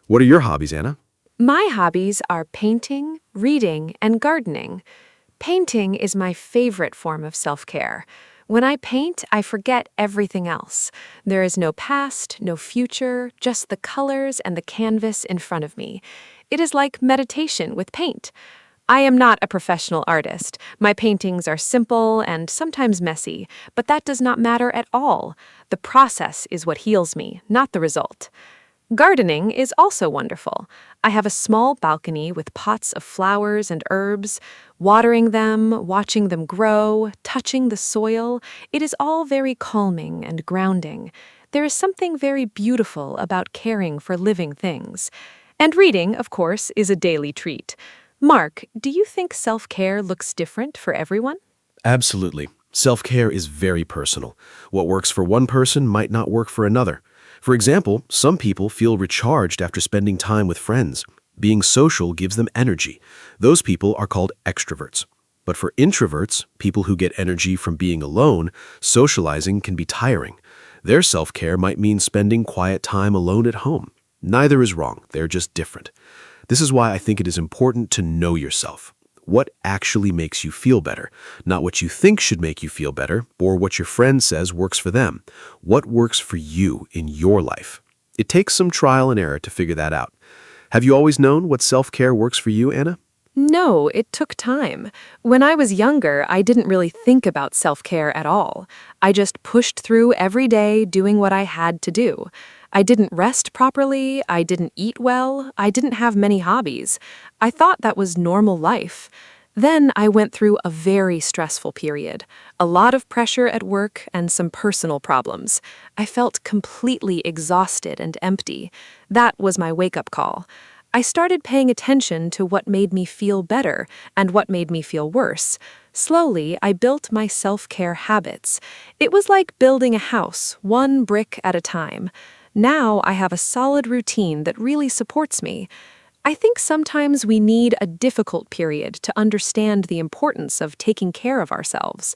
What are your hobbies, Anna? My hobbies are painting, reading, and gardening. Painting is my favorite form of self-care. When I paint, I forget everything else. There is no past, no future, just the colors and the canvas in front of me. It is like meditation with paint. I am not a professional artist. My paintings are simple and sometimes messy, but that does not matter at all. The process is what heals me, not the result. Gardening is also wonderful. I have a small balcony with pots of flowers and herbs. Watering them, watching them grow, touching the soil, it is all very calming and grounding. There is something very beautiful about caring for living things. And reading, of course, is a daily treat. Mark, do you think self-care looks different for everyone? Absolutely. Self-care is very personal. What works for one person might not work for another. For example, some people feel recharged after spending time with friends. Being social gives them energy. Those people are called extroverts. But for introverts, people who get energy from being alone, socializing can be tiring. Their self-care might mean spending quiet time alone at home. Neither is wrong, they're just different. This is why I think it is important to know yourself. What actually makes you feel better? Not what you think should make you feel better, or what your friend says works for them. What works for you in your life? It takes some trial and error to figure that out. Have you always known what self-care works for you, Anna? No, it took time. When I was younger, I didn't really think about self-care at all. I just pushed through every day doing what I had to do. I didn't rest properly, I didn't eat well, I didn't have many hobbies. I thought that was normal life. Then I went through a very stressful period, a lot of pressure at work and some personal problems. I felt completely exhausted and empty. That was my wake-up call. I started paying attention to what made me feel better and what made me feel worse. Slowly, I built my self-care habits. It was like building a house, one brick at a time. Now I have a solid routine that really supports me. I think sometimes we need a difficult period to understand the importance of taking care of ourselves.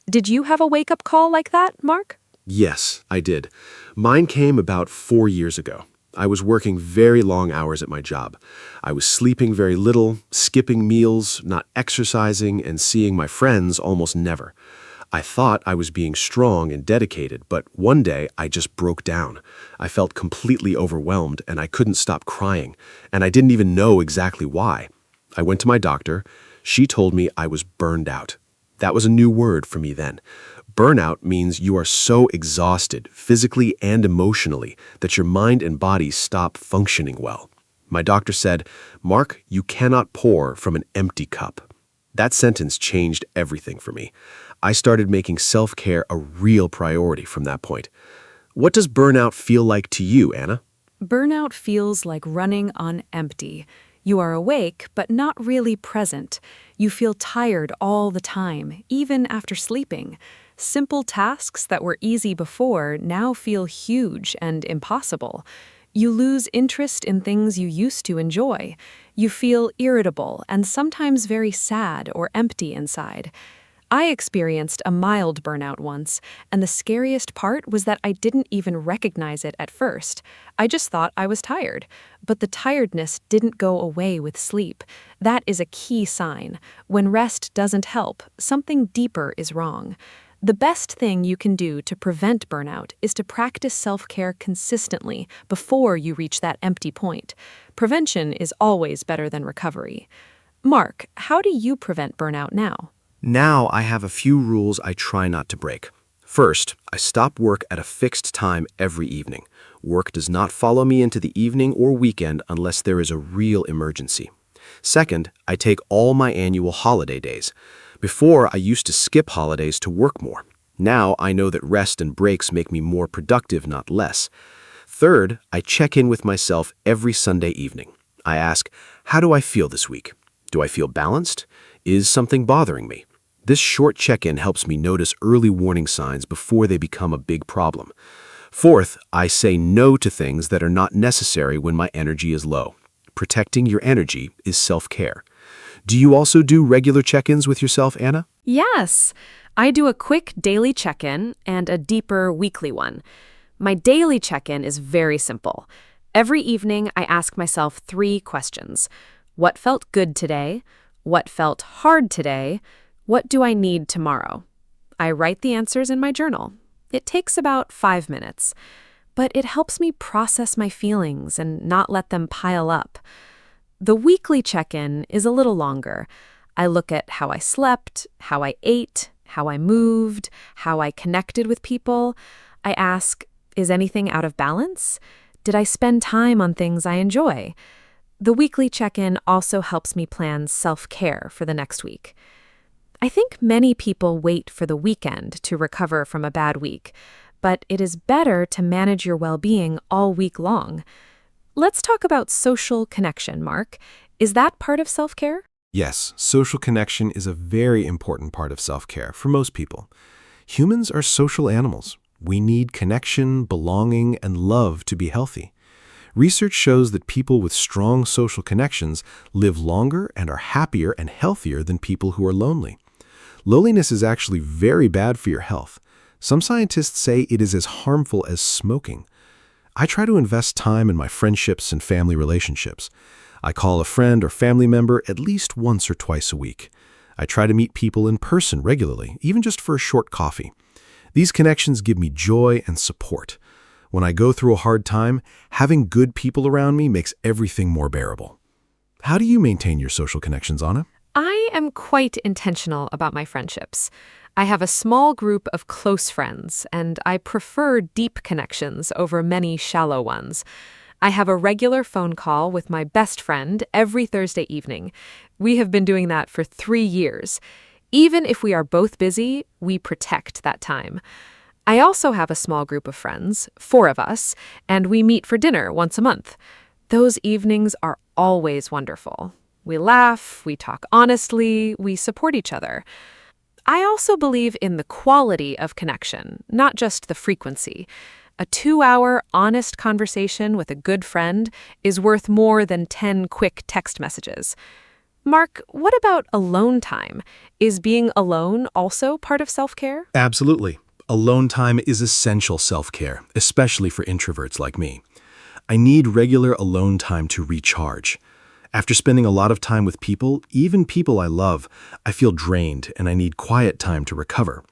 Did you have a wake-up call like that, Mark? Yes, I did. Mine came about 4 years ago. I was working very long hours at my job. I was sleeping very little, skipping meals, not exercising, and seeing my friends almost never. I thought I was being strong and dedicated, but one day I just broke down. I felt completely overwhelmed and I couldn't stop crying, and I didn't even know exactly why. I went to my doctor. She told me I was burned out. That was a new word for me then. Burnout means you are so exhausted, physically and emotionally, that your mind and body stop functioning well. My doctor said, "Mark, you cannot pour from an empty cup." That sentence changed everything for me. I started making self-care a real priority from that point. What does burnout feel like to you, Anna? Burnout feels like running on empty. You are awake, but not really present. You feel tired all the time, even after sleeping. Simple tasks that were easy before now feel huge and impossible. You lose interest in things you used to enjoy. You feel irritable and sometimes very sad or empty inside. I experienced a mild burnout once, and the scariest part was that I didn't even recognize it at first. I just thought I was tired. But the tiredness didn't go away with sleep. That is a key sign. When rest doesn't help, something deeper is wrong. The best thing you can do to prevent burnout is to practice self-care consistently before you reach that empty point. Prevention is always better than recovery. Mark, how do you prevent burnout now? Now I have a few rules I try not to break. First, I stop work at a fixed time every evening. Work does not follow me into the evening or weekend unless there is a real emergency. Second, I take all my annual holiday days. Before, I used to skip holidays to work more. Now I know that rest and breaks make me more productive, not less. Third, I check in with myself every Sunday evening. I ask, how do I feel this week? Do I feel balanced? Is something bothering me? This short check-in helps me notice early warning signs before they become a big problem. Fourth, I say no to things that are not necessary when my energy is low. Protecting your energy is self-care. Do you also do regular check-ins with yourself, Anna? Yes, I do a quick daily check-in and a deeper weekly one. My daily check-in is very simple. Every evening, I ask myself 3 questions. What felt good today? What felt hard today? What do I need tomorrow? I write the answers in my journal. It takes about 5 minutes, but it helps me process my feelings and not let them pile up. The weekly check-in is a little longer. I look at how I slept, how I ate, how I moved, how I connected with people. I ask, is anything out of balance? Did I spend time on things I enjoy? The weekly check-in also helps me plan self-care for the next week. I think many people wait for the weekend to recover from a bad week, but it is better to manage your well-being all week long. Let's talk about social connection, Mark. Is that part of self-care? Yes, social connection is a very important part of self-care for most people. Humans are social animals. We need connection, belonging, and love to be healthy. Research shows that people with strong social connections live longer and are happier and healthier than people who are lonely. Loneliness is actually very bad for your health. Some scientists say it is as harmful as smoking. I try to invest time in my friendships and family relationships. I call a friend or family member at least once or twice a week. I try to meet people in person regularly, even just for a short coffee. These connections give me joy and support. When I go through a hard time, having good people around me makes everything more bearable. How do you maintain your social connections, Anna? I am quite intentional about my friendships. I have a small group of close friends, and I prefer deep connections over many shallow ones. I have a regular phone call with my best friend every Thursday evening. We have been doing that for 3 years. Even if we are both busy, we protect that time. I also have a small group of friends, 4 of us, and we meet for dinner once a month. Those evenings are always wonderful. We laugh, we talk honestly, we support each other. I also believe in the quality of connection, not just the frequency. A 2-hour honest conversation with a good friend is worth more than 10 quick text messages. Mark, what about alone time? Is being alone also part of self-care? Absolutely. Alone time is essential self-care, especially for introverts like me. I need regular alone time to recharge. After spending a lot of time with people, even people I love, I feel drained and I need quiet time to recover.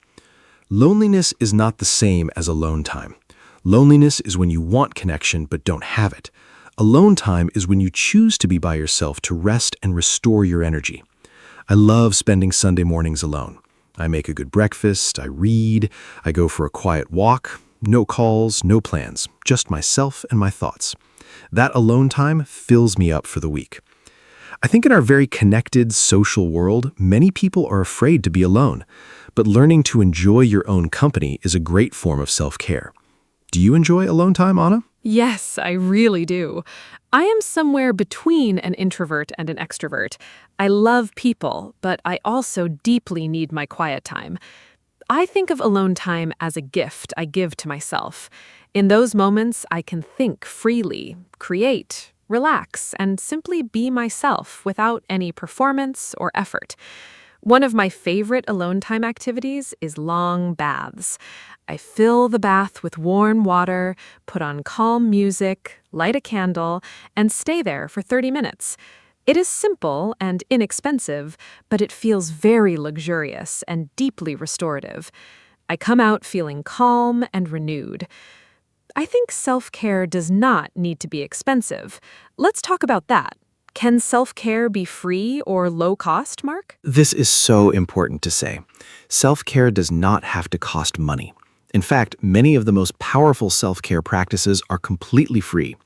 Loneliness is not the same as alone time. Loneliness is when you want connection but don't have it. Alone time is when you choose to be by yourself to rest and restore your energy. I love spending Sunday mornings alone. I make a good breakfast, I read, I go for a quiet walk, no calls, no plans, just myself and my thoughts. That alone time fills me up for the week. I think in our very connected social world, many people are afraid to be alone, but learning to enjoy your own company is a great form of self-care. Do you enjoy alone time, Anna? Yes, I really do. I am somewhere between an introvert and an extrovert. I love people, but I also deeply need my quiet time. I think of alone time as a gift I give to myself. In those moments, I can think freely, create, relax, and simply be myself without any performance or effort. One of my favorite alone time activities is long baths. I fill the bath with warm water, put on calm music, light a candle, and stay there for 30 minutes. It is simple and inexpensive, but it feels very luxurious and deeply restorative. I come out feeling calm and renewed. I think self-care does not need to be expensive. Let's talk about that. Can self-care be free or low cost, Mark? This is so important to say. Self-care does not have to cost money. In fact, many of the most powerful self-care practices are completely free.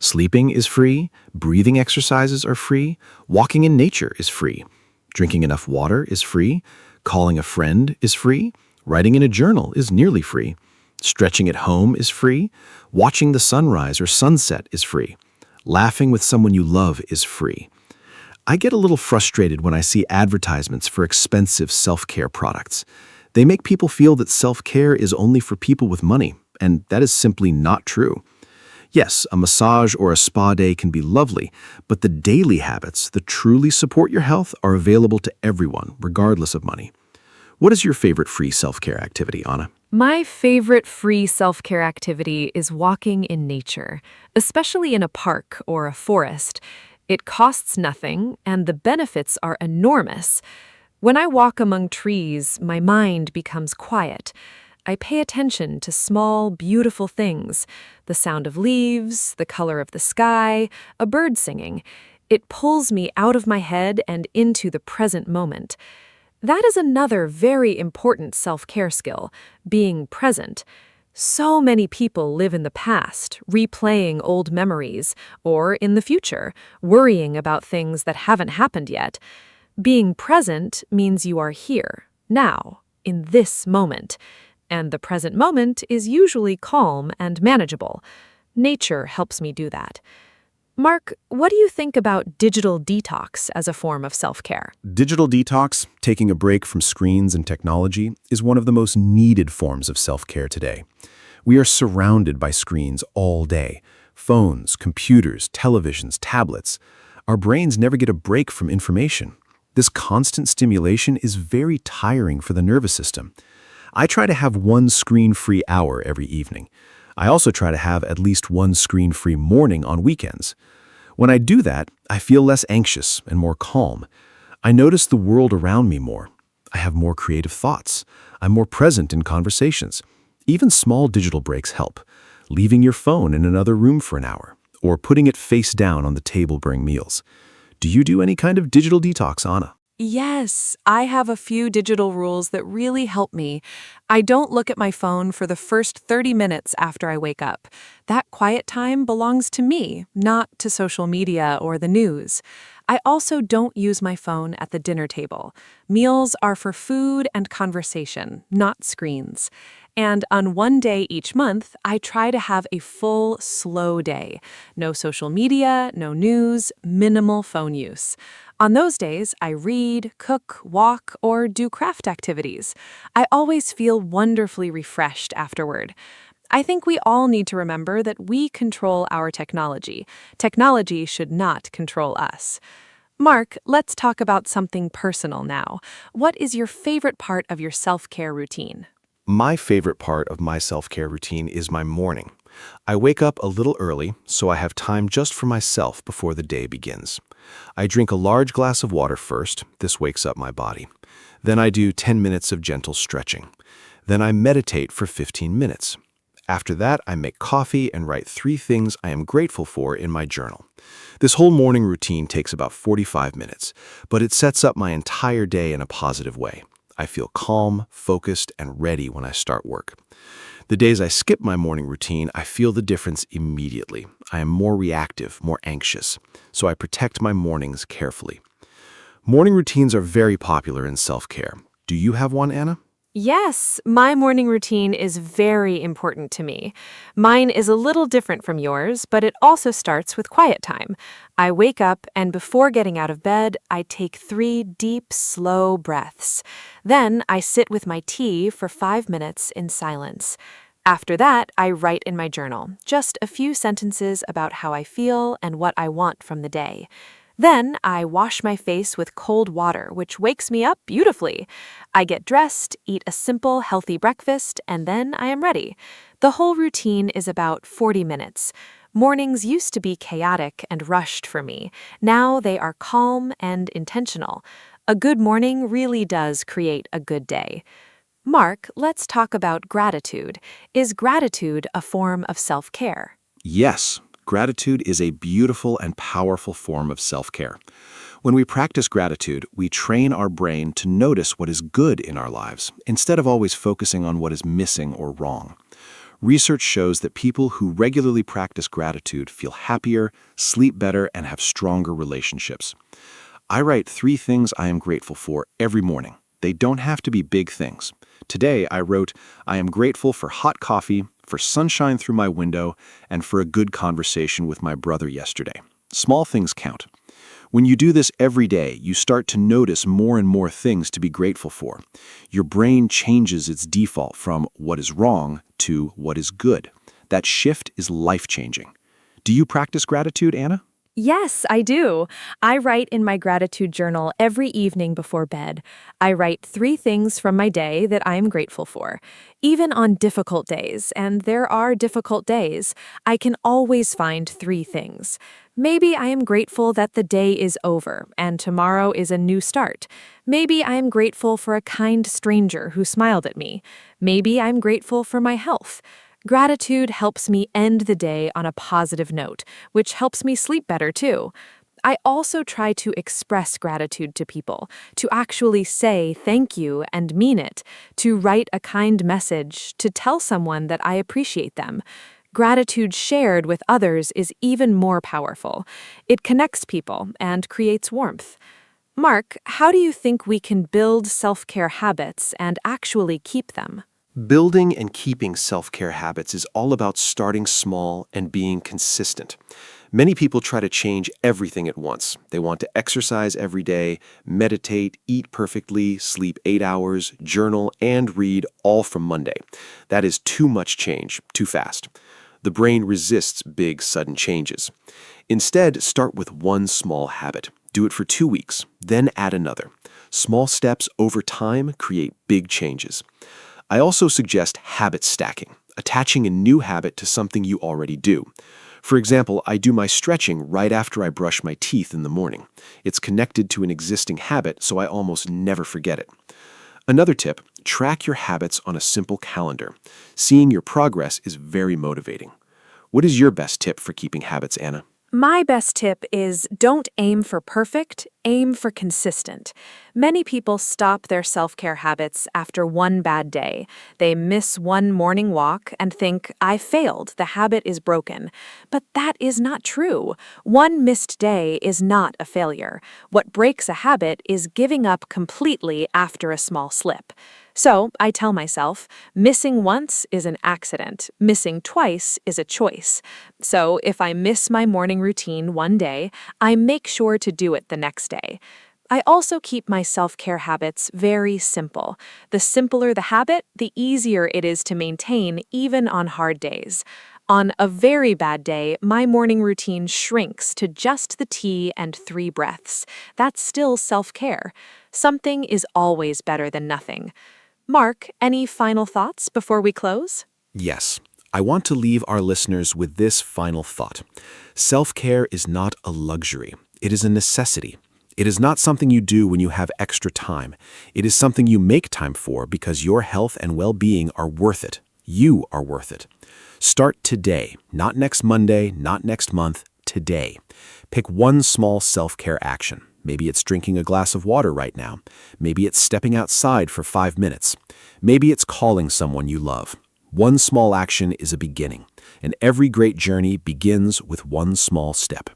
Sleeping is free, breathing exercises are free, walking in nature is free, drinking enough water is free, calling a friend is free, writing in a journal is nearly free, stretching at home is free, watching the sunrise or sunset is free, laughing with someone you love is free. I get a little frustrated when I see advertisements for expensive self-care products. They make people feel that self-care is only for people with money, and that is simply not true. Yes, a massage or a spa day can be lovely, but the daily habits that truly support your health are available to everyone, regardless of money. What is your favorite free self-care activity, Anna? My favorite free self-care activity is walking in nature, especially in a park or a forest. It costs nothing, and the benefits are enormous. When I walk among trees, my mind becomes quiet. I pay attention to small, beautiful things, the sound of leaves, the color of the sky, a bird singing. It pulls me out of my head and into the present moment. That is another very important self-care skill, being present. So many people live in the past, replaying old memories, or in the future, worrying about things that haven't happened yet. Being present means you are here, now, in this moment. And the present moment is usually calm and manageable. Nature helps me do that. Mark, what do you think about digital detox as a form of self-care? Digital detox, taking a break from screens and technology, is one of the most needed forms of self-care today. We are surrounded by screens all day. Phones, computers, televisions, tablets. Our brains never get a break from information. This constant stimulation is very tiring for the nervous system. I try to have one screen-free hour every evening. I also try to have at least one screen-free morning on weekends. When I do that, I feel less anxious and more calm. I notice the world around me more. I have more creative thoughts. I'm more present in conversations. Even small digital breaks help. Leaving your phone in another room for an hour, or putting it face down on the table during meals. Do you do any kind of digital detox, Anna? Yes, I have a few digital rules that really help me. I don't look at my phone for the first 30 minutes after I wake up. That quiet time belongs to me, not to social media or the news. I also don't use my phone at the dinner table. Meals are for food and conversation, not screens. And on one day each month, I try to have a full, slow day. No social media, no news, minimal phone use. On those days, I read, cook, walk, or do craft activities. I always feel wonderfully refreshed afterward. I think we all need to remember that we control our technology. Technology should not control us. Mark, let's talk about something personal now. What is your favorite part of your self-care routine? My favorite part of my self-care routine is my morning. I wake up a little early, so I have time just for myself before the day begins. I drink a large glass of water first. This wakes up my body. Then I do 10 minutes of gentle stretching. Then I meditate for 15 minutes. After that, I make coffee and write 3 things I am grateful for in my journal. This whole morning routine takes about 45 minutes, but it sets up my entire day in a positive way. I feel calm, focused, and ready when I start work. The days I skip my morning routine, I feel the difference immediately. I am more reactive, more anxious, so I protect my mornings carefully. Morning routines are very popular in self-care. Do you have one, Anna? Yes, my morning routine is very important to me. Mine is a little different from yours, but it also starts with quiet time. I wake up, and before getting out of bed, I take 3 deep, slow breaths. Then I sit with my tea for 5 minutes in silence. After that, I write in my journal, just a few sentences about how I feel and what I want from the day. Then I wash my face with cold water, which wakes me up beautifully. I get dressed, eat a simple, healthy breakfast, and then I am ready. The whole routine is about 40 minutes. Mornings used to be chaotic and rushed for me. Now they are calm and intentional. A good morning really does create a good day. Mark, let's talk about gratitude. Is gratitude a form of self-care? Yes. Gratitude is a beautiful and powerful form of self-care. When we practice gratitude, we train our brain to notice what is good in our lives, instead of always focusing on what is missing or wrong. Research shows that people who regularly practice gratitude feel happier, sleep better, and have stronger relationships. I write 3 things I am grateful for every morning. They don't have to be big things. Today, I wrote, I am grateful for hot coffee, for sunshine through my window, and for a good conversation with my brother yesterday. Small things count. When you do this every day, you start to notice more and more things to be grateful for. Your brain changes its default from what is wrong to what is good. That shift is life-changing. Do you practice gratitude, Anna? Yes, I do. I write in my gratitude journal every evening before bed. I write 3 things from my day that I am grateful for. Even on difficult days, and there are difficult days, I can always find 3 things. Maybe I am grateful that the day is over and tomorrow is a new start. Maybe I am grateful for a kind stranger who smiled at me. Maybe I'm grateful for my health. Gratitude helps me end the day on a positive note, which helps me sleep better too. I also try to express gratitude to people, to actually say thank you and mean it, to write a kind message, to tell someone that I appreciate them. Gratitude shared with others is even more powerful. It connects people and creates warmth. Mark, how do you think we can build self-care habits and actually keep them? Building and keeping self-care habits is all about starting small and being consistent. Many people try to change everything at once. They want to exercise every day, meditate, eat perfectly, sleep 8 hours, journal, and read all from Monday. That is too much change, too fast. The brain resists big, sudden changes. Instead, start with one small habit. Do it for 2 weeks, then add another. Small steps over time create big changes. I also suggest habit stacking, attaching a new habit to something you already do. For example, I do my stretching right after I brush my teeth in the morning. It's connected to an existing habit, so I almost never forget it. Another tip, track your habits on a simple calendar. Seeing your progress is very motivating. What is your best tip for keeping habits, Anna? My best tip is don't aim for perfect, aim for consistent. Many people stop their self-care habits after one bad day. They miss one morning walk and think, I failed, the habit is broken. But that is not true. One missed day is not a failure. What breaks a habit is giving up completely after a small slip. So I tell myself, missing once is an accident, missing twice is a choice. So if I miss my morning routine one day, I make sure to do it the next day. I also keep my self-care habits very simple. The simpler the habit, the easier it is to maintain even on hard days. On a very bad day, my morning routine shrinks to just the tea and 3 breaths. That's still self-care. Something is always better than nothing. Mark, any final thoughts before we close? Yes. I want to leave our listeners with this final thought. Self-care is not a luxury. It is a necessity. It is not something you do when you have extra time. It is something you make time for because your health and well-being are worth it. You are worth it. Start today, not next Monday, not next month, today. Pick one small self-care action. Maybe it's drinking a glass of water right now. Maybe it's stepping outside for 5 minutes. Maybe it's calling someone you love. One small action is a beginning, and every great journey begins with one small step.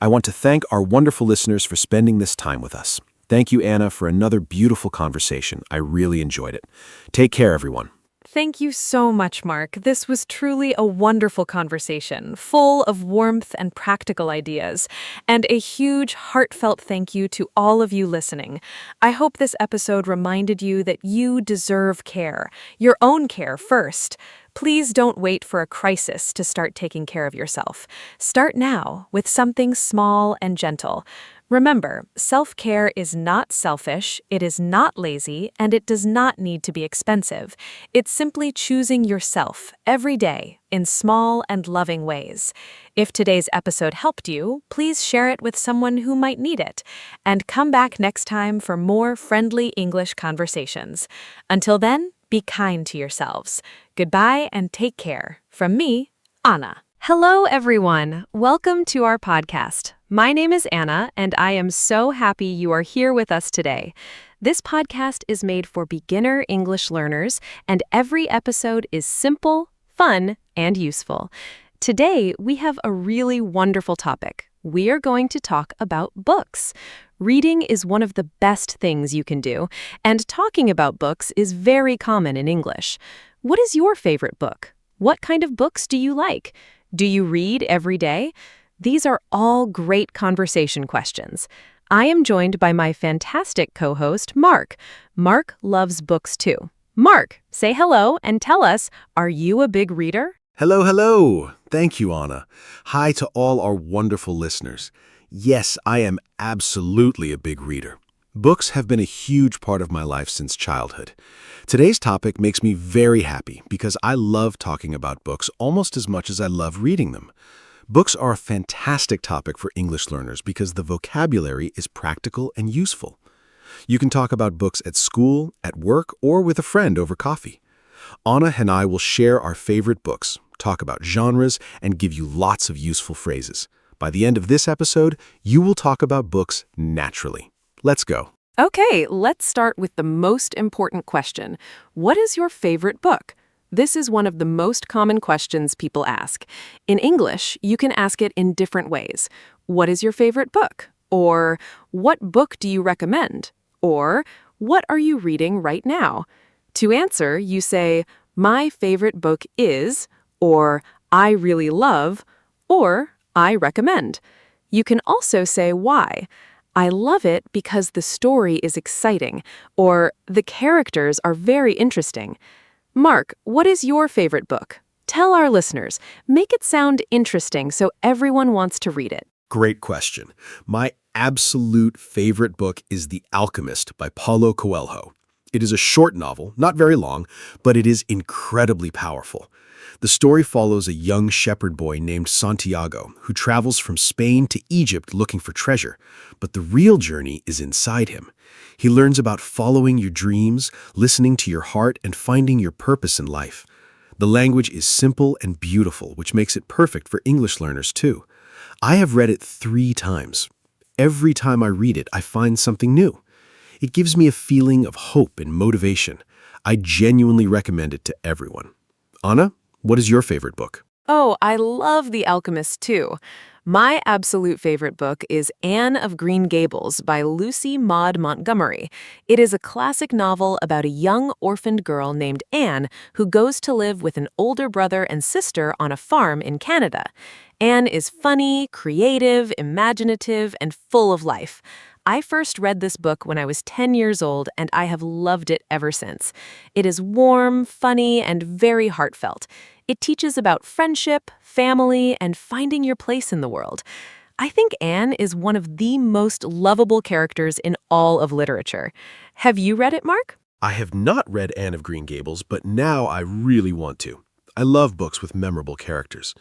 I want to thank our wonderful listeners for spending this time with us. Thank you, Anna, for another beautiful conversation. I really enjoyed it. Take care, everyone. Thank you so much, Mark. This was truly a wonderful conversation, full of warmth and practical ideas. And a huge, heartfelt thank you to all of you listening. I hope this episode reminded you that you deserve care, your own care first. Please don't wait for a crisis to start taking care of yourself. Start now with something small and gentle. Remember, self-care is not selfish, it is not lazy, and it does not need to be expensive. It's simply choosing yourself every day in small and loving ways. If today's episode helped you, please share it with someone who might need it. And come back next time for more friendly English conversations. Until then, be kind to yourselves. Goodbye and take care. From me, Anna. Hello, everyone. Welcome to our podcast. My name is Anna, and I am so happy you are here with us today. This podcast is made for beginner English learners, and every episode is simple, fun, and useful. Today, we have a really wonderful topic. We are going to talk about books. Reading is one of the best things you can do, and talking about books is very common in English. What is your favorite book? What kind of books do you like? Do you read every day? These are all great conversation questions. I am joined by my fantastic co-host, Mark. Mark loves books too. Mark, say hello and tell us, are you a big reader? Hello, hello. Thank you, Anna. Hi to all our wonderful listeners. Yes, I am absolutely a big reader. Books have been a huge part of my life since childhood. Today's topic makes me very happy because I love talking about books almost as much as I love reading them. Books are a fantastic topic for English learners because the vocabulary is practical and useful. You can talk about books at school, at work, or with a friend over coffee. Anna and I will share our favorite books, talk about genres, and give you lots of useful phrases. By the end of this episode, you will talk about books naturally. Let's go. Okay, let's start with the most important question. What is your favorite book? This is one of the most common questions people ask. In English, you can ask it in different ways. What is your favorite book? Or what book do you recommend? Or what are you reading right now? To answer, you say, my favorite book is, or I really love, or I recommend. You can also say why. I love it because the story is exciting, or the characters are very interesting. Mark, what is your favorite book? Tell our listeners. Make it sound interesting so everyone wants to read it. Great question. My absolute favorite book is The Alchemist by Paulo Coelho. It is a short novel, not very long, but it is incredibly powerful. The story follows a young shepherd boy named Santiago who travels from Spain to Egypt looking for treasure, but the real journey is inside him. He learns about following your dreams, listening to your heart, and finding your purpose in life. The language is simple and beautiful, which makes it perfect for English learners too. I have read it 3 times. Every time I read it, I find something new. It gives me a feeling of hope and motivation. I genuinely recommend it to everyone. Anna, what is your favorite book? Oh, I love The Alchemist too. My absolute favorite book is Anne of Green Gables by Lucy Maud Montgomery. It is a classic novel about a young orphaned girl named Anne who goes to live with an older brother and sister on a farm in Canada. Anne is funny, creative, imaginative, and full of life. I first read this book when I was 10 years old, and I have loved it ever since. It is warm, funny, and very heartfelt. It teaches about friendship, family, and finding your place in the world. I think Anne is one of the most lovable characters in all of literature. Have you read it, Mark? I have not read Anne of Green Gables, but now I really want to. I love books with memorable characters.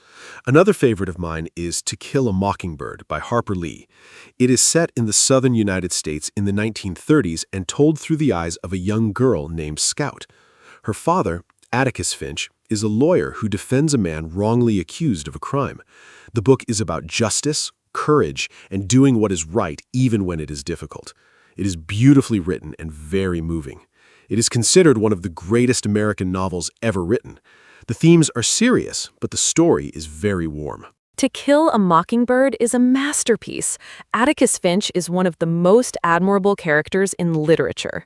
Another favorite of mine is To Kill a Mockingbird by Harper Lee. It is set in the southern United States in the 1930s and told through the eyes of a young girl named Scout. Her father, Atticus Finch, is a lawyer who defends a man wrongly accused of a crime. The book is about justice, courage, and doing what is right even when it is difficult. It is beautifully written and very moving. It is considered one of the greatest American novels ever written. The themes are serious, but the story is very warm. To Kill a Mockingbird is a masterpiece. Atticus Finch is one of the most admirable characters in literature.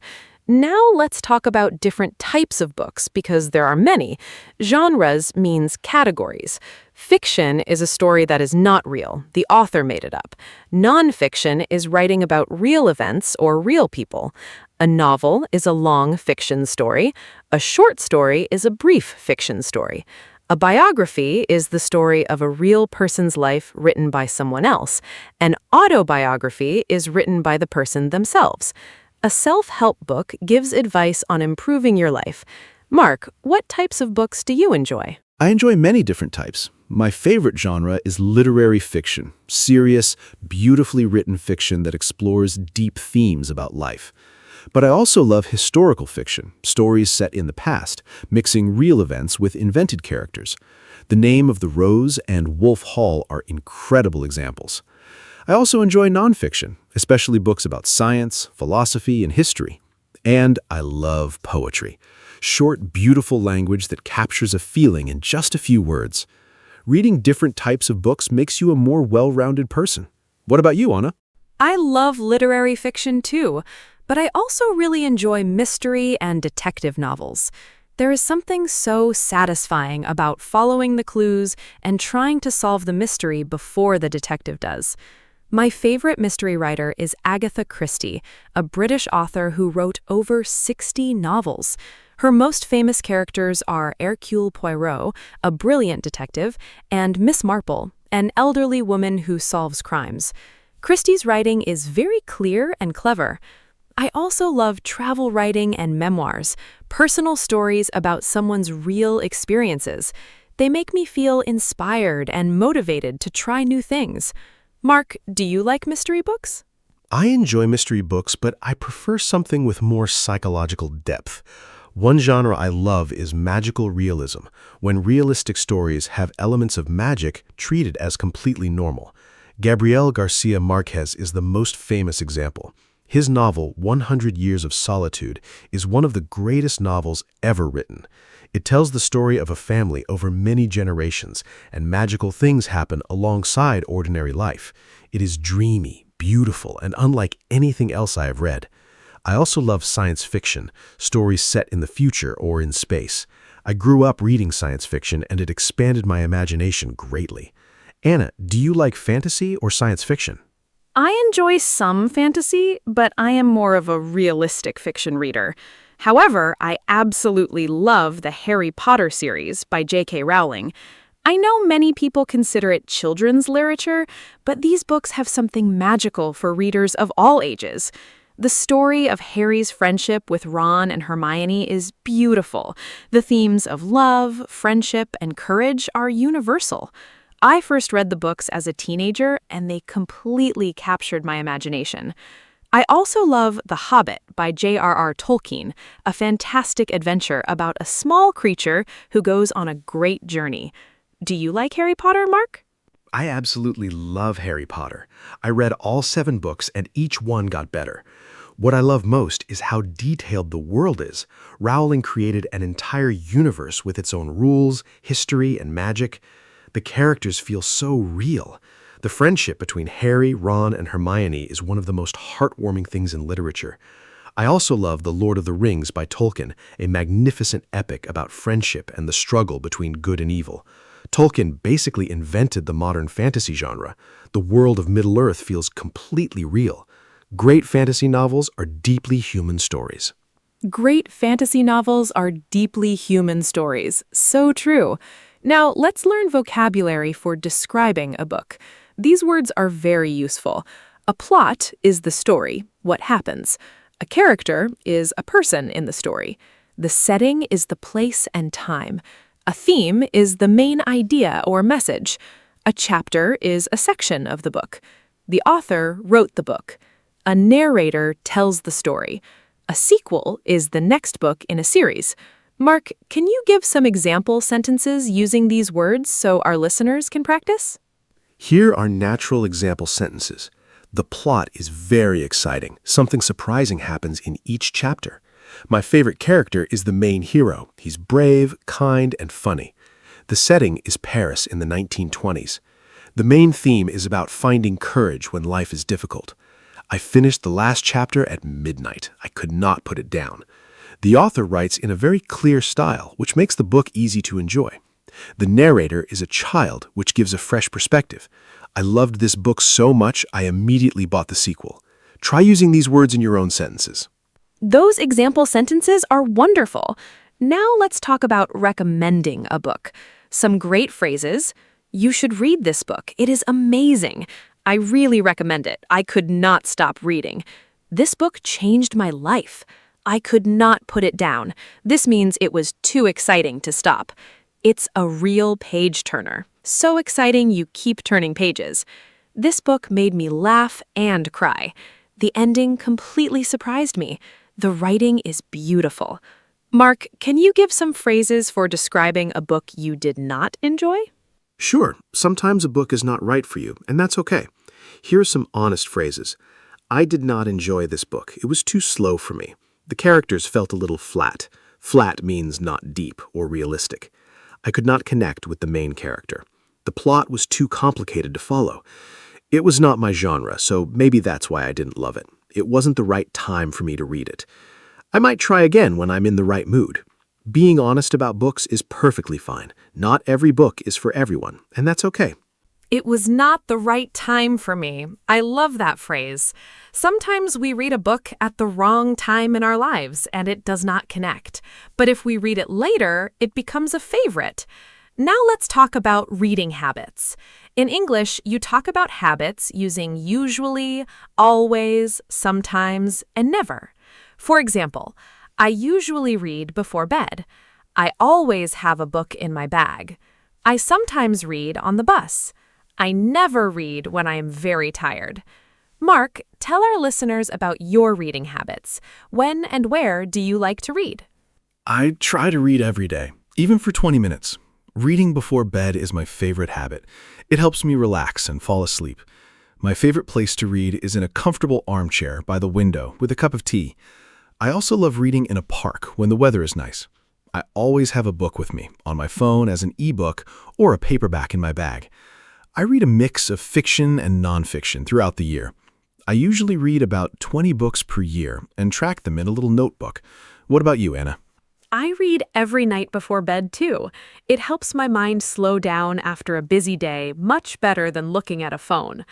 Now let's talk about different types of books, because there are many. Genres means categories. Fiction is a story that is not real. The author made it up. Nonfiction is writing about real events or real people. A novel is a long fiction story. A short story is a brief fiction story. A biography is the story of a real person's life written by someone else. An autobiography is written by the person themselves. A self-help book gives advice on improving your life. Mark, what types of books do you enjoy? I enjoy many different types. My favorite genre is literary fiction, serious, beautifully written fiction that explores deep themes about life. But I also love historical fiction, stories set in the past, mixing real events with invented characters. The Name of the Rose and Wolf Hall are incredible examples. I also enjoy nonfiction, especially books about science, philosophy, and history. And I love poetry. Short, beautiful language that captures a feeling in just a few words. Reading different types of books makes you a more well-rounded person. What about you, Anna? I love literary fiction too, but I also really enjoy mystery and detective novels. There is something so satisfying about following the clues and trying to solve the mystery before the detective does. My favorite mystery writer is Agatha Christie, a British author who wrote over 60 novels. Her most famous characters are Hercule Poirot, a brilliant detective, and Miss Marple, an elderly woman who solves crimes. Christie's writing is very clear and clever. I also love travel writing and memoirs, personal stories about someone's real experiences. They make me feel inspired and motivated to try new things. Mark, do you like mystery books? I enjoy mystery books, but I prefer something with more psychological depth. One genre I love is magical realism, when realistic stories have elements of magic treated as completely normal. Gabriel Garcia Marquez is the most famous example. His novel, 100 Years of Solitude, is one of the greatest novels ever written. It tells the story of a family over many generations, and magical things happen alongside ordinary life. It is dreamy, beautiful, and unlike anything else I have read. I also love science fiction, stories set in the future or in space. I grew up reading science fiction, and it expanded my imagination greatly. Anna, do you like fantasy or science fiction? I enjoy some fantasy, but I am more of a realistic fiction reader. However, I absolutely love the Harry Potter series by J.K. Rowling. I know many people consider it children's literature, but these books have something magical for readers of all ages. The story of Harry's friendship with Ron and Hermione is beautiful. The themes of love, friendship, and courage are universal. I first read the books as a teenager, and they completely captured my imagination. I also love The Hobbit by J.R.R. Tolkien, a fantastic adventure about a small creature who goes on a great journey. Do you like Harry Potter, Mark? I absolutely love Harry Potter. I read all 7 books, and each one got better. What I love most is how detailed the world is. Rowling created an entire universe with its own rules, history, and magic. The characters feel so real. The friendship between Harry, Ron, and Hermione is one of the most heartwarming things in literature. I also love The Lord of the Rings by Tolkien, a magnificent epic about friendship and the struggle between good and evil. Tolkien basically invented the modern fantasy genre. The world of Middle-earth feels completely real. Great fantasy novels are deeply human stories. Great fantasy novels are deeply human stories. So true. Now, let's learn vocabulary for describing a book. These words are very useful. A plot is the story, what happens. A character is a person in the story. The setting is the place and time. A theme is the main idea or message. A chapter is a section of the book. The author wrote the book. A narrator tells the story. A sequel is the next book in a series. Mark, can you give some example sentences using these words so our listeners can practice? Here are natural example sentences. The plot is very exciting. Something surprising happens in each chapter. My favorite character is the main hero. He's brave, kind, and funny. The setting is Paris in the 1920s. The main theme is about finding courage when life is difficult. I finished the last chapter at midnight. I could not put it down. The author writes in a very clear style, which makes the book easy to enjoy. The narrator is a child, which gives a fresh perspective. I loved this book so much, I immediately bought the sequel. Try using these words in your own sentences. Those example sentences are wonderful. Now let's talk about recommending a book. Some great phrases. You should read this book. It is amazing. I really recommend it. I could not stop reading. This book changed my life. I could not put it down. This means it was too exciting to stop. It's a real page-turner. So exciting you keep turning pages. This book made me laugh and cry. The ending completely surprised me. The writing is beautiful. Mark, can you give some phrases for describing a book you did not enjoy? Sure, sometimes a book is not right for you, and that's okay. Here are some honest phrases. I did not enjoy this book. It was too slow for me. The characters felt a little flat. Flat means not deep or realistic. I could not connect with the main character. The plot was too complicated to follow. It was not my genre, so maybe that's why I didn't love it. It wasn't the right time for me to read it. I might try again when I'm in the right mood. Being honest about books is perfectly fine. Not every book is for everyone, and that's okay. It was not the right time for me. I love that phrase. Sometimes we read a book at the wrong time in our lives and it does not connect. But if we read it later, it becomes a favorite. Now let's talk about reading habits. In English, you talk about habits using usually, always, sometimes, and never. For example, I usually read before bed. I always have a book in my bag. I sometimes read on the bus. I never read when I am very tired. Mark, tell our listeners about your reading habits. When and where do you like to read? I try to read every day, even for 20 minutes. Reading before bed is my favorite habit. It helps me relax and fall asleep. My favorite place to read is in a comfortable armchair by the window with a cup of tea. I also love reading in a park when the weather is nice. I always have a book with me, on my phone as an e-book or a paperback in my bag. I read a mix of fiction and nonfiction throughout the year. I usually read about 20 books per year and track them in a little notebook. What about you, Anna? I read every night before bed, too. It helps my mind slow down after a busy day much better than looking at a phone.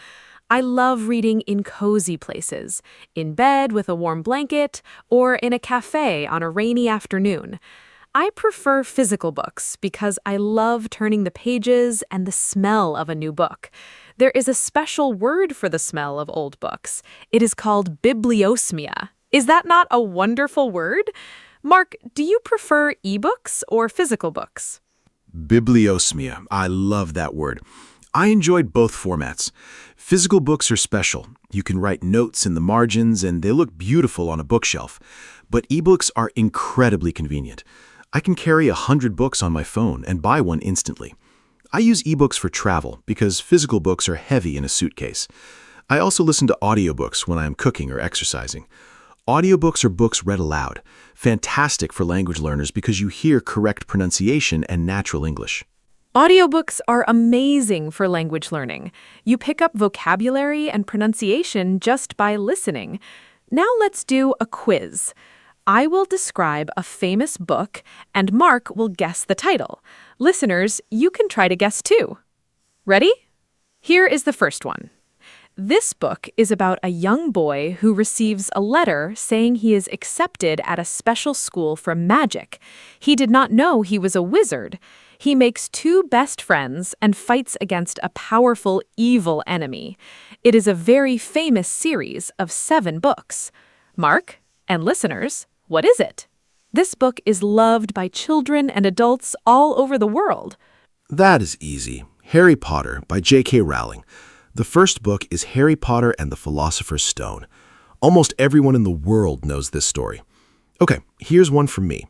I love reading in cozy places, in bed with a warm blanket, or in a cafe on a rainy afternoon. I prefer physical books because I love turning the pages and the smell of a new book. There is a special word for the smell of old books. It is called bibliosmia. Is that not a wonderful word? Mark, do you prefer ebooks or physical books? Bibliosmia. I love that word. I enjoyed both formats. Physical books are special. You can write notes in the margins and they look beautiful on a bookshelf. But ebooks are incredibly convenient. I can carry 100 books on my phone and buy one instantly. I use ebooks for travel because physical books are heavy in a suitcase. I also listen to audiobooks when I am cooking or exercising. Audiobooks are books read aloud, fantastic for language learners because you hear correct pronunciation and natural English. Audiobooks are amazing for language learning. You pick up vocabulary and pronunciation just by listening. Now let's do a quiz. I will describe a famous book, and Mark will guess the title. Listeners, you can try to guess too. Ready? Here is the first one. This book is about a young boy who receives a letter saying he is accepted at a special school for magic. He did not know he was a wizard. He makes two best friends and fights against a powerful, evil enemy. It is a very famous series of 7 books. Mark and listeners, what is it? This book is loved by children and adults all over the world. That is easy. Harry Potter by J.K. Rowling. The first book is Harry Potter and the Philosopher's Stone. Almost everyone in the world knows this story. Okay, here's one from me.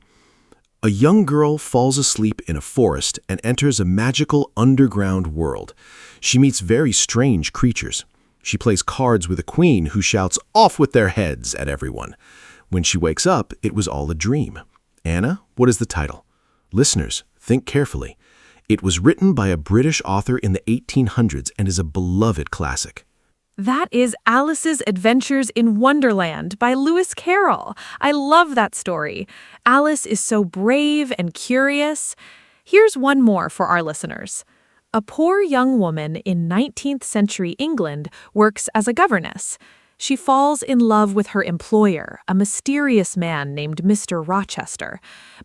A young girl falls asleep in a forest and enters a magical underground world. She meets very strange creatures. She plays cards with a queen who shouts, "Off with their heads," at everyone. When she wakes up, it was all a dream. Anna, what is the title? Listeners, think carefully. It was written by a British author in the 1800s and is a beloved classic. That is Alice's Adventures in Wonderland by Lewis Carroll. I love that story. Alice is so brave and curious. Here's one more for our listeners. A poor young woman in 19th century England works as a governess. She falls in love with her employer, a mysterious man named Mr. Rochester.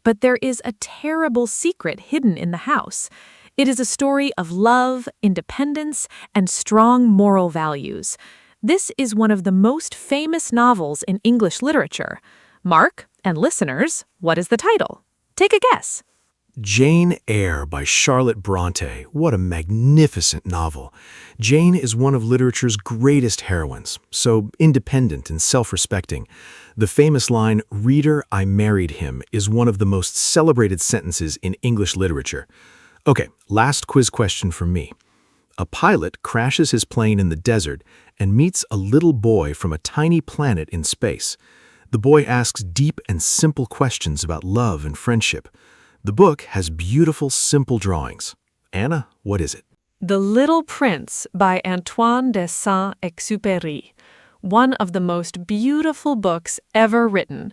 But there is a terrible secret hidden in the house. It is a story of love, independence, and strong moral values. This is one of the most famous novels in English literature. Mark and listeners, what is the title? Take a guess. Jane Eyre by Charlotte Bronte. What a magnificent novel. Jane is one of literature's greatest heroines, so independent and self-respecting. The famous line, "Reader, I married him," is one of the most celebrated sentences in English literature. Okay, last quiz question from me. A pilot crashes his plane in the desert and meets a little boy from a tiny planet in space. The boy asks deep and simple questions about love and friendship. The book has beautiful, simple drawings. Anna, what is it? The Little Prince by Antoine de Saint-Exupéry, one of the most beautiful books ever written.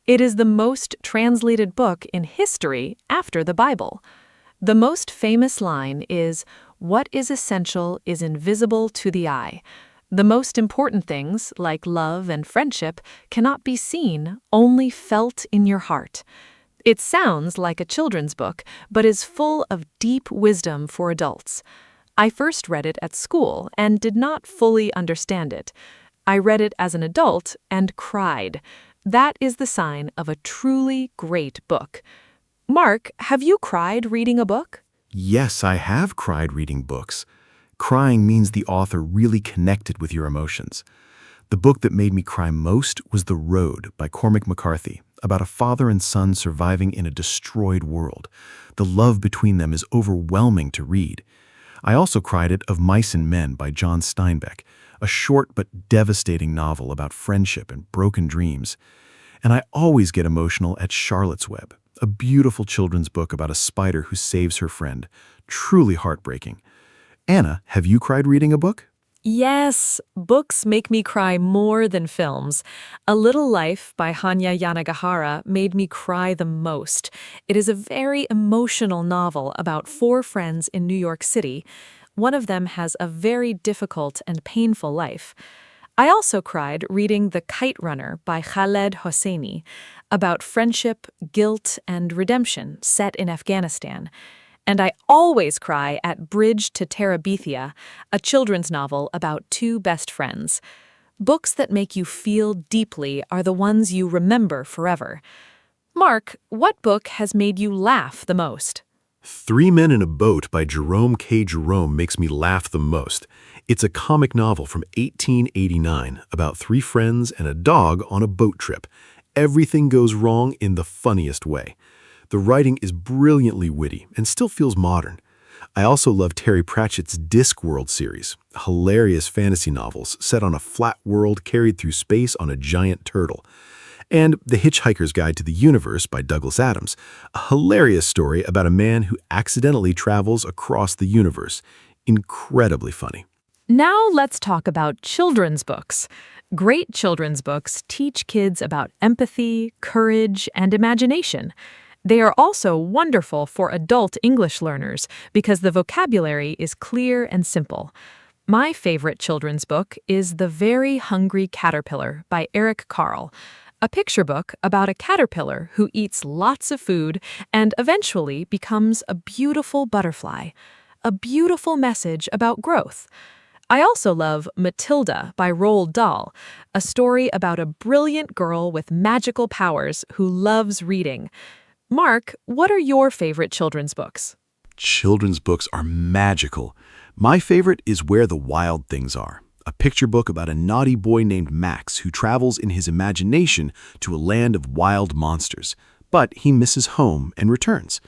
It is the most translated book in history after the Bible. The most famous line is, "What is essential is invisible to the eye." The most important things, like love and friendship, cannot be seen, only felt in your heart. It sounds like a children's book, but is full of deep wisdom for adults. I first read it at school and did not fully understand it. I read it as an adult and cried. That is the sign of a truly great book. Mark, have you cried reading a book? Yes, I have cried reading books. Crying means the author really connected with your emotions. The book that made me cry most was The Road by Cormac McCarthy, about a father and son surviving in a destroyed world. The love between them is overwhelming to read. I also cried at Of Mice and Men by John Steinbeck, a short but devastating novel about friendship and broken dreams. And I always get emotional at Charlotte's Web, a beautiful children's book about a spider who saves her friend. Truly heartbreaking. Anna, have you cried reading a book? Yes, books make me cry more than films. A Little Life by Hanya Yanagihara made me cry the most. It is a very emotional novel about four friends in New York City. One of them has a very difficult and painful life. I also cried reading The Kite Runner by Khaled Hosseini, about friendship, guilt, and redemption set in Afghanistan. And I always cry at Bridge to Terabithia, a children's novel about two best friends. Books that make you feel deeply are the ones you remember forever. Mark, what book has made you laugh the most? Three Men in a Boat by Jerome K. Jerome makes me laugh the most. It's a comic novel from 1889 about three friends and a dog on a boat trip. Everything goes wrong in the funniest way. The writing is brilliantly witty and still feels modern. I also love Terry Pratchett's Discworld series, hilarious fantasy novels set on a flat world carried through space on a giant turtle. And The Hitchhiker's Guide to the Universe by Douglas Adams, a hilarious story about a man who accidentally travels across the universe. Incredibly funny. Now let's talk about children's books. Great children's books teach kids about empathy, courage, and imagination. They are also wonderful for adult English learners because the vocabulary is clear and simple. My favorite children's book is The Very Hungry Caterpillar by Eric Carle, a picture book about a caterpillar who eats lots of food and eventually becomes a beautiful butterfly. A beautiful message about growth. I also love Matilda by Roald Dahl, a story about a brilliant girl with magical powers who loves reading. Mark, what are your favorite children's books? Children's books are magical. My favorite is Where the Wild Things Are, a picture book about a naughty boy named Max who travels in his imagination to a land of wild monsters, but he misses home and returns.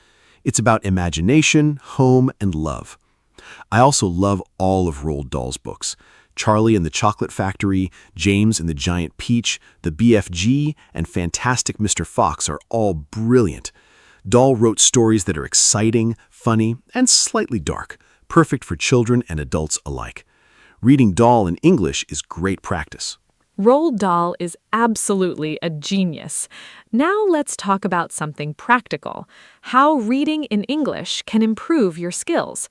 It's about imagination, home, and love. I also love all of Roald Dahl's books. Charlie and the Chocolate Factory, James and the Giant Peach, The BFG, and Fantastic Mr. Fox are all brilliant. Dahl wrote stories that are exciting, funny, and slightly dark, perfect for children and adults alike. Reading Dahl in English is great practice. Roald Dahl is absolutely a genius. Now let's talk about something practical, how reading in English can improve your skills.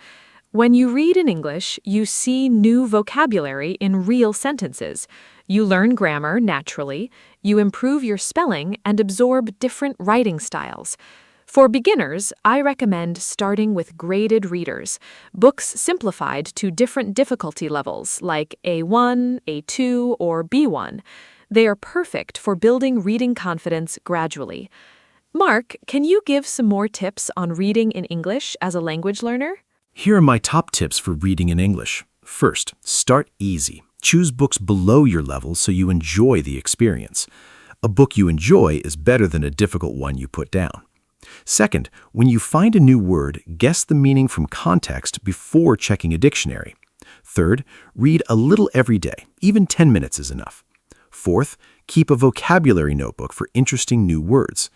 When you read in English, you see new vocabulary in real sentences. You learn grammar naturally, you improve your spelling, and absorb different writing styles. For beginners, I recommend starting with graded readers, books simplified to different difficulty levels like A1, A2, or B1. They are perfect for building reading confidence gradually. Mark, can you give some more tips on reading in English as a language learner? Here are my top tips for reading in English. First, start easy. Choose books below your level so you enjoy the experience. A book you enjoy is better than a difficult one you put down. Second, when you find a new word, guess the meaning from context before checking a dictionary. Third, read a little every day. Even 10 minutes is enough. Fourth, keep a vocabulary notebook for interesting new words.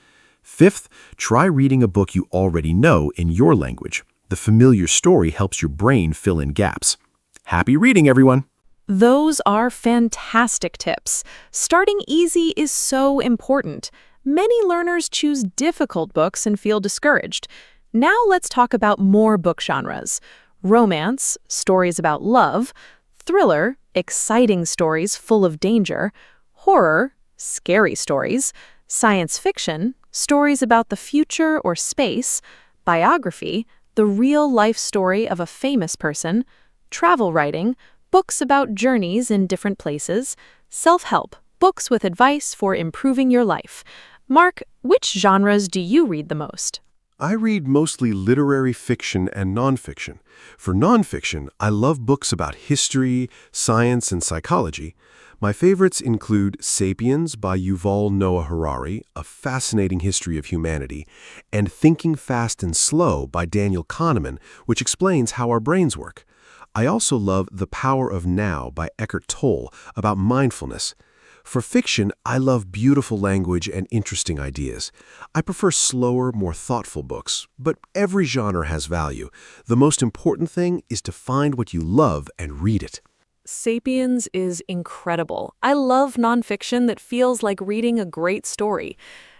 Fifth, try reading a book you already know in your language. The familiar story helps your brain fill in gaps. Happy reading, everyone! Those are fantastic tips. Starting easy is so important. Many learners choose difficult books and feel discouraged. Now let's talk about more book genres. Romance, stories about love, thriller, exciting stories full of danger, horror, scary stories, science fiction, stories about the future or space, biography, the real-life story of a famous person, travel writing, books about journeys in different places, self-help, books with advice for improving your life. Mark, which genres do you read the most? I read mostly literary fiction and nonfiction. For nonfiction, I love books about history, science, and psychology. My favorites include Sapiens by Yuval Noah Harari, a fascinating history of humanity, and Thinking Fast and Slow by Daniel Kahneman, which explains how our brains work. I also love The Power of Now by Eckhart Tolle, about mindfulness. For fiction, I love beautiful language and interesting ideas. I prefer slower, more thoughtful books, but every genre has value. The most important thing is to find what you love and read it. Sapiens is incredible. I love nonfiction that feels like reading a great story.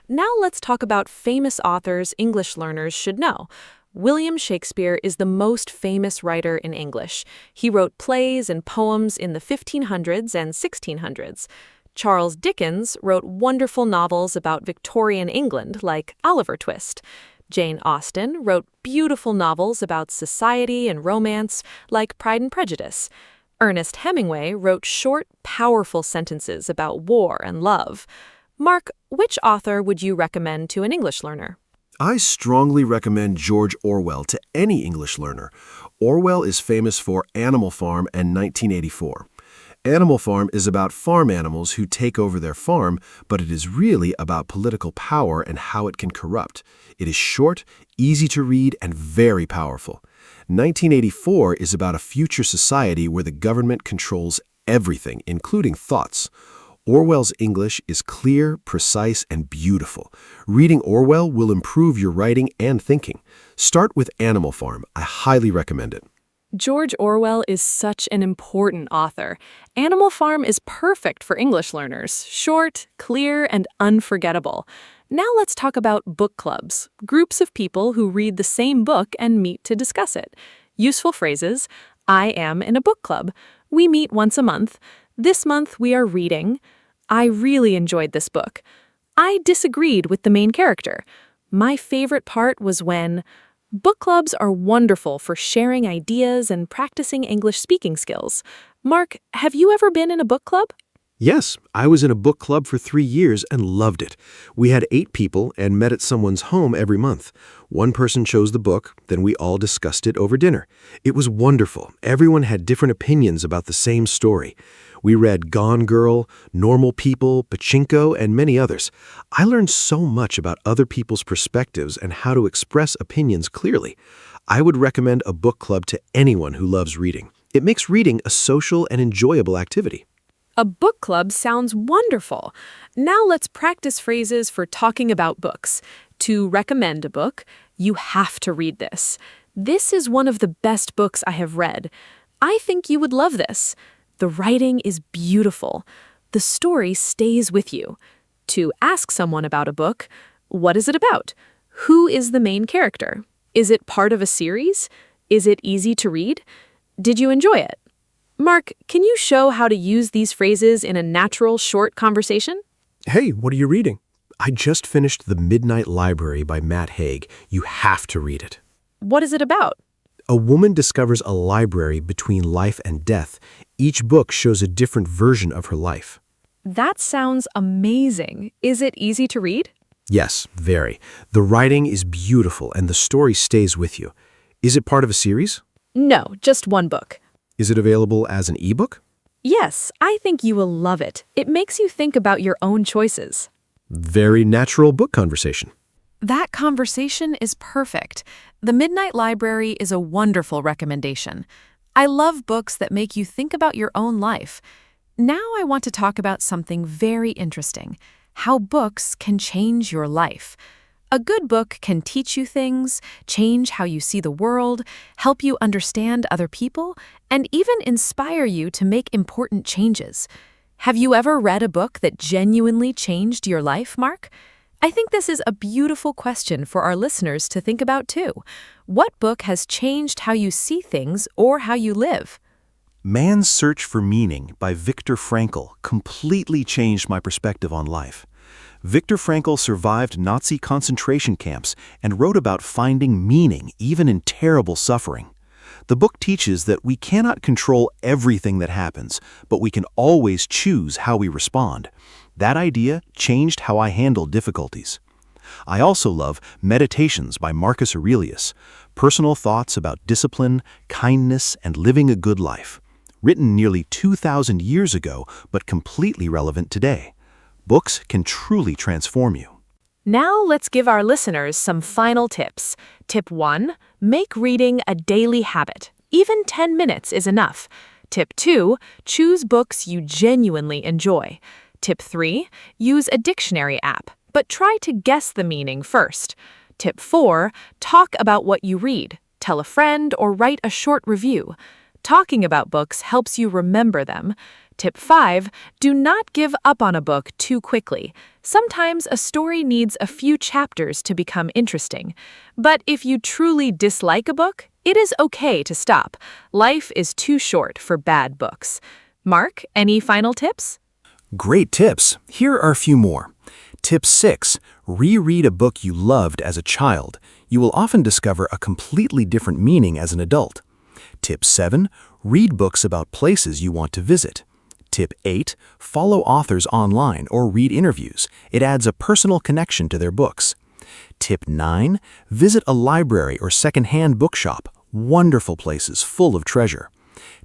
Now let's talk about famous authors English learners should know. William Shakespeare is the most famous writer in English. He wrote plays and poems in the 1500s and 1600s. Charles Dickens wrote wonderful novels about Victorian England, like Oliver Twist. Jane Austen wrote beautiful novels about society and romance, like Pride and Prejudice. Ernest Hemingway wrote short, powerful sentences about war and love. Mark, which author would you recommend to an English learner? I strongly recommend George Orwell to any English learner. Orwell is famous for Animal Farm and 1984. Animal Farm is about farm animals who take over their farm, but it is really about political power and how it can corrupt. It is short, easy to read, and very powerful. 1984 is about a future society where the government controls everything, including thoughts. Orwell's English is clear, precise, and beautiful. Reading Orwell will improve your writing and thinking. Start with Animal Farm. I highly recommend it. George Orwell is such an important author. Animal Farm is perfect for English learners, short, clear, and unforgettable. Now let's talk about book clubs, groups of people who read the same book and meet to discuss it. Useful phrases: I am in a book club. We meet once a month. This month we are reading. I really enjoyed this book. I disagreed with the main character. My favorite part was when... Book clubs are wonderful for sharing ideas and practicing English speaking skills. Mark, have you ever been in a book club? Yes, I was in a book club for 3 years and loved it. We had 8 people and met at someone's home every month. One person chose the book, then we all discussed it over dinner. It was wonderful. Everyone had different opinions about the same story. We read Gone Girl, Normal People, Pachinko, and many others. I learned so much about other people's perspectives and how to express opinions clearly. I would recommend a book club to anyone who loves reading. It makes reading a social and enjoyable activity. A book club sounds wonderful. Now let's practice phrases for talking about books. To recommend a book, you have to read this. This is one of the best books I have read. I think you would love this. The writing is beautiful. The story stays with you. To ask someone about a book, what is it about? Who is the main character? Is it part of a series? Is it easy to read? Did you enjoy it? Mark, can you show how to use these phrases in a natural, short conversation? Hey, what are you reading? I just finished The Midnight Library by Matt Haig. You have to read it. What is it about? A woman discovers a library between life and death. Each book shows a different version of her life. That sounds amazing. Is it easy to read? Yes, very. The writing is beautiful and the story stays with you. Is it part of a series? No, just one book. Is it available as an ebook? Yes, I think you will love it. It makes you think about your own choices. Very natural book conversation. That conversation is perfect. The Midnight Library is a wonderful recommendation. I love books that make you think about your own life. Now I want to talk about something very interesting: how books can change your life. A good book can teach you things, change how you see the world, help you understand other people, and even inspire you to make important changes. Have you ever read a book that genuinely changed your life, Mark? I think this is a beautiful question for our listeners to think about too. What book has changed how you see things or how you live? Man's Search for Meaning by Viktor Frankl completely changed my perspective on life. Viktor Frankl survived Nazi concentration camps and wrote about finding meaning even in terrible suffering. The book teaches that we cannot control everything that happens, but we can always choose how we respond. That idea changed how I handle difficulties. I also love Meditations by Marcus Aurelius, personal thoughts about discipline, kindness, and living a good life. Written nearly 2,000 years ago, but completely relevant today. Books can truly transform you. Now let's give our listeners some final tips. Tip 1. Make reading a daily habit. Even 10 minutes is enough. Tip 2. Choose books you genuinely enjoy. Tip 3. Use a dictionary app, but try to guess the meaning first. Tip 4. Talk about what you read. Tell a friend or write a short review. Talking about books helps you remember them. Tip 5. Do not give up on a book too quickly. Sometimes a story needs a few chapters to become interesting. But if you truly dislike a book, it is okay to stop. Life is too short for bad books. Mark, any final tips? Great tips. Here are a few more. Tip 6. Reread a book you loved as a child. You will often discover a completely different meaning as an adult. Tip 7. Read books about places you want to visit. Tip 8. Follow authors online or read interviews. It adds a personal connection to their books. Tip 9. Visit a library or secondhand bookshop. Wonderful places full of treasure.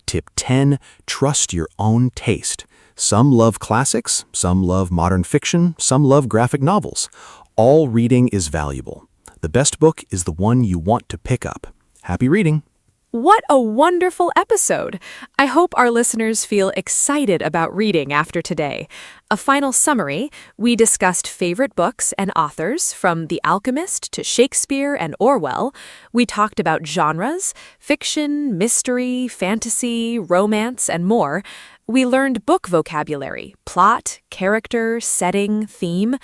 Tip 10. Trust your own taste. Some love classics, some love modern fiction, some love graphic novels. All reading is valuable. The best book is the one you want to pick up. Happy reading! What a wonderful episode! I hope our listeners feel excited about reading after today. A final summary, we discussed favorite books and authors from The Alchemist to Shakespeare and Orwell. We talked about genres, fiction, mystery, fantasy, romance, and more. We learned book vocabulary, plot, character, setting, theme.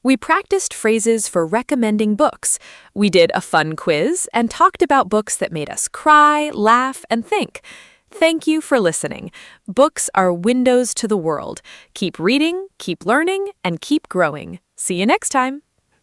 We practiced phrases for recommending books. We did a fun quiz and talked about books that made us cry, laugh, and think. Thank you for listening. Books are windows to the world. Keep reading, keep learning, and keep growing. See you next time.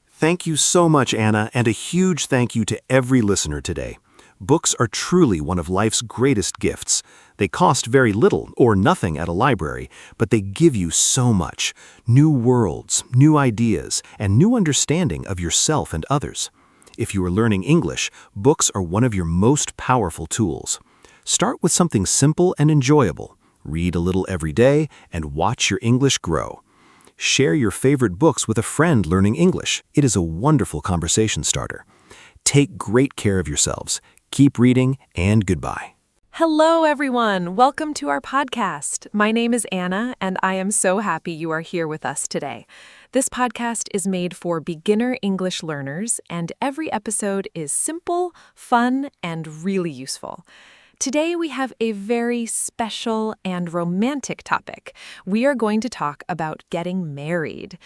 Thank you so much, Anna, and a huge thank you to every listener today. Books are truly one of life's greatest gifts. They cost very little or nothing at a library, but they give you so much. New worlds, new ideas, and new understanding of yourself and others. If you are learning English, books are one of your most powerful tools. Start with something simple and enjoyable. Read a little every day and watch your English grow. Share your favorite books with a friend learning English. It is a wonderful conversation starter. Take great care of yourselves. Keep reading, and goodbye. Hello, everyone. Welcome to our podcast. My name is Anna, and I am so happy you are here with us today. This podcast is made for beginner English learners, and every episode is simple, fun, and really useful. Today, we have a very special and romantic topic. We are going to talk about getting married.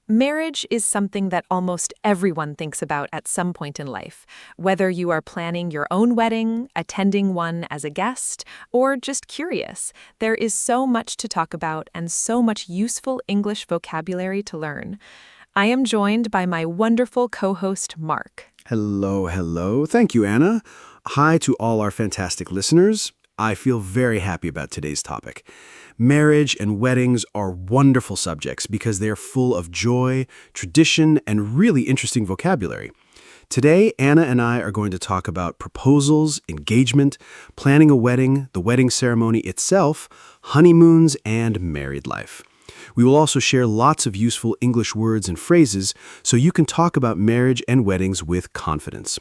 Marriage is something that almost everyone thinks about at some point in life. Whether you are planning your own wedding, attending one as a guest, or just curious, there is so much to talk about and so much useful English vocabulary to learn. I am joined by my wonderful co-host, Mark. Hello, hello. Thank you, Anna. Hi to all our fantastic listeners. I feel very happy about today's topic. Marriage and weddings are wonderful subjects because they are full of joy, tradition, and really interesting vocabulary. Today, Anna and I are going to talk about proposals, engagement, planning a wedding, the wedding ceremony itself, honeymoons, and married life. We will also share lots of useful English words and phrases so you can talk about marriage and weddings with confidence.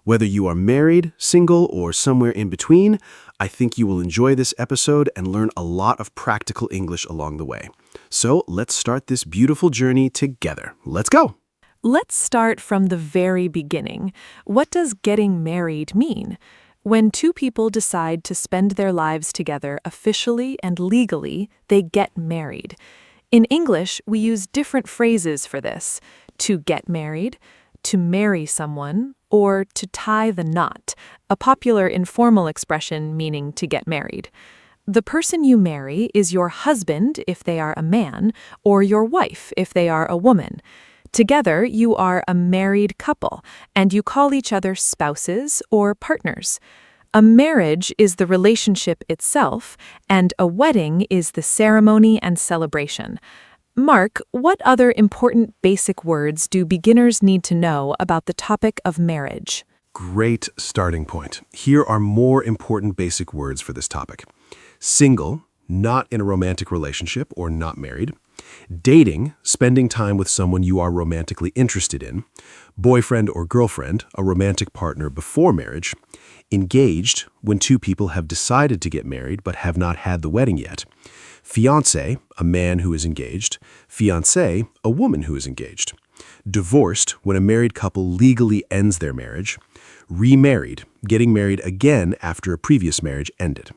Whether you are married, single, or somewhere in between, I think you will enjoy this episode and learn a lot of practical English along the way. So let's start this beautiful journey together. Let's go! Let's start from the very beginning. What does getting married mean? When two people decide to spend their lives together officially and legally, they get married. In English, we use different phrases for this: to get married, to marry someone, or to tie the knot, a popular informal expression meaning to get married. The person you marry is your husband if they are a man, or your wife if they are a woman. Together, you are a married couple, and you call each other spouses or partners. A marriage is the relationship itself, and a wedding is the ceremony and celebration. Mark, what other important basic words do beginners need to know about the topic of marriage? Great starting point. Here are more important basic words for this topic. Single, not in a romantic relationship or not married. Dating, spending time with someone you are romantically interested in. Boyfriend or girlfriend, a romantic partner before marriage. Engaged, when two people have decided to get married but have not had the wedding yet. Fiancé, a man who is engaged. Fiancée, a woman who is engaged. Divorced, when a married couple legally ends their marriage. Remarried, getting married again after a previous marriage ended.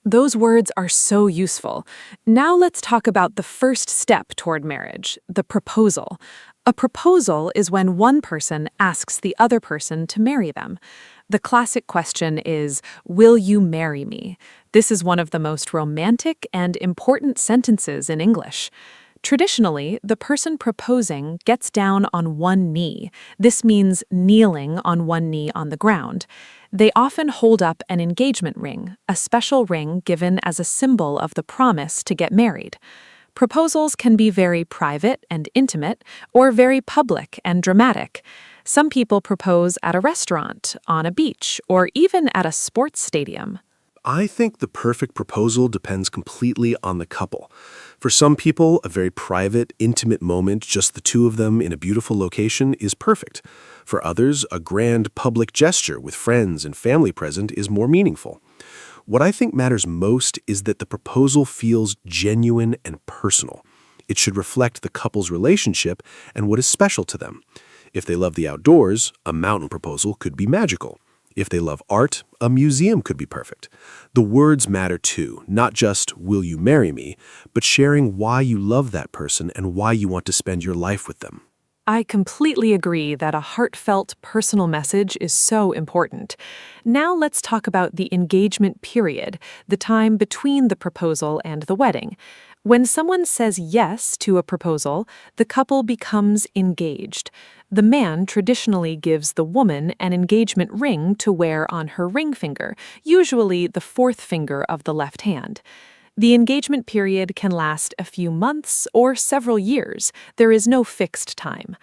Those words are so useful. Now let's talk about the first step toward marriage, the proposal. A proposal is when one person asks the other person to marry them. The classic question is, "Will you marry me?" This is one of the most romantic and important sentences in English. Traditionally, the person proposing gets down on one knee. This means kneeling on one knee on the ground. They often hold up an engagement ring, a special ring given as a symbol of the promise to get married. Proposals can be very private and intimate, or very public and dramatic. Some people propose at a restaurant, on a beach, or even at a sports stadium. I think the perfect proposal depends completely on the couple. For some people, a very private, intimate moment, just the two of them in a beautiful location, is perfect. For others, a grand public gesture with friends and family present is more meaningful. What I think matters most is that the proposal feels genuine and personal. It should reflect the couple's relationship and what is special to them. If they love the outdoors, a mountain proposal could be magical. If they love art, a museum could be perfect. The words matter too, not just, "Will you marry me?" but sharing why you love that person and why you want to spend your life with them. I completely agree that a heartfelt, personal message is so important. Now let's talk about the engagement period, the time between the proposal and the wedding. When someone says yes to a proposal, the couple becomes engaged. The man traditionally gives the woman an engagement ring to wear on her ring finger, usually the fourth finger of the left hand. The engagement period can last a few months or several years. There is no fixed time.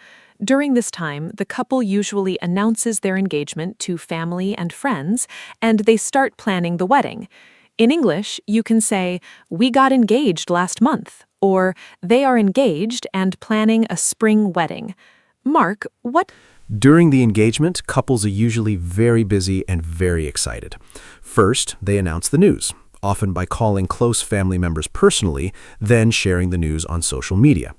During this time, the couple usually announces their engagement to family and friends, and they start planning the wedding. In English, you can say, "We got engaged last month," or "They are engaged and planning a spring wedding." Mark, what? During the engagement, couples are usually very busy and very excited. First, they announce the news, often by calling close family members personally, then sharing the news on social media.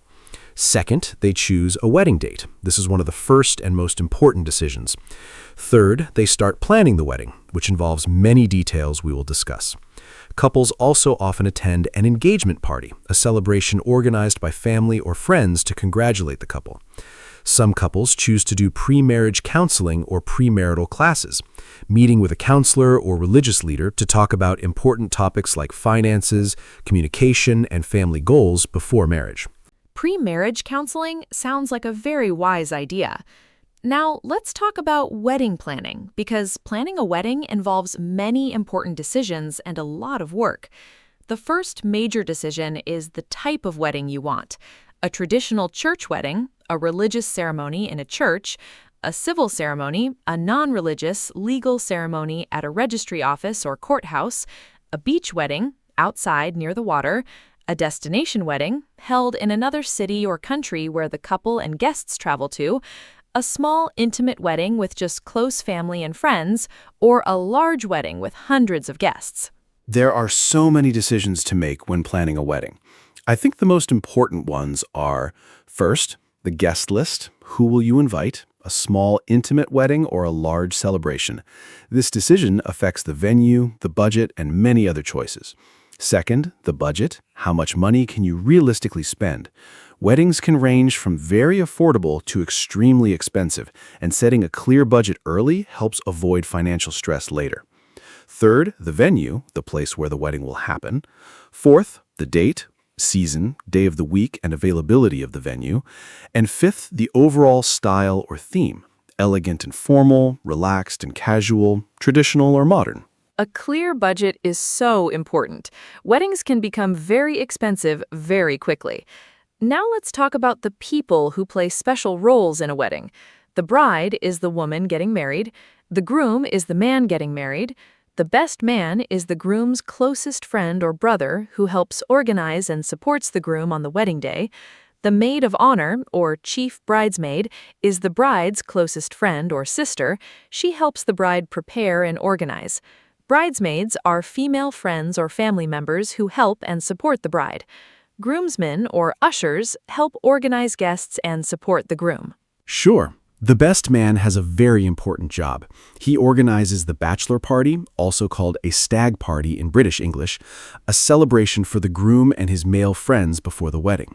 Second, they choose a wedding date. This is one of the first and most important decisions. Third, they start planning the wedding, which involves many details we will discuss. Couples also often attend an engagement party, a celebration organized by family or friends to congratulate the couple. Some couples choose to do pre-marriage counseling or premarital classes, meeting with a counselor or religious leader to talk about important topics like finances, communication, and family goals before marriage. Pre-marriage counseling sounds like a very wise idea. Now, let's talk about wedding planning, because planning a wedding involves many important decisions and a lot of work. The first major decision is the type of wedding you want. A traditional church wedding, a religious ceremony in a church, a civil ceremony, a non-religious legal ceremony at a registry office or courthouse, a beach wedding outside near the water, a destination wedding held in another city or country where the couple and guests travel to, a small, intimate wedding with just close family and friends, or a large wedding with hundreds of guests. There are so many decisions to make when planning a wedding. I think the most important ones are, first, the guest list. Who will you invite? A small, intimate wedding or a large celebration? This decision affects the venue, the budget, and many other choices. Second, the budget. How much money can you realistically spend? Weddings can range from very affordable to extremely expensive, and setting a clear budget early helps avoid financial stress later. Third, the venue, the place where the wedding will happen. Fourth, the date, season, day of the week, and availability of the venue. And fifth, the overall style or theme, elegant and formal, relaxed and casual, traditional or modern. A clear budget is so important. Weddings can become very expensive very quickly. Now let's talk about the people who play special roles in a wedding. The bride is the woman getting married. The groom is the man getting married. The best man is the groom's closest friend or brother who helps organize and supports the groom on the wedding day. The maid of honor, or chief bridesmaid, is the bride's closest friend or sister. She helps the bride prepare and organize. Bridesmaids are female friends or family members who help and support the bride. Groomsmen, or ushers, help organize guests and support the groom. Sure. The best man has a very important job. He organizes the bachelor party, also called a stag party in British English, a celebration for the groom and his male friends before the wedding.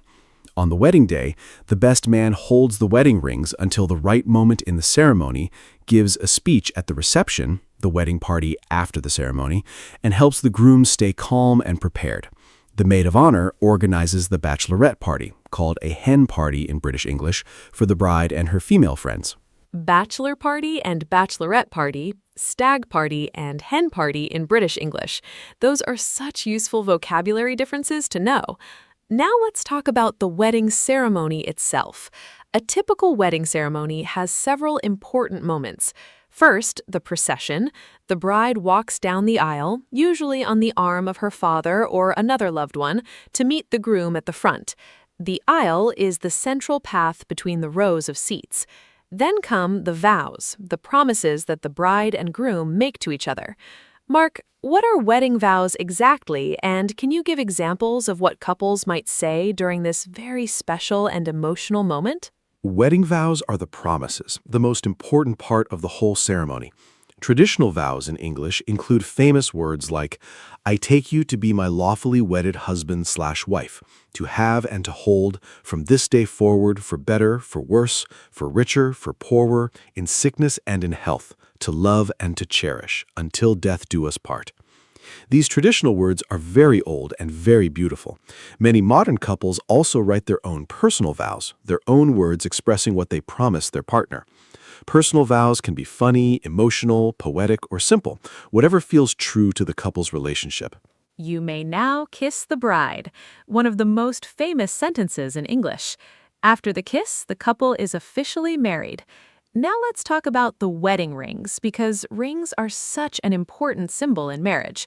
On the wedding day, the best man holds the wedding rings until the right moment in the ceremony, gives a speech at the reception, the wedding party after the ceremony, and helps the groom stay calm and prepared. The maid of honor organizes the bachelorette party, called a hen party in British English, for the bride and her female friends. Bachelor party and bachelorette party, stag party and hen party in British English. Those are such useful vocabulary differences to know. Now let's talk about the wedding ceremony itself. A typical wedding ceremony has several important moments. First, the procession. The bride walks down the aisle, usually on the arm of her father or another loved one, to meet the groom at the front. The aisle is the central path between the rows of seats. Then come the vows, the promises that the bride and groom make to each other. Mark, what are wedding vows exactly, and can you give examples of what couples might say during this very special and emotional moment? Wedding vows are the promises, the most important part of the whole ceremony. Traditional vows in English include famous words like, "I take you to be my lawfully wedded husband/wife, to have and to hold from this day forward for better, for worse, for richer, for poorer, in sickness and in health, to love and to cherish, until death do us part." These traditional words are very old and very beautiful. Many modern couples also write their own personal vows, their own words expressing what they promise their partner. Personal vows can be funny, emotional, poetic, or simple, whatever feels true to the couple's relationship. You may now kiss the bride, one of the most famous sentences in English. After the kiss, the couple is officially married. Now let's talk about the wedding rings, because rings are such an important symbol in marriage.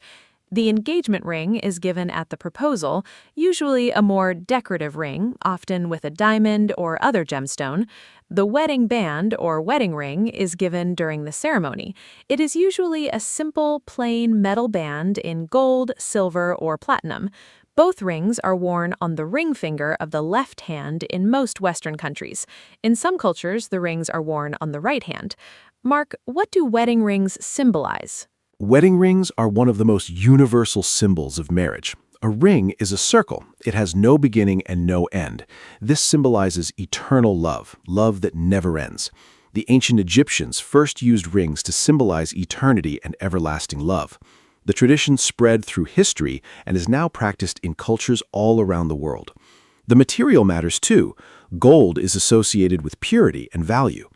The engagement ring is given at the proposal, usually a more decorative ring, often with a diamond or other gemstone. The wedding band or wedding ring is given during the ceremony. It is usually a simple, plain metal band in gold, silver, or platinum. Both rings are worn on the ring finger of the left hand in most Western countries. In some cultures, the rings are worn on the right hand. Mark, what do wedding rings symbolize? Wedding rings are one of the most universal symbols of marriage. A ring is a circle. It has no beginning and no end. This symbolizes eternal love, love that never ends. The ancient Egyptians first used rings to symbolize eternity and everlasting love. The tradition spread through history and is now practiced in cultures all around the world. The material matters too. Gold is associated with purity and value.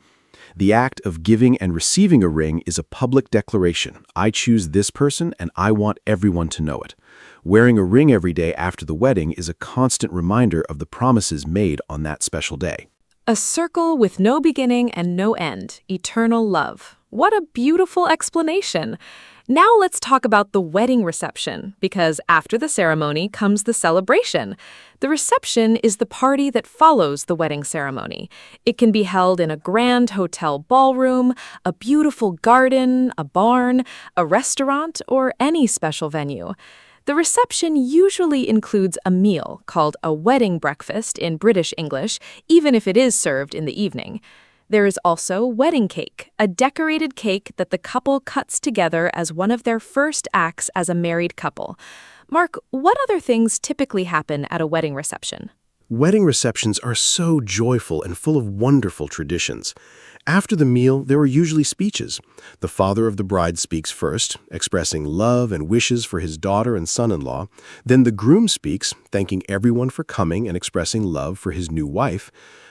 The act of giving and receiving a ring is a public declaration. I choose this person and I want everyone to know it. Wearing a ring every day after the wedding is a constant reminder of the promises made on that special day. A circle with no beginning and no end, eternal love. What a beautiful explanation. Now let's talk about the wedding reception, because after the ceremony comes the celebration. The reception is the party that follows the wedding ceremony. It can be held in a grand hotel ballroom, a beautiful garden, a barn, a restaurant, or any special venue. The reception usually includes a meal called a wedding breakfast in British English, even if it is served in the evening. There is also wedding cake, a decorated cake that the couple cuts together as one of their first acts as a married couple. Mark, what other things typically happen at a wedding reception? Wedding receptions are so joyful and full of wonderful traditions. After the meal, there are usually speeches. The father of the bride speaks first, expressing love and wishes for his daughter and son-in-law. Then the groom speaks, thanking everyone for coming and expressing love for his new wife.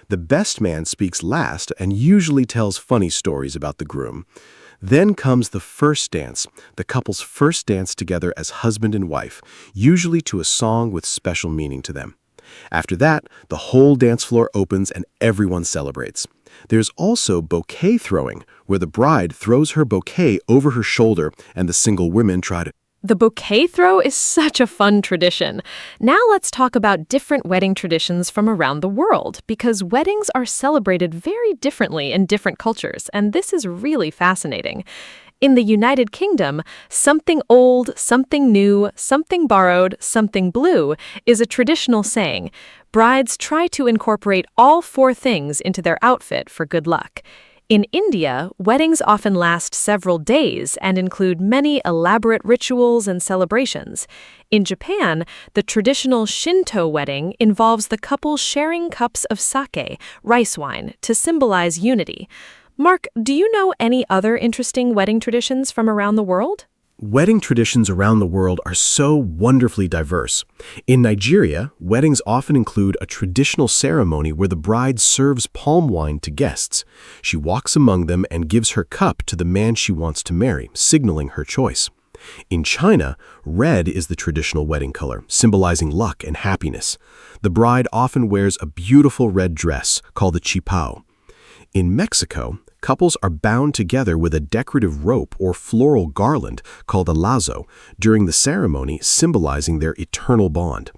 The best man speaks last and usually tells funny stories about the groom. Then comes the first dance, the couple's first dance together as husband and wife, usually to a song with special meaning to them. After that, the whole dance floor opens and everyone celebrates. There's also bouquet throwing, where the bride throws her bouquet over her shoulder and the single women try to. The bouquet throw is such a fun tradition. Now let's talk about different wedding traditions from around the world, because weddings are celebrated very differently in different cultures, and this is really fascinating. In the United Kingdom, something old, something new, something borrowed, something blue is a traditional saying. Brides try to incorporate all four things into their outfit for good luck. In India, weddings often last several days and include many elaborate rituals and celebrations. In Japan, the traditional Shinto wedding involves the couple sharing cups of sake, rice wine, to symbolize unity. Mark, do you know any other interesting wedding traditions from around the world? Wedding traditions around the world are so wonderfully diverse. In Nigeria, weddings often include a traditional ceremony where the bride serves palm wine to guests. She walks among them and gives her cup to the man she wants to marry, signaling her choice. In China, red is the traditional wedding color, symbolizing luck and happiness. The bride often wears a beautiful red dress called a qipao. In Mexico, couples are bound together with a decorative rope or floral garland called a lazo during the ceremony, symbolizing their eternal bond.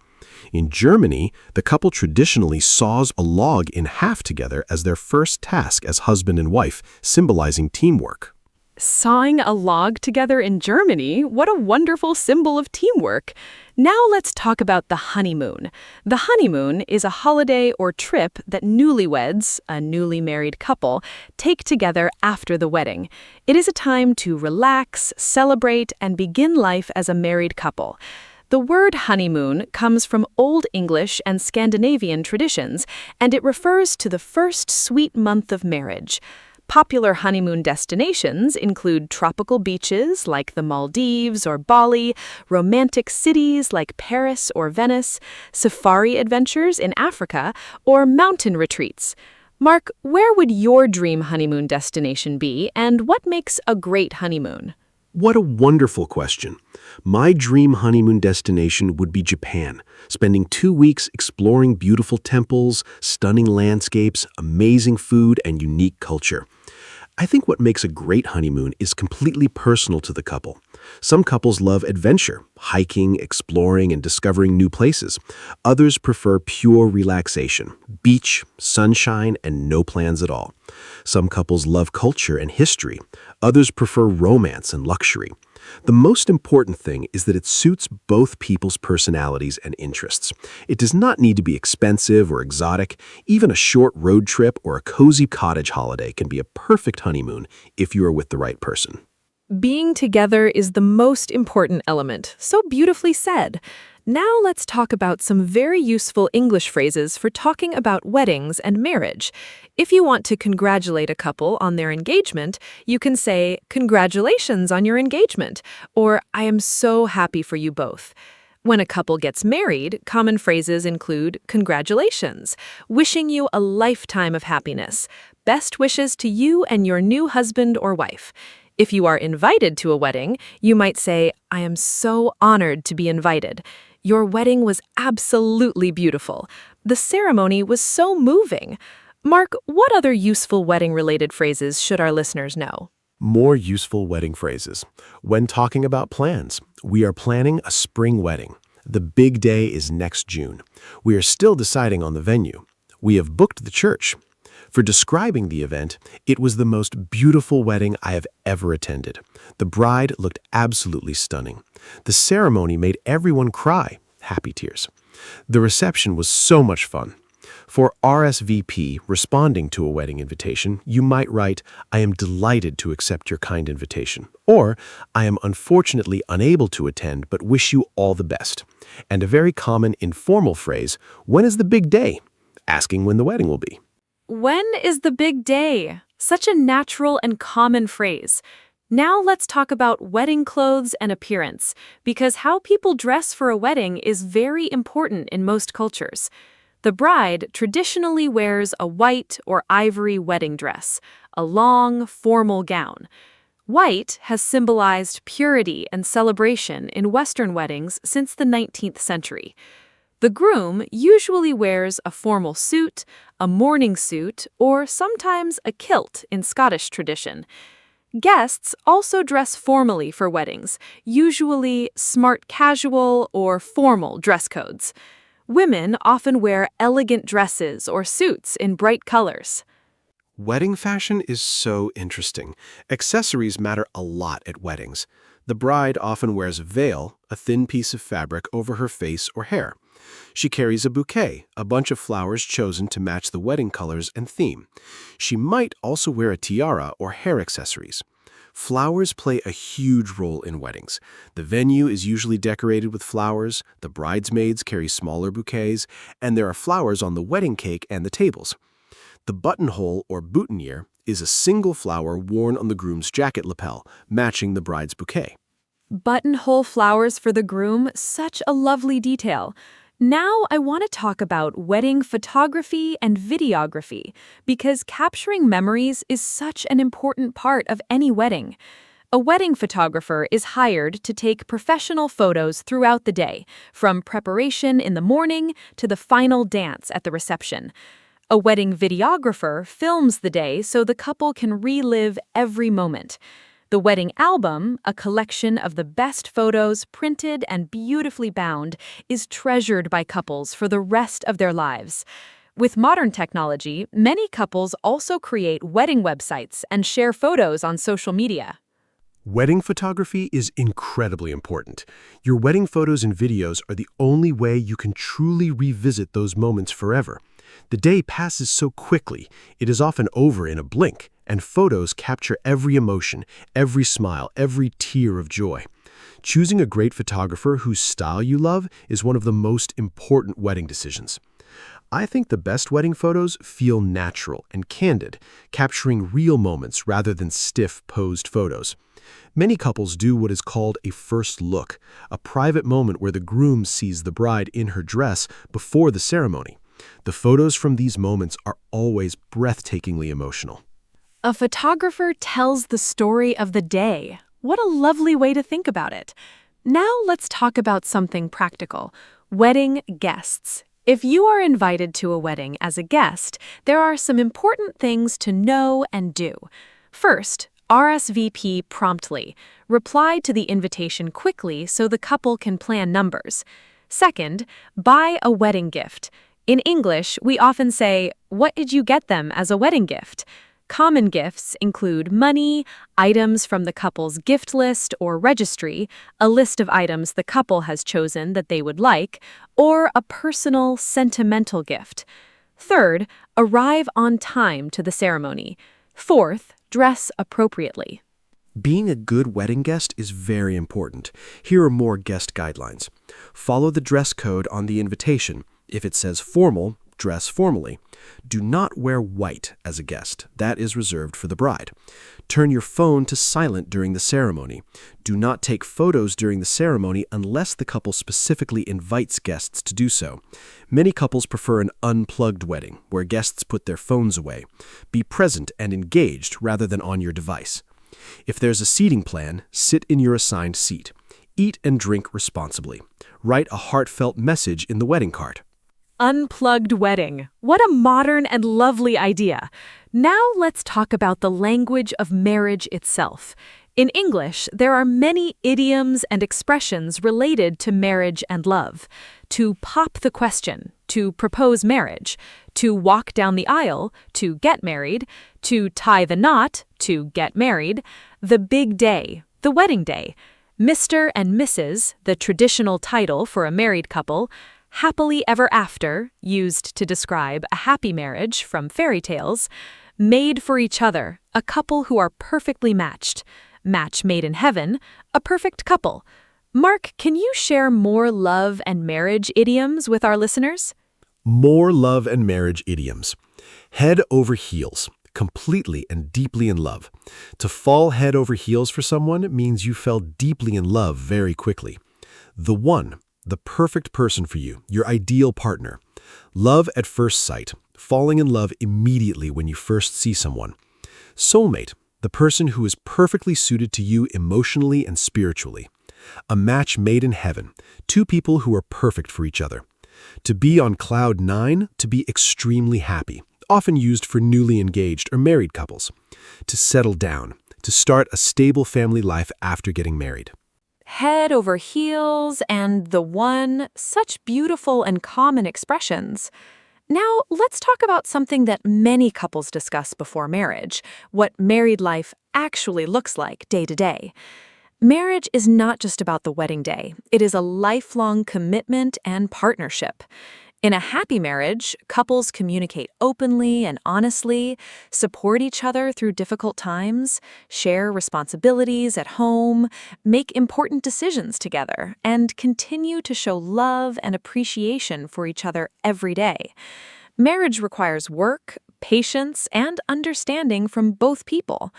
In Germany, the couple traditionally saws a log in half together as their first task as husband and wife, symbolizing teamwork. Sawing a log together in Germany, what a wonderful symbol of teamwork. Now let's talk about the honeymoon. The honeymoon is a holiday or trip that newlyweds, a newly married couple, take together after the wedding. It is a time to relax, celebrate, and begin life as a married couple. The word honeymoon comes from Old English and Scandinavian traditions, and it refers to the first sweet month of marriage. Popular honeymoon destinations include tropical beaches like the Maldives or Bali, romantic cities like Paris or Venice, safari adventures in Africa, or mountain retreats. Mark, where would your dream honeymoon destination be, and what makes a great honeymoon? What a wonderful question. My dream honeymoon destination would be Japan, spending 2 weeks exploring beautiful temples, stunning landscapes, amazing food, and unique culture. I think what makes a great honeymoon is completely personal to the couple. Some couples love adventure, hiking, exploring, and discovering new places. Others prefer pure relaxation, beach, sunshine, and no plans at all. Some couples love culture and history. Others prefer romance and luxury. The most important thing is that it suits both people's personalities and interests. It does not need to be expensive or exotic. Even a short road trip or a cozy cottage holiday can be a perfect honeymoon if you are with the right person. Being together is the most important element. So beautifully said. Now let's talk about some very useful English phrases for talking about weddings and marriage. If you want to congratulate a couple on their engagement, you can say, "Congratulations on your engagement," or "I am so happy for you both." When a couple gets married, common phrases include "Congratulations," "Wishing you a lifetime of happiness," "Best wishes to you and your new husband or wife." If you are invited to a wedding, you might say, "I am so honored to be invited. Your wedding was absolutely beautiful. The ceremony was so moving." Mark, what other useful wedding-related phrases should our listeners know? More useful wedding phrases. When talking about plans, we are planning a spring wedding. The big day is next June. We are still deciding on the venue. We have booked the church. For describing the event, it was the most beautiful wedding I have ever attended. The bride looked absolutely stunning. The ceremony made everyone cry, happy tears. The reception was so much fun. For RSVP, responding to a wedding invitation, you might write, "I am delighted to accept your kind invitation," or "I am unfortunately unable to attend but wish you all the best." And a very common informal phrase, "When is the big day?" asking when the wedding will be. When is the big day? Such a natural and common phrase. Now let's talk about wedding clothes and appearance, because how people dress for a wedding is very important in most cultures. The bride traditionally wears a white or ivory wedding dress, a long, formal gown. White has symbolized purity and celebration in Western weddings since the 19th century. The groom usually wears a formal suit, a morning suit, or sometimes a kilt in Scottish tradition. Guests also dress formally for weddings, usually smart casual or formal dress codes. Women often wear elegant dresses or suits in bright colors. Wedding fashion is so interesting. Accessories matter a lot at weddings. The bride often wears a veil, a thin piece of fabric over her face or hair. She carries a bouquet, a bunch of flowers chosen to match the wedding colors and theme. She might also wear a tiara or hair accessories. Flowers play a huge role in weddings. The venue is usually decorated with flowers, the bridesmaids carry smaller bouquets, and there are flowers on the wedding cake and the tables. The buttonhole or boutonniere is a single flower worn on the groom's jacket lapel, matching the bride's bouquet. Buttonhole flowers for the groom, such a lovely detail. Now I want to talk about wedding photography and videography, because capturing memories is such an important part of any wedding. A wedding photographer is hired to take professional photos throughout the day, from preparation in the morning to the final dance at the reception. A wedding videographer films the day so the couple can relive every moment. The wedding album, a collection of the best photos printed and beautifully bound, is treasured by couples for the rest of their lives. With modern technology, many couples also create wedding websites and share photos on social media. Wedding photography is incredibly important. Your wedding photos and videos are the only way you can truly revisit those moments forever. The day passes so quickly, it is often over in a blink, and photos capture every emotion, every smile, every tear of joy. Choosing a great photographer whose style you love is one of the most important wedding decisions. I think the best wedding photos feel natural and candid, capturing real moments rather than stiff, posed photos. Many couples do what is called a first look, a private moment where the groom sees the bride in her dress before the ceremony. The photos from these moments are always breathtakingly emotional. A photographer tells the story of the day. What a lovely way to think about it. Now let's talk about something practical: wedding guests. If you are invited to a wedding as a guest, there are some important things to know and do. First, RSVP promptly. Reply to the invitation quickly so the couple can plan numbers. Second, buy a wedding gift. In English, we often say, "What did you get them as a wedding gift?" Common gifts include money, items from the couple's gift list or registry, a list of items the couple has chosen that they would like, or a personal, sentimental gift. Third, arrive on time to the ceremony. Fourth, dress appropriately. Being a good wedding guest is very important. Here are more guest guidelines. Follow the dress code on the invitation. If it says formal, dress formally. Do not wear white as a guest. That is reserved for the bride. Turn your phone to silent during the ceremony. Do not take photos during the ceremony unless the couple specifically invites guests to do so. Many couples prefer an unplugged wedding, where guests put their phones away. Be present and engaged rather than on your device. If there's a seating plan, sit in your assigned seat. Eat and drink responsibly. Write a heartfelt message in the wedding card. Unplugged wedding. What a modern and lovely idea. Now let's talk about the language of marriage itself. In English, there are many idioms and expressions related to marriage and love. To pop the question, to propose marriage, to walk down the aisle, to get married, to tie the knot, to get married, the big day, the wedding day, Mr. and Mrs., the traditional title for a married couple, happily ever after, used to describe a happy marriage from fairy tales, made for each other, a couple who are perfectly matched, match made in heaven, a perfect couple. Mark, can you share more love and marriage idioms with our listeners? More love and marriage idioms. Head over heels, completely and deeply in love. To fall head over heels for someone means you fell deeply in love very quickly. The one, the perfect person for you, your ideal partner. Love at first sight, falling in love immediately when you first see someone. Soulmate, the person who is perfectly suited to you emotionally and spiritually. A match made in heaven, two people who are perfect for each other. To be on cloud nine, to be extremely happy, often used for newly engaged or married couples. To settle down, to start a stable family life after getting married. Head over heels and the one, such beautiful and common expressions. Now, let's talk about something that many couples discuss before marriage, what married life actually looks like day to day. Marriage is not just about the wedding day. It is a lifelong commitment and partnership. In a happy marriage, couples communicate openly and honestly, support each other through difficult times, share responsibilities at home, make important decisions together, and continue to show love and appreciation for each other every day. Marriage requires work, patience, and understanding from both people.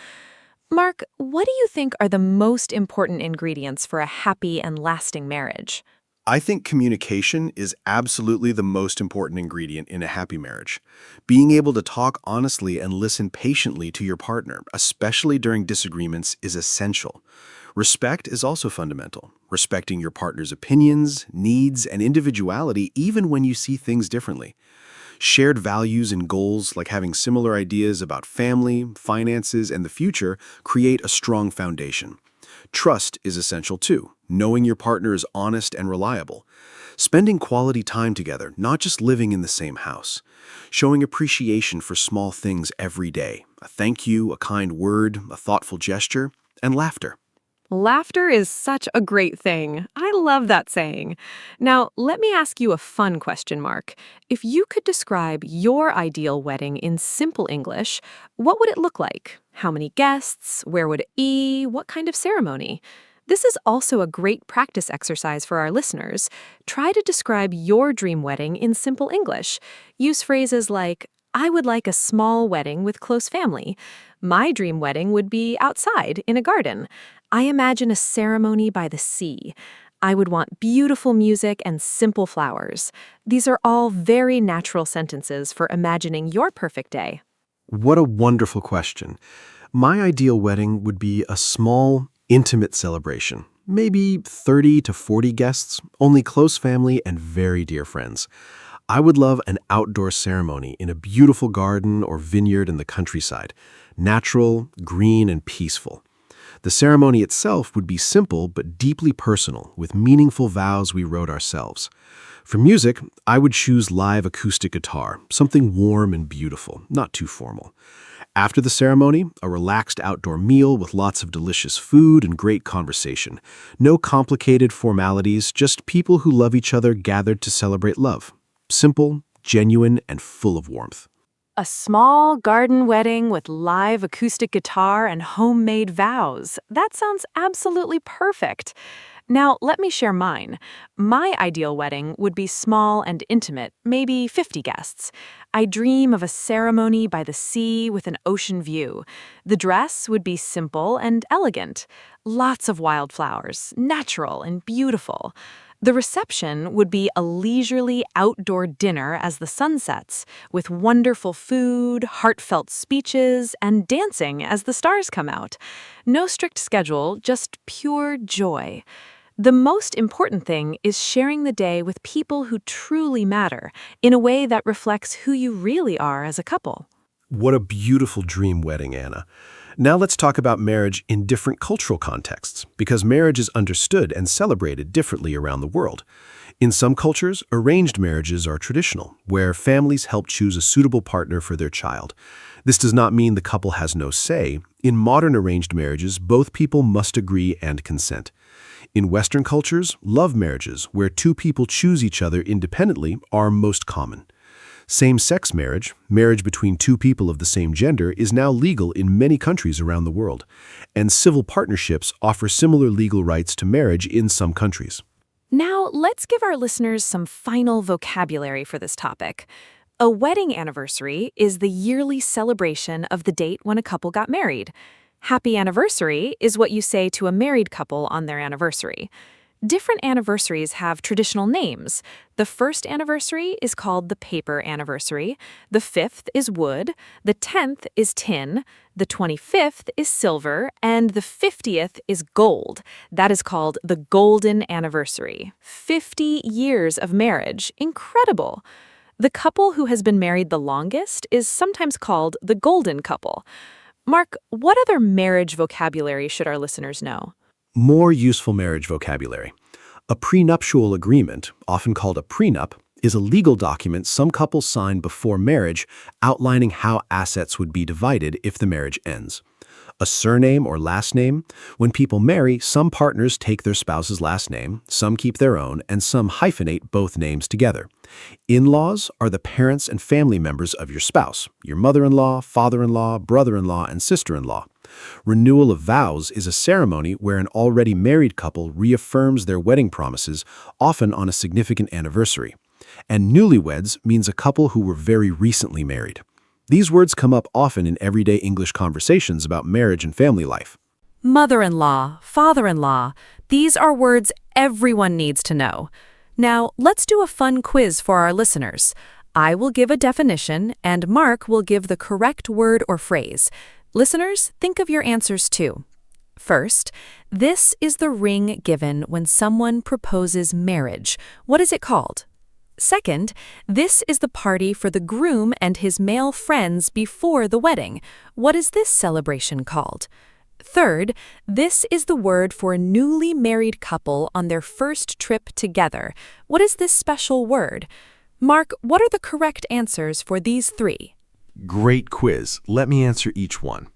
Mark, what do you think are the most important ingredients for a happy and lasting marriage? I think communication is absolutely the most important ingredient in a happy marriage. Being able to talk honestly and listen patiently to your partner, especially during disagreements, is essential. Respect is also fundamental. Respecting your partner's opinions, needs, and individuality even when you see things differently. Shared values and goals, like having similar ideas about family, finances, and the future, create a strong foundation. Trust is essential too, knowing your partner is honest and reliable. Spending quality time together, not just living in the same house. Showing appreciation for small things every day. A thank you, a kind word, a thoughtful gesture, and laughter. Laughter is such a great thing. I love that saying. Now, let me ask you a fun question, Mark. If you could describe your ideal wedding in simple English, what would it look like? How many guests? Where would it be? What kind of ceremony? This is also a great practice exercise for our listeners. Try to describe your dream wedding in simple English. Use phrases like, I would like a small wedding with close family. My dream wedding would be outside, in a garden. I imagine a ceremony by the sea. I would want beautiful music and simple flowers. These are all very natural sentences for imagining your perfect day. What a wonderful question. My ideal wedding would be a small, intimate celebration. Maybe 30 to 40 guests, only close family and very dear friends. I would love an outdoor ceremony in a beautiful garden or vineyard in the countryside. Natural, green, and peaceful. The ceremony itself would be simple but deeply personal, with meaningful vows we wrote ourselves. For music, I would choose live acoustic guitar, something warm and beautiful, not too formal. After the ceremony, a relaxed outdoor meal with lots of delicious food and great conversation. No complicated formalities, just people who love each other gathered to celebrate love. Simple, genuine, and full of warmth. A small garden wedding with live acoustic guitar and homemade vows. That sounds absolutely perfect. Now, let me share mine. My ideal wedding would be small and intimate, maybe 50 guests. I dream of a ceremony by the sea with an ocean view. The dress would be simple and elegant. Lots of wildflowers, natural and beautiful. The reception would be a leisurely outdoor dinner as the sun sets, with wonderful food, heartfelt speeches, and dancing as the stars come out. No strict schedule, just pure joy. The most important thing is sharing the day with people who truly matter, in a way that reflects who you really are as a couple. What a beautiful dream wedding, Anna. Now let's talk about marriage in different cultural contexts, because marriage is understood and celebrated differently around the world. In some cultures, arranged marriages are traditional, where families help choose a suitable partner for their child. This does not mean the couple has no say. In modern arranged marriages, both people must agree and consent. In Western cultures, love marriages, where two people choose each other independently, are most common. Same-sex marriage, marriage between two people of the same gender, is now legal in many countries around the world, and civil partnerships offer similar legal rights to marriage in some countries. Now, let's give our listeners some final vocabulary for this topic. A wedding anniversary is the yearly celebration of the date when a couple got married. Happy anniversary is what you say to a married couple on their anniversary. Different anniversaries have traditional names. The first anniversary is called the paper anniversary, the 5th is wood, the 10th is tin, the 25th is silver, and the 50th is gold. That is called the golden anniversary. 50 years of marriage. Incredible! The couple who has been married the longest is sometimes called the golden couple. Mark, what other marriage vocabulary should our listeners know? More useful marriage vocabulary. A prenuptial agreement, often called a prenup, is a legal document some couples sign before marriage outlining how assets would be divided if the marriage ends. A surname or last name. When people marry, some partners take their spouse's last name, some keep their own, and some hyphenate both names together. In-laws are the parents and family members of your spouse, your mother-in-law, father-in-law, brother-in-law, and sister-in-law. Renewal of vows is a ceremony where an already married couple reaffirms their wedding promises, often on a significant anniversary. And newlyweds means a couple who were very recently married. These words come up often in everyday English conversations about marriage and family life. Mother-in-law, father-in-law, these are words everyone needs to know. Now, let's do a fun quiz for our listeners. I will give a definition, and Mark will give the correct word or phrase. Listeners, think of your answers too. First, this is the ring given when someone proposes marriage. What is it called? Second, this is the party for the groom and his male friends before the wedding. What is this celebration called? Third, this is the word for a newly married couple on their first trip together. What is this special word? Mark, what are the correct answers for these three? Great quiz. Let me answer each one.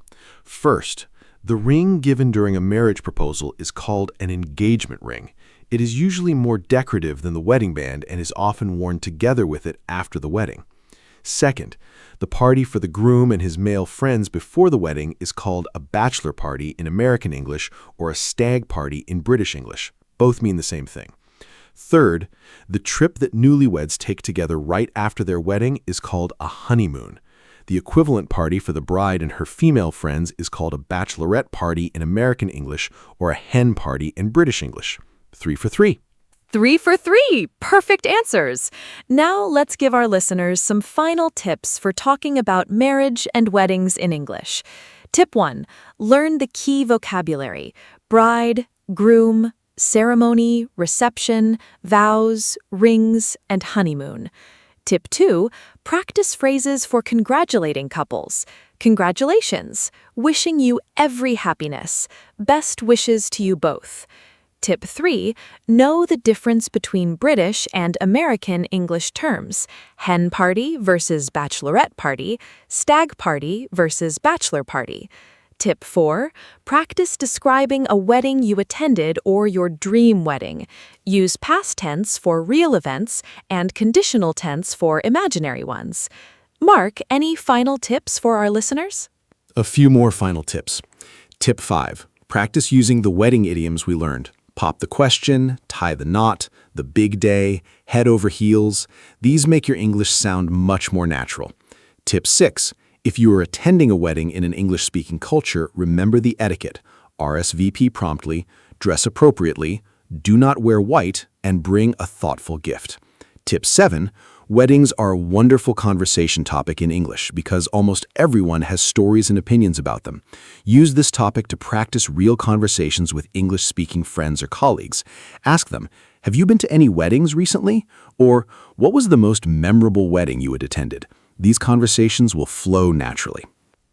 First, the ring given during a marriage proposal is called an engagement ring. It is usually more decorative than the wedding band and is often worn together with it after the wedding. Second, the party for the groom and his male friends before the wedding is called a bachelor party in American English or a stag party in British English. Both mean the same thing. Third, the trip that newlyweds take together right after their wedding is called a honeymoon. The equivalent party for the bride and her female friends is called a bachelorette party in American English or a hen party in British English. 3 for 3. 3 for 3! Perfect answers! Now let's give our listeners some final tips for talking about marriage and weddings in English. Tip 1. Learn the key vocabulary: bride, groom, ceremony, reception, vows, rings, and honeymoon. Tip 2. Practice phrases for congratulating couples. Congratulations. Wishing you every happiness. Best wishes to you both. Tip 3. Know the difference between British and American English terms. Hen party versus bachelorette party. Stag party versus bachelor party. Tip 4. Practice describing a wedding you attended or your dream wedding. Use past tense for real events and conditional tense for imaginary ones. Mark, any final tips for our listeners? A few more final tips. Tip 5. Practice using the wedding idioms we learned. Pop the question, tie the knot, the big day, head over heels. These make your English sound much more natural. Tip 6. If you are attending a wedding in an English-speaking culture, remember the etiquette. RSVP promptly, dress appropriately, do not wear white, and bring a thoughtful gift. Tip 7. Weddings are a wonderful conversation topic in English because almost everyone has stories and opinions about them. Use this topic to practice real conversations with English-speaking friends or colleagues. Ask them, have you been to any weddings recently? Or, what was the most memorable wedding you had attended? These conversations will flow naturally.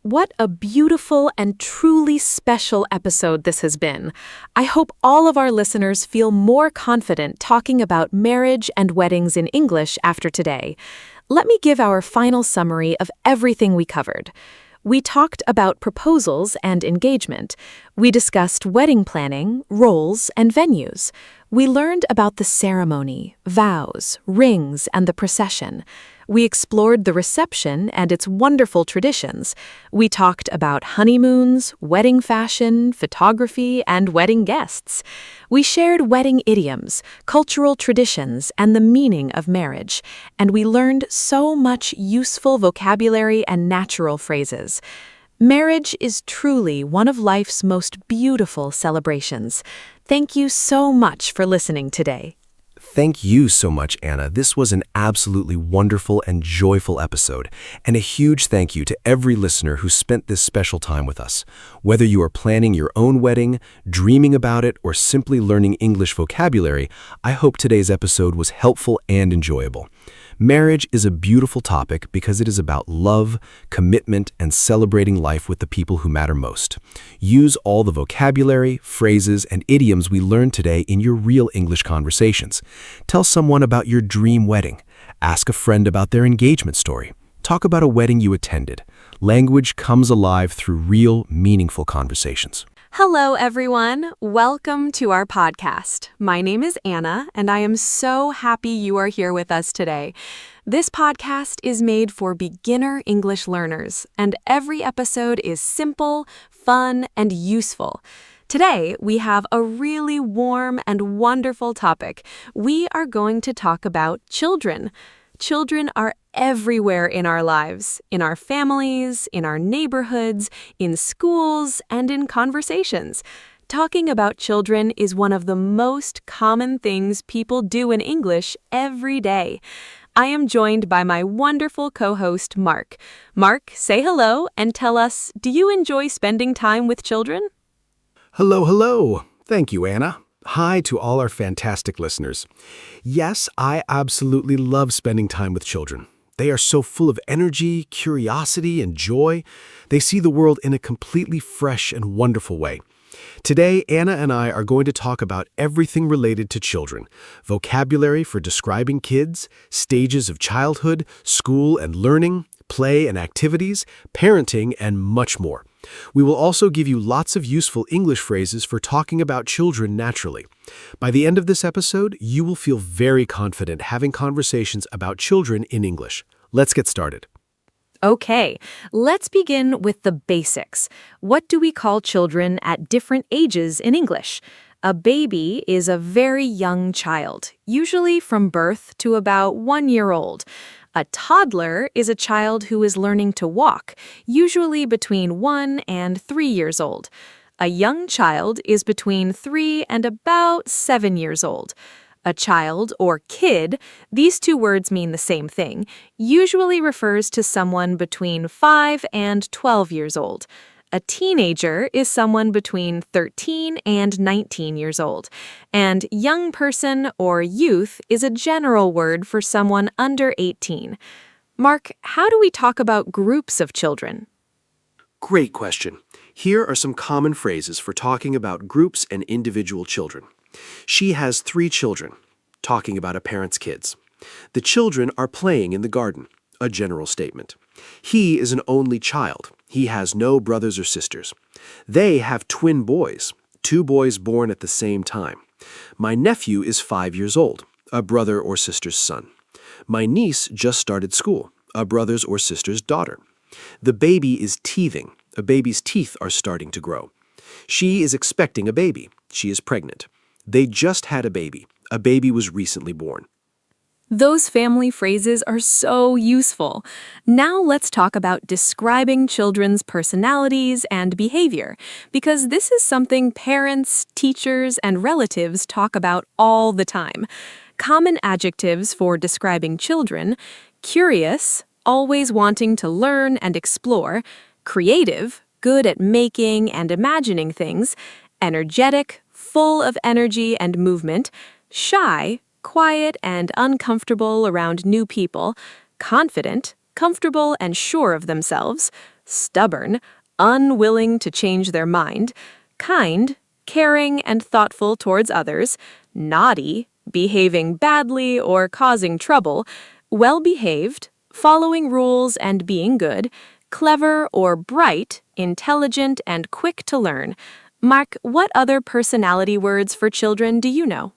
What a beautiful and truly special episode this has been. I hope all of our listeners feel more confident talking about marriage and weddings in English after today. Let me give our final summary of everything we covered. We talked about proposals and engagement. We discussed wedding planning, roles, and venues. We learned about the ceremony, vows, rings, and the procession. We explored the reception and its wonderful traditions. We talked about honeymoons, wedding fashion, photography, and wedding guests. We shared wedding idioms, cultural traditions, and the meaning of marriage. And we learned so much useful vocabulary and natural phrases. Marriage is truly one of life's most beautiful celebrations. Thank you so much for listening today. Thank you so much, Anna. This was an absolutely wonderful and joyful episode. And a huge thank you to every listener who spent this special time with us. Whether you are planning your own wedding, dreaming about it, or simply learning English vocabulary, I hope today's episode was helpful and enjoyable. Marriage is a beautiful topic because it is about love, commitment, and celebrating life with the people who matter most. Use all the vocabulary, phrases, and idioms we learned today in your real English conversations. Tell someone about your dream wedding. Ask a friend about their engagement story. Talk about a wedding you attended. Language comes alive through real, meaningful conversations. Hello, everyone. Welcome to our podcast. My name is Anna, and I am so happy you are here with us today. This podcast is made for beginner English learners, and every episode is simple, fun, and useful. Today, we have a really warm and wonderful topic. We are going to talk about children. Children are everywhere in our lives, in our families, in our neighborhoods, in schools, and in conversations. Talking about children is one of the most common things people do in English every day. I am joined by my wonderful co-host, Mark. Mark, say hello and tell us, do you enjoy spending time with children? Hello. Thank you, Anna. Hi to all our fantastic listeners. Yes, I absolutely love spending time with children. They are so full of energy, curiosity, and joy. They see the world in a completely fresh and wonderful way. Today, Anna and I are going to talk about everything related to children, vocabulary for describing kids, stages of childhood, school and learning, play and activities, parenting, and much more. We will also give you lots of useful English phrases for talking about children naturally. By the end of this episode, you will feel very confident having conversations about children in English. Let's get started. Okay, let's begin with the basics. What do we call children at different ages in English? A baby is a very young child, usually from birth to about 1 year old. A toddler is a child who is learning to walk, usually between 1 and 3 years old. A young child is between 3 and about 7 years old. A child, or kid, these two words mean the same thing, usually refers to someone between 5 and 12 years old. A teenager is someone between 13 and 19 years old. And young person or youth is a general word for someone under 18. Mark, how do we talk about groups of children? Great question. Here are some common phrases for talking about groups and individual children. She has 3 children, talking about a parent's kids. The children are playing in the garden, a general statement. He is an only child. He has no brothers or sisters. They have twin boys, 2 boys born at the same time. My nephew is 5 years old, a brother or sister's son. My niece just started school, a brother's or sister's daughter. The baby is teething. A baby's teeth are starting to grow. She is expecting a baby. She is pregnant. They just had a baby. A baby was recently born. Those family phrases are so useful. Now let's talk about describing children's personalities and behavior, because this is something parents, teachers, and relatives talk about all the time. Common adjectives for describing children: curious, always wanting to learn and explore; creative, good at making and imagining things; energetic, full of energy and movement; shy, quiet and uncomfortable around new people; confident, comfortable and sure of themselves; stubborn, unwilling to change their mind; kind, caring and thoughtful towards others; naughty, behaving badly or causing trouble; well-behaved, following rules and being good; clever or bright, intelligent, and quick to learn. Mark, what other personality words for children do you know?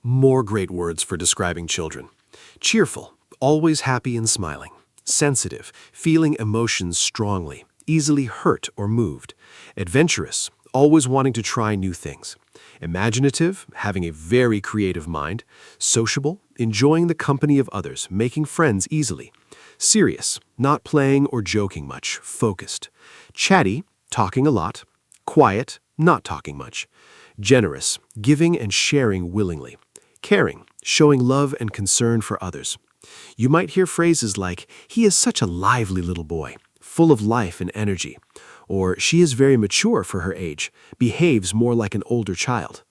More great words for describing children. Cheerful, always happy and smiling. Sensitive, feeling emotions strongly, easily hurt or moved. Adventurous, always wanting to try new things. Imaginative, having a very creative mind. Sociable, enjoying the company of others, making friends easily. Serious, not playing or joking much, focused. Chatty, talking a lot. Quiet, not talking much. Generous, giving and sharing willingly. Caring, showing love and concern for others. You might hear phrases like, "He is such a lively little boy, full of life and energy," or "She is very mature for her age, behaves more like an older child."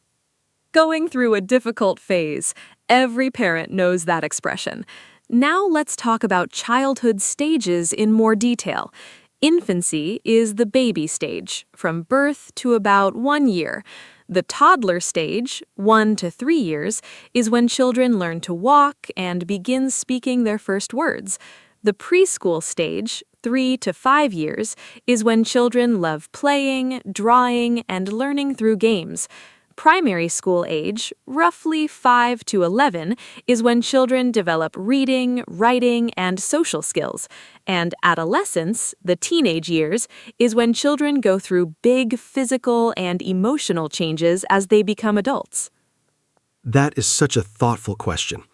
Going through a difficult phase. Every parent knows that expression. Now let's talk about childhood stages in more detail. Infancy is the baby stage, from birth to about 1 year. The toddler stage, 1 to 3 years, is when children learn to walk and begin speaking their first words. The preschool stage, 3 to 5 years, is when children love playing, drawing, and learning through games. Primary school age, roughly 5 to 11, is when children develop reading, writing, and social skills. And adolescence, the teenage years, is when children go through big physical and emotional changes as they become adults. That is such a thoughtful question.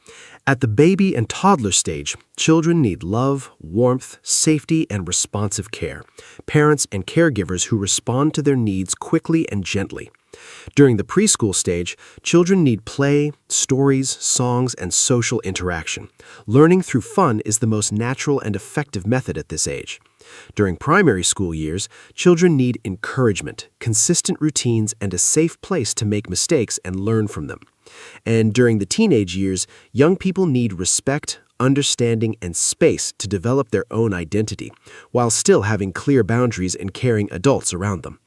At the baby and toddler stage, children need love, warmth, safety, and responsive care. Parents and caregivers who respond to their needs quickly and gently. During the preschool stage, children need play, stories, songs, and social interaction. Learning through fun is the most natural and effective method at this age. During primary school years, children need encouragement, consistent routines, and a safe place to make mistakes and learn from them. And during the teenage years, young people need respect, understanding, and space to develop their own identity, while still having clear boundaries and caring adults around them.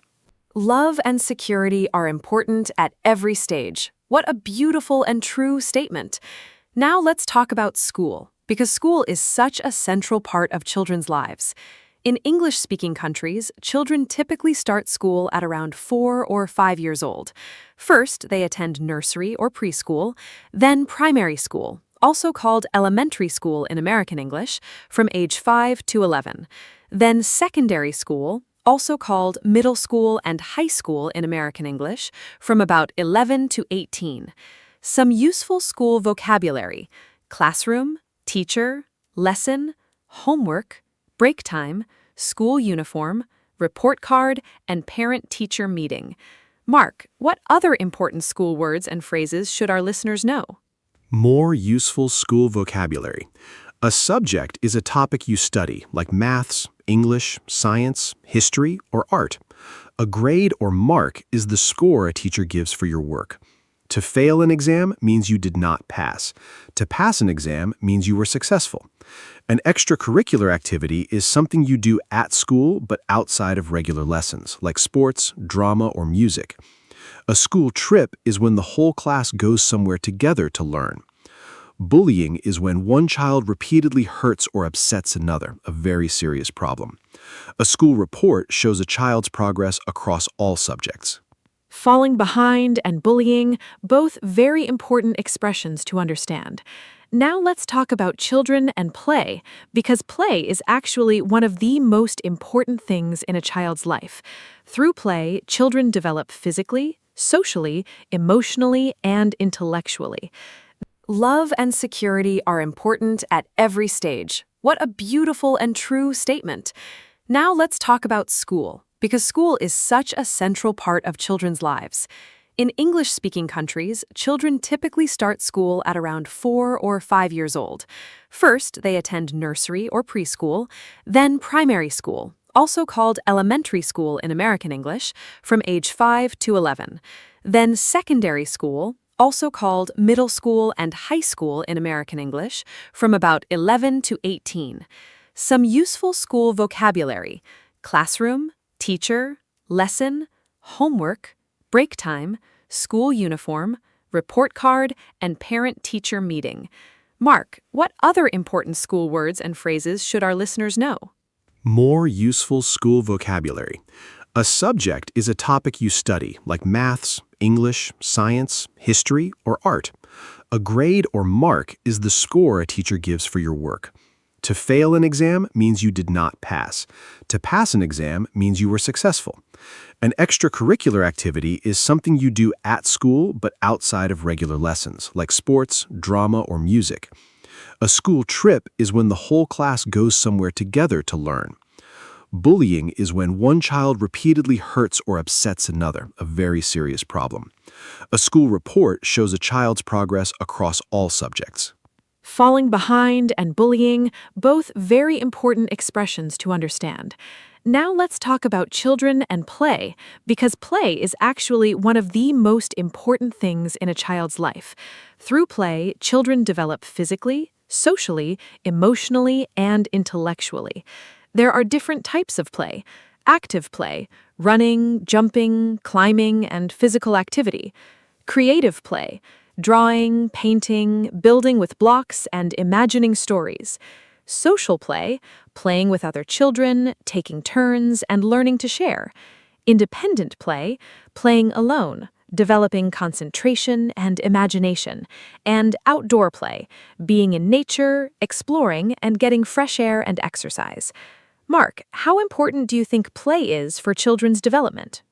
Love and security are important at every stage. What a beautiful and true statement. Now let's talk about school, because school is such a central part of children's lives. In English-speaking countries, children typically start school at around 4 or 5 years old. First, they attend nursery or preschool, then primary school, also called elementary school in American English, from age 5 to 11. Then secondary school, also called middle school and high school in American English, from about 11 to 18. Some useful school vocabulary: classroom, teacher, lesson, homework, break time, school uniform, report card, and parent-teacher meeting. Mark, what other important school words and phrases should our listeners know? More useful school vocabulary. A subject is a topic you study, like maths, English, science, history, or art. A grade or mark is the score a teacher gives for your work. To fail an exam means you did not pass. To pass an exam means you were successful. An extracurricular activity is something you do at school but outside of regular lessons, like sports, drama, or music. A school trip is when the whole class goes somewhere together to learn. Bullying is when one child repeatedly hurts or upsets another, a very serious problem. A school report shows a child's progress across all subjects. Falling behind and bullying, both very important expressions to understand. Now let's talk about children and play, because play is actually one of the most important things in a child's life. Through play, children develop physically, socially, emotionally, and intellectually. Love and security are important at every stage. What a beautiful and true statement. Now let's talk about school, because school is such a central part of children's lives. In English-speaking countries, children typically start school at around 4 or 5 years old. First, they attend nursery or preschool, then primary school, also called elementary school in American English, from age 5 to 11. Then secondary school, also called middle school and high school in American English, from about 11 to 18. Some useful school vocabulary: classroom, teacher, lesson, homework, break time, school uniform, report card, and parent-teacher meeting. Mark, what other important school words and phrases should our listeners know? More useful school vocabulary. A subject is a topic you study, like maths, English, science, history, or art. A grade or mark is the score a teacher gives for your work. To fail an exam means you did not pass. To pass an exam means you were successful. An extracurricular activity is something you do at school but outside of regular lessons, like sports, drama, or music. A school trip is when the whole class goes somewhere together to learn. Bullying is when one child repeatedly hurts or upsets another, a very serious problem. A school report shows a child's progress across all subjects. Falling behind and bullying, both very important expressions to understand. Now let's talk about children and play, because play is actually one of the most important things in a child's life. Through play, children develop physically, socially, emotionally, and intellectually. There are different types of play: active play, running, jumping, climbing, and physical activity; creative play, drawing, painting, building with blocks, and imagining stories; social play, playing with other children, taking turns, and learning to share; independent play, playing alone, developing concentration and imagination; and outdoor play, being in nature, exploring, and getting fresh air and exercise. Mark, how important do you think play is for children's development?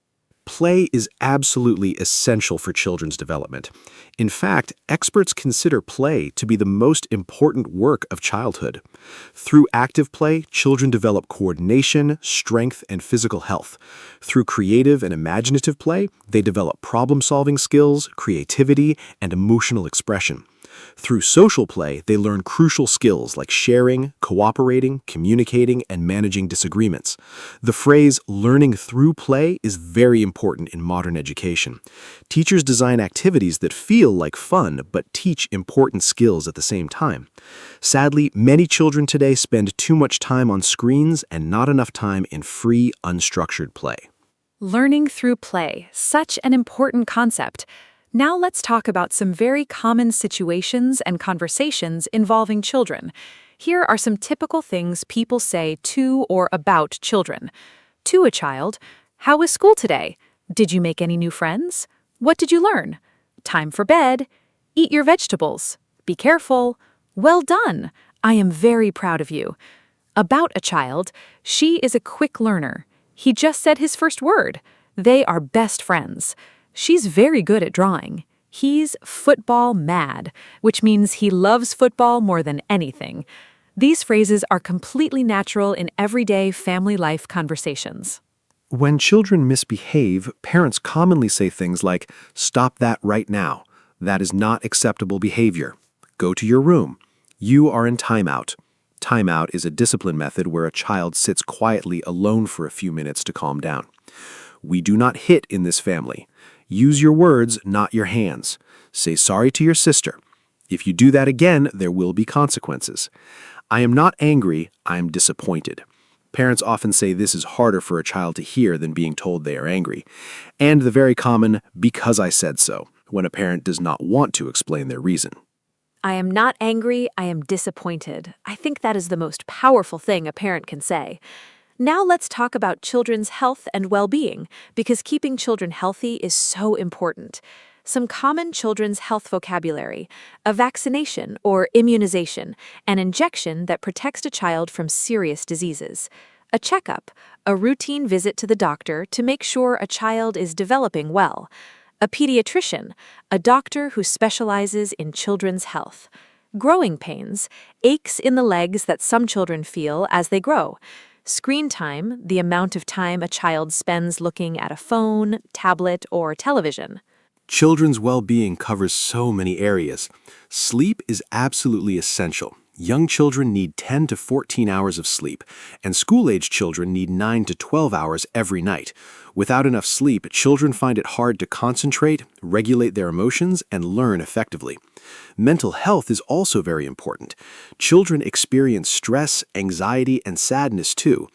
Play is absolutely essential for children's development. In fact, experts consider play to be the most important work of childhood. Through active play, children develop coordination, strength, and physical health. Through creative and imaginative play, they develop problem-solving skills, creativity, and emotional expression. Through social play, they learn crucial skills like sharing, cooperating, communicating, and managing disagreements. The phrase "learning through play" is very important in modern education. Teachers design activities that feel like fun but teach important skills at the same time. Sadly, many children today spend too much time on screens and not enough time in free, unstructured play. Learning through play, such an important concept. Now let's talk about some very common situations and conversations involving children. Here are some typical things people say to or about children. To a child: "How was school today? Did you make any new friends? What did you learn? Time for bed. Eat your vegetables. Be careful. Well done. I am very proud of you." About a child: "She is a quick learner. He just said his first word. They are best friends. She's very good at drawing. He's football mad," which means he loves football more than anything. These phrases are completely natural in everyday family life conversations. When children misbehave, parents commonly say things like, "Stop that right now. That is not acceptable behavior. Go to your room. You are in timeout." Timeout is a discipline method where a child sits quietly alone for a few minutes to calm down. "We do not hit in this family. Use your words, not your hands. Say sorry to your sister. If you do that again, there will be consequences. I am not angry, I am disappointed." Parents often say this is harder for a child to hear than being told they are angry. And the very common "because I said so," when a parent does not want to explain their reason. I am not angry, I am disappointed. I think that is the most powerful thing a parent can say. Now let's talk about children's health and well-being, because keeping children healthy is so important. Some common children's health vocabulary: a vaccination or immunization, an injection that protects a child from serious diseases; a checkup, a routine visit to the doctor to make sure a child is developing well; a pediatrician, a doctor who specializes in children's health; growing pains, aches in the legs that some children feel as they grow; screen time, the amount of time a child spends looking at a phone, tablet, or television. Children's well-being covers so many areas. Sleep is absolutely essential. Young children need 10 to 14 hours of sleep, and school-age children need 9 to 12 hours every night. Without enough sleep, children find it hard to concentrate, regulate their emotions, and learn effectively. Mental health is also very important. Children experience stress, anxiety, and sadness too.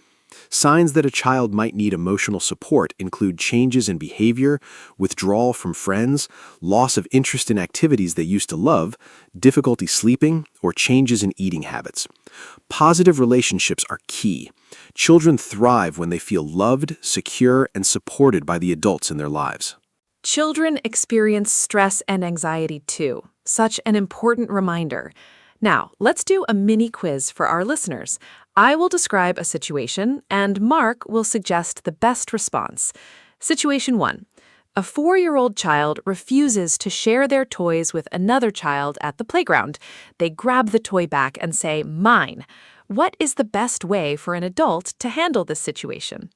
Signs that a child might need emotional support include changes in behavior, withdrawal from friends, loss of interest in activities they used to love, difficulty sleeping, or changes in eating habits. Positive relationships are key. Children thrive when they feel loved, secure, and supported by the adults in their lives. Children experience stress and anxiety too. Such an important reminder. Now, let's do a mini quiz for our listeners. I will describe a situation, and Mark will suggest the best response. Situation 1. A 4-year-old child refuses to share their toys with another child at the playground. They grab the toy back and say, "Mine." What is the best way for an adult to handle this situation?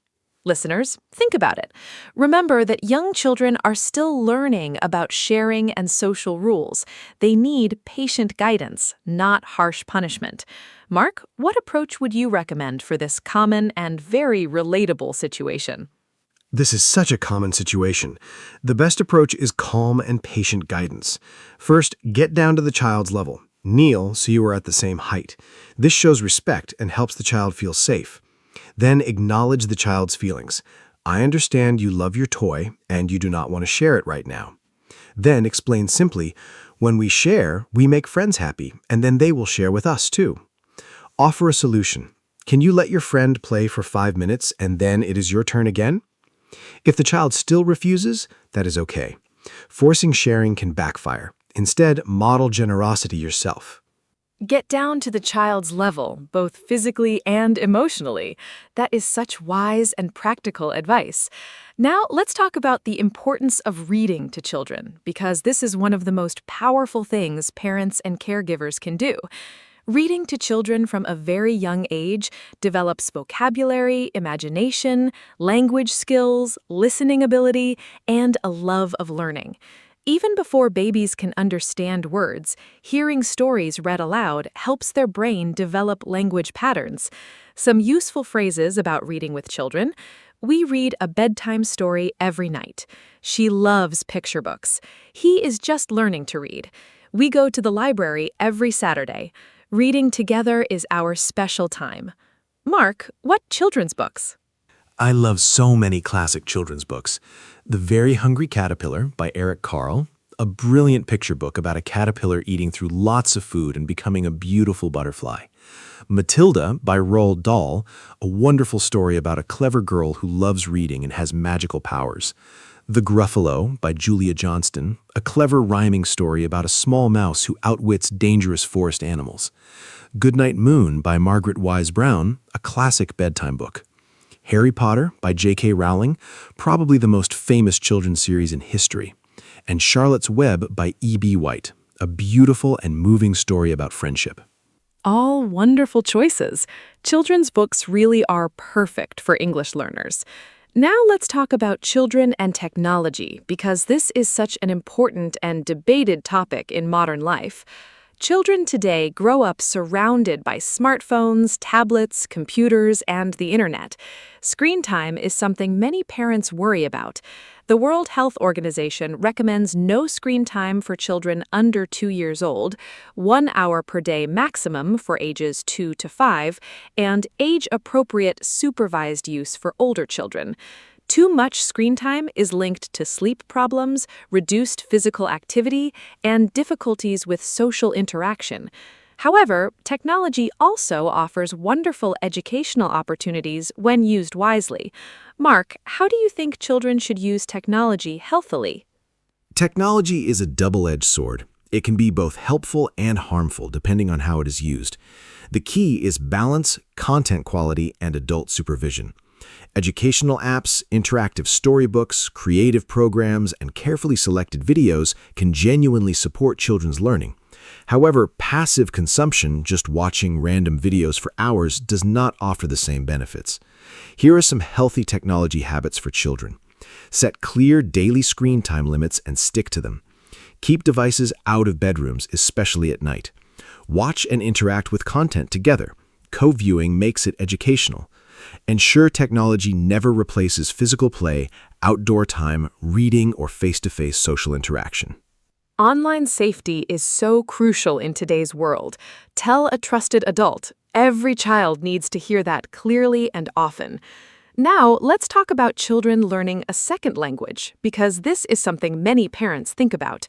Listeners, think about it. Remember that young children are still learning about sharing and social rules. They need patient guidance, not harsh punishment. Mark, what approach would you recommend for this common and very relatable situation? This is such a common situation. The best approach is calm and patient guidance. First, get down to the child's level. Kneel so you are at the same height. This shows respect and helps the child feel safe. Then acknowledge the child's feelings. I understand you love your toy and you do not want to share it right now. Then explain simply, when we share, we make friends happy, and then they will share with us too. Offer a solution. Can you let your friend play for 5 minutes and then it is your turn again? If the child still refuses, that is okay. Forcing sharing can backfire. Instead, model generosity yourself. Get down to the child's level, both physically and emotionally. That is such wise and practical advice. Now, let's talk about the importance of reading to children, because this is one of the most powerful things parents and caregivers can do. Reading to children from a very young age develops vocabulary, imagination, language skills, listening ability, and a love of learning. Even before babies can understand words, hearing stories read aloud helps their brain develop language patterns. Some useful phrases about reading with children. We read a bedtime story every night. She loves picture books. He is just learning to read. We go to the library every Saturday. Reading together is our special time. Mark, what children's books? I love so many classic children's books. The Very Hungry Caterpillar by Eric Carle, a brilliant picture book about a caterpillar eating through lots of food and becoming a beautiful butterfly. Matilda by Roald Dahl, a wonderful story about a clever girl who loves reading and has magical powers. The Gruffalo by Julia Johnston, a clever rhyming story about a small mouse who outwits dangerous forest animals. Goodnight Moon by Margaret Wise Brown, a classic bedtime book. Harry Potter by J.K. Rowling, probably the most famous children's series in history. And Charlotte's Web by E.B. White, a beautiful and moving story about friendship. All wonderful choices. Children's books really are perfect for English learners. Now let's talk about children and technology, because this is such an important and debated topic in modern life. Children today grow up surrounded by smartphones, tablets, computers, and the internet. Screen time is something many parents worry about. The World Health Organization recommends no screen time for children under 2 years old, 1 hour per day maximum for ages 2 to 5, and age-appropriate supervised use for older children. Too much screen time is linked to sleep problems, reduced physical activity, and difficulties with social interaction. However, technology also offers wonderful educational opportunities when used wisely. Mark, how do you think children should use technology healthily? Technology is a double-edged sword. It can be both helpful and harmful depending on how it is used. The key is balance, content quality, and adult supervision. Educational apps, interactive storybooks, creative programs, and carefully selected videos can genuinely support children's learning. However, passive consumption, just watching random videos for hours, does not offer the same benefits. Here are some healthy technology habits for children. Set clear daily screen time limits and stick to them. Keep devices out of bedrooms, especially at night. Watch and interact with content together. Co-viewing makes it educational. Ensure technology never replaces physical play, outdoor time, reading, or face-to-face social interaction. Online safety is so crucial in today's world. Tell a trusted adult. Every child needs to hear that clearly and often. Now, let's talk about children learning a second language, because this is something many parents think about.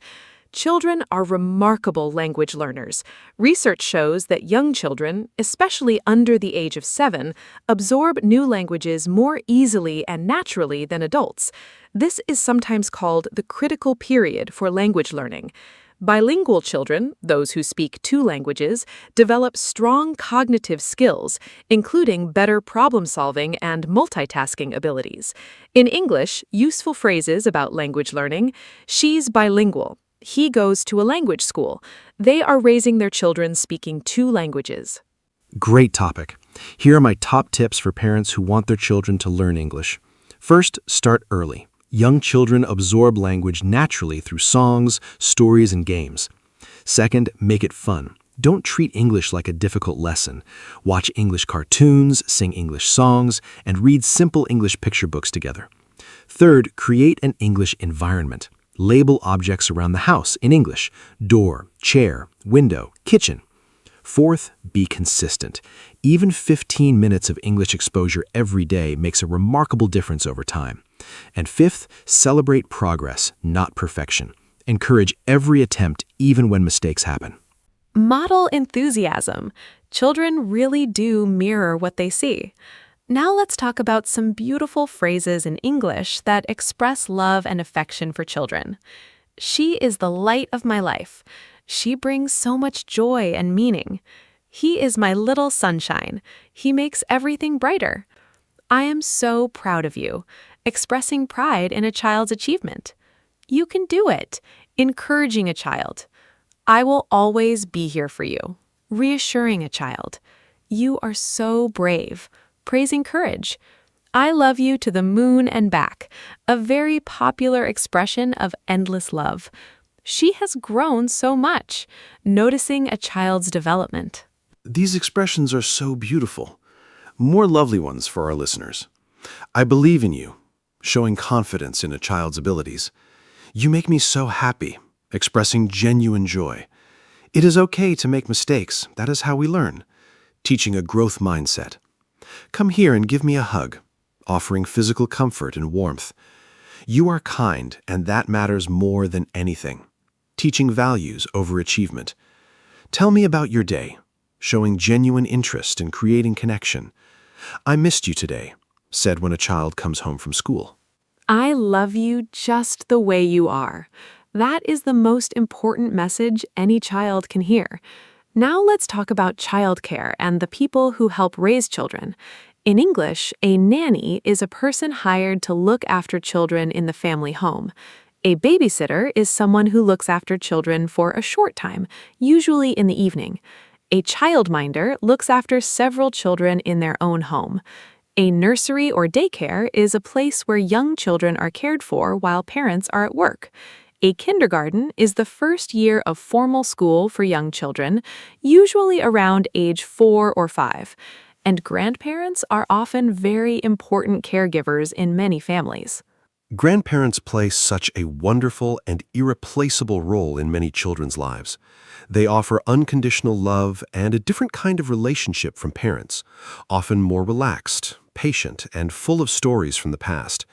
Children are remarkable language learners. Research shows that young children, especially under the age of 7, absorb new languages more easily and naturally than adults. This is sometimes called the critical period for language learning. Bilingual children, those who speak 2 languages, develop strong cognitive skills, including better problem-solving and multitasking abilities. In English, useful phrases about language learning: she's bilingual. He goes to a language school. They are raising their children speaking 2 languages. Great topic. Here are my top tips for parents who want their children to learn English. First, start early. Young children absorb language naturally through songs, stories, and games. Second, make it fun. Don't treat English like a difficult lesson. Watch English cartoons, sing English songs, and read simple English picture books together. Third, create an English environment. Label objects around the house in English: door, chair, window, kitchen. Fourth, be consistent. Even 15 minutes of English exposure every day makes a remarkable difference over time. And fifth, celebrate progress, not perfection. Encourage every attempt, even when mistakes happen. Model enthusiasm. Children really do mirror what they see. Now let's talk about some beautiful phrases in English that express love and affection for children. She is the light of my life. She brings so much joy and meaning. He is my little sunshine. He makes everything brighter. I am so proud of you, expressing pride in a child's achievement. You can do it, encouraging a child. I will always be here for you, reassuring a child. You are so brave, praising courage. I love you to the moon and back, a very popular expression of endless love. She has grown so much, noticing a child's development. These expressions are so beautiful. More lovely ones for our listeners. I believe in you, showing confidence in a child's abilities. You make me so happy, expressing genuine joy. It is okay to make mistakes. That is how we learn. Teaching a growth mindset. Come here and give me a hug, offering physical comfort and warmth. You are kind, and that matters more than anything. Teaching values over achievement. Tell me about your day, showing genuine interest in creating connection. I missed you today, said when a child comes home from school. I love you just the way you are. That is the most important message any child can hear. Now let's talk about childcare and the people who help raise children. In English, a nanny is a person hired to look after children in the family home. A babysitter is someone who looks after children for a short time, usually in the evening. A childminder looks after several children in their own home. A nursery or daycare is a place where young children are cared for while parents are at work. A kindergarten is the first year of formal school for young children, usually around age 4 or 5. And grandparents are often very important caregivers in many families. Grandparents play such a wonderful and irreplaceable role in many children's lives. They offer unconditional love and a different kind of relationship from parents, often more relaxed, patient, and full of stories from the past.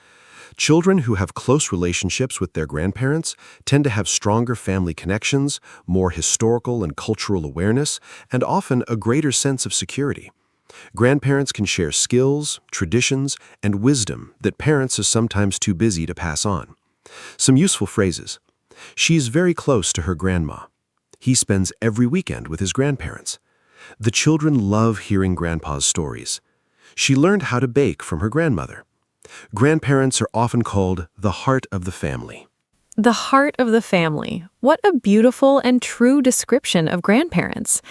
Children who have close relationships with their grandparents tend to have stronger family connections, more historical and cultural awareness, and often a greater sense of security. Grandparents can share skills, traditions, and wisdom that parents are sometimes too busy to pass on. Some useful phrases. She's very close to her grandma. He spends every weekend with his grandparents. The children love hearing grandpa's stories. She learned how to bake from her grandmother. Grandparents are often called the heart of the family. The heart of the family. What a beautiful and true description of grandparents.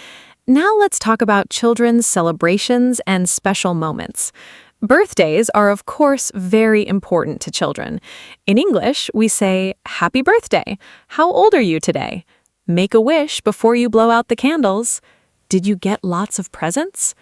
Now let's talk about children's celebrations and special moments. Birthdays are, of course, very important to children. In English, we say, "Happy birthday. How old are you today?" Make a wish before you blow out the candles. Did you get lots of presents?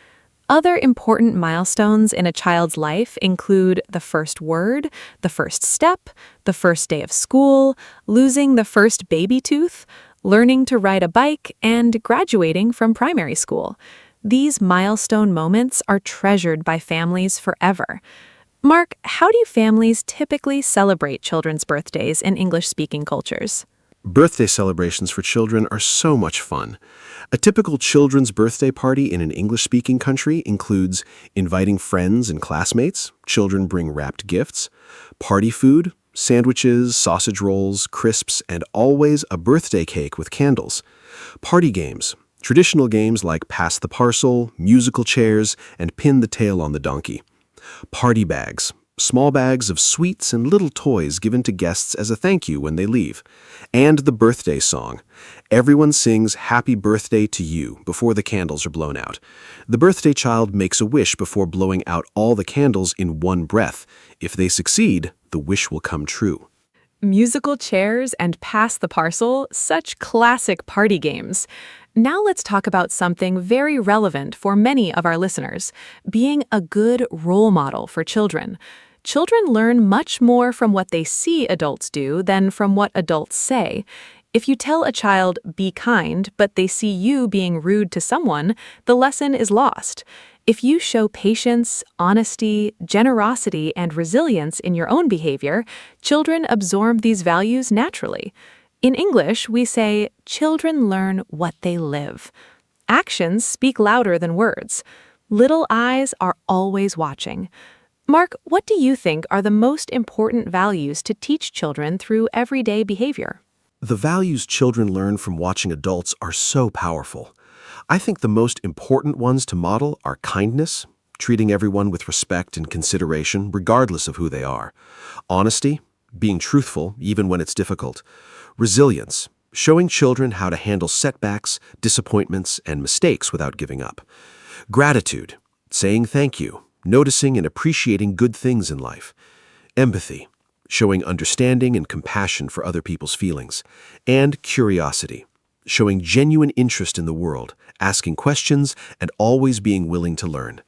Other important milestones in a child's life include the first word, the first step, the first day of school, losing the first baby tooth, learning to ride a bike, and graduating from primary school. These milestone moments are treasured by families forever. Mark, how do families typically celebrate children's birthdays in English-speaking cultures? Birthday celebrations for children are so much fun. A typical children's birthday party in an English-speaking country includes inviting friends and classmates. Children bring wrapped gifts, party food, sandwiches, sausage rolls, crisps, and always a birthday cake with candles. Party games. Traditional games like pass the parcel, musical chairs, and pin the tail on the donkey. Party bags. Small bags of sweets and little toys given to guests as a thank you when they leave. And the birthday song. Everyone sings Happy Birthday to You before the candles are blown out. The birthday child makes a wish before blowing out all the candles in one breath. If they succeed, the wish will come true. Musical chairs and pass the parcel, such classic party games. Now let's talk about something very relevant for many of our listeners, being a good role model for children. Children learn much more from what they see adults do than from what adults say. If you tell a child, be kind, but they see you being rude to someone, the lesson is lost. If you show patience, honesty, generosity, and resilience in your own behavior, children absorb these values naturally. In English, we say, children learn what they live. Actions speak louder than words. Little eyes are always watching. Mark, what do you think are the most important values to teach children through everyday behavior? The values children learn from watching adults are so powerful. I think the most important ones to model are kindness, treating everyone with respect and consideration regardless of who they are. Honesty, being truthful even when it's difficult. Resilience, showing children how to handle setbacks, disappointments, and mistakes without giving up. Gratitude, saying thank you, noticing and appreciating good things in life. Empathy, showing understanding and compassion for other people's feelings. And curiosity, showing genuine interest in the world, asking questions, and always being willing to learn.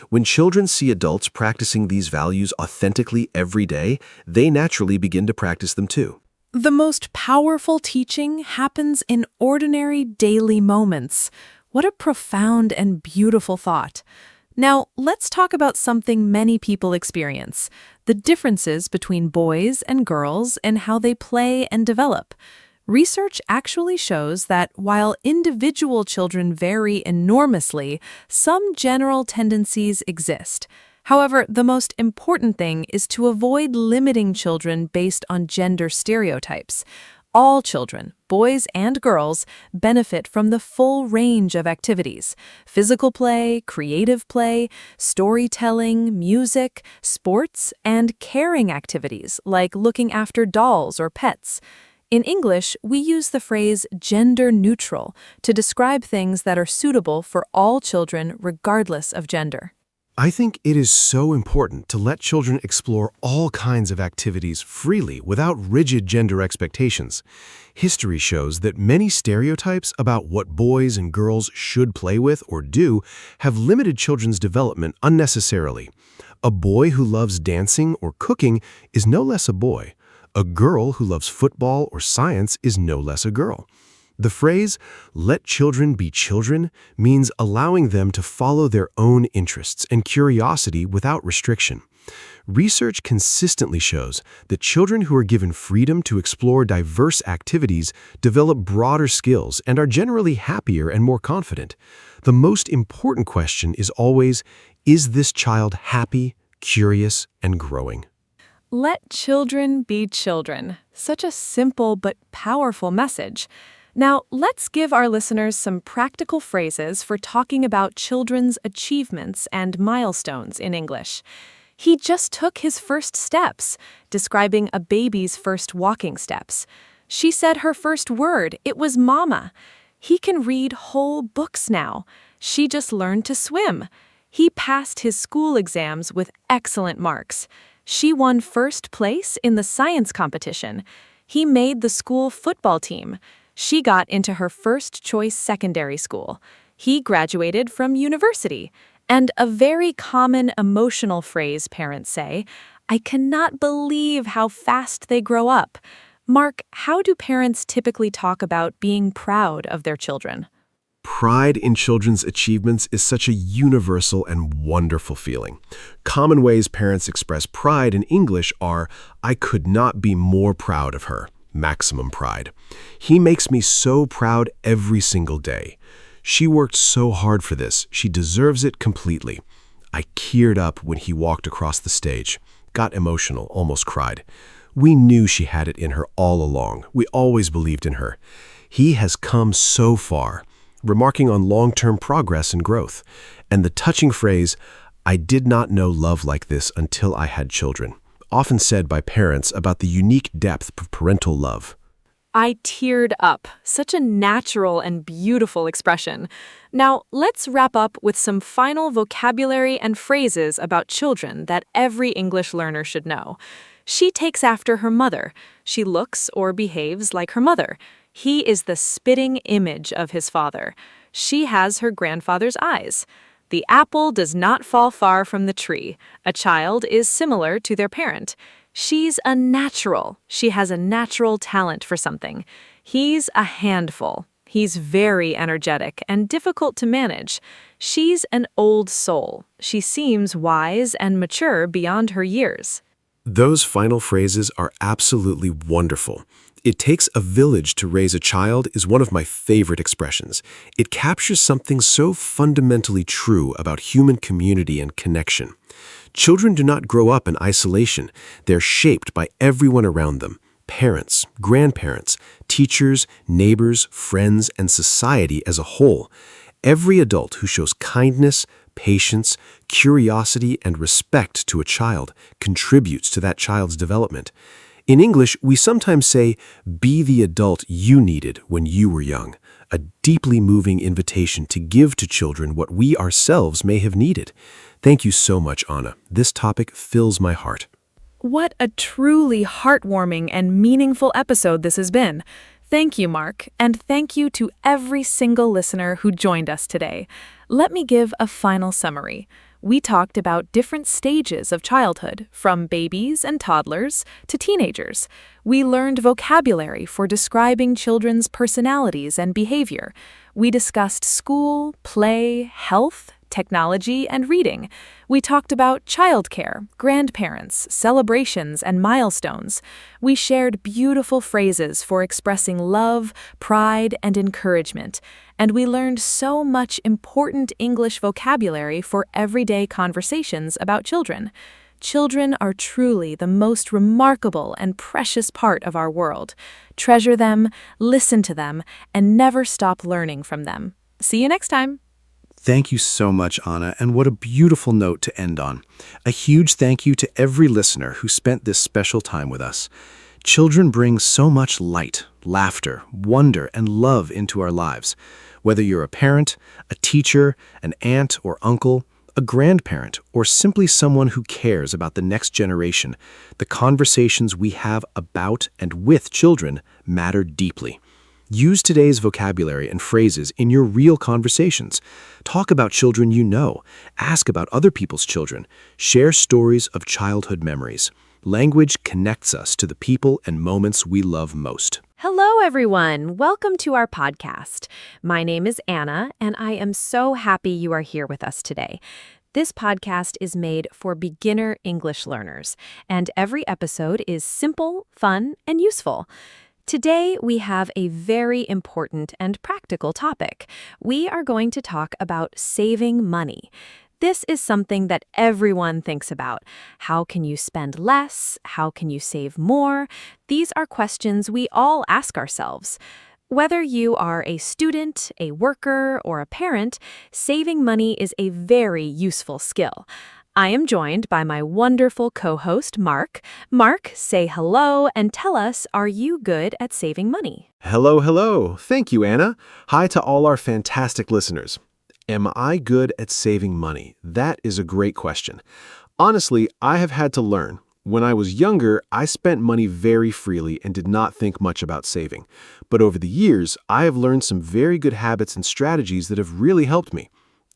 When children see adults practicing these values authentically every day, they naturally begin to practice them too. The most powerful teaching happens in ordinary daily moments. What a profound and beautiful thought. Now, let's talk about something many people experience, the differences between boys and girls and how they play and develop. Research actually shows that while individual children vary enormously, some general tendencies exist. However, the most important thing is to avoid limiting children based on gender stereotypes. All children, boys and girls, benefit from the full range of activities: physical play, creative play, storytelling, music, sports, and caring activities like looking after dolls or pets. In English, we use the phrase gender neutral to describe things that are suitable for all children regardless of gender. I think it is so important to let children explore all kinds of activities freely without rigid gender expectations. History shows that many stereotypes about what boys and girls should play with or do have limited children's development unnecessarily. A boy who loves dancing or cooking is no less a boy. A girl who loves football or science is no less a girl. The phrase, let children be children, means allowing them to follow their own interests and curiosity without restriction. Research consistently shows that children who are given freedom to explore diverse activities develop broader skills and are generally happier and more confident. The most important question is always, is this child happy, curious, and growing? Let children be children. Such a simple but powerful message. Now, let's give our listeners some practical phrases for talking about children's achievements and milestones in English. He just took his first steps, describing a baby's first walking steps. She said her first word, it was mama. He can read whole books now. She just learned to swim. He passed his school exams with excellent marks. She won first place in the science competition. He made the school football team. She got into her first choice secondary school. He graduated from university. And a very common emotional phrase parents say, I cannot believe how fast they grow up. Mark, how do parents typically talk about being proud of their children? Pride in children's achievements is such a universal and wonderful feeling. Common ways parents express pride in English are, "I could not be more proud of her," maximum pride. "He makes me so proud every single day. She worked so hard for this, she deserves it completely. I teared up when he walked across the stage. Got emotional, almost cried. We knew she had it in her all along. We always believed in her. He has come so far," remarking on long-term progress and growth. And the touching phrase, "I did not know love like this until I had children," often said by parents about the unique depth of parental love. I teared up. Such a natural and beautiful expression. Now, let's wrap up with some final vocabulary and phrases about children that every English learner should know. She takes after her mother. She looks or behaves like her mother. He is the spitting image of his father. She has her grandfather's eyes. The apple does not fall far from the tree. A child is similar to their parent. She's a natural. She has a natural talent for something. He's a handful. He's very energetic and difficult to manage. She's an old soul. She seems wise and mature beyond her years. Those final phrases are absolutely wonderful. "It takes a village to raise a child" is one of my favorite expressions. It captures something so fundamentally true about human community and connection. Children do not grow up in isolation. They're shaped by everyone around them: parents, grandparents, teachers, neighbors, friends, and society as a whole. Every adult who shows kindness, patience, curiosity, and respect to a child contributes to that child's development. In English, we sometimes say, "Be the adult you needed when you were young," a deeply moving invitation to give to children what we ourselves may have needed. Thank you so much, Anna. This topic fills my heart. What a truly heartwarming and meaningful episode this has been. Thank you, Mark, and thank you to every single listener who joined us today. Let me give a final summary. We talked about different stages of childhood, from babies and toddlers to teenagers. We learned vocabulary for describing children's personalities and behavior. We discussed school, play, health, technology, and reading. We talked about childcare, grandparents, celebrations, and milestones. We shared beautiful phrases for expressing love, pride, and encouragement. And we learned so much important English vocabulary for everyday conversations about children. Children are truly the most remarkable and precious part of our world. Treasure them, listen to them, and never stop learning from them. See you next time. Thank you so much, Anna, and what a beautiful note to end on. A huge thank you to every listener who spent this special time with us. Children bring so much light, laughter, wonder, and love into our lives. Whether you're a parent, a teacher, an aunt or uncle, a grandparent, or simply someone who cares about the next generation, the conversations we have about and with children matter deeply. Use today's vocabulary and phrases in your real conversations. Talk about children you know. Ask about other people's children. Share stories of childhood memories. Language connects us to the people and moments we love most. Hello, everyone. Welcome to our podcast. My name is Anna, and I am so happy you are here with us today. This podcast is made for beginner English learners, and every episode is simple, fun, and useful. Today, we have a very important and practical topic. We are going to talk about saving money. This is something that everyone thinks about. How can you spend less? How can you save more? These are questions we all ask ourselves. Whether you are a student, a worker, or a parent, saving money is a very useful skill. I am joined by my wonderful co-host, Mark. Mark, say hello and tell us, are you good at saving money? Hello, hello. Thank you, Anna. Hi to all our fantastic listeners. Am I good at saving money? That is a great question. Honestly, I have had to learn. When I was younger, I spent money very freely and did not think much about saving. But over the years, I have learned some very good habits and strategies that have really helped me.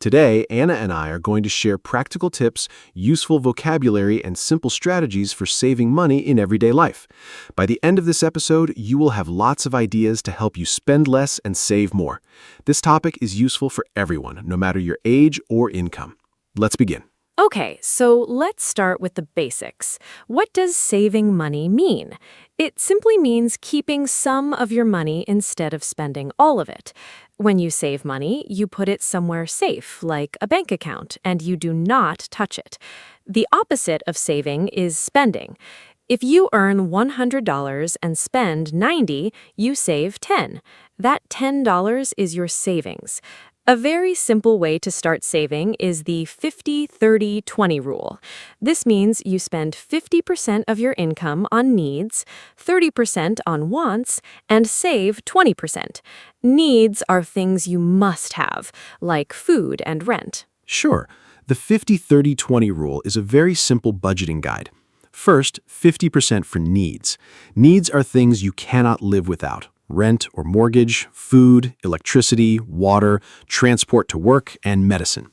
Today, Anna and I are going to share practical tips, useful vocabulary, and simple strategies for saving money in everyday life. By the end of this episode, you will have lots of ideas to help you spend less and save more. This topic is useful for everyone, no matter your age or income. Let's begin. Okay, so let's start with the basics. What does saving money mean? It simply means keeping some of your money instead of spending all of it. When you save money, you put it somewhere safe, like a bank account, and you do not touch it. The opposite of saving is spending. If you earn $100 and spend $90, you save $10. That $10 is your savings. A very simple way to start saving is the 50-30-20 rule. This means you spend 50% of your income on needs, 30% on wants, and save 20%. Needs are things you must have, like food and rent. Sure, the 50-30-20 rule is a very simple budgeting guide. First, 50% for needs. Needs are things you cannot live without. Rent or mortgage, food, electricity, water, transport to work, and medicine.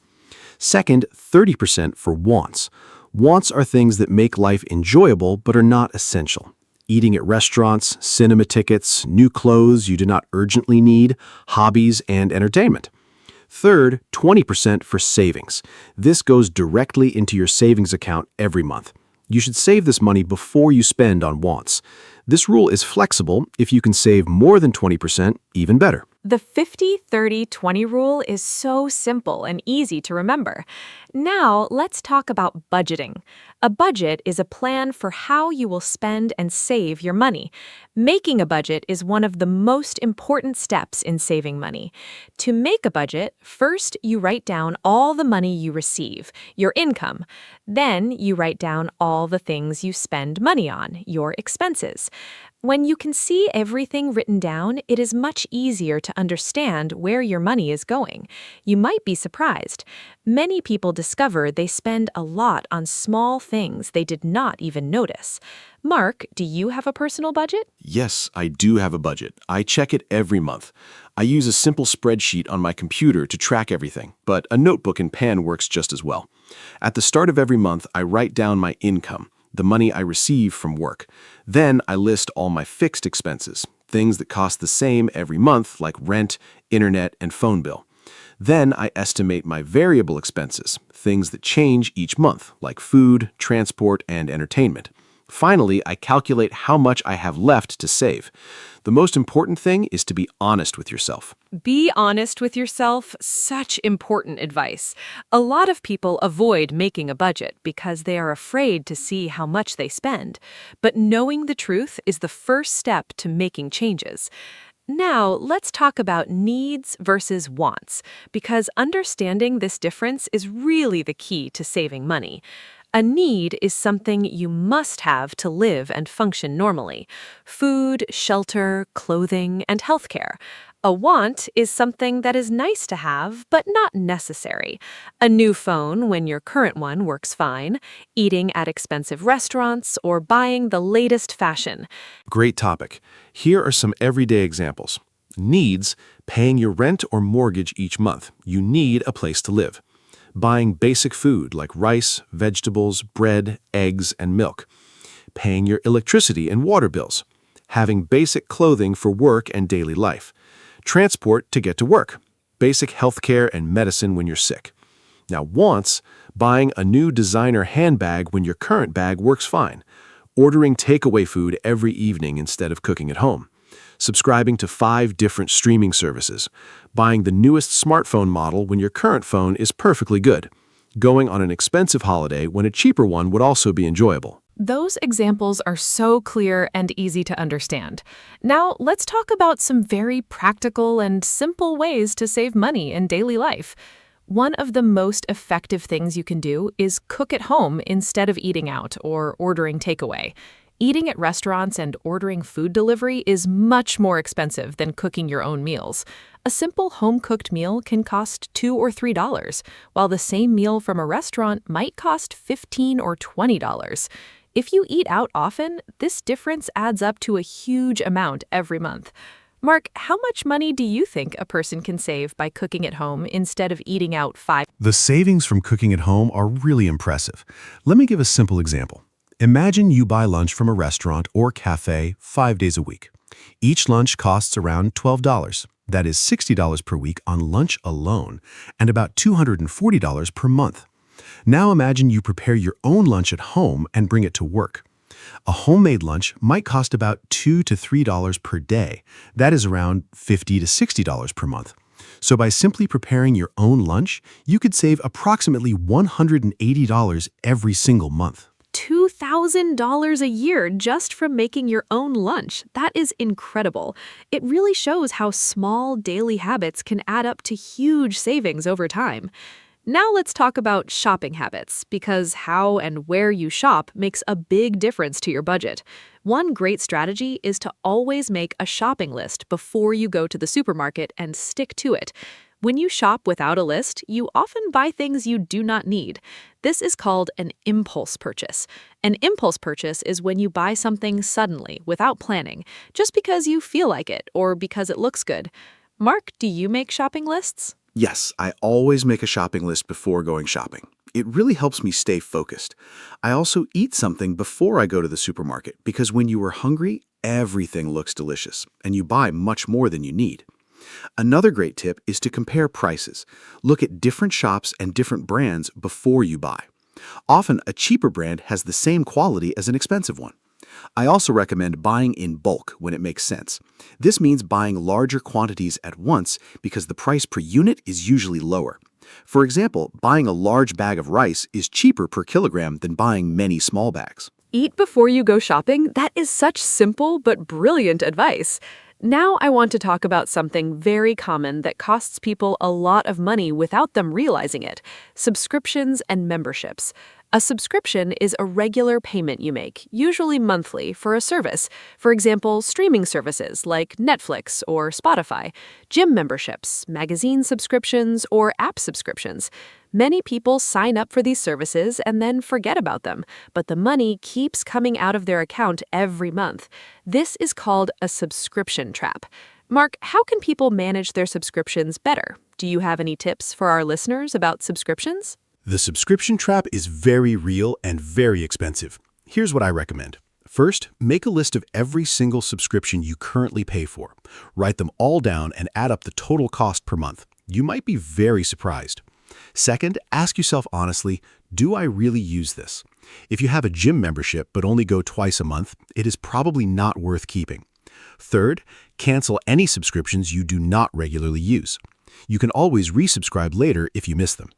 Second, 30% for wants. Wants are things that make life enjoyable but are not essential. Eating at restaurants, cinema tickets, new clothes you do not urgently need, hobbies, and entertainment. Third, 20% for savings. This goes directly into your savings account every month. You should save this money before you spend on wants. This rule is flexible. If you can save more than 20%, even better. The 50-30-20 rule is so simple and easy to remember. Now, let's talk about budgeting. A budget is a plan for how you will spend and save your money. Making a budget is one of the most important steps in saving money. To make a budget, first you write down all the money you receive, your income. Then you write down all the things you spend money on, your expenses. When you can see everything written down, it is much easier to understand where your money is going. You might be surprised. Many people discover they spend a lot on small things they did not even notice. Mark, do you have a personal budget? Yes, I do have a budget. I check it every month. I use a simple spreadsheet on my computer to track everything, but a notebook and pen works just as well. At the start of every month, I write down my income, the money I receive from work. Then I list all my fixed expenses, things that cost the same every month like rent, internet, and phone bill. Then I estimate my variable expenses, things that change each month like food, transport, and entertainment. Finally, I calculate how much I have left to save. The most important thing is to be honest with yourself. Be honest with yourself, such important advice. A lot of people avoid making a budget because they are afraid to see how much they spend. But knowing the truth is the first step to making changes. Now, let's talk about needs versus wants, because understanding this difference is really the key to saving money. A need is something you must have to live and function normally: food, shelter, clothing, and healthcare. A want is something that is nice to have, but not necessary. A new phone when your current one works fine, eating at expensive restaurants, or buying the latest fashion. Great topic. Here are some everyday examples. Needs, paying your rent or mortgage each month. You need a place to live. Buying basic food like rice, vegetables, bread, eggs, and milk. Paying your electricity and water bills. Having basic clothing for work and daily life. Transport to get to work. Basic healthcare and medicine when you're sick. Now, wants, buying a new designer handbag when your current bag works fine. Ordering takeaway food every evening instead of cooking at home. Subscribing to 5 different streaming services. Buying the newest smartphone model when your current phone is perfectly good. Going on an expensive holiday when a cheaper one would also be enjoyable. Those examples are so clear and easy to understand. Now, let's talk about some very practical and simple ways to save money in daily life. One of the most effective things you can do is cook at home instead of eating out or ordering takeaway. Eating at restaurants and ordering food delivery is much more expensive than cooking your own meals. A simple home-cooked meal can cost $2 or $3, while the same meal from a restaurant might cost $15 or $20. If you eat out often, this difference adds up to a huge amount every month. Mark, how much money do you think a person can save by cooking at home instead of eating out 5? The savings from cooking at home are really impressive. Let me give a simple example. Imagine you buy lunch from a restaurant or cafe 5 days a week. Each lunch costs around $12. That is $60 per week on lunch alone, and about $240 per month. Now imagine you prepare your own lunch at home and bring it to work. A homemade lunch might cost about $2 to $3 per day. That is around $50 to $60 per month. So by simply preparing your own lunch, you could save approximately $180 every single month. $2,000 a year just from making your own lunch. That is incredible. It really shows how small daily habits can add up to huge savings over time. Now let's talk about shopping habits, because how and where you shop makes a big difference to your budget. One great strategy is to always make a shopping list before you go to the supermarket and stick to it. When you shop without a list, you often buy things you do not need. This is called an impulse purchase. An impulse purchase is when you buy something suddenly, without planning, just because you feel like it or because it looks good. Mark, do you make shopping lists? Yes, I always make a shopping list before going shopping. It really helps me stay focused. I also eat something before I go to the supermarket because when you are hungry, everything looks delicious, and you buy much more than you need. Another great tip is to compare prices. Look at different shops and different brands before you buy. Often, a cheaper brand has the same quality as an expensive one. I also recommend buying in bulk when it makes sense. This means buying larger quantities at once because the price per unit is usually lower. For example, buying a large bag of rice is cheaper per kilogram than buying many small bags. Eat before you go shopping? That is such simple but brilliant advice. Now I want to talk about something very common that costs people a lot of money without them realizing it: subscriptions and memberships. A subscription is a regular payment you make, usually monthly, for a service. For example, streaming services like Netflix or Spotify, gym memberships, magazine subscriptions, or app subscriptions. Many people sign up for these services and then forget about them, but the money keeps coming out of their account every month. This is called a subscription trap. Mark, how can people manage their subscriptions better? Do you have any tips for our listeners about subscriptions? The subscription trap is very real and very expensive. Here's what I recommend. First, make a list of every single subscription you currently pay for. Write them all down and add up the total cost per month. You might be very surprised. Second, ask yourself honestly, do I really use this? If you have a gym membership but only go twice a month, it is probably not worth keeping. Third, cancel any subscriptions you do not regularly use. You can always resubscribe later if you miss them.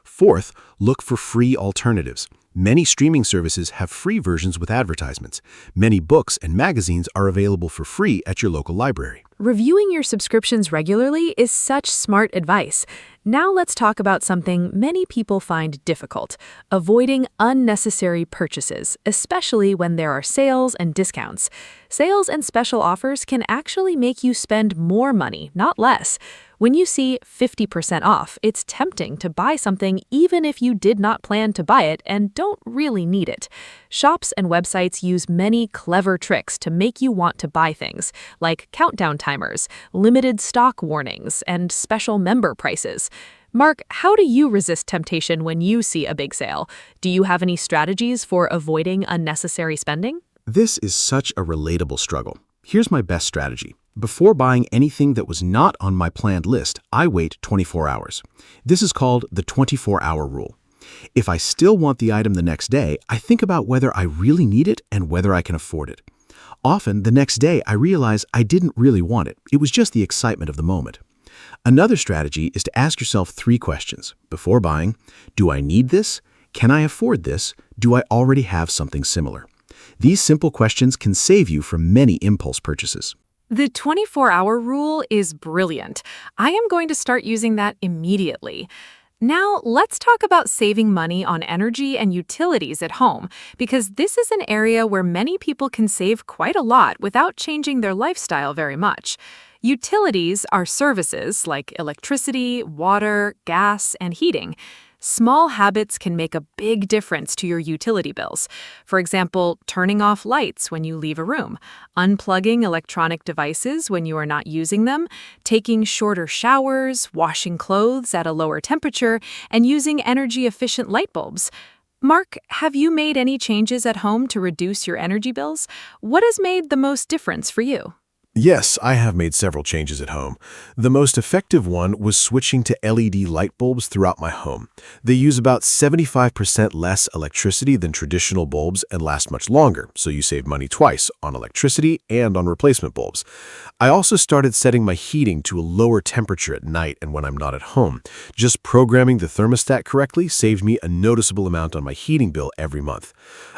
Fourth, look for free alternatives. Many streaming services have free versions with advertisements. Many books and magazines are available for free at your local library. Reviewing your subscriptions regularly is such smart advice. Now let's talk about something many people find difficult: avoiding unnecessary purchases, especially when there are sales and discounts. Sales and special offers can actually make you spend more money, not less. When you see 50% off, it's tempting to buy something even if you did not plan to buy it and don't really need it. Shops and websites use many clever tricks to make you want to buy things, like countdown timers, limited stock warnings, and special member prices. Mark, how do you resist temptation when you see a big sale? Do you have any strategies for avoiding unnecessary spending? This is such a relatable struggle. Here's my best strategy. Before buying anything that was not on my planned list, I wait 24 hours. This is called the 24-hour rule. If I still want the item the next day, I think about whether I really need it and whether I can afford it. Often, the next day, I realize I didn't really want it. It was just the excitement of the moment. Another strategy is to ask yourself 3 questions before buying. Do I need this? Can I afford this? Do I already have something similar? These simple questions can save you from many impulse purchases. The 24-hour rule is brilliant. I am going to start using that immediately. Now, let's talk about saving money on energy and utilities at home, because this is an area where many people can save quite a lot without changing their lifestyle very much. Utilities are services like electricity, water, gas, and heating. Small habits can make a big difference to your utility bills. For example, turning off lights when you leave a room, unplugging electronic devices when you are not using them, taking shorter showers, washing clothes at a lower temperature, and using energy-efficient light bulbs. Mark, have you made any changes at home to reduce your energy bills? What has made the most difference for you? Yes, I have made several changes at home. The most effective one was switching to LED light bulbs throughout my home. They use about 75% less electricity than traditional bulbs and last much longer, so you save money twice, on electricity and on replacement bulbs. I also started setting my heating to a lower temperature at night and when I'm not at home. Just programming the thermostat correctly saved me a noticeable amount on my heating bill every month.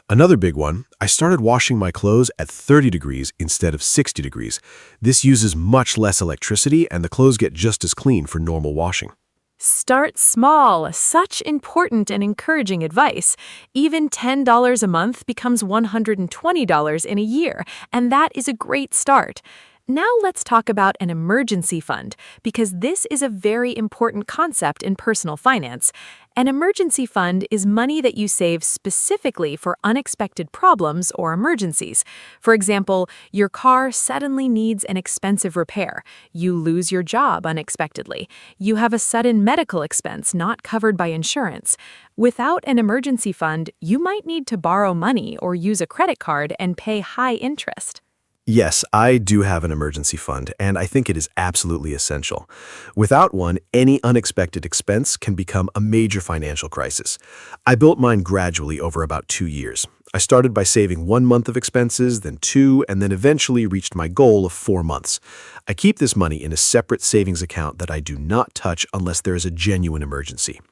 Another big one, I started washing my clothes at 30 degrees instead of 60 degrees. This uses much less electricity and the clothes get just as clean for normal washing. Start small. Such important and encouraging advice. Even $10 a month becomes $120 in a year, and that is a great start. Now let's talk about an emergency fund, because this is a very important concept in personal finance. An emergency fund is money that you save specifically for unexpected problems or emergencies. For example, your car suddenly needs an expensive repair. You lose your job unexpectedly. You have a sudden medical expense not covered by insurance. Without an emergency fund, you might need to borrow money or use a credit card and pay high interest. Yes, I do have an emergency fund, and I think it is absolutely essential. Without one, any unexpected expense can become a major financial crisis. I built mine gradually over about 2 years. I started by saving 1 month of expenses, then 2, and then eventually reached my goal of 4 months. I keep this money in a separate savings account that I do not touch unless there is a genuine emergency.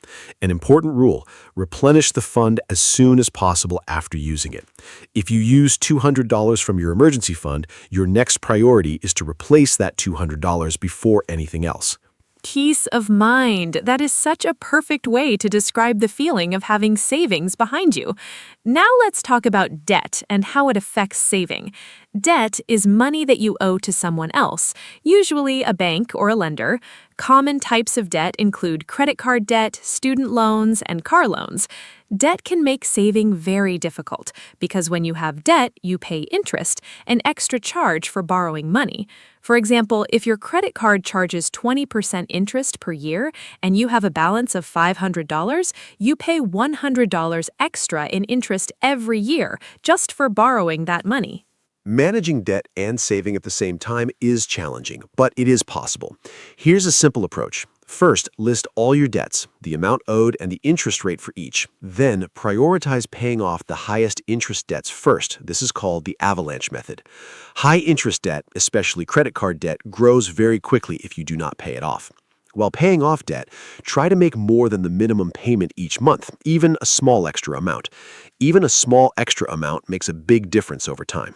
An important rule, replenish the fund as soon as possible after using it. If you use $200 from your emergency fund, your next priority is to replace that $200 before anything else. Peace of mind. That is such a perfect way to describe the feeling of having savings behind you. Now let's talk about debt and how it affects saving. Debt is money that you owe to someone else, usually a bank or a lender. Common types of debt include credit card debt, student loans, and car loans. Debt can make saving very difficult because when you have debt, you pay interest, an extra charge for borrowing money. For example, if your credit card charges 20% interest per year and you have a balance of $500, you pay $100 extra in interest every year just for borrowing that money. Managing debt and saving at the same time is challenging, but it is possible. Here's a simple approach. First, list all your debts, the amount owed and the interest rate for each. Then, prioritize paying off the highest interest debts first. This is called the avalanche method. High interest debt, especially credit card debt, grows very quickly if you do not pay it off. While paying off debt, try to make more than the minimum payment each month, even a small extra amount. Even a small extra amount makes a big difference over time.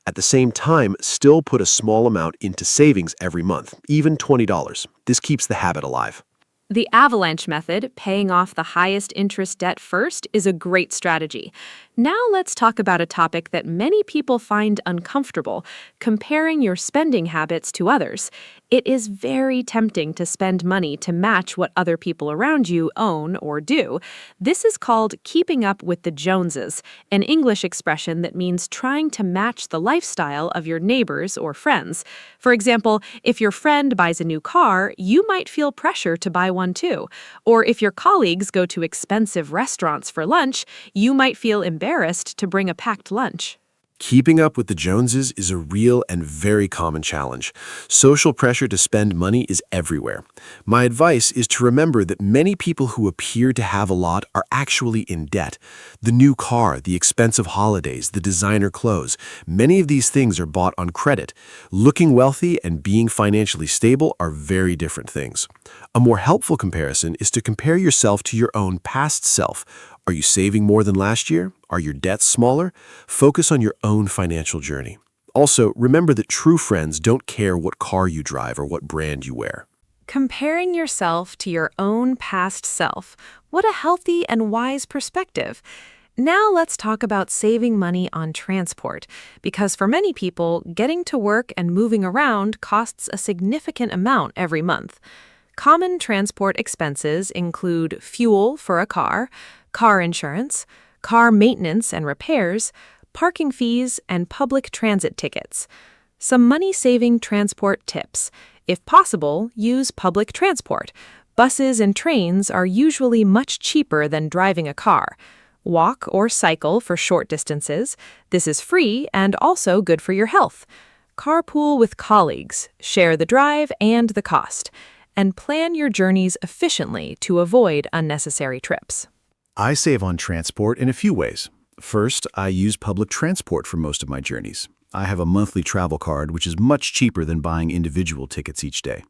At the same time, still put a small amount into savings every month, even $20. This keeps the habit alive. The avalanche method, paying off the highest interest debt first, is a great strategy. Now let's talk about a topic that many people find uncomfortable, comparing your spending habits to others. It is very tempting to spend money to match what other people around you own or do. This is called keeping up with the Joneses, an English expression that means trying to match the lifestyle of your neighbors or friends. For example, if your friend buys a new car, you might feel pressure to buy one too. Or if your colleagues go to expensive restaurants for lunch, you might feel embarrassed to bring a packed lunch. Keeping up with the Joneses is a real and very common challenge. Social pressure to spend money is everywhere. My advice is to remember that many people who appear to have a lot are actually in debt. The new car, the expensive holidays, the designer clothes, many of these things are bought on credit. Looking wealthy and being financially stable are very different things. A more helpful comparison is to compare yourself to your own past self. Are you saving more than last year? Are your debts smaller? Focus on your own financial journey. Also, remember that true friends don't care what car you drive or what brand you wear. Comparing yourself to your own past self. What a healthy and wise perspective. Now let's talk about saving money on transport, because for many people, getting to work and moving around costs a significant amount every month. Common transport expenses include fuel for a car insurance, car maintenance and repairs, parking fees, and public transit tickets. Some money-saving transport tips. If possible, use public transport. Buses and trains are usually much cheaper than driving a car. Walk or cycle for short distances. This is free and also good for your health. Carpool with colleagues. Share the drive and the cost. And plan your journeys efficiently to avoid unnecessary trips. I save on transport in a few ways. First, I use public transport for most of my journeys. I have a monthly travel card, which is much cheaper than buying individual tickets each day.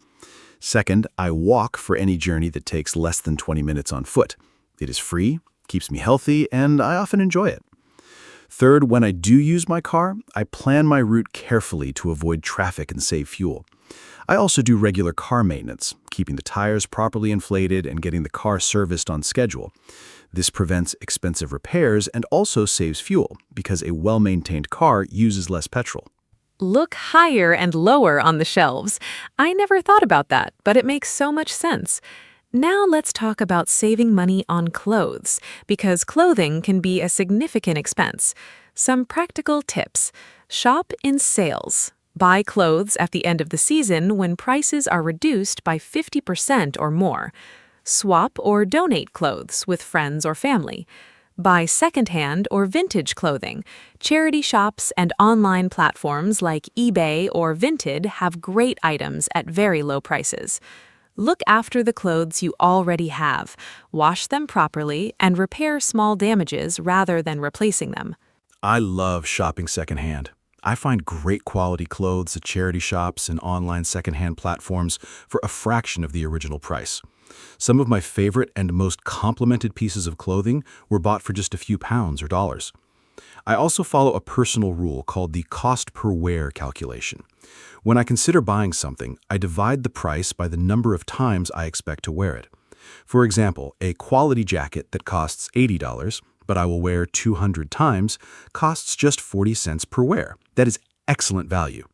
Second, I walk for any journey that takes less than 20 minutes on foot. It is free, keeps me healthy, and I often enjoy it. Third, when I do use my car, I plan my route carefully to avoid traffic and save fuel. I also do regular car maintenance, keeping the tires properly inflated and getting the car serviced on schedule. This prevents expensive repairs and also saves fuel because a well-maintained car uses less petrol. Look higher and lower on the shelves. I never thought about that, but it makes so much sense. Now let's talk about saving money on clothes, because clothing can be a significant expense. Some practical tips. Shop in sales. Buy clothes at the end of the season when prices are reduced by 50% or more. Swap or donate clothes with friends or family. Buy secondhand or vintage clothing. Charity shops and online platforms like eBay or Vinted have great items at very low prices. Look after the clothes you already have. Wash them properly and repair small damages rather than replacing them. I love shopping secondhand. I find great quality clothes at charity shops and online secondhand platforms for a fraction of the original price. Some of my favorite and most complimented pieces of clothing were bought for just a few pounds or dollars. I also follow a personal rule called the cost per wear calculation. When I consider buying something, I divide the price by the number of times I expect to wear it. For example, a quality jacket that costs $80, but I will wear 200 times, costs just 40 cents per wear. That is excellent value.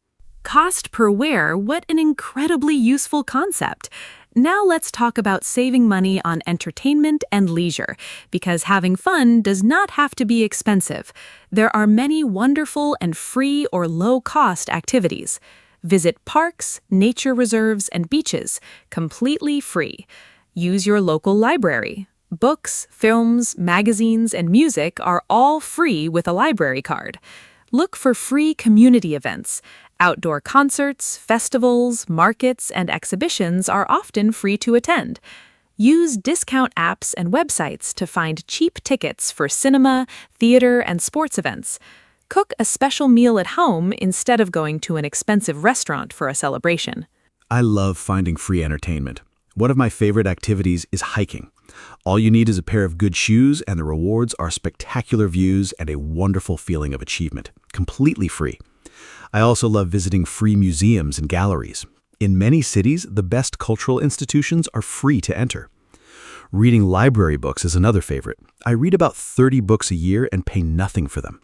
Cost per wear, what an incredibly useful concept. Now let's talk about saving money on entertainment and leisure, because having fun does not have to be expensive. There are many wonderful and free or low-cost activities. Visit parks, nature reserves, and beaches, completely free. Use your local library. Books, films, magazines, and music are all free with a library card. Look for free community events. Outdoor concerts, festivals, markets, and exhibitions are often free to attend. Use discount apps and websites to find cheap tickets for cinema, theater, and sports events. Cook a special meal at home instead of going to an expensive restaurant for a celebration. I love finding free entertainment. One of my favorite activities is hiking. All you need is a pair of good shoes, and the rewards are spectacular views and a wonderful feeling of achievement, completely free. I also love visiting free museums and galleries. In many cities, the best cultural institutions are free to enter. Reading library books is another favorite. I read about 30 books a year and pay nothing for them.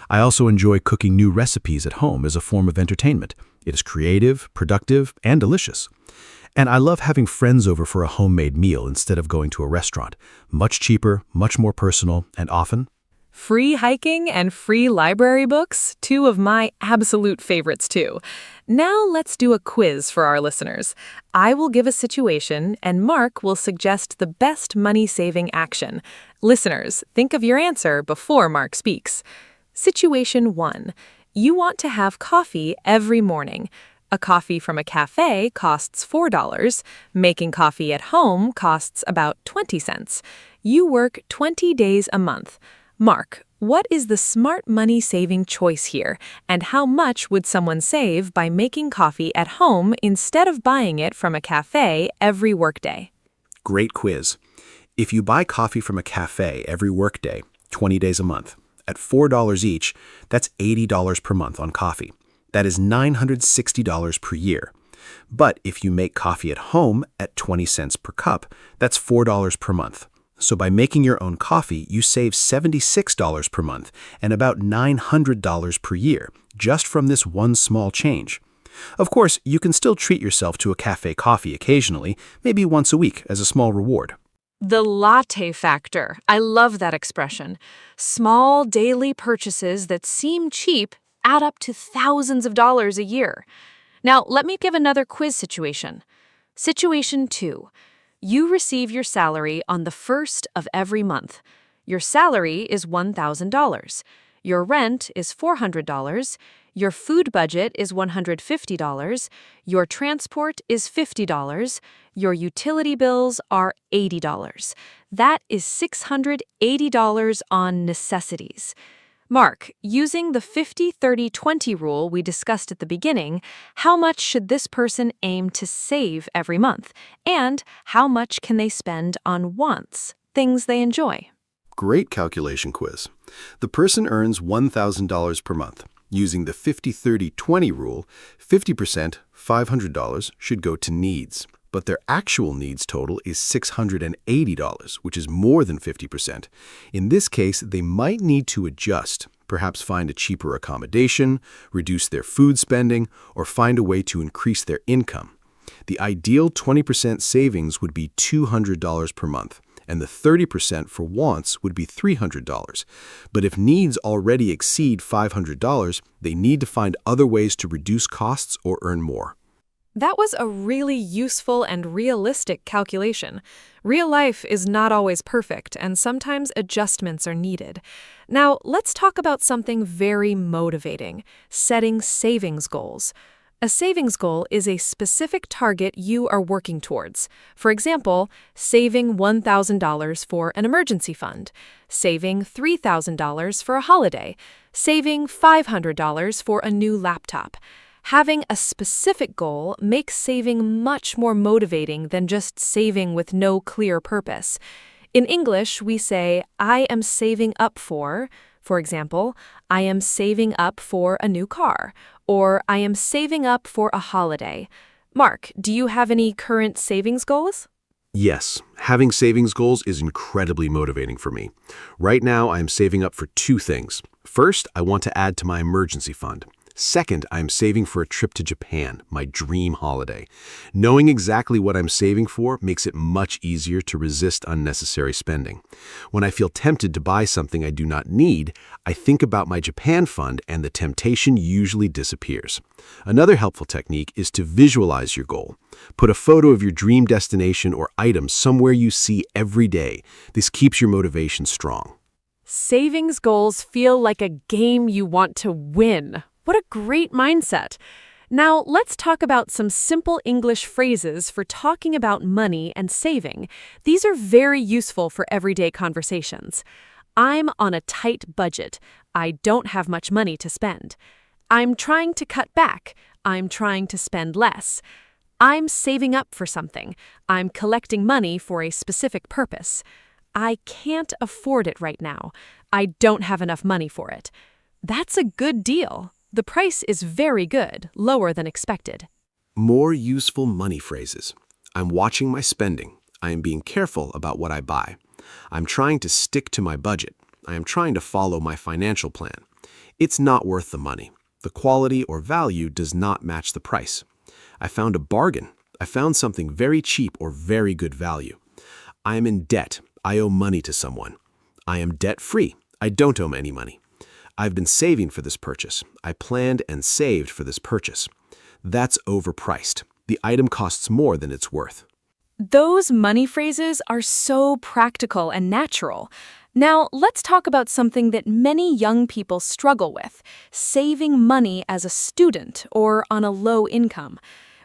I also enjoy cooking new recipes at home as a form of entertainment. It is creative, productive, and delicious. And I love having friends over for a homemade meal instead of going to a restaurant. Much cheaper, much more personal, and often Free hiking and free library books, two of my absolute favorites too. Now let's do a quiz for our listeners. I will give a situation and Mark will suggest the best money-saving action. Listeners, think of your answer before Mark speaks. Situation 1. You want to have coffee every morning. A coffee from a cafe costs $4. Making coffee at home costs about 20 cents. You work 20 days a month. Mark, what is the smart money-saving choice here, and how much would someone save by making coffee at home instead of buying it from a cafe every workday? Great quiz. If you buy coffee from a cafe every workday, 20 days a month, at $4 each, that's $80 per month on coffee. That is $960 per year. But if you make coffee at home at 20 cents per cup, that's $4 per month. So by making your own coffee, you save $76 per month and about $900 per year, just from this one small change. Of course, you can still treat yourself to a cafe coffee occasionally, maybe once a week as a small reward. The latte factor. I love that expression. Small daily purchases that seem cheap add up to thousands of dollars a year. Now, let me give another quiz situation. Situation 2. You receive your salary on the first of every month. Your salary is $1,000. Your rent is $400. Your food budget is $150. Your transport is $50. Your utility bills are $80. That is $680 on necessities. Mark, using the 50-30-20 rule we discussed at the beginning, how much should this person aim to save every month? And how much can they spend on wants, things they enjoy? Great calculation quiz. The person earns $1,000 per month. Using the 50-30-20 rule, 50%, $500, should go to needs. But their actual needs total is $680, which is more than 50%. In this case, they might need to adjust, perhaps find a cheaper accommodation, reduce their food spending, or find a way to increase their income. The ideal 20% savings would be $200 per month, and the 30% for wants would be $300. But if needs already exceed $500, they need to find other ways to reduce costs or earn more. That was a really useful and realistic calculation. Real life is not always perfect, and sometimes adjustments are needed. Now, let's talk about something very motivating: setting savings goals. A savings goal is a specific target you are working towards. For example, saving $1,000 for an emergency fund, saving $3,000 for a holiday, saving $500 for a new laptop. Having a specific goal makes saving much more motivating than just saving with no clear purpose. In English, we say, I am saving up for example, I am saving up for a new car, or I am saving up for a holiday. Mark, do you have any current savings goals? Yes, having savings goals is incredibly motivating for me. Right now, I am saving up for two things. First, I want to add to my emergency fund. Second, I am saving for a trip to Japan, my dream holiday. Knowing exactly what I'm saving for makes it much easier to resist unnecessary spending. When I feel tempted to buy something I do not need, I think about my Japan fund and the temptation usually disappears. Another helpful technique is to visualize your goal. Put a photo of your dream destination or item somewhere you see every day. This keeps your motivation strong. Savings goals feel like a game you want to win. What a great mindset. Now, let's talk about some simple English phrases for talking about money and saving. These are very useful for everyday conversations. I'm on a tight budget. I don't have much money to spend. I'm trying to cut back. I'm trying to spend less. I'm saving up for something. I'm collecting money for a specific purpose. I can't afford it right now. I don't have enough money for it. That's a good deal. The price is very good, lower than expected. More useful money phrases. I'm watching my spending. I am being careful about what I buy. I'm trying to stick to my budget. I am trying to follow my financial plan. It's not worth the money. The quality or value does not match the price. I found a bargain. I found something very cheap or very good value. I am in debt. I owe money to someone. I am debt-free. I don't owe any money. I've been saving for this purchase. I planned and saved for this purchase. That's overpriced. The item costs more than it's worth. Those money phrases are so practical and natural. Now, let's talk about something that many young people struggle with: saving money as a student or on a low income.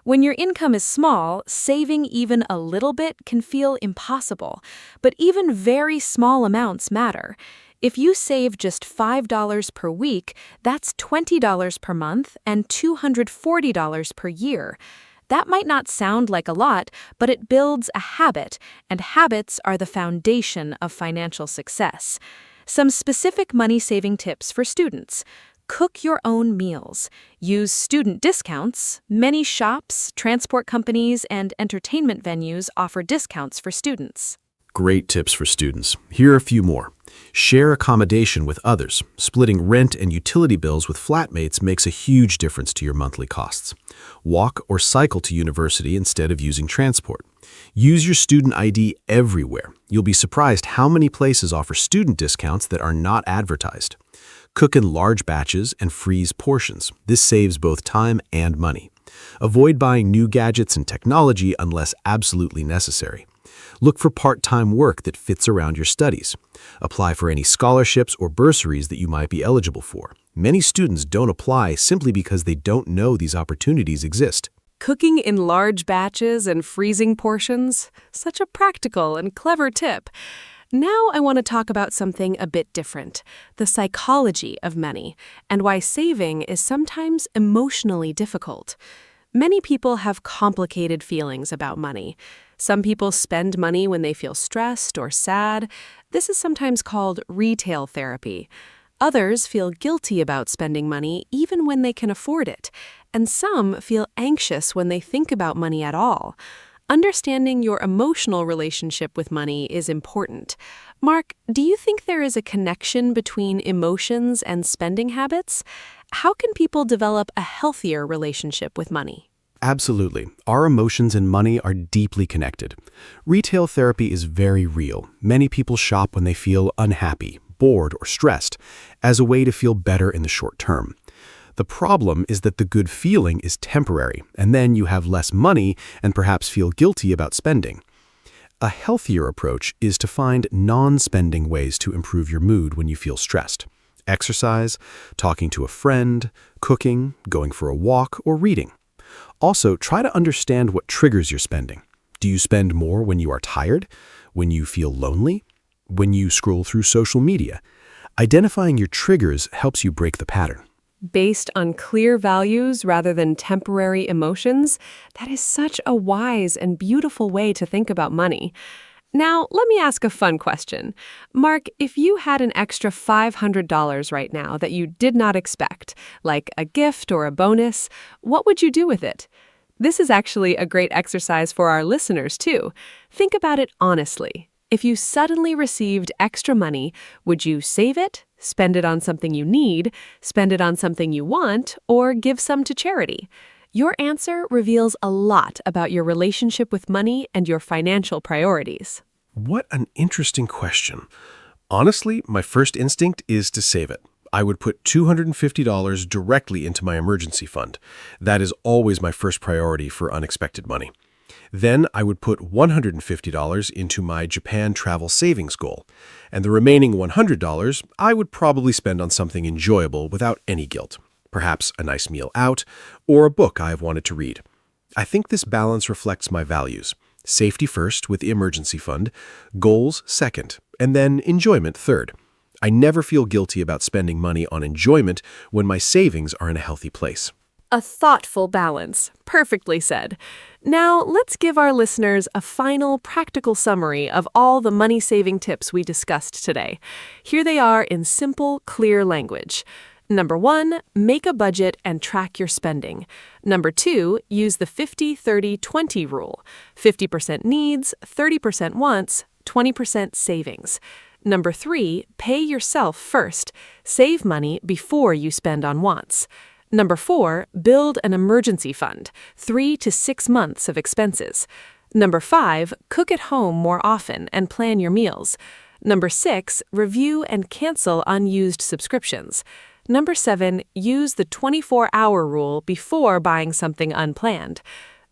When your income is small, saving even a little bit can feel impossible, but even very small amounts matter. If you save just $5 per week, that's $20 per month and $240 per year. That might not sound like a lot, but it builds a habit, and habits are the foundation of financial success. Some specific money-saving tips for students. Cook your own meals. Use student discounts. Many shops, transport companies, and entertainment venues offer discounts for students. Great tips for students. Here are a few more. Share accommodation with others. Splitting rent and utility bills with flatmates makes a huge difference to your monthly costs. Walk or cycle to university instead of using transport. Use your student ID everywhere. You'll be surprised how many places offer student discounts that are not advertised. Cook in large batches and freeze portions. This saves both time and money. Avoid buying new gadgets and technology unless absolutely necessary. Look for part-time work that fits around your studies. Apply for any scholarships or bursaries that you might be eligible for. Many students don't apply simply because they don't know these opportunities exist. Cooking in large batches and freezing portions, such a practical and clever tip. Now I want to talk about something a bit different, the psychology of money, and why saving is sometimes emotionally difficult. Many people have complicated feelings about money. Some people spend money when they feel stressed or sad. This is sometimes called retail therapy. Others feel guilty about spending money even when they can afford it. And some feel anxious when they think about money at all. Understanding your emotional relationship with money is important. Mark, do you think there is a connection between emotions and spending habits? How can people develop a healthier relationship with money? Absolutely. Our emotions and money are deeply connected. Retail therapy is very real. Many people shop when they feel unhappy, bored, or stressed, as a way to feel better in the short term. The problem is that the good feeling is temporary, and then you have less money and perhaps feel guilty about spending. A healthier approach is to find non-spending ways to improve your mood when you feel stressed. Exercise, talking to a friend, cooking, going for a walk, or reading. Also, try to understand what triggers your spending. Do you spend more when you are tired? When you feel lonely? When you scroll through social media? Identifying your triggers helps you break the pattern. Based on clear values rather than temporary emotions, that is such a wise and beautiful way to think about money. Now, let me ask a fun question. Mark, if you had an extra $500 right now that you did not expect, like a gift or a bonus, what would you do with it? This is actually a great exercise for our listeners, too. Think about it honestly. If you suddenly received extra money, would you save it, spend it on something you need, spend it on something you want, or give some to charity? Your answer reveals a lot about your relationship with money and your financial priorities. What an interesting question. Honestly, my first instinct is to save it. I would put $250 directly into my emergency fund. That is always my first priority for unexpected money. Then I would put $150 into my Japan travel savings goal. And the remaining $100 I would probably spend on something enjoyable without any guilt. Perhaps a nice meal out, or a book I have wanted to read. I think this balance reflects my values. Safety first with the emergency fund, goals second, and then enjoyment third. I never feel guilty about spending money on enjoyment when my savings are in a healthy place. A thoughtful balance. Perfectly said. Now, let's give our listeners a final practical summary of all the money-saving tips we discussed today. Here they are in simple, clear language. Number 1, make a budget and track your spending. Number 2, use the 50-30-20 rule. 50% needs, 30% wants, 20% savings. Number 3, pay yourself first. Save money before you spend on wants. Number 4, build an emergency fund, 3 to 6 months of expenses. Number 5, cook at home more often and plan your meals. Number 6, review and cancel unused subscriptions. Number 7, use the 24-hour rule before buying something unplanned.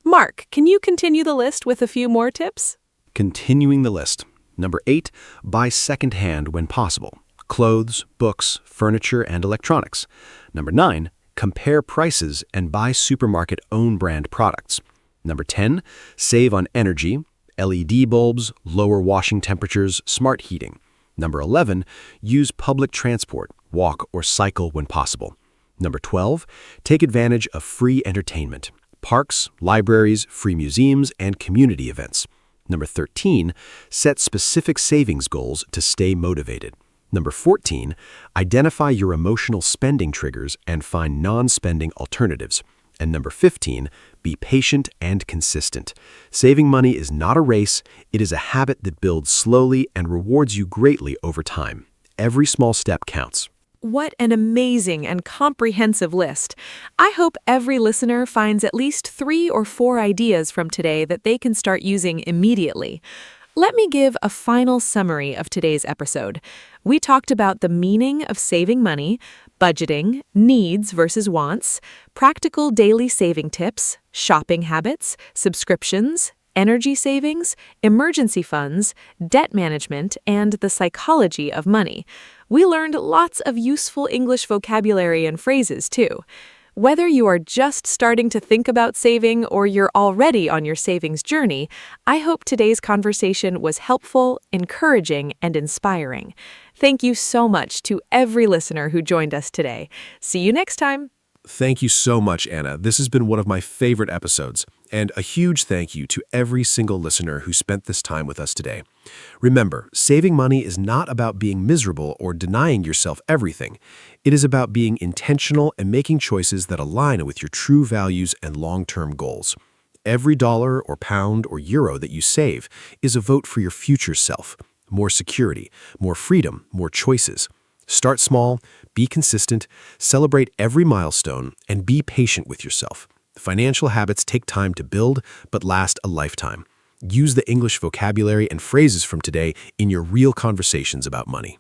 Mark, can you continue the list with a few more tips? Continuing the list. Number 8, buy secondhand when possible. Clothes, books, furniture, and electronics. Number 9, compare prices and buy supermarket own-brand products. Number 10, save on energy, LED bulbs, lower washing temperatures, smart heating. Number 11, use public transport, walk or cycle when possible. Number 12, take advantage of free entertainment, parks, libraries, free museums, and community events. Number 13, set specific savings goals to stay motivated. Number 14, identify your emotional spending triggers and find non-spending alternatives. And number 15, be patient and consistent. Saving money is not a race, it is a habit that builds slowly and rewards you greatly over time. Every small step counts. What an amazing and comprehensive list. I hope every listener finds at least 3 or 4 ideas from today that they can start using immediately. Let me give a final summary of today's episode. We talked about the meaning of saving money, budgeting, needs versus wants, practical daily saving tips, shopping habits, subscriptions, energy savings, emergency funds, debt management, and the psychology of money. We learned lots of useful English vocabulary and phrases, too. Whether you are just starting to think about saving or you're already on your savings journey, I hope today's conversation was helpful, encouraging, and inspiring. Thank you so much to every listener who joined us today. See you next time. Thank you so much, Anna. This has been one of my favorite episodes. And a huge thank you to every single listener who spent this time with us today. Remember, saving money is not about being miserable or denying yourself everything. It is about being intentional and making choices that align with your true values and long-term goals. Every dollar or pound or euro that you save is a vote for your future self. More security, more freedom, more choices. Start small, be consistent, celebrate every milestone, and be patient with yourself. Financial habits take time to build, but last a lifetime. Use the English vocabulary and phrases from today in your real conversations about money.